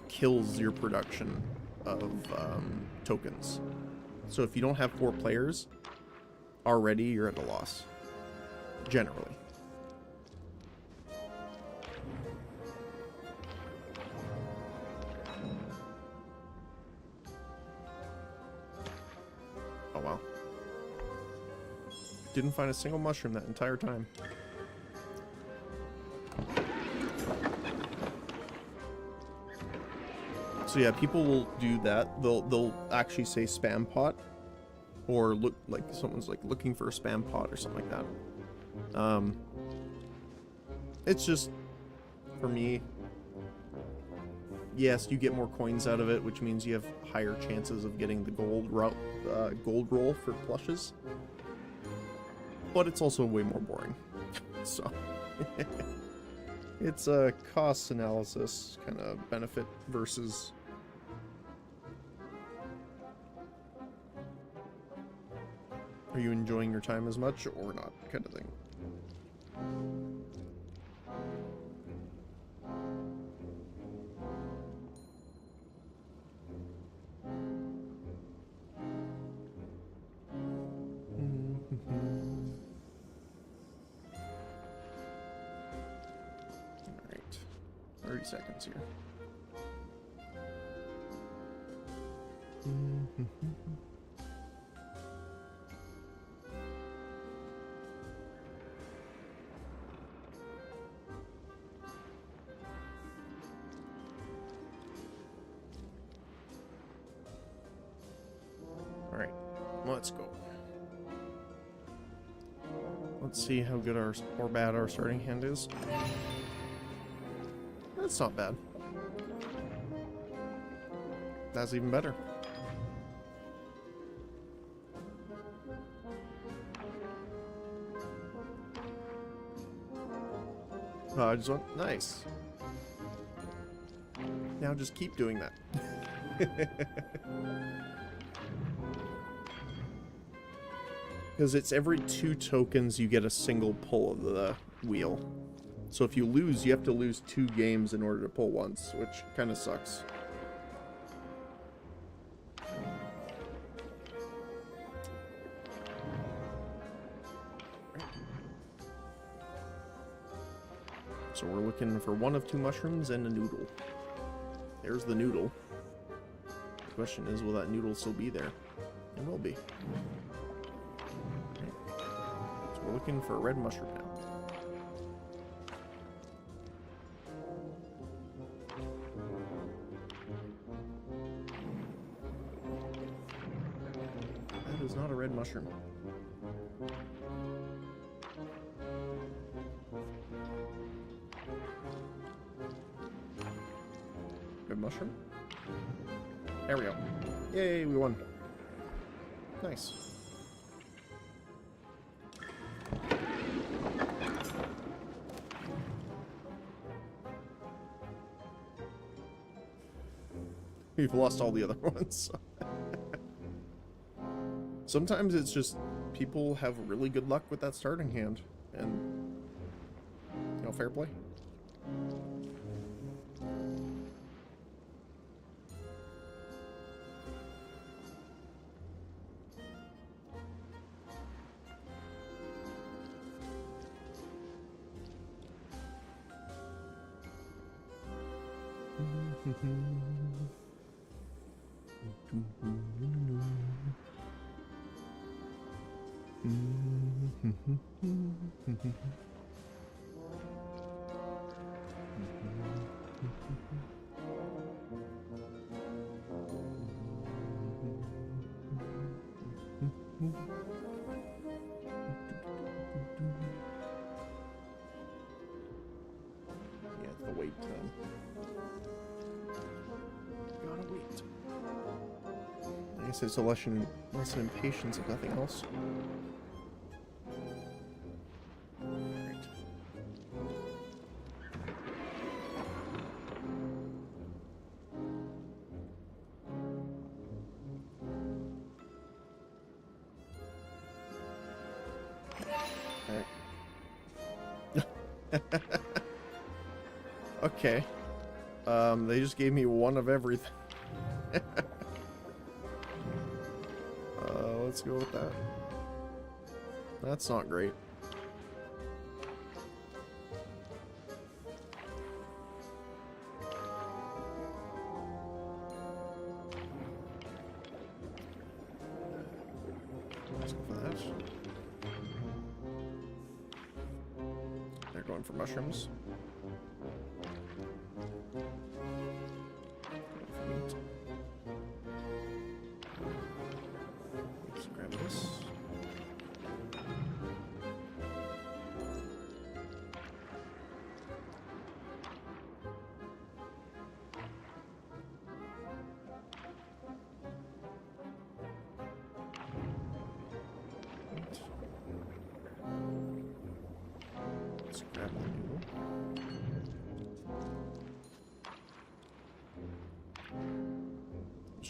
kills your production of tokens. So if you don't have 4 players already, you're at a loss, generally. Oh wow. Didn't find a single mushroom that entire time. So yeah, people will do that. They'll actually say spam pot, or look like someone's like looking for a spam pot or something like that. It's just, for me, yes, you get more coins out of it, which means you have higher chances of getting the gold roll for plushes. But it's also way more boring. So it's a cost analysis kind of benefit versus are you enjoying your time as much or not kind of thing. Alright, 30 seconds here. Alright, let's go. Let's see how good or bad our starting hand is. That's not bad. That's even better. Oh, I just went, nice. Now just keep doing that. Because it's every 2 tokens you get a single pull of the wheel. So if you lose, you have to lose 2 games in order to pull once, which kind of sucks. So we're looking for 1 of 2 mushrooms and a noodle. There's the noodle. The question is, will that noodle still be there? It will be. So we're looking for a red mushroom now. That is not a red mushroom. Red mushroom? There we go. Yay, we won. Nice. We've lost all the other ones. Sometimes it's just people have really good luck with that starting hand, and you know, fair play. Yeah, it's the wait time. Gotta wait. I guess it's a lesson in patience, if nothing else. Right. Alright. Okay. They just gave me 1 of everything. Let's go with that. That's not great. Let's go for that. They're going for mushrooms. Meat. Let's grab this.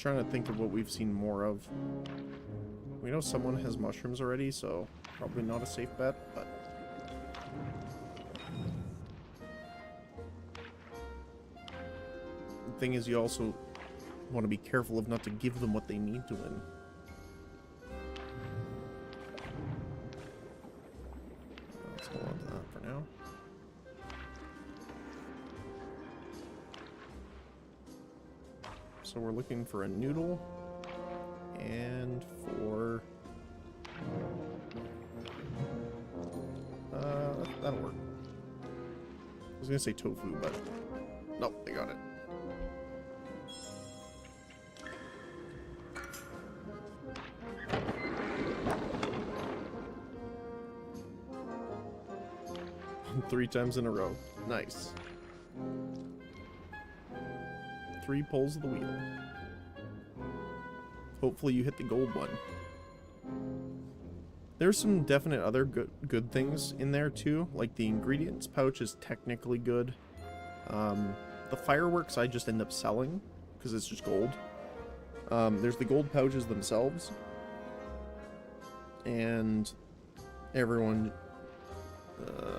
trying to think of what we've seen more of. We know someone has mushrooms already, so probably not a safe bet, but... The thing is, you also want to be careful of not to give them what they need to win. Let's hold on to that for now. So we're looking for a noodle and for that'll work. I was gonna say tofu, but nope, they got it. Three times in a row. Nice. 3 pulls of the wheel. Hopefully you hit the gold one. There's some definite other good things in there too. Like the ingredients pouch is technically good. The fireworks I just end up selling because it's just gold. There's the gold pouches themselves. And everyone...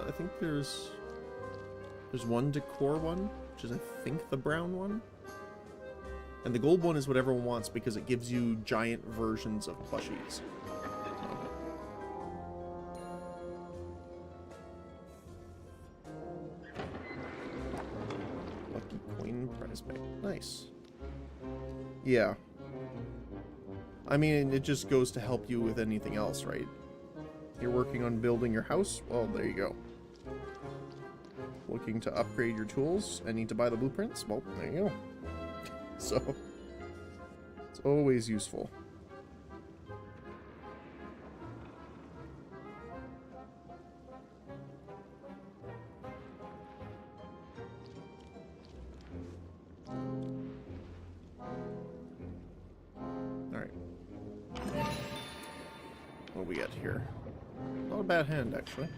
I think there's one decor one, which is I think the brown one. And the gold one is what everyone wants because it gives you giant versions of plushies. Lucky coin prize pack. Nice. Yeah. I mean, it just goes to help you with anything else, right? You're working on building your house? Well, there you go. Looking to upgrade your tools and need to buy the blueprints? Well, there you go. So, it's always useful. Alright. What do we got here? Not a bad hand, actually.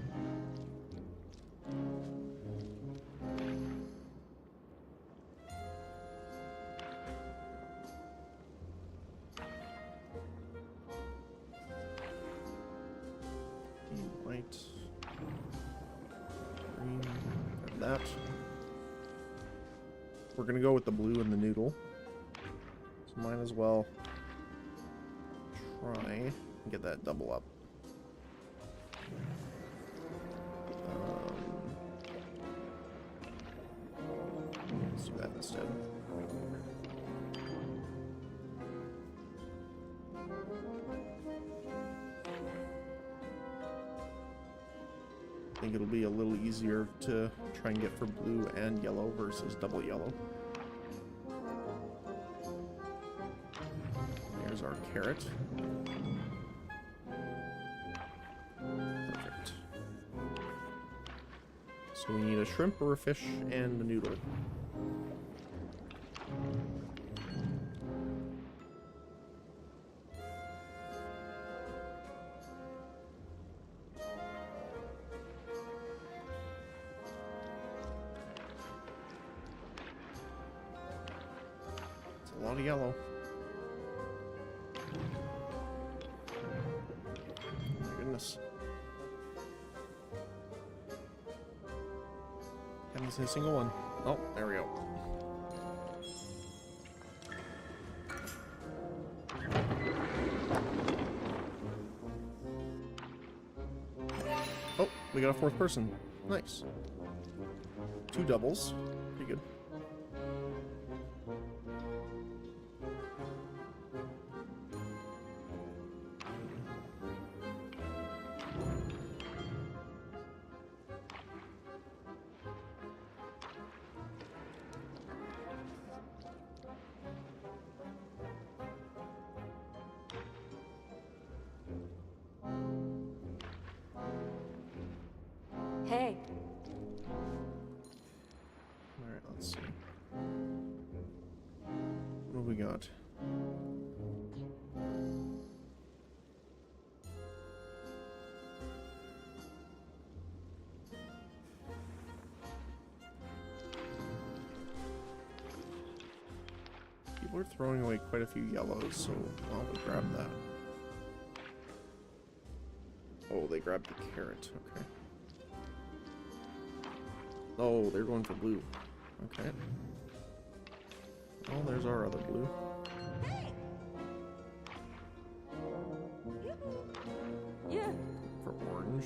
White. Green. Grab that. We're gonna go with the blue and the noodle. So might as well try and get that double up. Let's do that instead. I think it'll be a little easier to try and get for blue and yellow versus double yellow. There's our carrot. Perfect. So we need a shrimp or a fish and a noodle. A lot of yellow. Oh my goodness. Haven't seen a single one. Oh, there we go. Oh, we got a 4th person. Nice. 2 doubles. Pretty good. Hey, Alright, let's see. What have we got? People are throwing away quite a few yellows, so I'll grab that. Oh, they grabbed the carrot. Okay. Oh, they're going for blue. Okay. Oh, there's our other blue. Yeah. For orange.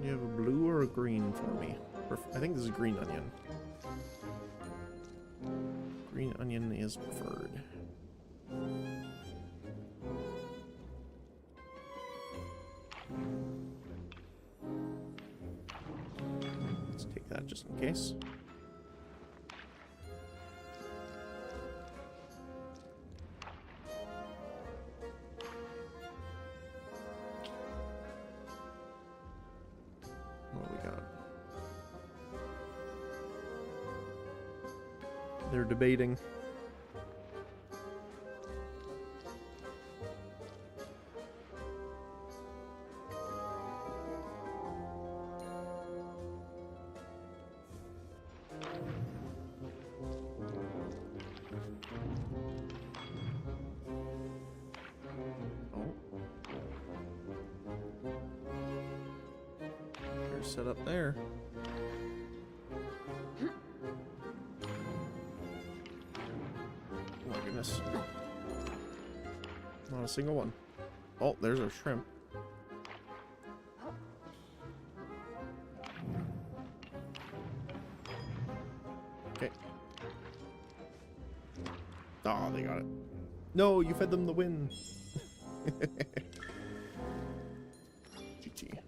You have a blue or a green for me? I think this is green onion. Green onion is preferred. Let's take that just in case. What we got? They're debating. Set up there. Oh my goodness. Not a single one. Oh, there's our shrimp. Okay. Oh, they got it. No, you fed them the wind. GG.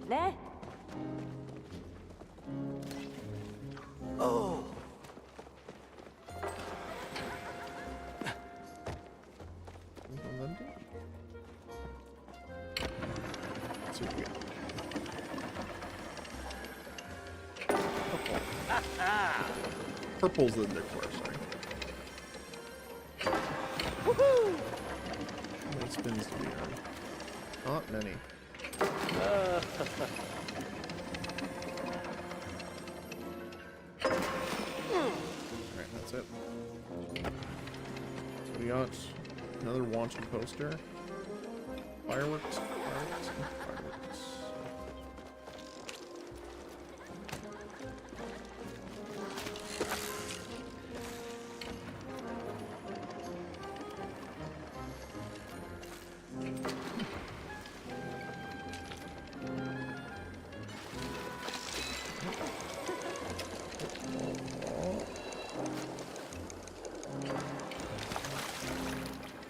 Nah. Oh. Let's see what we got. Purple's the decor, sorry. Woohoo! How many spins do we earn? Not many. Alright, that's it. So we got another wanted poster. Fireworks, fireworks, fireworks.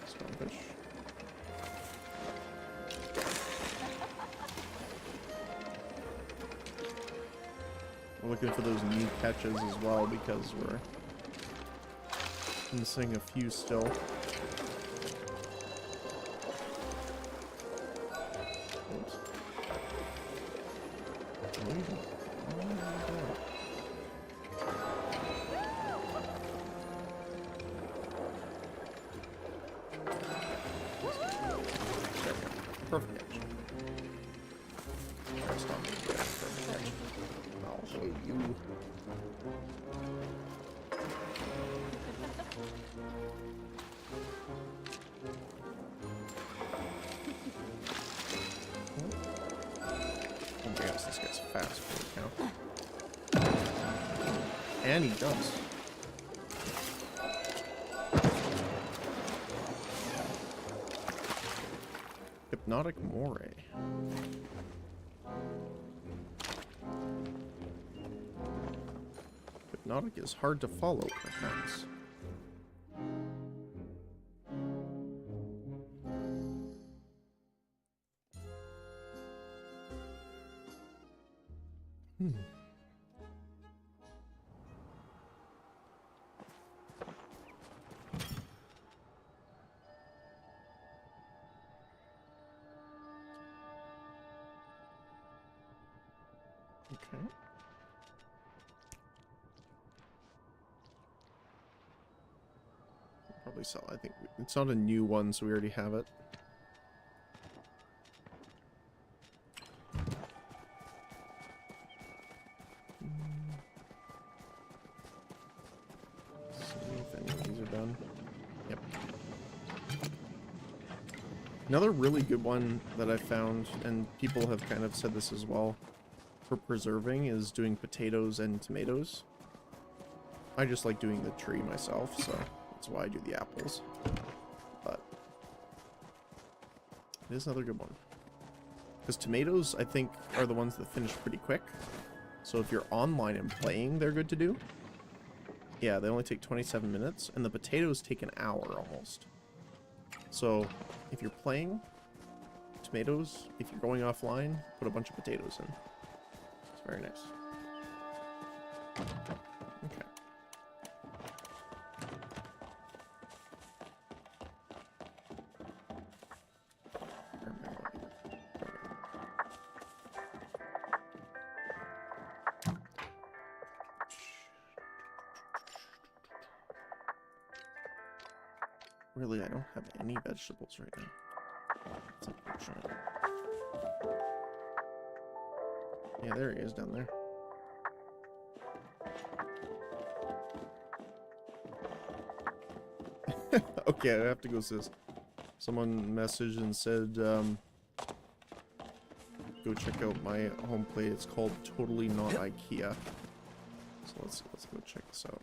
Stonefish. We're looking for those new catches as well because we're missing a few still. Oops. What are you doing? Oh my God. There we go. Perfect catch. Alright, stop. Perfect catch. I'll show you. Oh my gosh, this guy's fast. Holy cow. And he does. Hypnotic Moray. Hypnotic is hard to follow, perhaps. Okay. probably sell. I think it's not a new one, so we already have it. See if any of these are done. Yep. Another really good one that I found, and people have kind of said this as well, for preserving is doing potatoes and tomatoes. I just like doing the tree myself, so that's why I do the apples. But it is another good one. Because tomatoes, I think, are the ones that finish pretty quick. So if you're online and playing, they're good to do. Yeah, they only take 27 minutes, and the potatoes take an hour almost. So if you're playing, tomatoes, if you're going offline, put a bunch of potatoes in. It's very nice. Okay. Really, I don't have any vegetables right now. That's unfortunate. Yeah, there he is down there. Okay, I have to go, sis. Someone messaged and said, go check out my home plate. It's called Totally Not IKEA. So let's go check this out.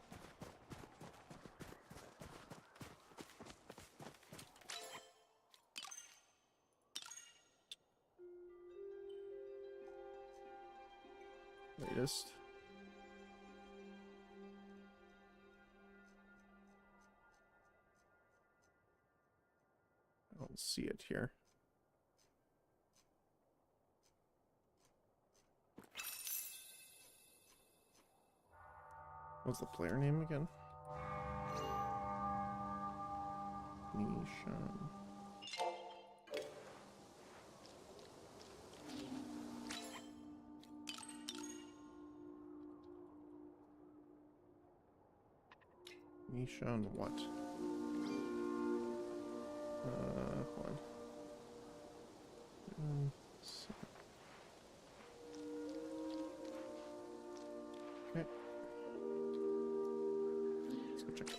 Latest. I don't see it here. What's the player name again? Nishan. Nishan what? Hold on. Okay. Let's go check it.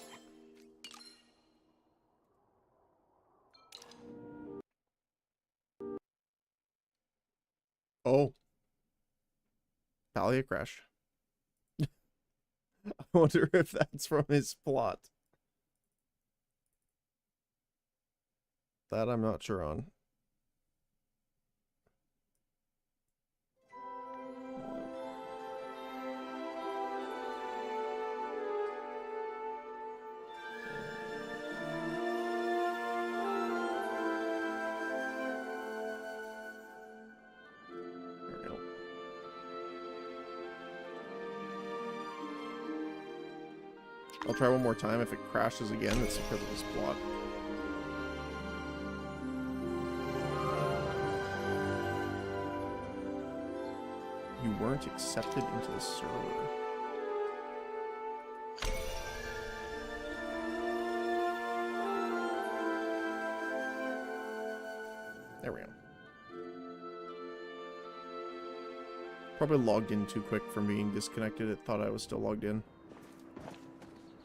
Oh. Palia crash. I wonder if that's from his plot. That I'm not sure on. There we go. I'll try one more time. If it crashes again, it's because of his plot. You weren't accepted into the server. There we go. Probably logged in too quick from being disconnected. It thought I was still logged in.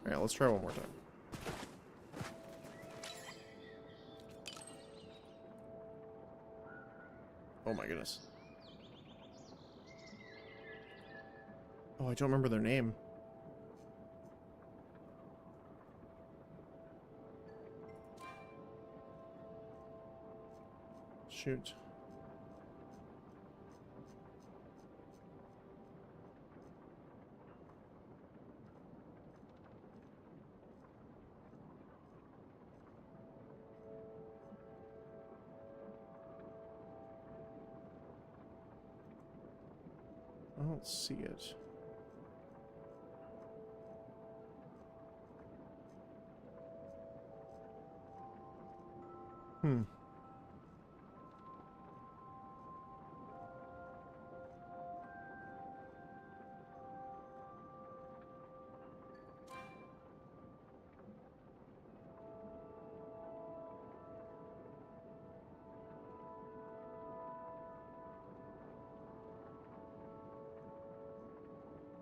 Alright, let's try one more time. Oh my goodness. Oh, I don't remember their name. Shoot. I don't see it. Hmm.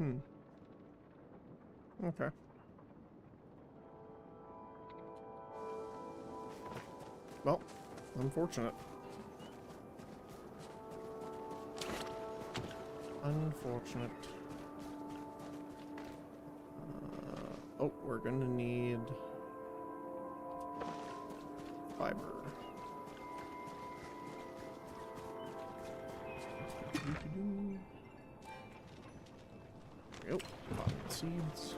Okay. Well, unfortunate. Unfortunate. Oh, we're gonna need fiber. There we go. Cotton seeds.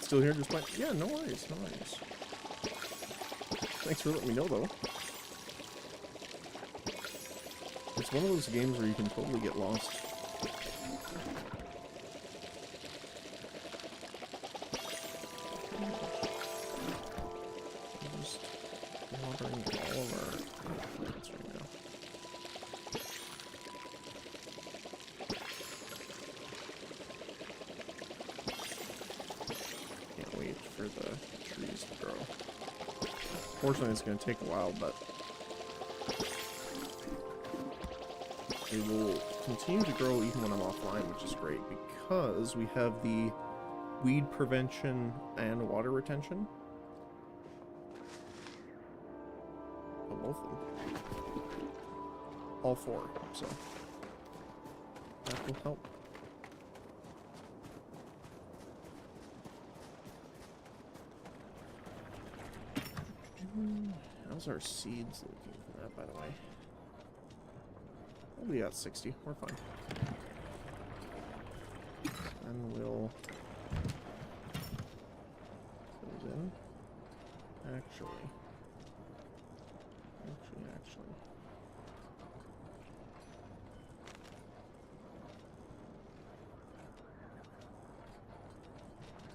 Still here, just like, yeah, no worries, no worries. Thanks for letting me know, though. It's one of those games where you can totally get lost. I'm just watering all of our plants right now. Can't wait for the trees to grow. Fortunately, it's going to take a while, but they will continue to grow even when I'm offline, which is great because we have the weed prevention and water retention. Both of them. All four, so that will help. How's our seeds looking for that, by the way? We got 60. We're fine. And we'll put those in. Actually.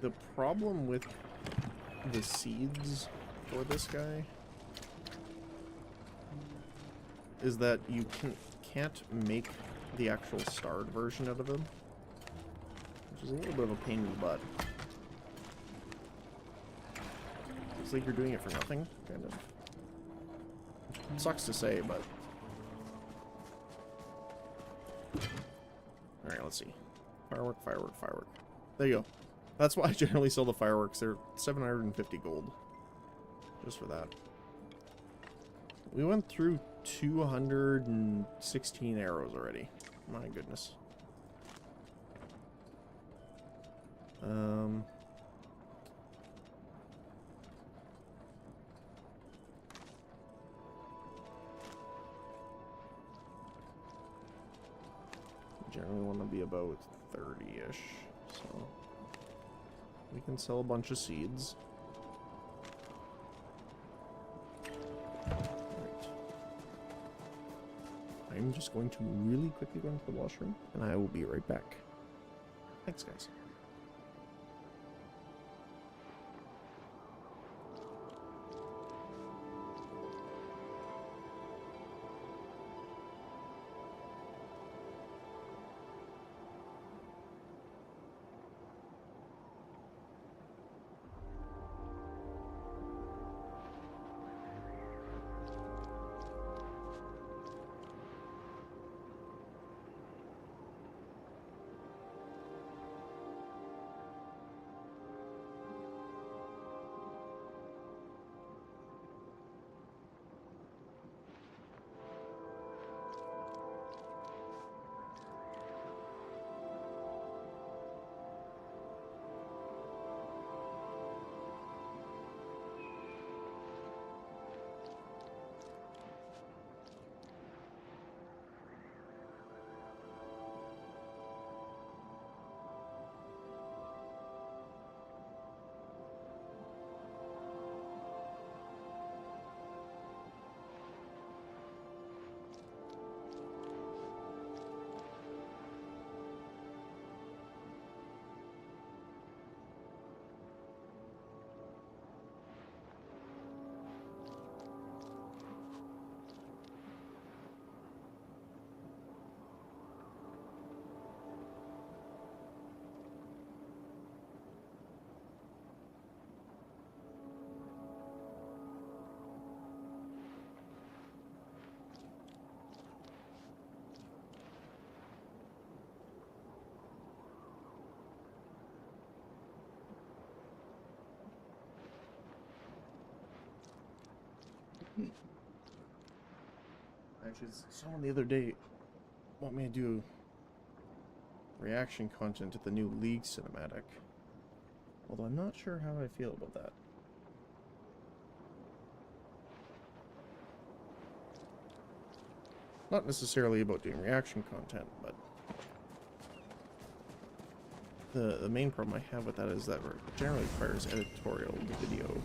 The problem with the seeds for this guy is that you can't make the actual starred version out of them, which is a little bit of a pain in the butt. It's like you're doing it for nothing, kind of. Sucks to say, but... Alright, let's see. Firework, firework, firework. There you go. That's why I generally sell the fireworks. They're 750 gold. Just for that. We went through 216 arrows already. My goodness. Generally want to be about 30-ish, so we can sell a bunch of seeds. Alright. I'm just going to really quickly run to the washroom, and I will be right back. Thanks, guys. Actually, someone the other day want me to do reaction content to the new League cinematic. Although I'm not sure how I feel about that. Not necessarily about doing reaction content, but the main problem I have with that is that it generally requires editorial video.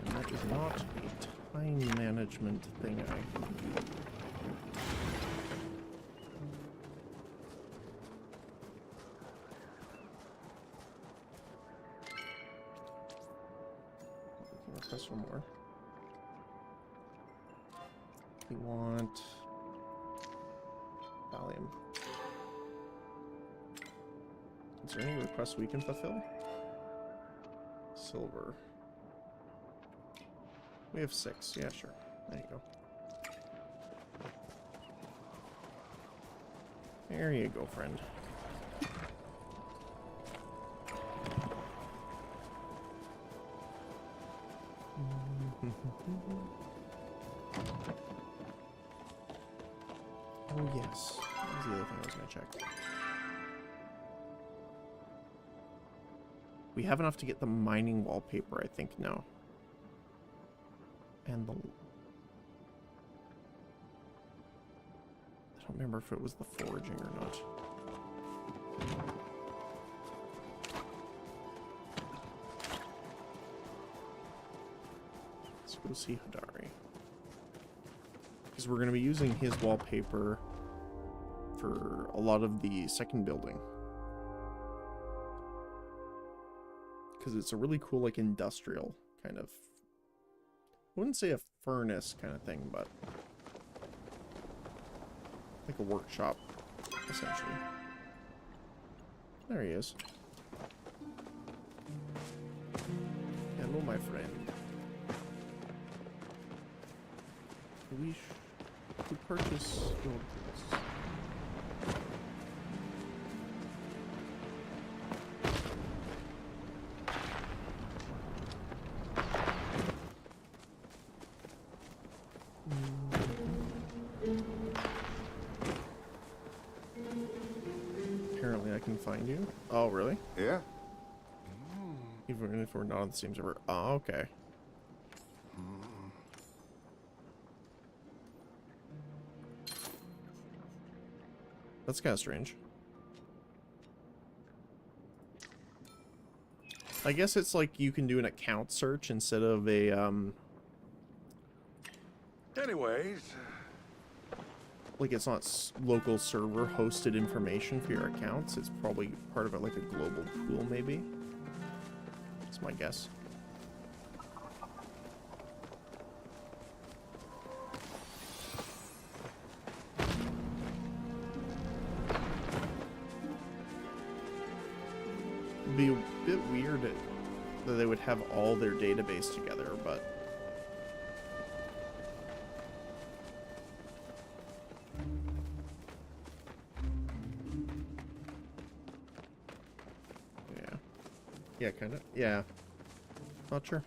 And that is not a time management thing I can do. We can request one more. We want Valium. Is there any requests we can fulfill? Silver. We have 6. Yeah, sure. There you go. There you go, friend. Oh, yes. That was the other thing I was going to check. We have enough to get the mining wallpaper, I think, now. And the... I don't remember if it was the foraging or not. Let's go see Hadari. Because we're going to be using his wallpaper for a lot of the second building. Because it's a really cool, like, industrial kind of... I wouldn't say a furnace kind of thing, but... like a workshop, essentially. There he is. Hello, my friend. We wish to purchase your goods. Apparently I can find you. Oh, really? Yeah? Even if we're not on the same server. Oh, okay. That's kind of strange. I guess it's like you can do an account search instead of a, Anyways, like it's not local server hosted information for your accounts. It's probably part of it, like a global pool, maybe. That's my guess. It'd be a bit weird that they would have all their database together, but yeah, kind of. Yeah, not sure.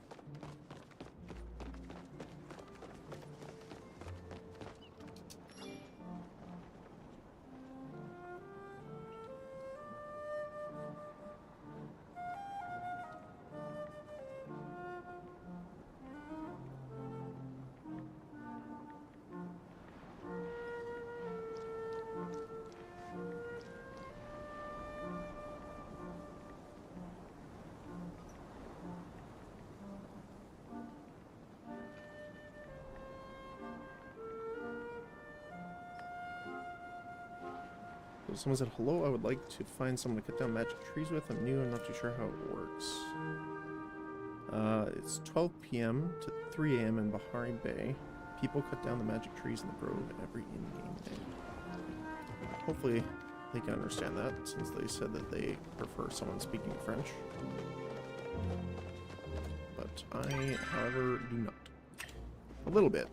Someone said, hello, I would like to find someone to cut down magic trees with. I'm new, I'm not too sure how it works. It's 12 p.m. to 3 a.m. in Bahari Bay. People cut down the magic trees in the grove every in-game day. Hopefully they can understand that, since they said that they prefer someone speaking French. But I, however, do not. A little bit,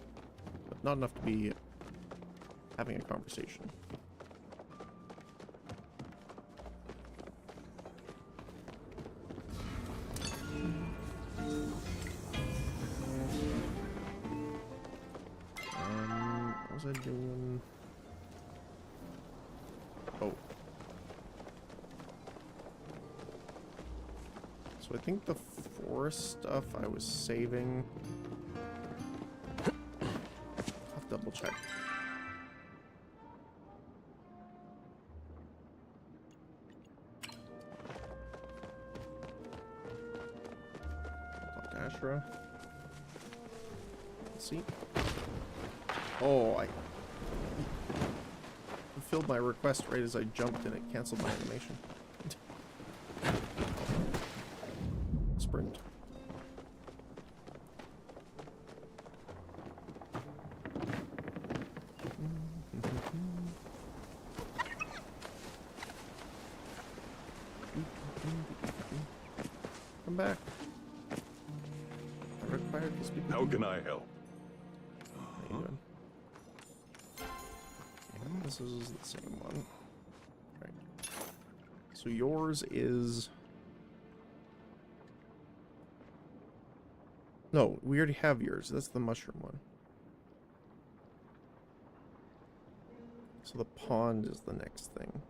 but not enough to be having a conversation. was I doing? Oh. So I think the forest stuff I was saving. I'll double check. Talk to Ashra. Let's see. Oh, I fulfilled my request right as I jumped and it canceled my animation. Sprint. Come back. I required this people. How can I help? How you doing? Yeah, this is the same one. Right. So yours is... No, we already have yours. That's the mushroom one. So the pond is the next thing.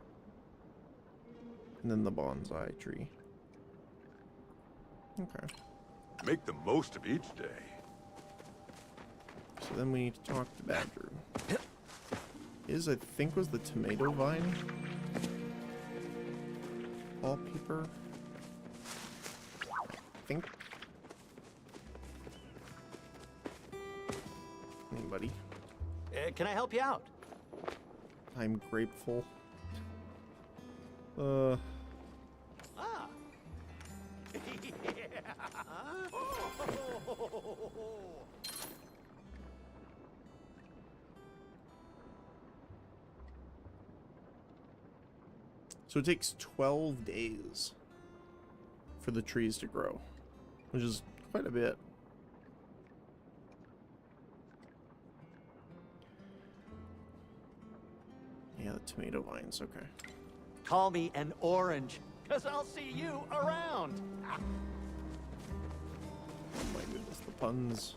And then the bonsai tree. Okay. Make the most of each day. So then we need to talk to Badger. I think, was the tomato vine? Wallpaper? I think. Anybody? Can I help you out? I'm grateful. Ah. So it takes 12 days for the trees to grow, which is quite a bit. Yeah, the tomato vines, okay. Call me an orange, because I'll see you around. Oh my goodness, the puns.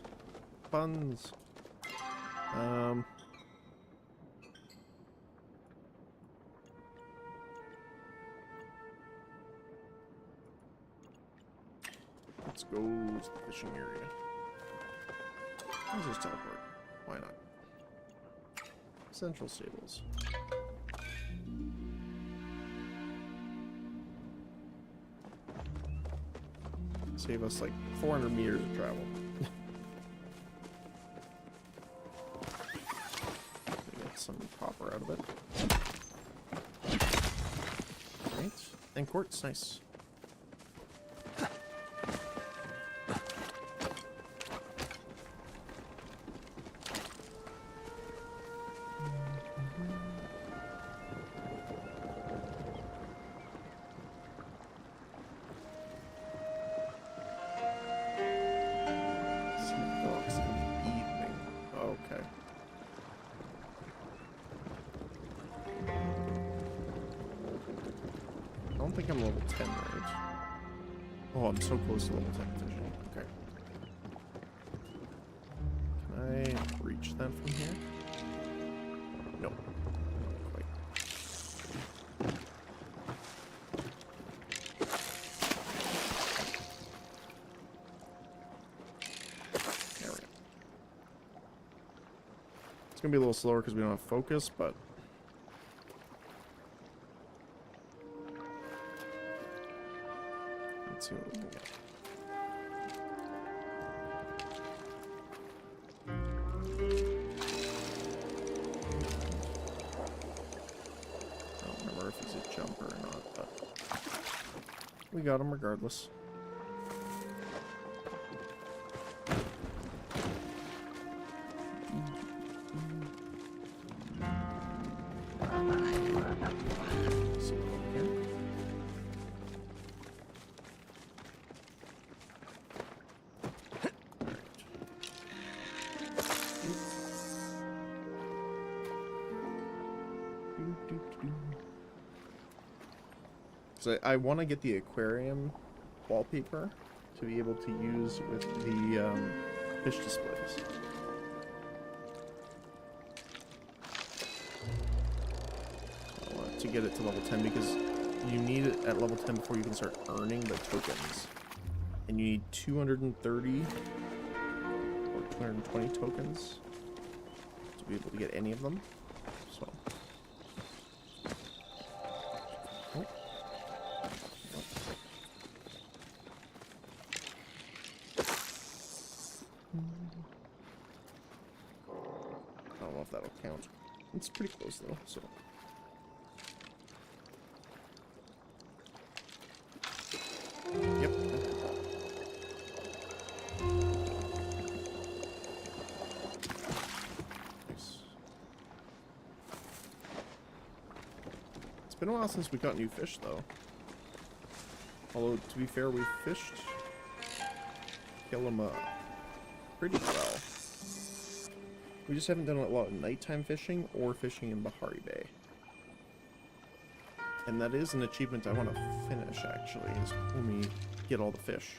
Puns. Let's go to the fishing area. Let's just teleport. Why not? Central Stables. Save us like 400 meters of travel. Get some copper out of it. Right. And quartz, nice. I don't think I'm level 10, right? Oh, I'm so close to level 10 fishing. Okay. Can I reach that from here? No. Not quite. There we go. It's gonna be a little slower because we don't have focus, but let's see what we can get. I don't remember if he's a jumper or not, but we got him regardless. See what over here. So I want to get the aquarium wallpaper to be able to use with the fish displays. to get it to level 10 because you need it at level 10 before you can start earning the tokens. And you need 230 or 220 tokens to be able to get any of them. So. Oh. I don't know if that'll count. It's pretty close though, so. Yep. Nice. It's been a while since we got new fish though. Although, to be fair, we've fished Kilima pretty well. We just haven't done a lot of nighttime fishing or fishing in Bahari Bay. And that is an achievement I want to finish, actually, is when we get all the fish.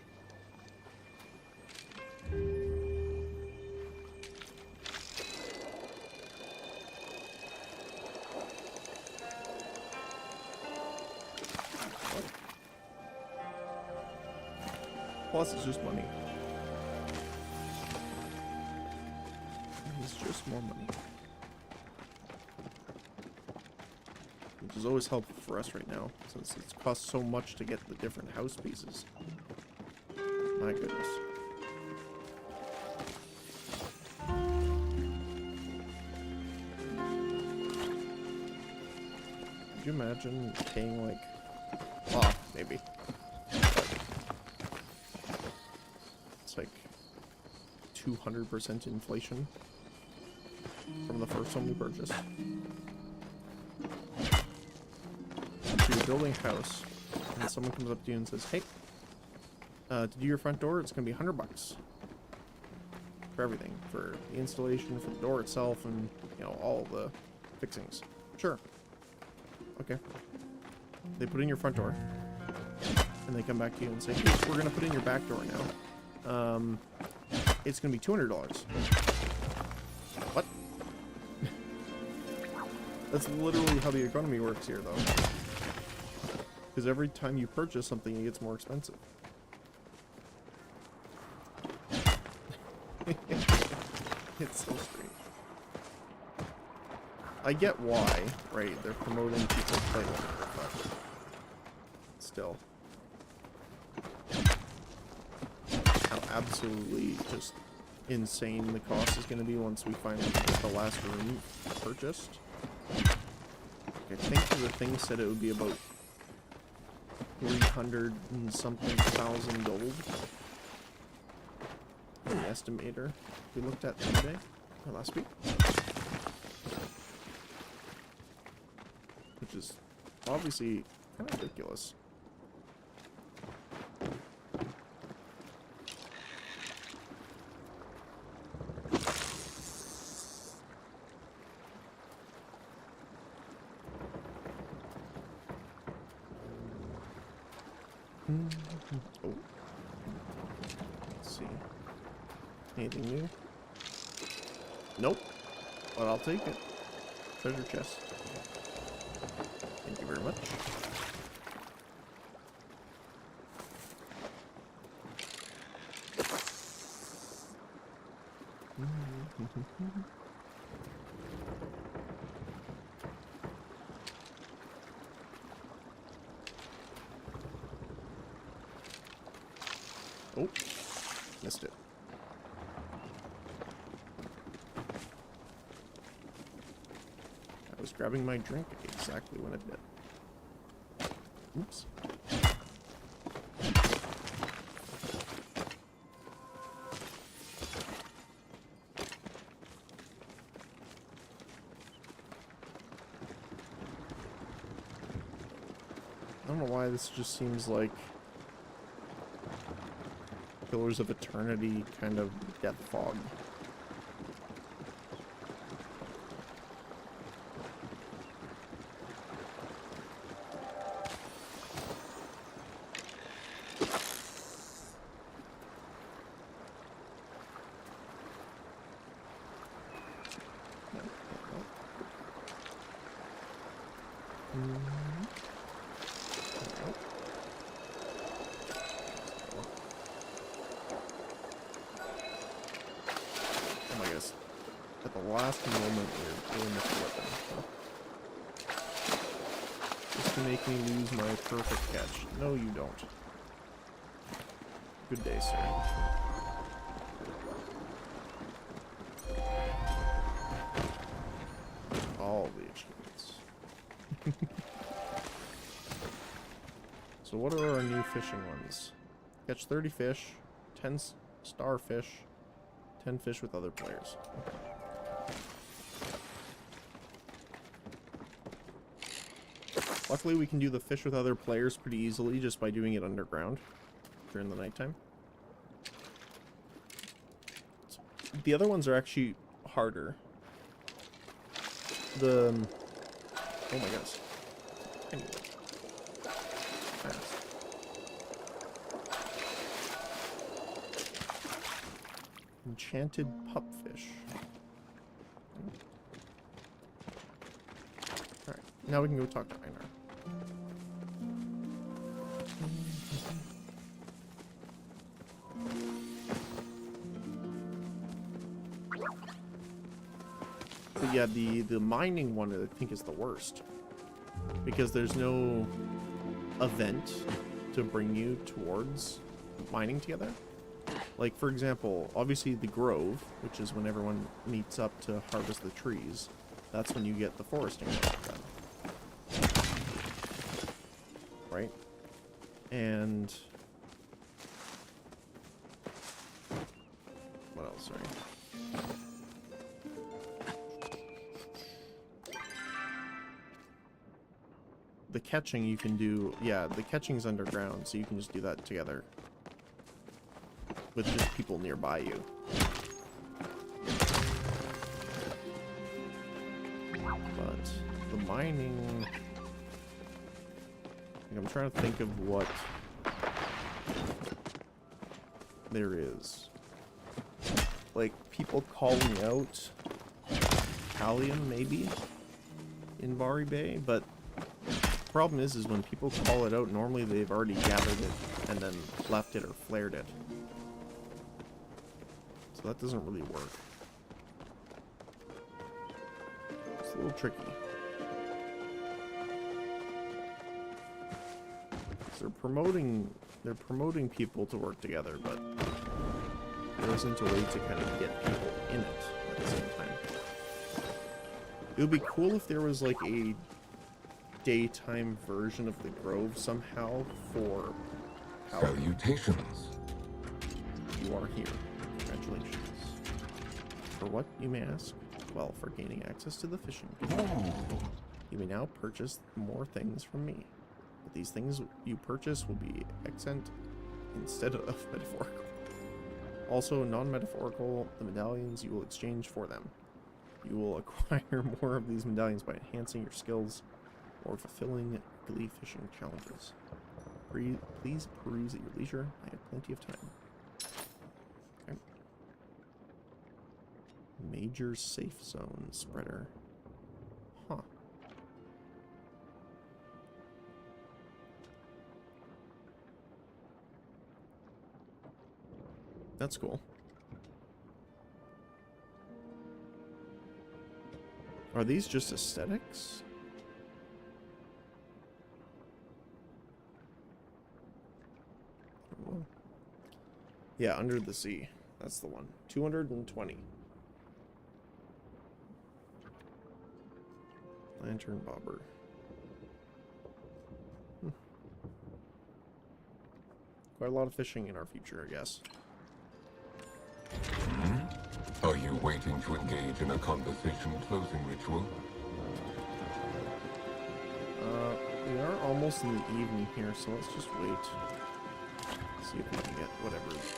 Plus, it's just money. It's just more money. Which is always helpful for us right now, since it's cost so much to get the different house pieces. My goodness. Could you imagine paying like... Ah, maybe. It's like 200% inflation from the first one we purchased. So you're building a house, and someone comes up to you and says, "Hey, to do your front door, it's gonna be $100 for everything, for the installation, for the door itself, and you know all the fixings." Sure. Okay. They put in your front door, and they come back to you and say, "Hey, we're gonna put in your back door now. It's gonna be $200. What? That's literally how the economy works here, though. Because every time you purchase something, it gets more expensive. It's so strange. I get why, right? They're promoting people to play longer, but still. How absolutely just insane the cost is going to be once we finally get the last room purchased. I think the thing said it would be about 300 and something thousand gold. The estimator we looked at today or last week, which is obviously kind of ridiculous. Oh. Let's see. Anything new? Nope. But I'll take it. Treasure chest. Thank you very much. Oh, missed it. I was grabbing my drink exactly when it did. Oops. I don't know why this just seems like Pillars of Eternity kind of death fog. at the last moment you're doing the flipping. Just to make me lose my perfect catch. No, you don't. Good day, sir. All the achievements. So what are our new fishing ones? Catch 30 fish, 10 starfish, 10 fish with other players. Luckily, we can do the fish with other players pretty easily just by doing it underground during the nighttime. The other ones are actually harder. Oh my goodness. Anyway. Fast. Enchanted pupfish. Alright, now we can go talk to Einar. But yeah, the mining one I think is the worst. Because there's no event to bring you towards mining together. Like, for example, obviously the grove, which is when everyone meets up to harvest the trees, that's when you get the foresting done. Right? And what else, sorry? The catching you can do, yeah, the catching's underground, so you can just do that together with just people nearby you. But the mining, like, I'm trying to think of what there is. Like, people calling out Palia maybe in Bari Bay, but the problem is when people call it out, normally they've already gathered it and then left it or flared it. So that doesn't really work. It's a little tricky. They're promoting people to work together, but there isn't a way to kind of get people in it at the same time. It would be cool if there was like a daytime version of the Grove somehow for Palia. Salutations. You are here. Congratulations. For what, you may ask? Well, for gaining access to the fishing field. You may now purchase more things from me. But these things you purchase will be accent instead of metaphorical. Also, non-metaphorical, the medallions you will exchange for them. You will acquire more of these medallions by enhancing your skills or fulfilling daily fishing challenges. Please peruse at your leisure. I have plenty of time. Okay. Major safe zone spreader. Huh. That's cool. Are these just aesthetics? Yeah, Under the Sea. That's the one. 220. Lantern bobber. Quite a lot of fishing in our future, I guess. Are you waiting to engage in a conversation closing ritual? We are almost in the evening here, so let's just wait. See if we can get whatever this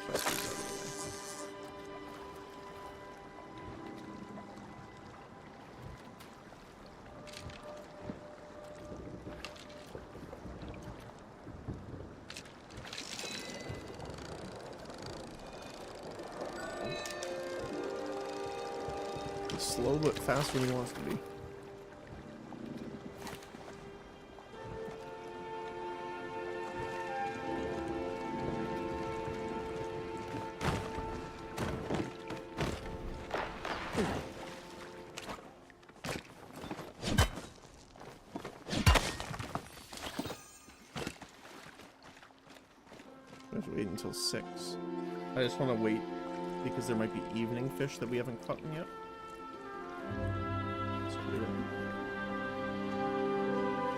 quest is out of the way. He's slow but fast when he wants to be. We have to wait until 6. I just want to wait because there might be evening fish that we haven't caught yet. So wait a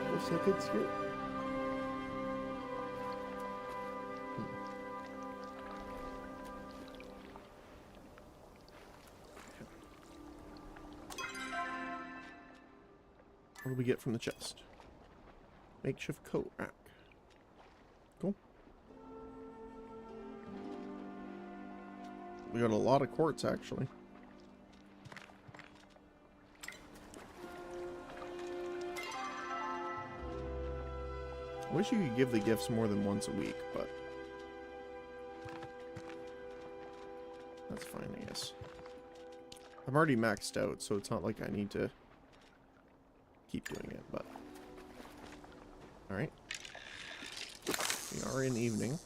couple seconds here. What do we get from the chest? Makeshift coat rack. Cool. We got a lot of quartz, actually. I wish you could give the gifts more than once a week, but that's fine, I guess. I'm already maxed out, so it's not like I need to keep doing it, but alright. We are in evening.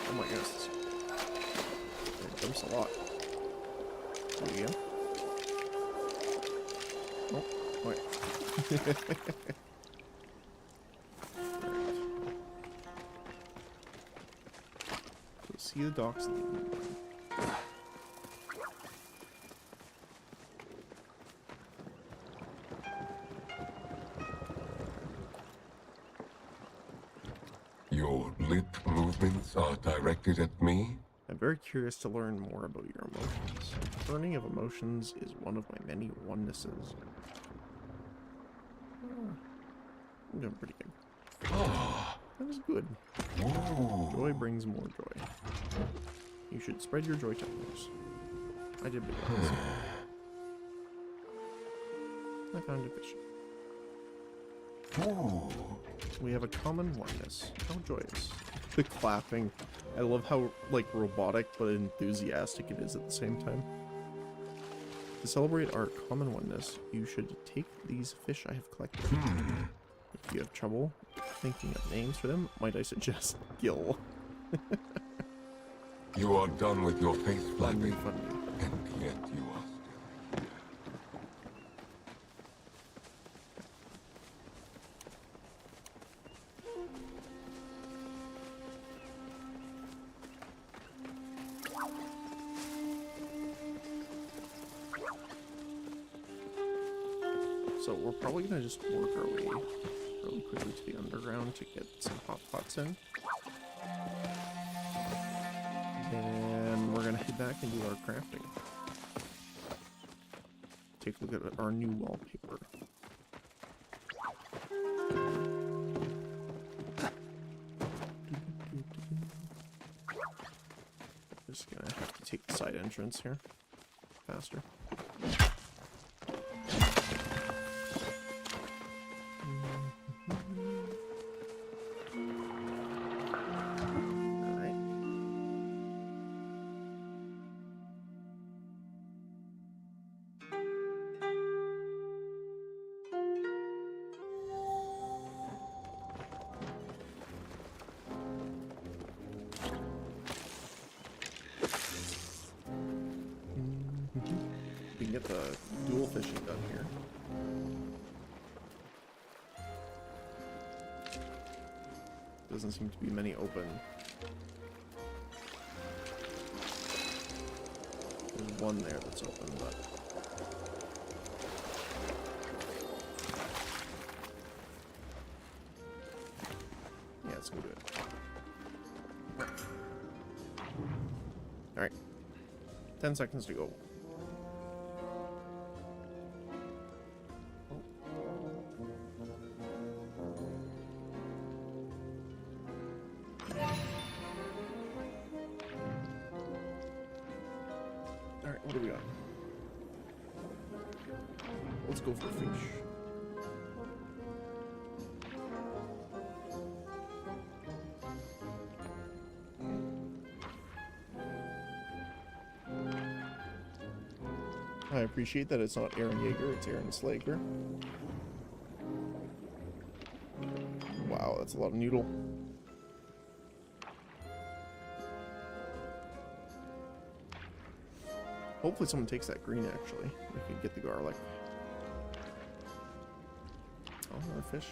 Oh my goodness. It jumps a lot. There you go. Oh, wait. So see the docks in the evening. Your lip movements are directed at me? I'm very curious to learn more about your emotions. Learning of emotions is one of my many onenesses. Oh, I'm doing pretty good. That was good. Ooh. Joy brings more joy. You should spread your joy to others. I did big ones. I found a fish. Ooh. We have a common oneness. How joyous. The clapping. I love how, like, robotic but enthusiastic it is at the same time. To celebrate our common oneness, you should take these fish I have collected. If you have trouble thinking of names for them, might I suggest Gill? You are done with your face Funny, flapping, funny. and yet you are still. So we're probably gonna just work our way really quickly to the underground to get some hot pots in. Then we're gonna head back and do our crafting. Take a look at our new wallpaper. Just gonna have to take the side entrance here faster. Alright. We can get the dual fishing done here. Doesn't seem to be many open. There's one there that's open, but yeah, let's go do it. Alright. 10 seconds to go. Alright, what do we got? Let's go for fish. I appreciate that it's not Aaron Yeager, it's Aaron Slager. that's a lot of noodle. Hopefully someone takes that green, actually. We could get the garlic. Oh, another fish.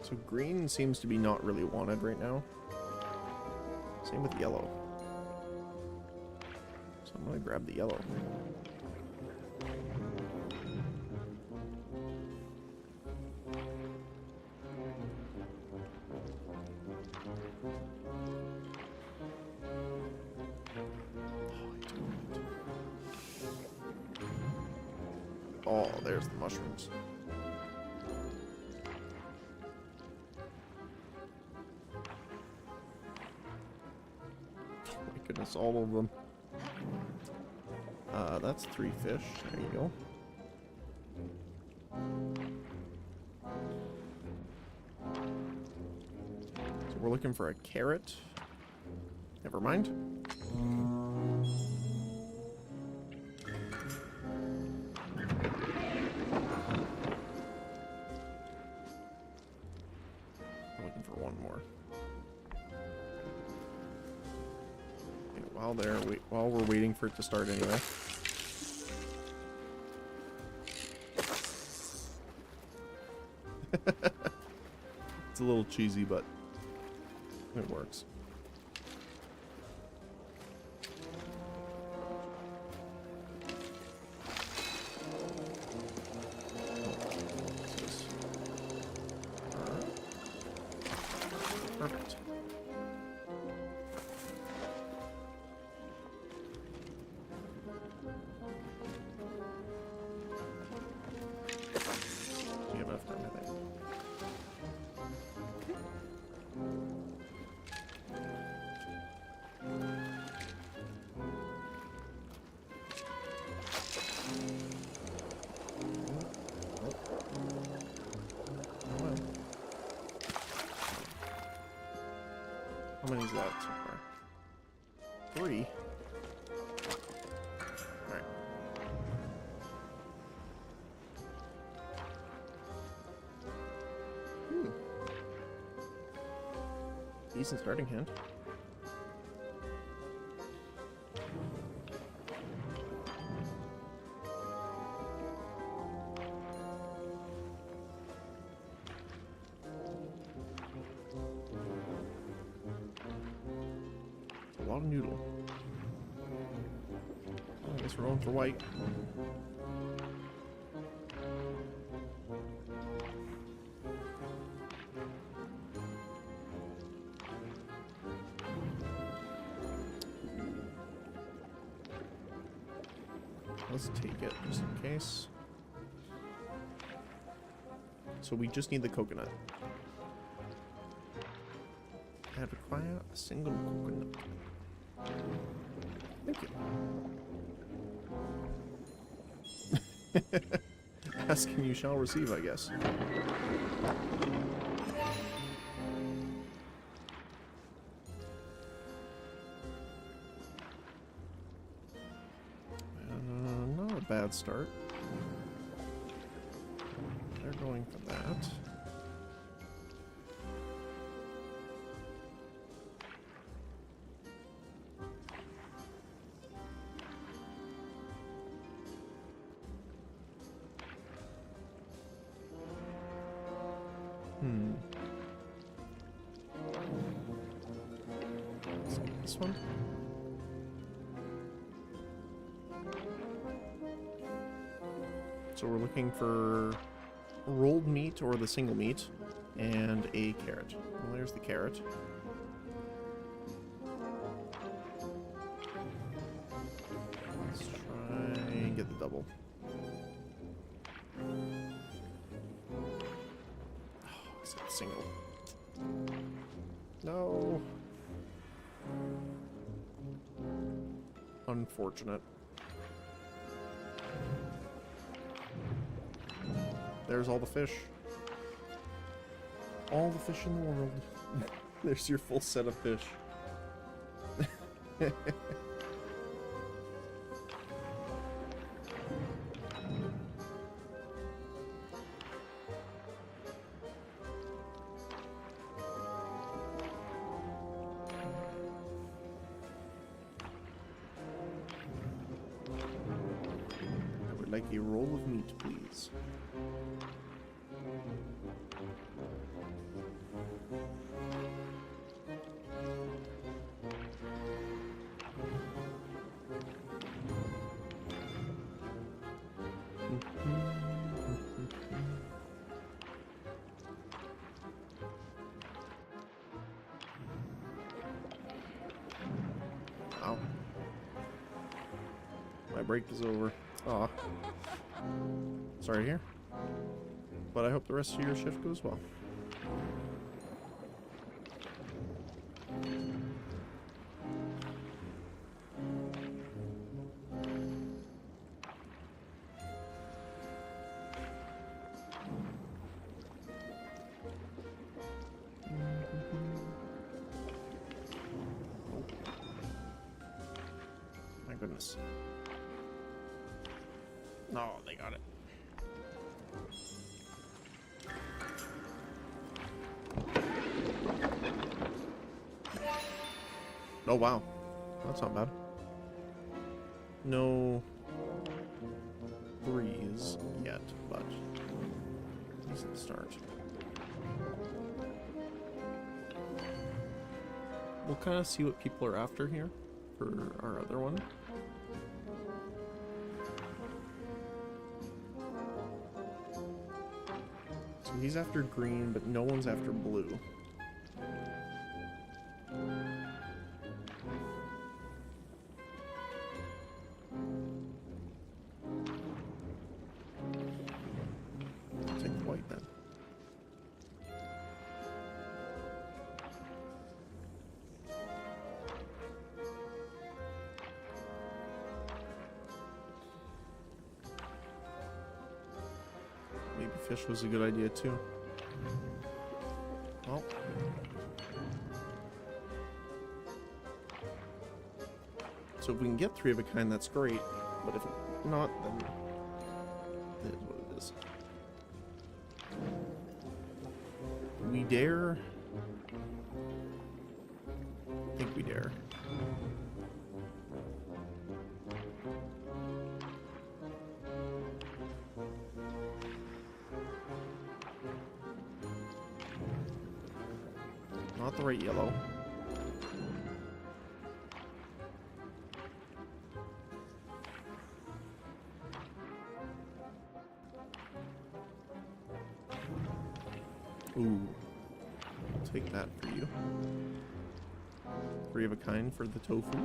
So green seems to be not really wanted right now. Same with yellow. So I'm gonna grab the yellow. Oh, there's the mushrooms. Oh my goodness, all of them. That's 3 fish. There you go. So we're looking for a carrot. Never mind. Looking for one more. Okay, while we're waiting for it to start anyway. It's a little cheesy, but it works. Perfect. We have enough time, I think. How many is that so far? 3. Alright. Decent starting hand. A lot of noodle. I guess we're going for white. Let's take it just in case. So we just need the coconut. I require a single coconut. Thank you. Ask and you shall receive, I guess. Not a bad start. They're going for that. Let's get this one. So we're looking for rolled meat or the single meat and a carrot. Well, there's the carrot. Let's try and get the double. Oh, is that single? No. Unfortunate. There's all the fish. All the fish in the world. There's your full set of fish. like a roll of meat, please. Wow. My break is over. Aw. Sorry to hear. But I hope the rest of your shift goes well. My goodness. No, they got it. Oh, wow. That's not bad. No threes yet, but decent start. We'll kind of see what people are after here for our other one. So he's after green, but no one's after blue. Take white then. Maybe fish was a good idea too. Well. So if we can get 3 of a kind, that's great. But if not, then it is what it is. We dare. I think we dare. Not the right yellow. Ooh. I'll take that for you. 3 of a kind for the tofu.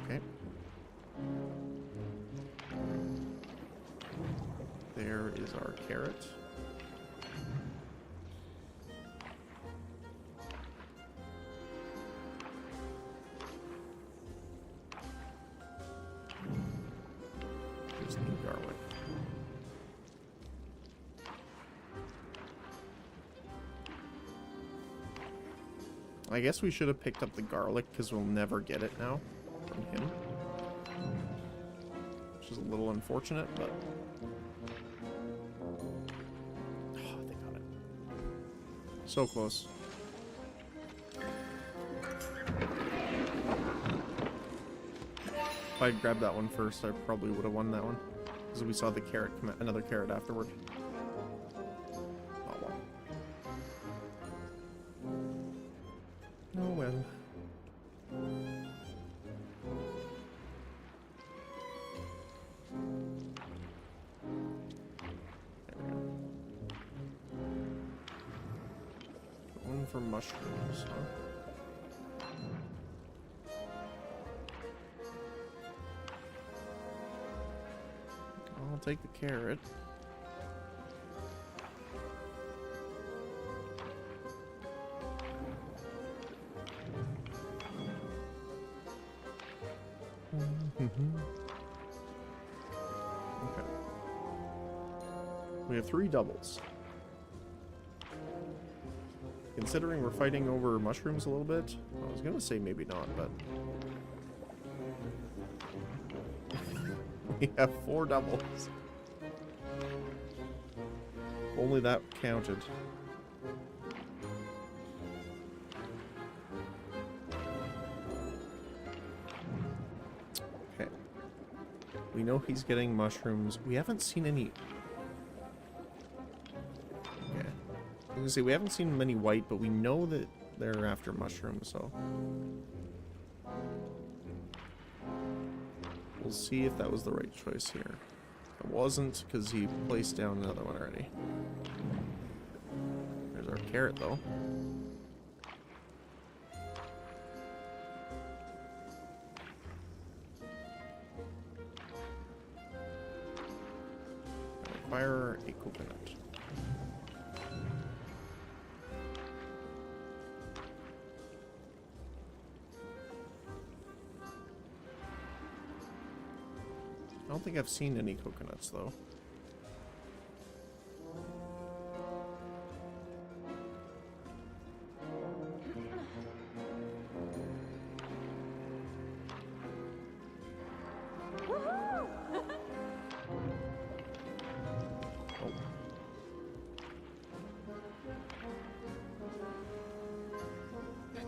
Okay. There is our carrot. Just need garlic. I guess we should have picked up the garlic because we'll never get it now from him. Which is a little unfortunate, but... Oh, they got it. So close. If I'd grabbed that one first, I probably would have won that one. Because we saw the carrot come out, another carrot afterward. Oh well. Oh well. There we go. One for mushrooms, huh? I'll take the carrot. Okay. We have 3 doubles. Considering we're fighting over mushrooms a little bit, I was gonna say maybe not, but... We have 4 doubles. Only that counted. We know he's getting mushrooms. We haven't seen any... Okay. I was gonna say, we haven't seen many white, but we know that they're after mushrooms, so... We'll see if that was the right choice here. It wasn't, because he placed down another one already. There's our carrot, though. Fire a coconut. I don't think I've seen any coconuts, though.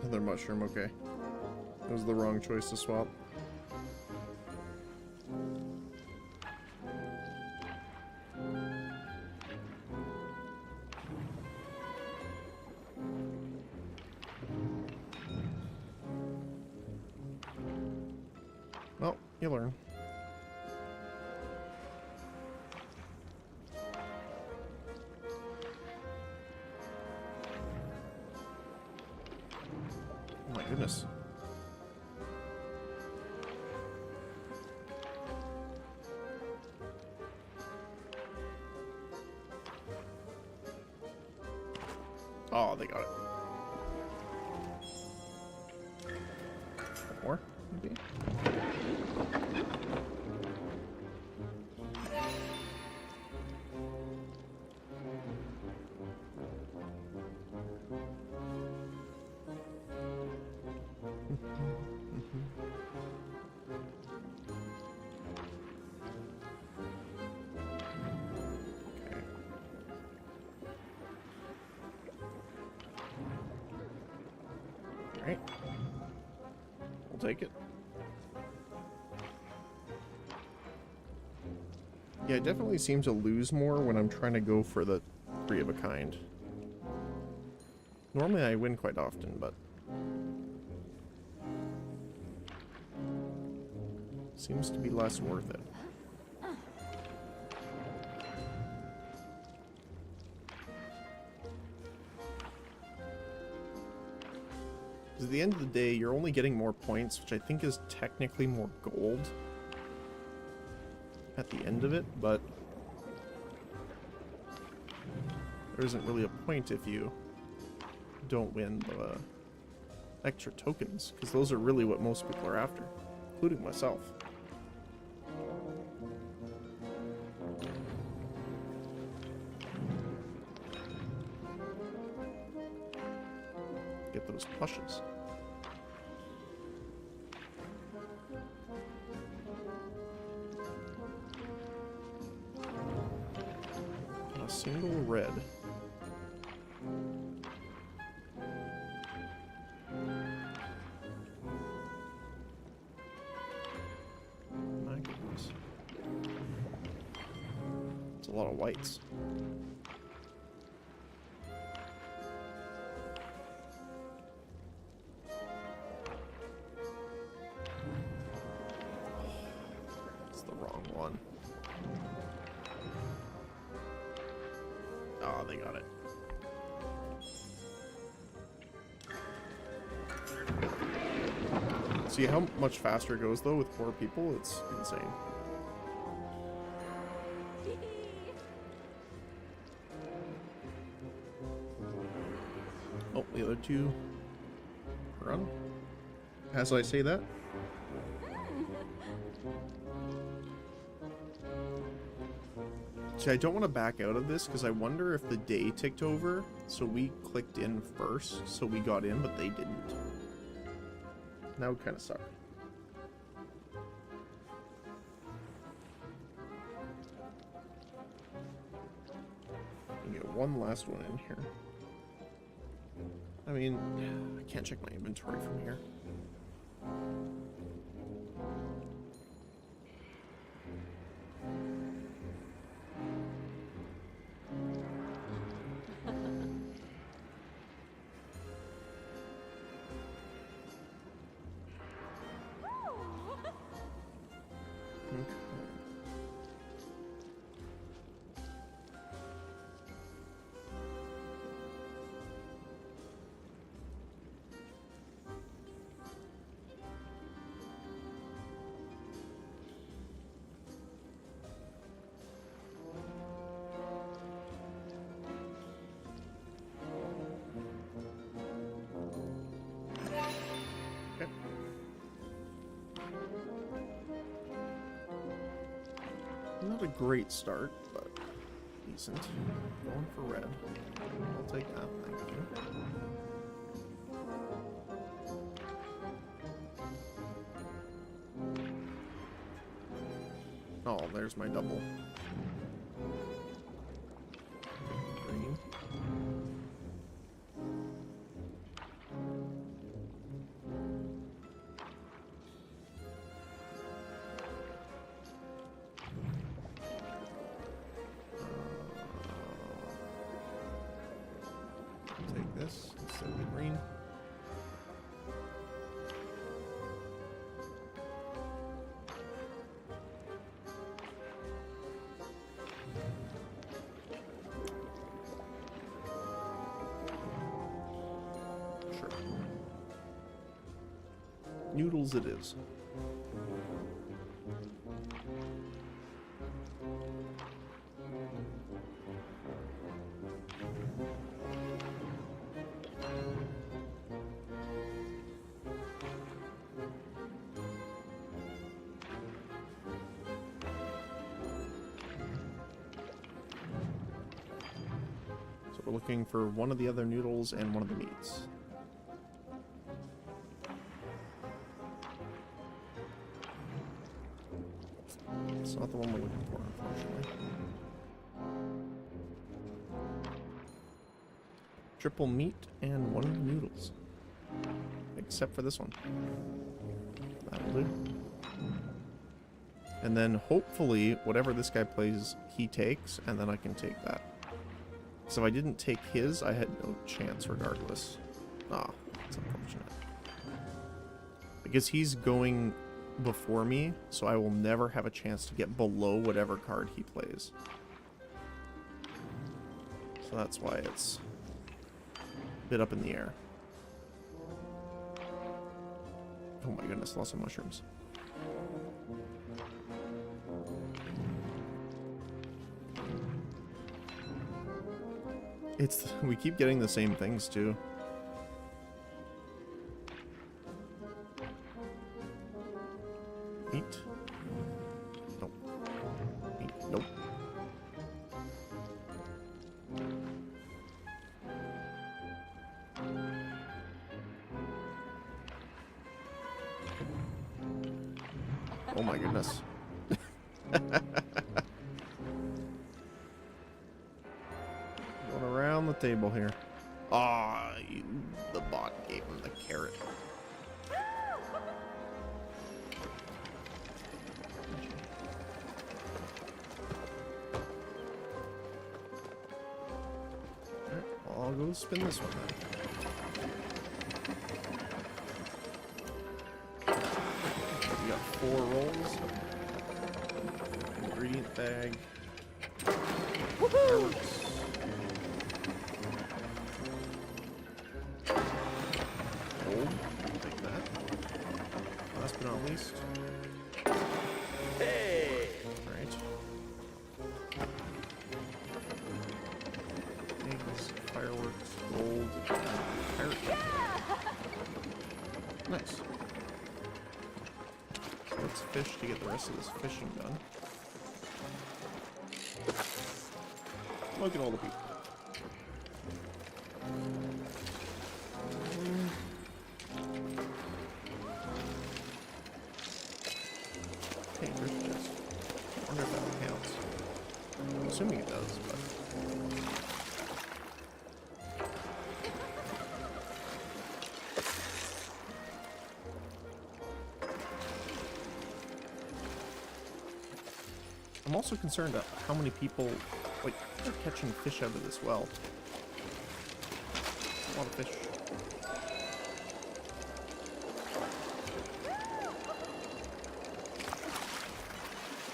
Another mushroom, okay. That was the wrong choice to swap. Well, you learn. Oh my goodness. Oh, they got it. More, maybe? Alright. We'll take it. Yeah, I definitely seem to lose more when I'm trying to go for the 3 of a kind. Normally I win quite often, but... seems to be less worth it. Because at the end of the day, you're only getting more points, which I think is technically more gold at the end of it, but there isn't really a point if you don't win the extra tokens, because those are really what most people are after, including myself. Get those plushes. A single red. My goodness. It's a lot of whites. It's the wrong one. Oh, they got it. See how much faster it goes, though, with 4 people? It's insane. Oh, the other 2 run. As I say that. See, I don't want to back out of this because I wonder if the day ticked over, so we clicked in first, so we got in, but they didn't. That would kind of suck. We get one last one in here. I mean, I can't check my inventory from here. a great start, but decent. Going for red. I'll take that, thank you. Oh, there's my double. Green. Take this instead of the green. Sure. Noodles it is. So we're looking for one of the other noodles and one of the meats. It's not the one we're looking for, unfortunately. Triple meat and one of the noodles. Except for this one. That'll do. And then hopefully, whatever this guy plays, he takes, and then I can take that. So if I didn't take his, I had no chance regardless. Ah, that's unfortunate. Because he's going before me, so I will never have a chance to get below whatever card he plays. So that's why it's a bit up in the air. Oh my goodness, lots of mushrooms. We keep getting the same things too. Meat. Nope. Meat. Nope. Oh my goodness. Going around the table here. Ah, the bot gave him the carrot. Alright, well, I'll go spin this one then. We got 4 rolls. Ingredient bag. Fireworks. Gold. I'll take that. Last but not least. Hey! Alright. Eggs, fireworks, gold, and carrot. Nice. So let's fish to get the rest of this fishing done. Look at all the people. Hey, there's chest. I wonder if that counts. I'm assuming it does, but... I'm also concerned about how many people, like, are catching fish out of this well. A lot of fish.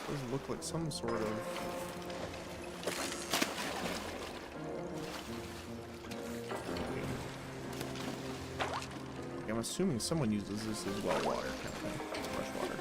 Does look like some sort of... I'm assuming someone uses this as well water, kind of thing. Fresh water.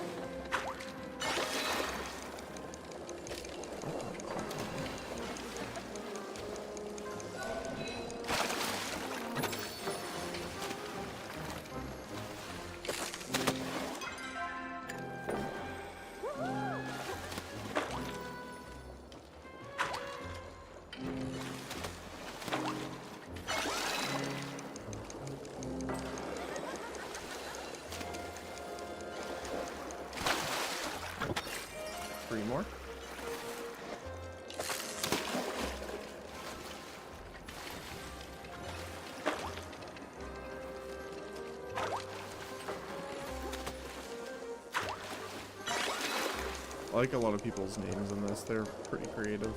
I like a lot of people's names in this. They're pretty creative.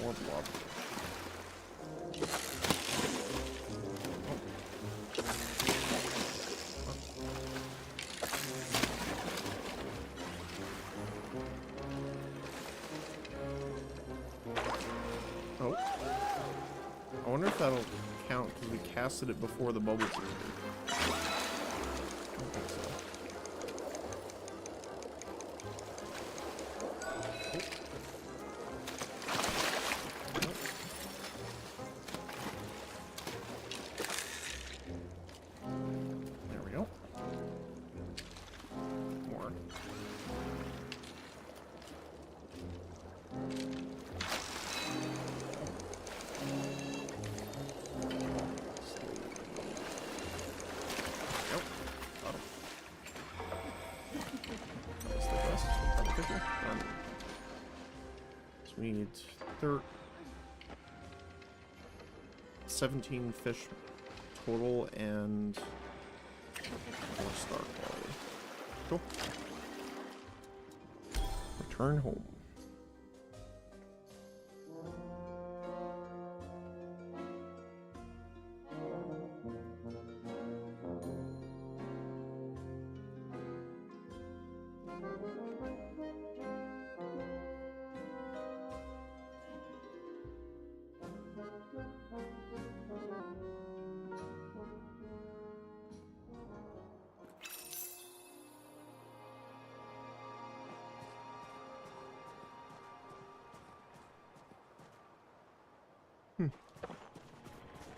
More blob. Oh. I wonder if that'll count because we casted it before the bubbles appeared. I don't think so. There we go. More. Nope. Got him. That's the best. Done. So we need 17 fish total and 4-star quality. Cool. Return home.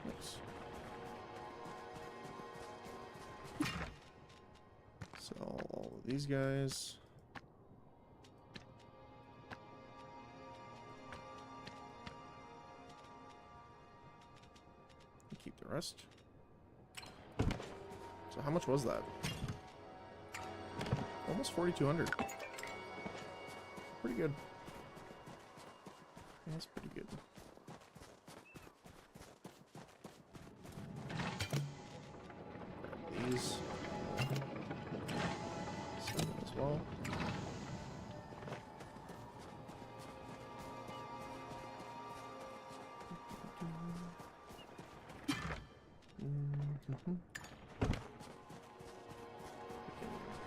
Nice. Sell all of these guys. Keep the rest. So how much was that? Almost 4,200. Pretty good. That's pretty good. Grab these. Sell them as well.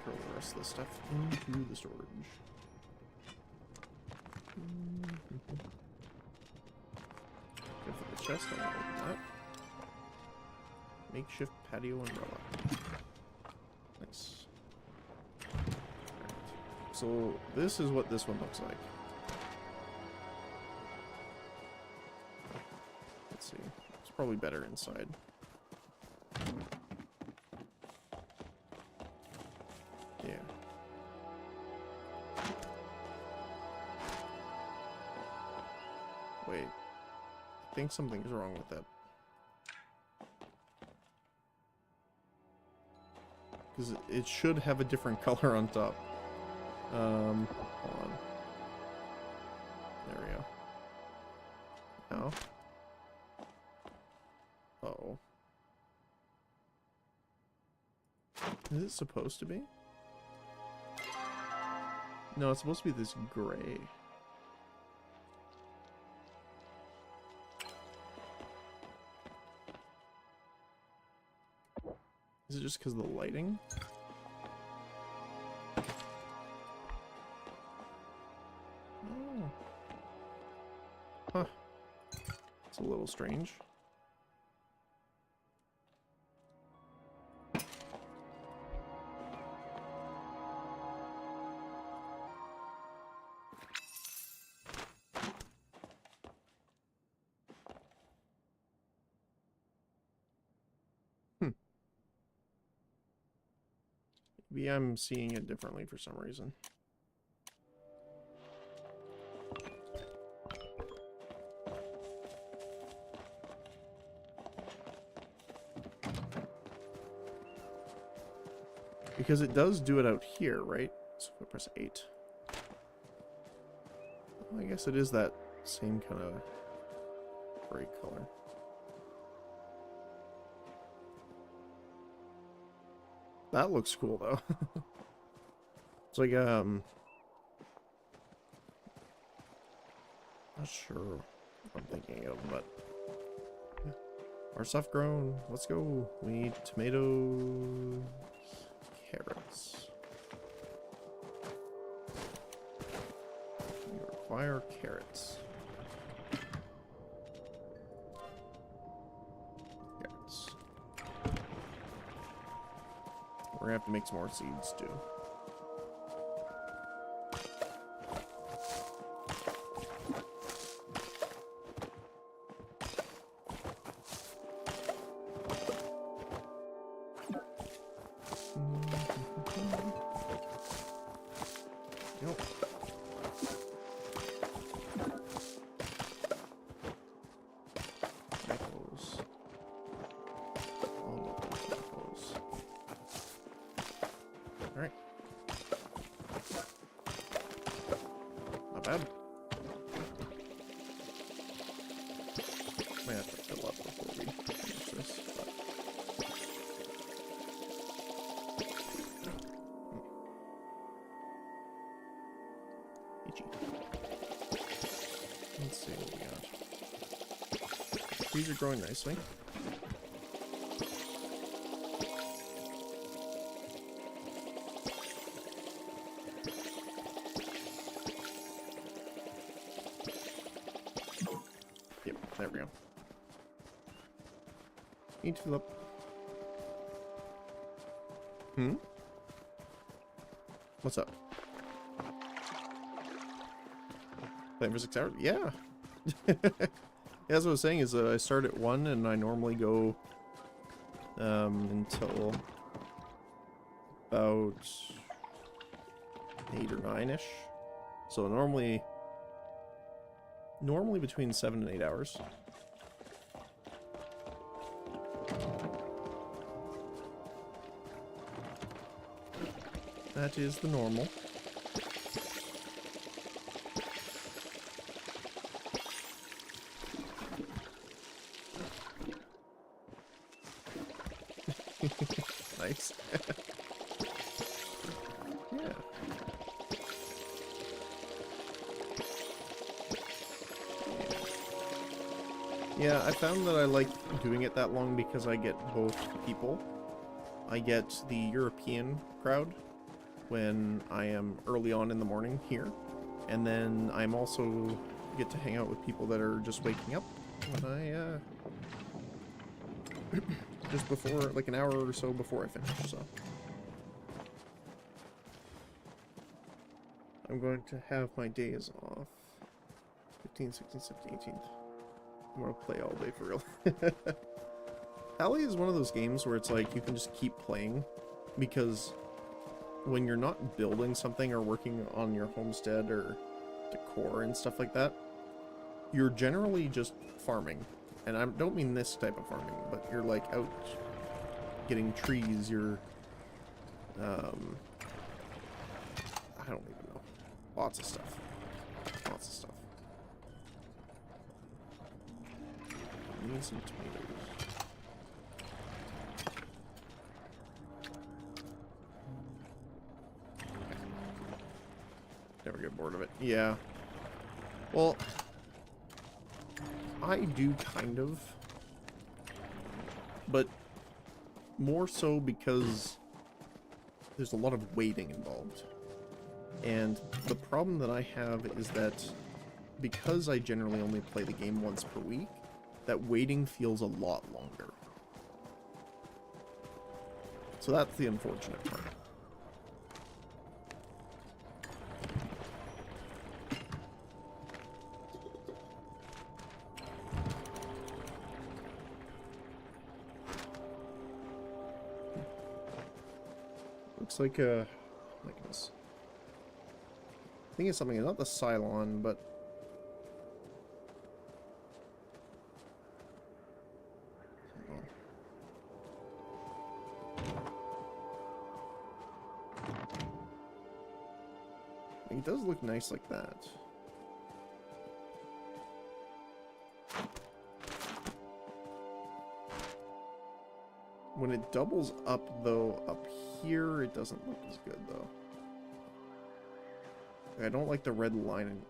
Throw the rest of the stuff into the storage. Go for the chest, I'll open that. Makeshift patio umbrella. Nice. Alright. So this is what this one looks like. Let's see. It's probably better inside. Yeah. Wait. I think something's wrong with that. Because it should have a different color on top. Hold on. There we go. Now. Uh-oh. Is it supposed to be? No, it's supposed to be this gray. Is it just because of the lighting? Oh. Huh. It's a little strange. Maybe I'm seeing it differently for some reason. Because it does do it out here, right? So if I press 8. Well, I guess it is that same kind of gray color. That looks cool though. It's like not sure what I'm thinking of, but our stuff grown. Let's go. We need tomatoes, carrots. We require carrots. Carrots. We're gonna have to make some more seeds too. Nope. Apples. All of those apples. Alright. Not bad. Might have to fill up before we finish this. But... Itchy. Let's see what we got. These are growing nicely. Yep, there we go. Need to fill up. Hmm? What's up? Playing for 6 hours? Yeah. As I was saying, is I start at 1 and I normally go until about 8 or 9-ish. So normally between 7 and 8 hours. That is the normal. Nice. Yeah. Yeah, I found that I like doing it that long because I get both people. I get the European crowd when I am early on in the morning here, and then I'm also get to hang out with people that are just waking up when I just before, like an hour or so before I finish, so. I'm going to have my days off. 15, 16, 17, 18th. I'm gonna play all day for real. Palia is one of those games where it's like you can just keep playing, because when you're not building something or working on your homestead or decor and stuff like that, you're generally just farming. And I don't mean this type of farming, but you're like out getting trees, you're I don't even know. Lots of stuff. Lots of stuff. I need some tomatoes. Never get bored of it. Yeah. Well, I do kind of, but more so because there's a lot of waiting involved. And the problem that I have is that because I generally only play the game once per week, that waiting feels a lot longer. So that's the unfortunate part. Looks like a, like this. I think it's something, not the Cylon, but it does look nice like that. When it doubles up, though, up here, it doesn't look as good, though. I don't like the red line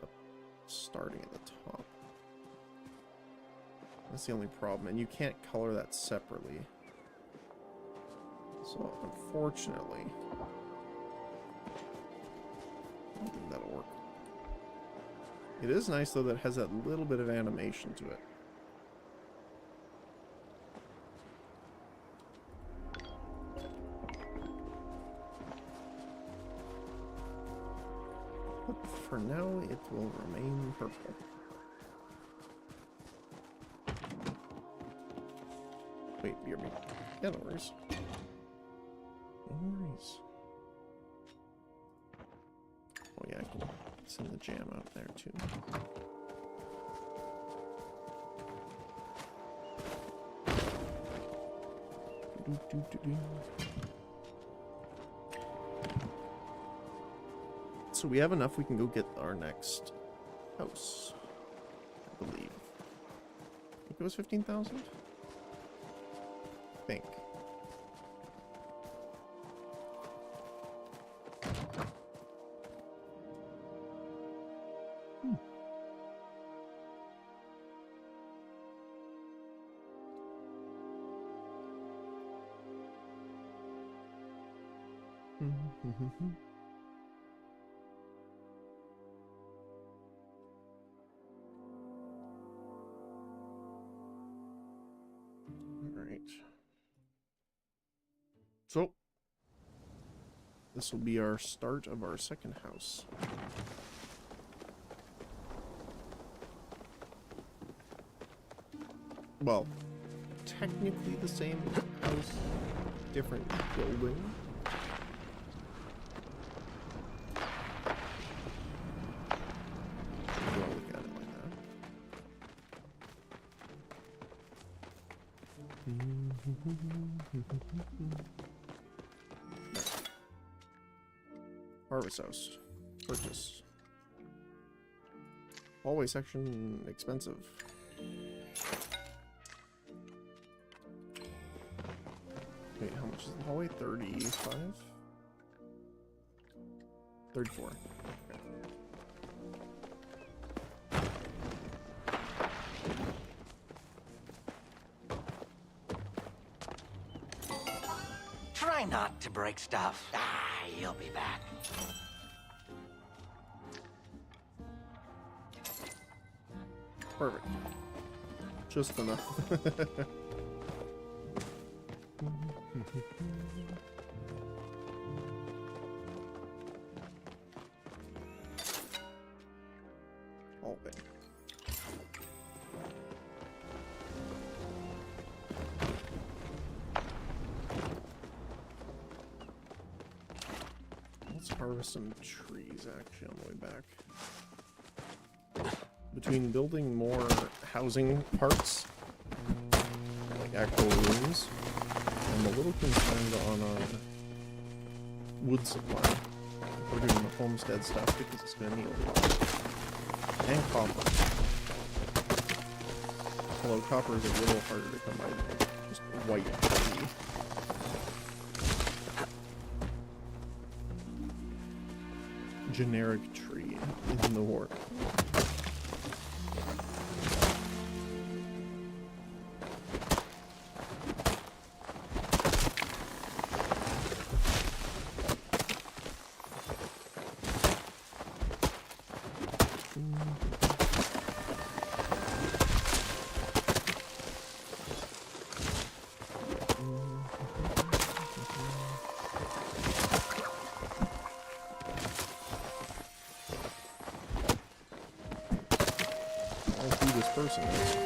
starting at the top. That's the only problem, and you can't color that separately. So, unfortunately, I don't think that'll work. It is nice, though, that it has that little bit of animation to it. But for now, it will remain purple. Wait, you're me. Yeah, no worries. No worries. Oh yeah, I can send the jam out there too. So we have enough, we can go get our next house, I believe. I think it was 15,000? I think. Alright. So, this will be our start of our second house. Well, technically the same house, different building. Don't look at it like that. Harvest house. Purchase. Hallway section expensive. Wait, how much is the hallway? 35? 34. Okay. Try not to break stuff. Ah, you'll be back. Perfect. Just enough. Hallway. Let's harvest some trees actually on the way back. Between building more housing parts, like actual rooms, I'm a little concerned on our wood supply. We're doing the homestead stuff because it's going to need a lot. And copper. Although copper is a little harder to come by than just white tree. Generic tree in the war. Who this person is.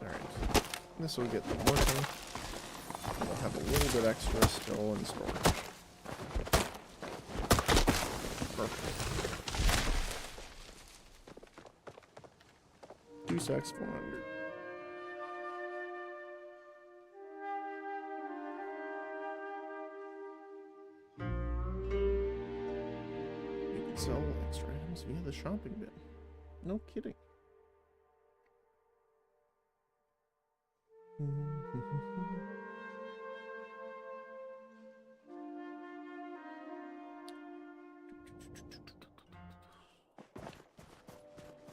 Alright. This will get them working. We'll have a little bit extra still in storage. Perfect. 2 sacks, 400. You can sell extra items via the shopping bin. No kidding.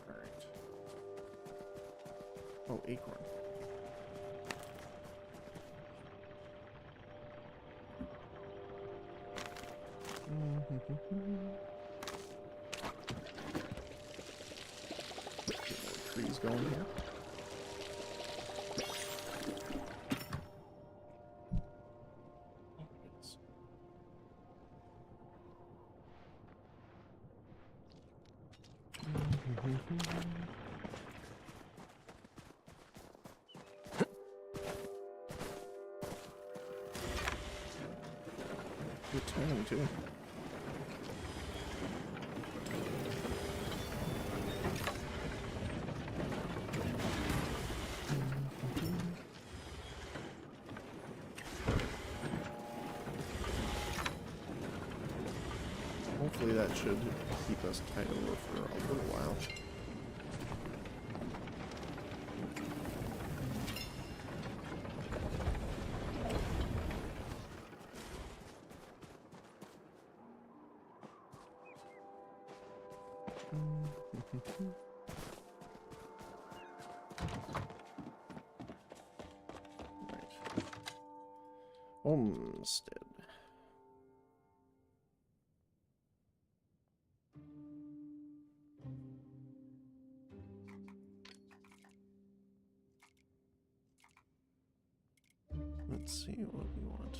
Alright. Oh, acorn. Get more trees going here. Yes. Good timing too. Hopefully that should keep us tied over for a little while. Right. Homestead. Let's see what we want.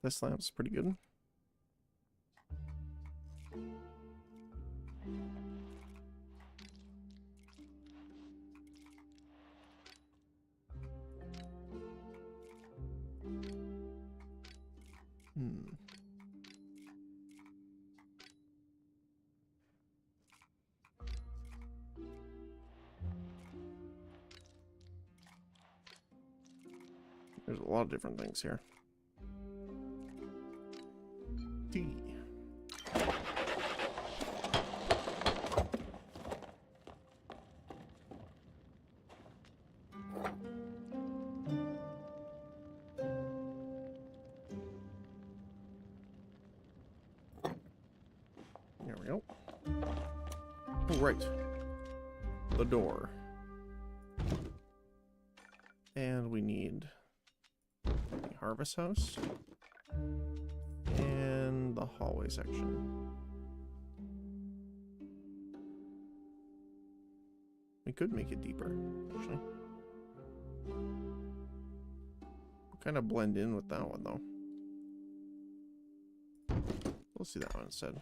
This lamp's pretty good. There's a lot of different things here. Tea. There we go. All right. The door. And we need the harvest house and the hallway section. We could make it deeper, actually. We'll kind of blend in with that one, though. We'll see that one instead.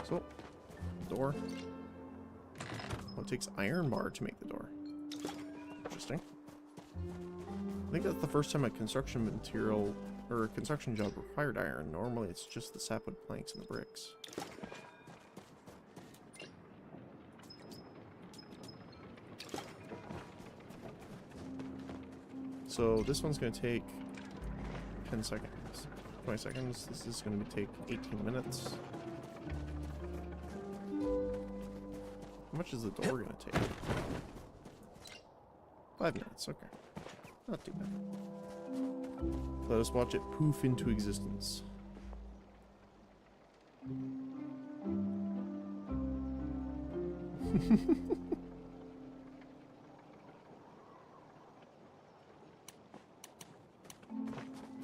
So, door. Oh, it takes iron bar to make the door. Interesting. I think that's the first time a construction material or a construction job required iron. Normally it's just the sapwood planks and the bricks. So this one's going to take 10 seconds, 20 seconds. This is going to take 18 minutes. How much is the door going to take? 5 minutes, okay. Not too bad. Let us watch it poof into existence.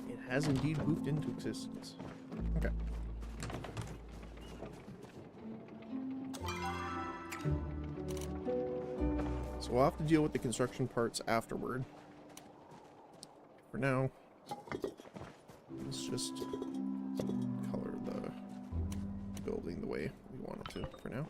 It has indeed poofed into existence. Okay. So we'll have to deal with the construction parts afterward. For now, let's just color the building the way we want it to for now.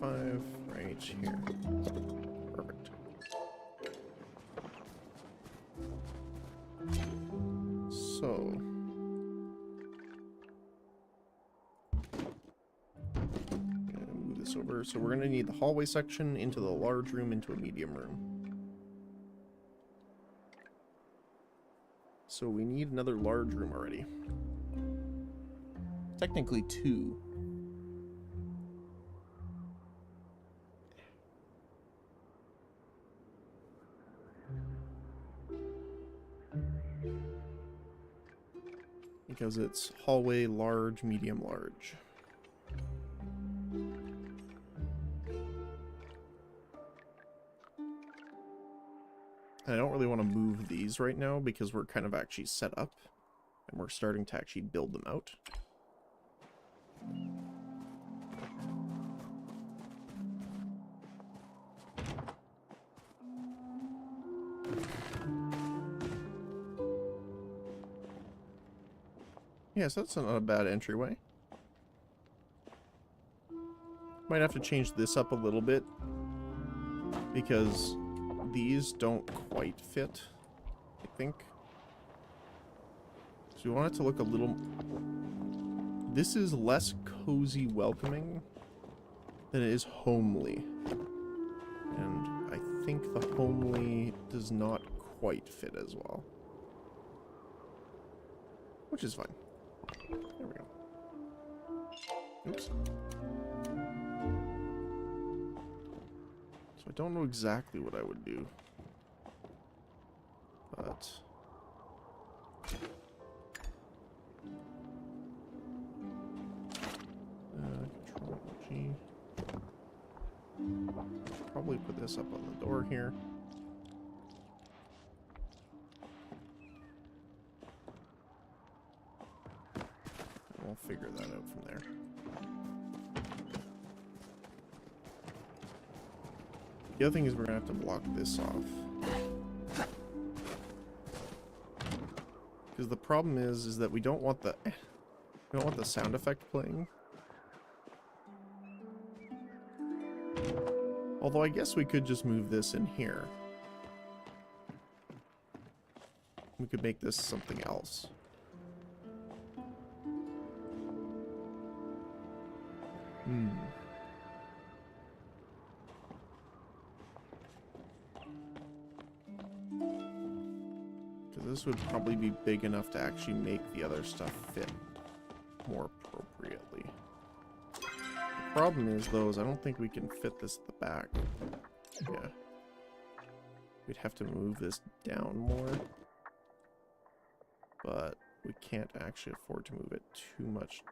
5 right here. Perfect. So... move this over. So we're going to need the hallway section into the large room into a medium room. So we need another large room already. Technically 2. Because it's hallway, large, medium, large. And I don't really want to move these right now because we're kind of actually set up. And we're starting to actually build them out. Yes, that's not a bad entryway. Might have to change this up a little bit because these don't quite fit, I think. So we want it to look a little... This is less cozy welcoming than it is homely. And I think the homely does not quite fit as well. Which is fine. There we go. Oops. So I don't know exactly what I would do. But... Control G. Probably put this up on the door here. We'll figure that out from there. The other thing is we're gonna have to block this off. Because the problem is that we don't want the sound effect playing. Although I guess we could just move this in here. We could make this something else. Because this would probably be big enough to actually make the other stuff fit more appropriately. The problem is, though, is I don't think we can fit this at the back. Yeah. We'd have to move this down more. But we can't actually afford to move it too much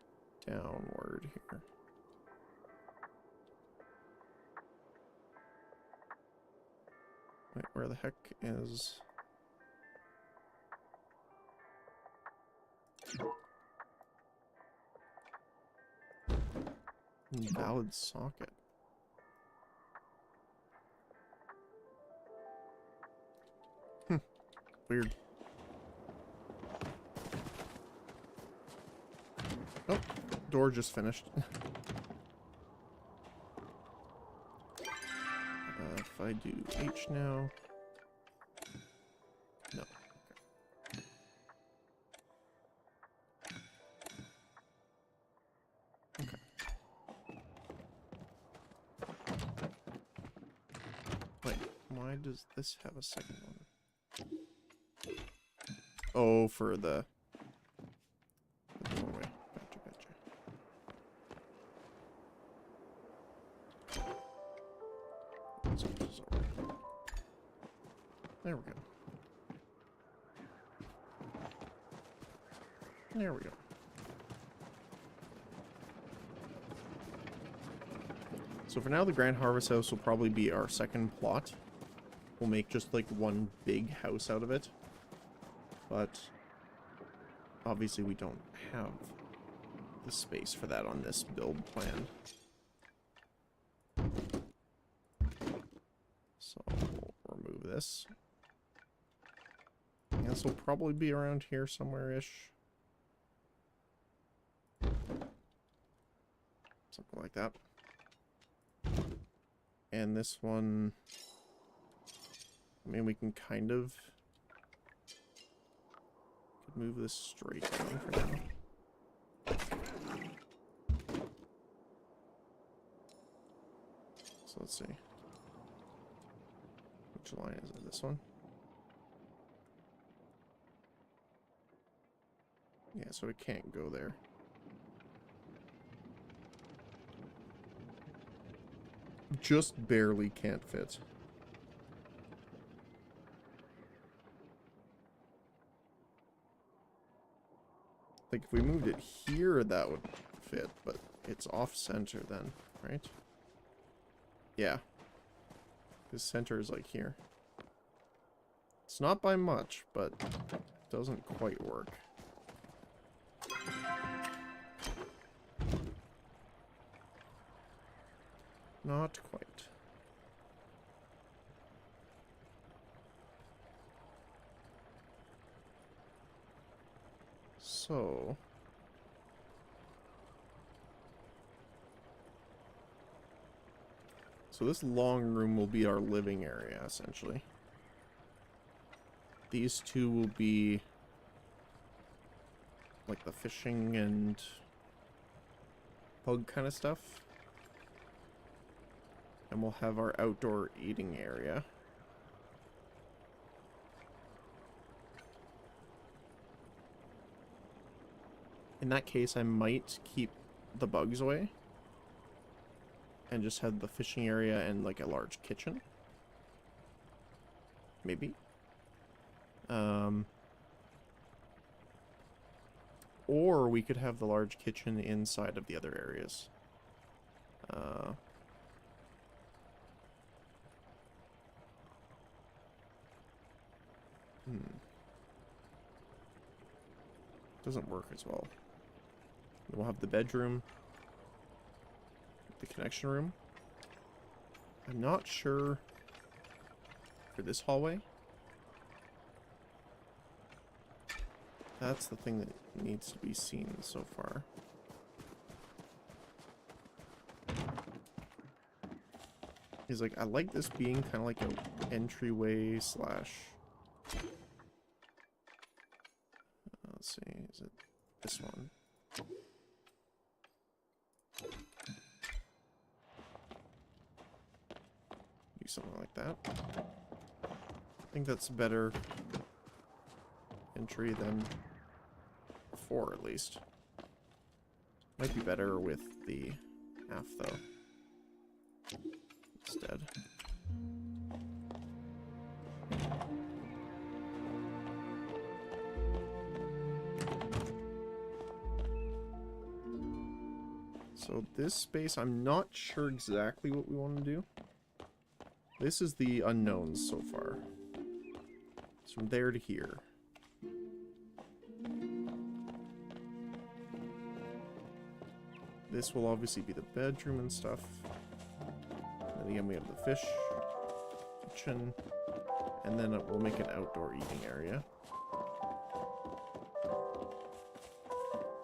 downward here. Wait, where the heck is... Invalid socket. Weird. Oh, door just finished. If I do H now... No. Okay. Wait, why does this have a second one? Oh, for the doorway. Gotcha, gotcha. So this is all right. There we go. There we go. So for now, the Grand Harvest House will probably be our second plot. We'll make just like one big house out of it. But obviously we don't have the space for that on this build plan. So we'll remove this. And this will probably be around here somewhere-ish. Something like that. And this one, I mean, we can kind of could move this straight down for now. So let's see. Which line is it? This one? Yeah, so it can't go there. Just barely can't fit. Like, if we moved it here, that would fit, but it's off-center then, right? Yeah. This center is like here. It's not by much, but it doesn't quite work. Not quite. So... So this long room will be our living area, essentially. These two will be... like the fishing and... pug kind of stuff. And we'll have our outdoor eating area. In that case, I might keep the bugs away. And just have the fishing area and like a large kitchen. Maybe. Or we could have the large kitchen inside of the other areas. Doesn't work as well. We'll have the bedroom, the connection room. I'm not sure for this hallway. That's the thing that needs to be seen so far. He's like, I like this being kind of like an entryway slash... let's see, is it this one? Do something like that. I think that's better entry than before, at least. Might be better with the half, though. Instead. So this space, I'm not sure exactly what we want to do. This is the unknowns so far. It's from there to here. This will obviously be the bedroom and stuff. And then again, we have the fish kitchen. And then we'll make an outdoor eating area.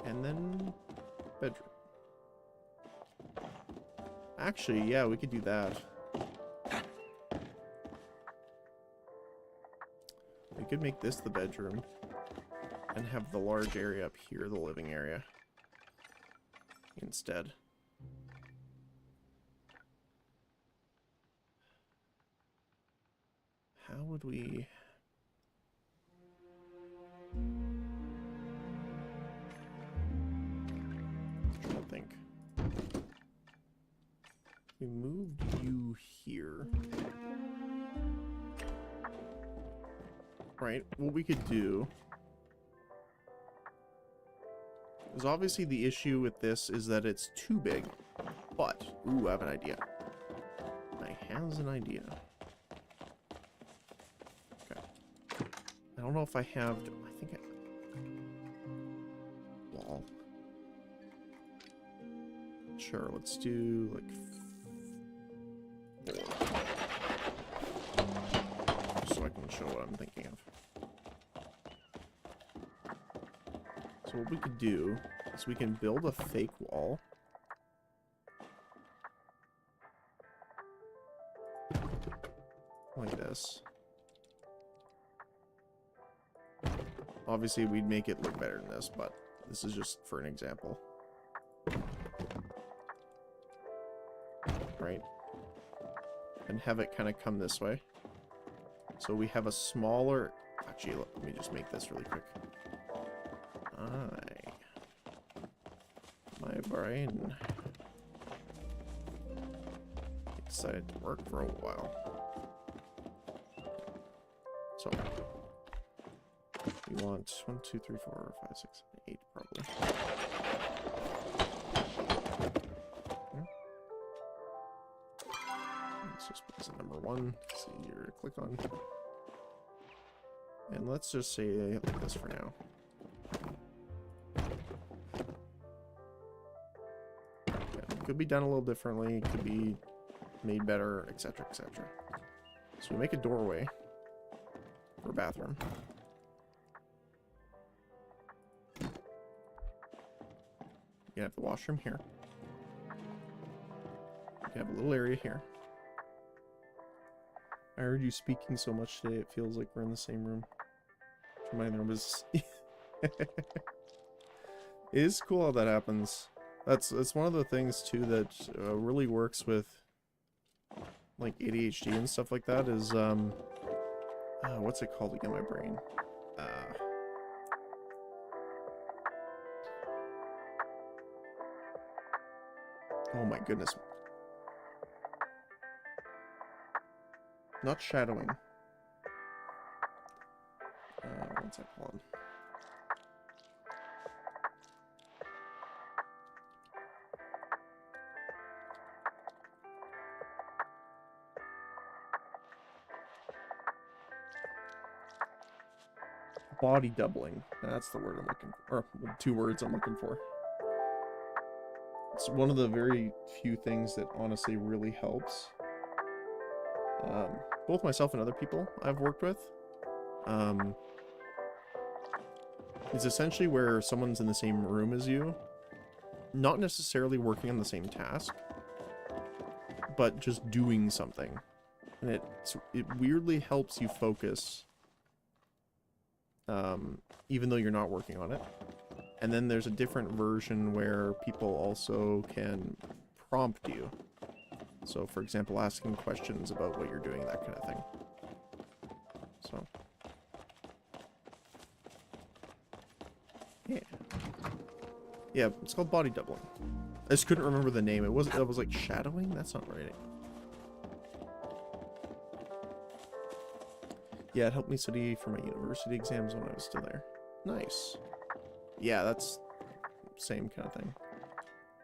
And then bedroom. Actually, yeah, we could do that. We could make this the bedroom and have the large area up here, the living area, instead. How would we... I'm trying to think. We moved you here. Right, what we could do is obviously the issue with this is that it's too big. But, ooh, I have an idea. I has an idea. Okay. I don't know if I have... I think wall. Sure, let's do like 4. So I can show what I'm thinking of. So what we could do is we can build a fake wall. this. Obviously, we'd make it look better than this, but this is just for an example. Right? And have it kind of come this way. So we have a smaller... Actually, let me just make this really quick. My brain decided to work for a while. So we want 1, 2, 3, 4, 5, 6, 8 probably. Okay. Let's just put this at number 1. It's easier to click on. And let's just say like this for now. It could be done a little differently, it could be made better, etc., etc. So we make a doorway for a bathroom. You can have the washroom here. You can have a little area here. I heard you speaking so much today, it feels like we're in the same room. My room is... It is cool how that happens. That's one of the things too that really works with like ADHD and stuff like that is what's it called again? My brain. Oh my goodness. Not shadowing. What's that called? Body doubling. That's the word I'm looking for. Or 2 words I'm looking for. It's one of the very few things that honestly really helps. Both myself and other people I've worked with. It's essentially where someone's in the same room as you. Not necessarily working on the same task. But just doing something. And it weirdly helps you focus. Even though you're not working on it. And then there's a different version where people also can prompt you. So, for example, asking questions about what you're doing, that kind of thing. So. Yeah. Yeah, it's called body doubling. I just couldn't remember the name. It was like shadowing? That's not right. Yeah, it helped me study for my university exams when I was still there. Nice. Yeah, that's same kind of thing.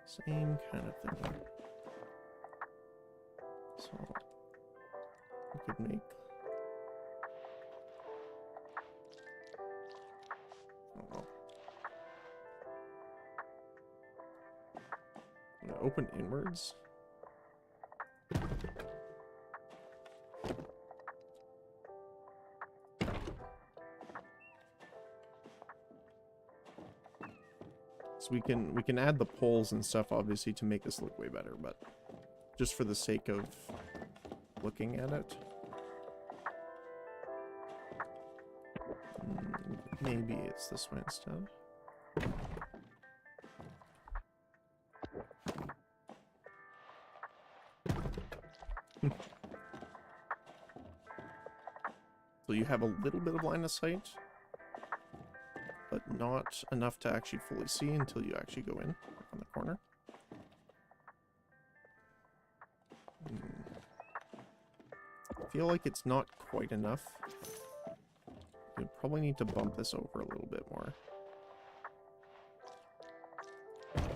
Same kind of thing. So we could make. I don't know. I'm gonna open inwards. So we can add the poles and stuff obviously to make this look way better, but just for the sake of looking at it. Maybe it's this way instead. So you have a little bit of line of sight, but not enough to actually fully see until you actually go in on the corner. I feel like it's not quite enough. You probably need to bump this over a little bit more.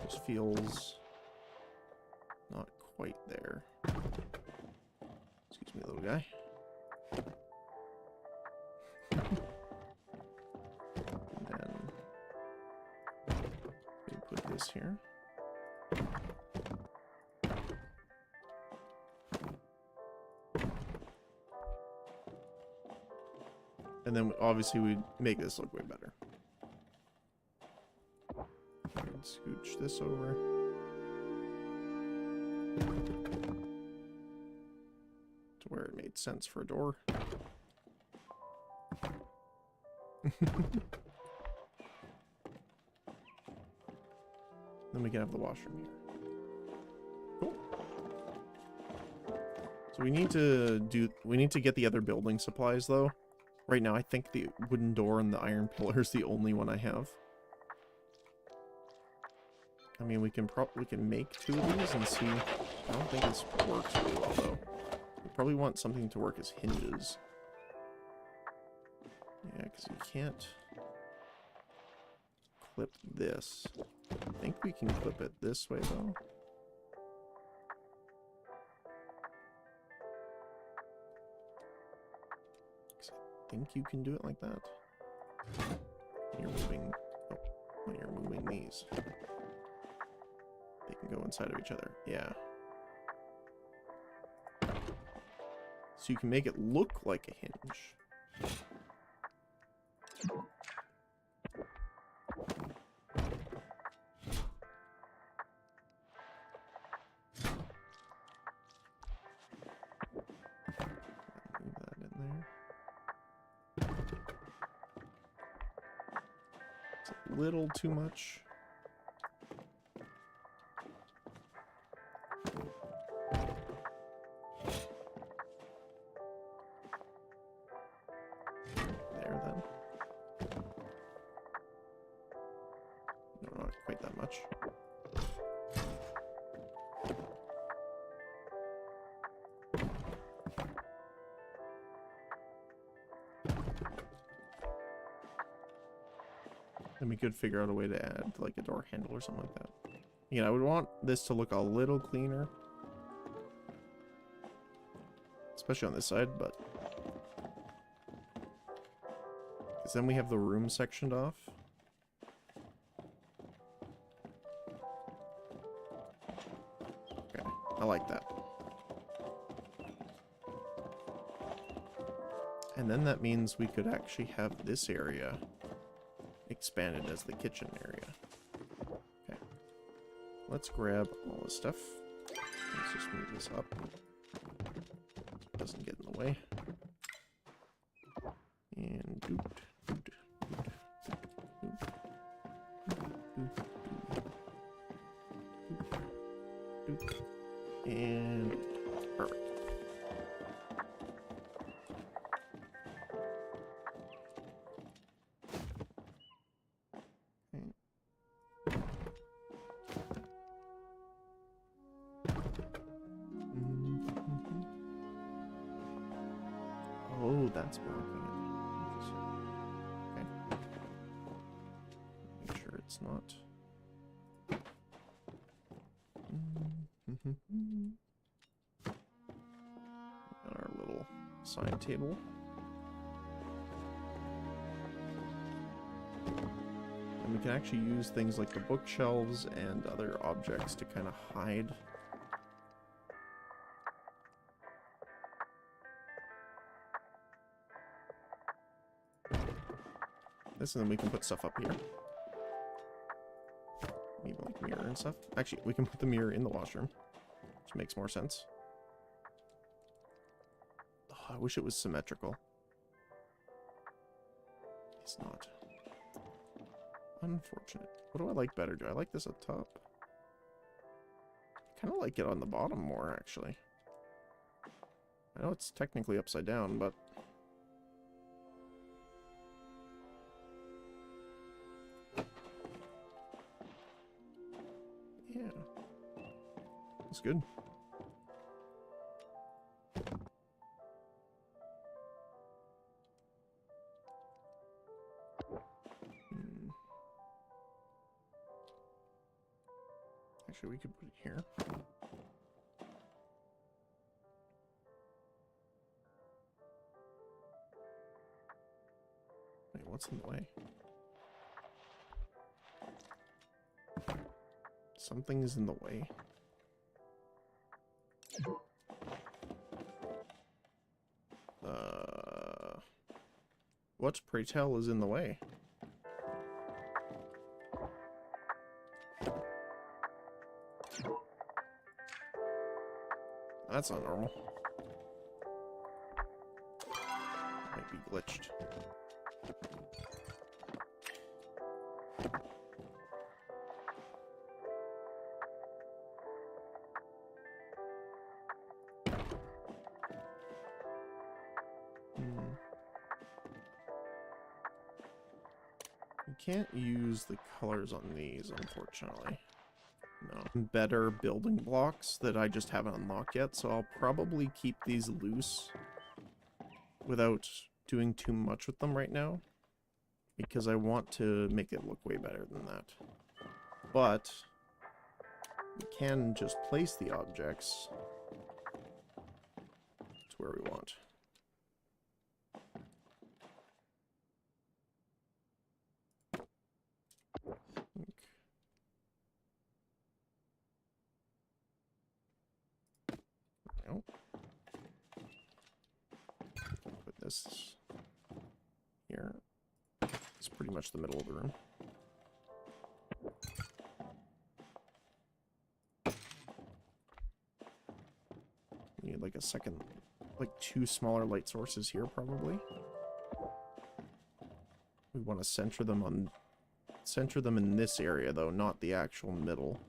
Just feels not quite there. Excuse me, little guy. And then we put this here. And then obviously we'd make this look way better. Scooch this over. To where it made sense for a door. Then we can have the washroom here. Cool. So we need to get the other building supplies though. Right now I think the wooden door and the iron pillar is the only one I have. I mean, we can make 2 of these and see. I don't think this works really well though. We probably want something to work as hinges. Yeah, because you can't clip this. I think we can clip it this way though. I think you can do it like that. When you're moving these. They can go inside of each other. Yeah. So you can make it look like a hinge. Move that in there. It's a little too much. Then we could figure out a way to add like a door handle or something like that. Yeah, I would want this to look a little cleaner. Especially on this side, but... because then we have the room sectioned off. Okay, I like that. And then that means we could actually have this area expanded as the kitchen area. Okay. Let's grab all this stuff. Let's just move this up. Doesn't get in the way. And doot, doot, doot, doot, doot, doot, and perfect. Oh, that's blocking it. Okay. Make sure it's not. Got our little side table. And we can actually use things like the bookshelves and other objects to kind of hide. This, and then we can put stuff up here. Maybe like mirror and stuff. Actually, we can put the mirror in the washroom, which makes more sense. Oh, I wish it was symmetrical. It's not. Unfortunate. What do I like better? Do I like this up top? I kind of like it on the bottom more, actually. I know it's technically upside down, but... yeah. That's good. Actually, we could put it here. Wait, what's in the way? Something is in the way. What, pray tell, is in the way? That's not normal. be glitched. You can't use the colors on these, unfortunately. No. Better building blocks that I just haven't unlocked yet, so I'll probably keep these loose without doing too much with them right now, because I want to make it look way better than that. But we can just place the objects to where we want. Nope. Put this here. It's pretty much the middle of the room. Need like a second, like 2 smaller light sources here probably. We want to center them in this area though, not the actual middle.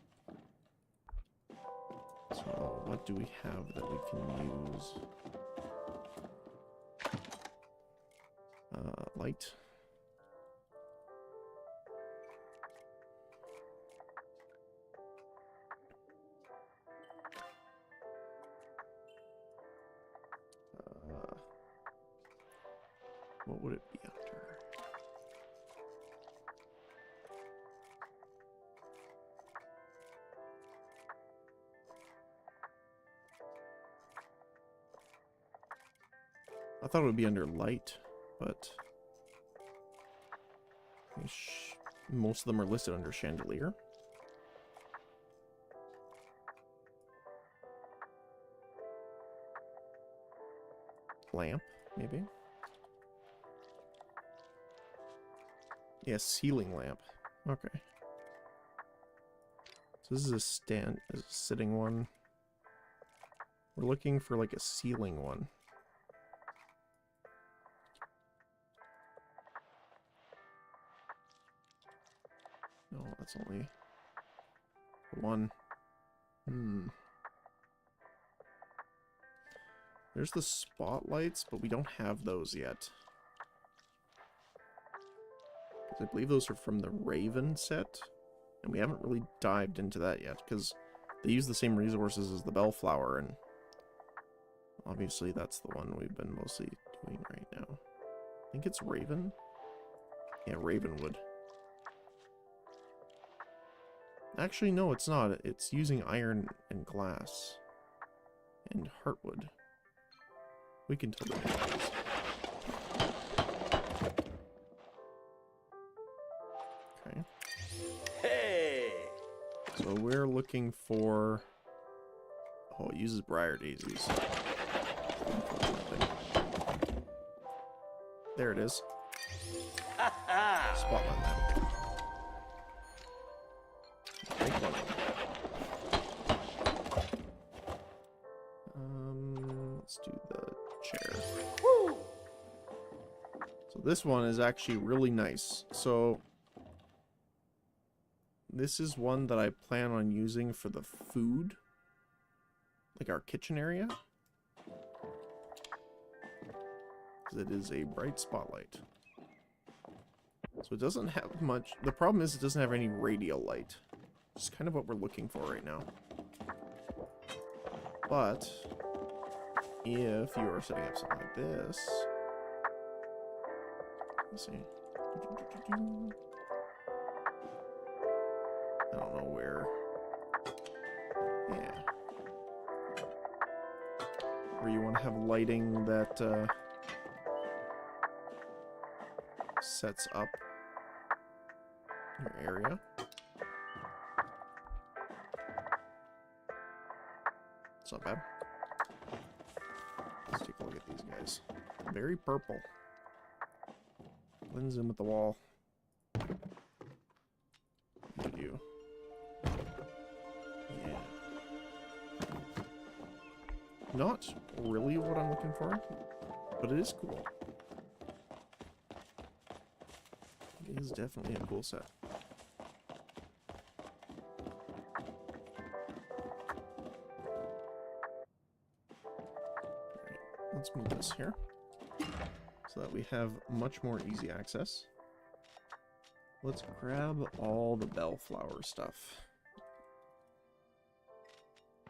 So what do we have that we can use? Light. What would it be under? I thought it would be under light, but most of them are listed under chandelier. Lamp, maybe? Yeah, ceiling lamp. Okay. So this is a sitting one. We're looking for like a ceiling one. No, that's only one. There's the spotlights, but we don't have those yet. I believe those are from the Raven set, and we haven't really dived into that yet, because they use the same resources as the Bellflower, and obviously that's the one we've been mostly doing right now. I think it's Raven? Yeah, Ravenwood. Actually, no, it's not. It's using iron and glass. And heartwood. We can totally do this. Okay. Hey! So we're looking for... Oh, it uses briar daisies. There it is. Spotlight lamp. Take one. Let's do the chair. Woo! So this one is actually really nice. So this is one that I plan on using for the food, like our kitchen area. It is a bright spotlight. So it doesn't have much. The problem is it doesn't have any radial light. It's kind of what we're looking for right now. But if you are setting up something like this, let's see. I don't know where. Yeah. Where you want to have lighting that sets up your area. It's not bad. Let's take a look at these guys. Very purple. Blends in with the wall. What do you? Yeah. Not really what I'm looking for, but it is cool. is definitely a cool set. Alright, let's move this here so that we have much more easy access. Let's grab all the bellflower stuff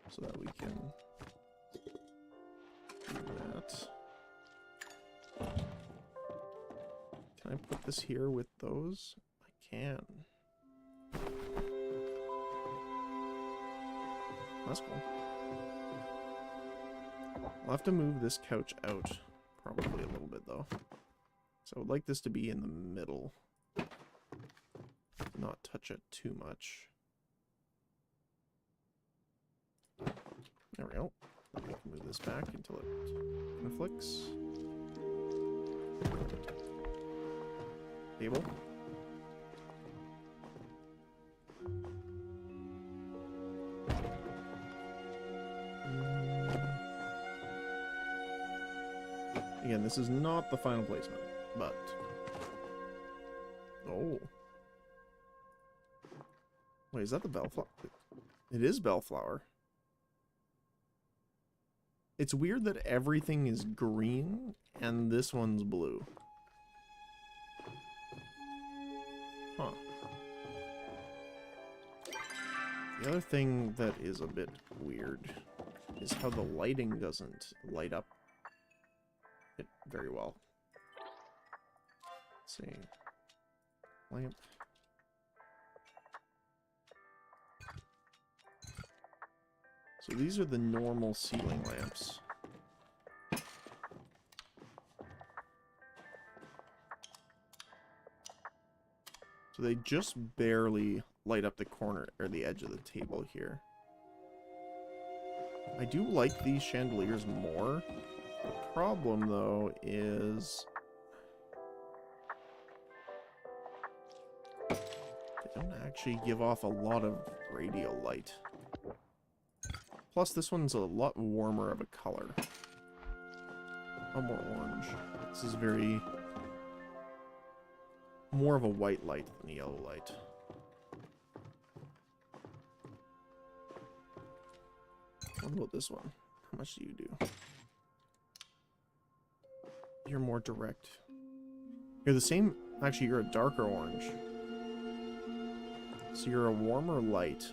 so that we can do that. Can I put this here with those? I can. That's cool. I'll have to move this couch out probably a little bit though. So I would like this to be in the middle. Not touch it too much. There we go. Then we can move this back until it conflicts. Table. Again, this is not the final placement, but... Oh. Wait, is that the bellflower? It is bellflower. It's weird that everything is green and this one's blue. Huh. The other thing that is a bit weird is how the lighting doesn't light up it very well. Let's see. Lamp. So these are the normal ceiling lamps. So they just barely light up the corner or the edge of the table here. I do like these chandeliers more. The problem though is they don't actually give off a lot of radial light. Plus, this one's a lot warmer of a color. A lot more orange. This is very... more of a white light than a yellow light. What about this one? How much do you do? You're more direct. You're the same... Actually, you're a darker orange. So you're a warmer light.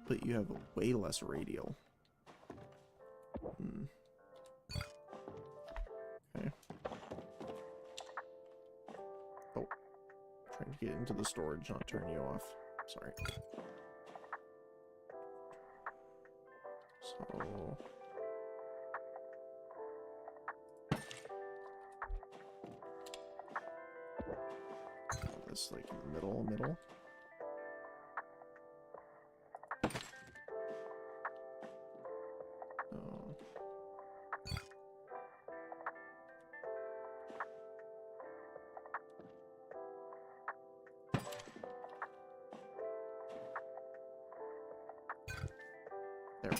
But you have way less radial. Okay. Oh. Trying to get into the storage, not turn you off. Sorry. So... this like in the middle. Oh. There.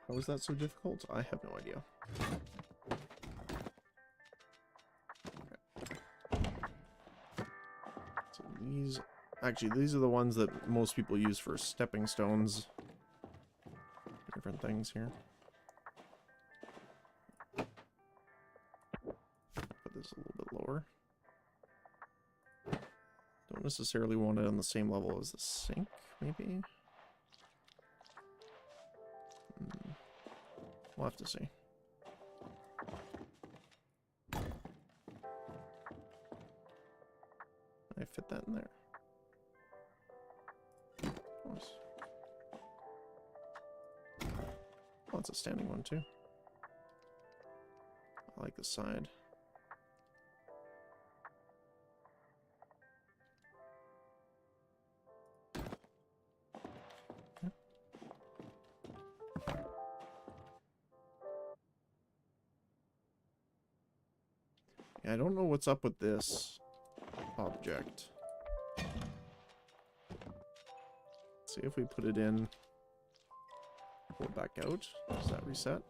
How is that so difficult? I have no idea. These, actually, these are the ones that most people use for stepping stones. Different things here. Put this a little bit lower. Don't necessarily want it on the same level as the sink, maybe? We'll have to see. I fit that in there. Nice. Oh, it's a standing one too. I like the side. Yeah, I don't know what's up with this object. See if we put it in, pull it back out. Does that reset?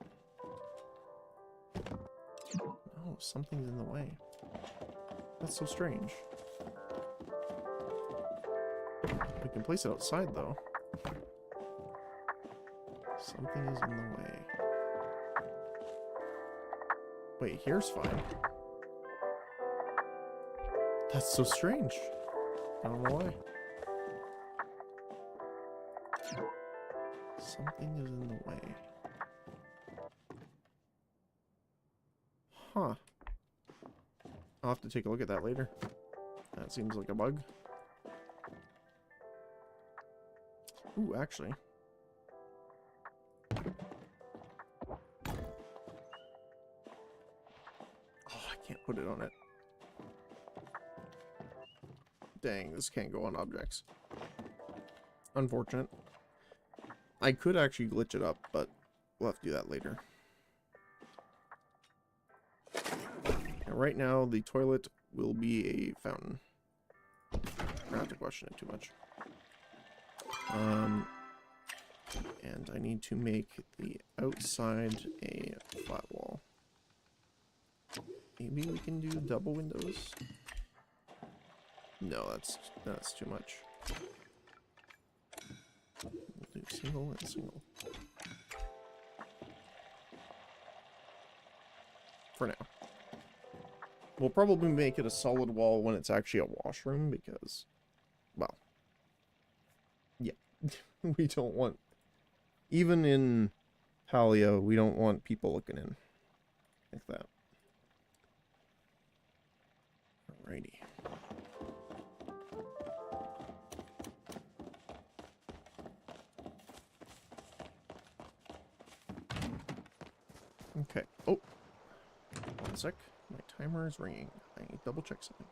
Oh, something's in the way. That's so strange. We can place it outside, though. Something is in the way. Wait, here's fine. That's so strange. I don't know why. Something is in the way. Huh. I'll have to take a look at that later. That seems like a bug. Ooh, actually. Oh, I can't put it on it. Dang, this can't go on objects. Unfortunate. I could actually glitch it up, but we'll have to do that later. And right now, the toilet will be a fountain. I don't have to question it too much. And I need to make the outside a flat wall. Maybe we can do double windows? No, that's too much. We'll do single and single. For now. We'll probably make it a solid wall when it's actually a washroom because, well, yeah, we don't want, even in Palia, we don't want people looking in like that. Alrighty. Okay. Oh, one sec. My timer is ringing. I need to double check something.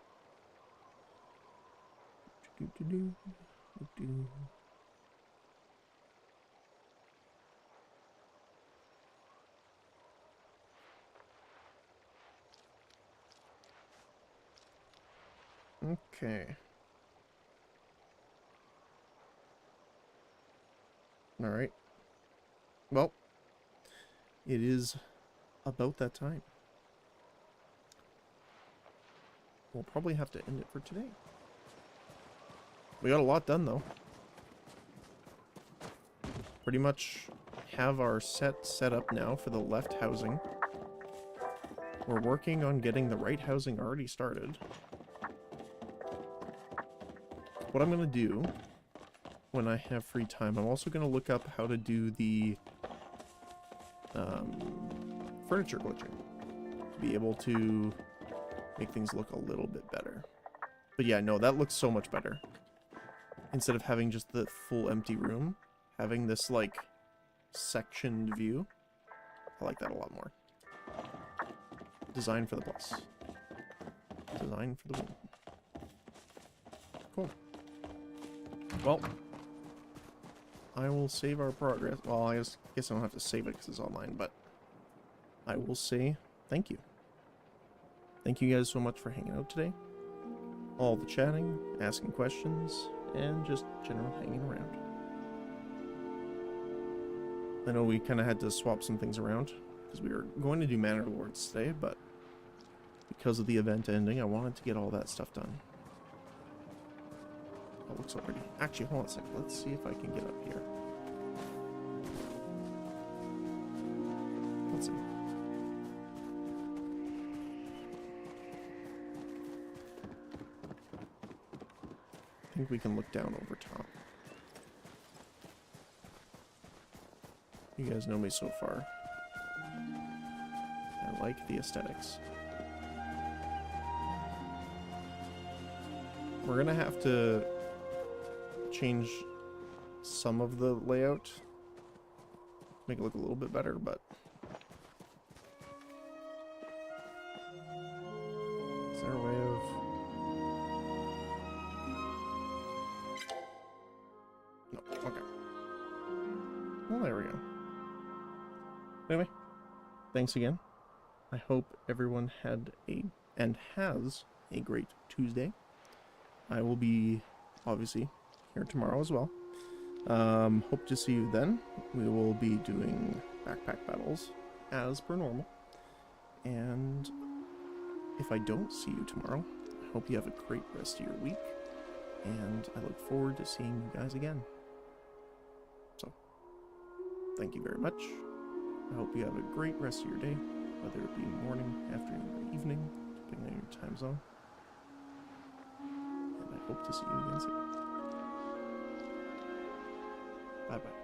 Okay. All right. Well, it is about that time. We'll probably have to end it for today. We got a lot done, though. Pretty much have our set up now for the left housing. We're working on getting the right housing already started. What I'm going to do when I have free time, I'm also going to look up how to do the furniture glitching. To be able to make things look a little bit better. But yeah, no, that looks so much better. Instead of having just the full empty room, having this, like, sectioned view. I like that a lot more. Design for the bus. Design for the win. Cool. Well, I will save our progress. Well, I guess I don't have to save it because it's online, but I will say thank you. Thank you guys so much for hanging out today. All the chatting, asking questions, and just general hanging around. I know we kind of had to swap some things around because we were going to do Manor Lords today, but because of the event ending, I wanted to get all that stuff done. Oh, it looks so pretty. Actually, hold on a second. Let's see if I can get up here. Let's see. I think we can look down over top. You guys know me so far. I like the aesthetics. We're gonna have to change some of the layout. Make it look a little bit better, but... Is there a way of... No, okay. Well, there we go. Anyway, thanks again. I hope everyone had and has a great Tuesday. I will be, obviously, here tomorrow as well. Hope to see you then. We will be doing backpack battles as per normal. And if I don't see you tomorrow, I hope you have a great rest of your week. And I look forward to seeing you guys again. So, thank you very much. I hope you have a great rest of your day, whether it be morning, afternoon, or evening, depending on your time zone. And I hope to see you again soon. Bye-bye.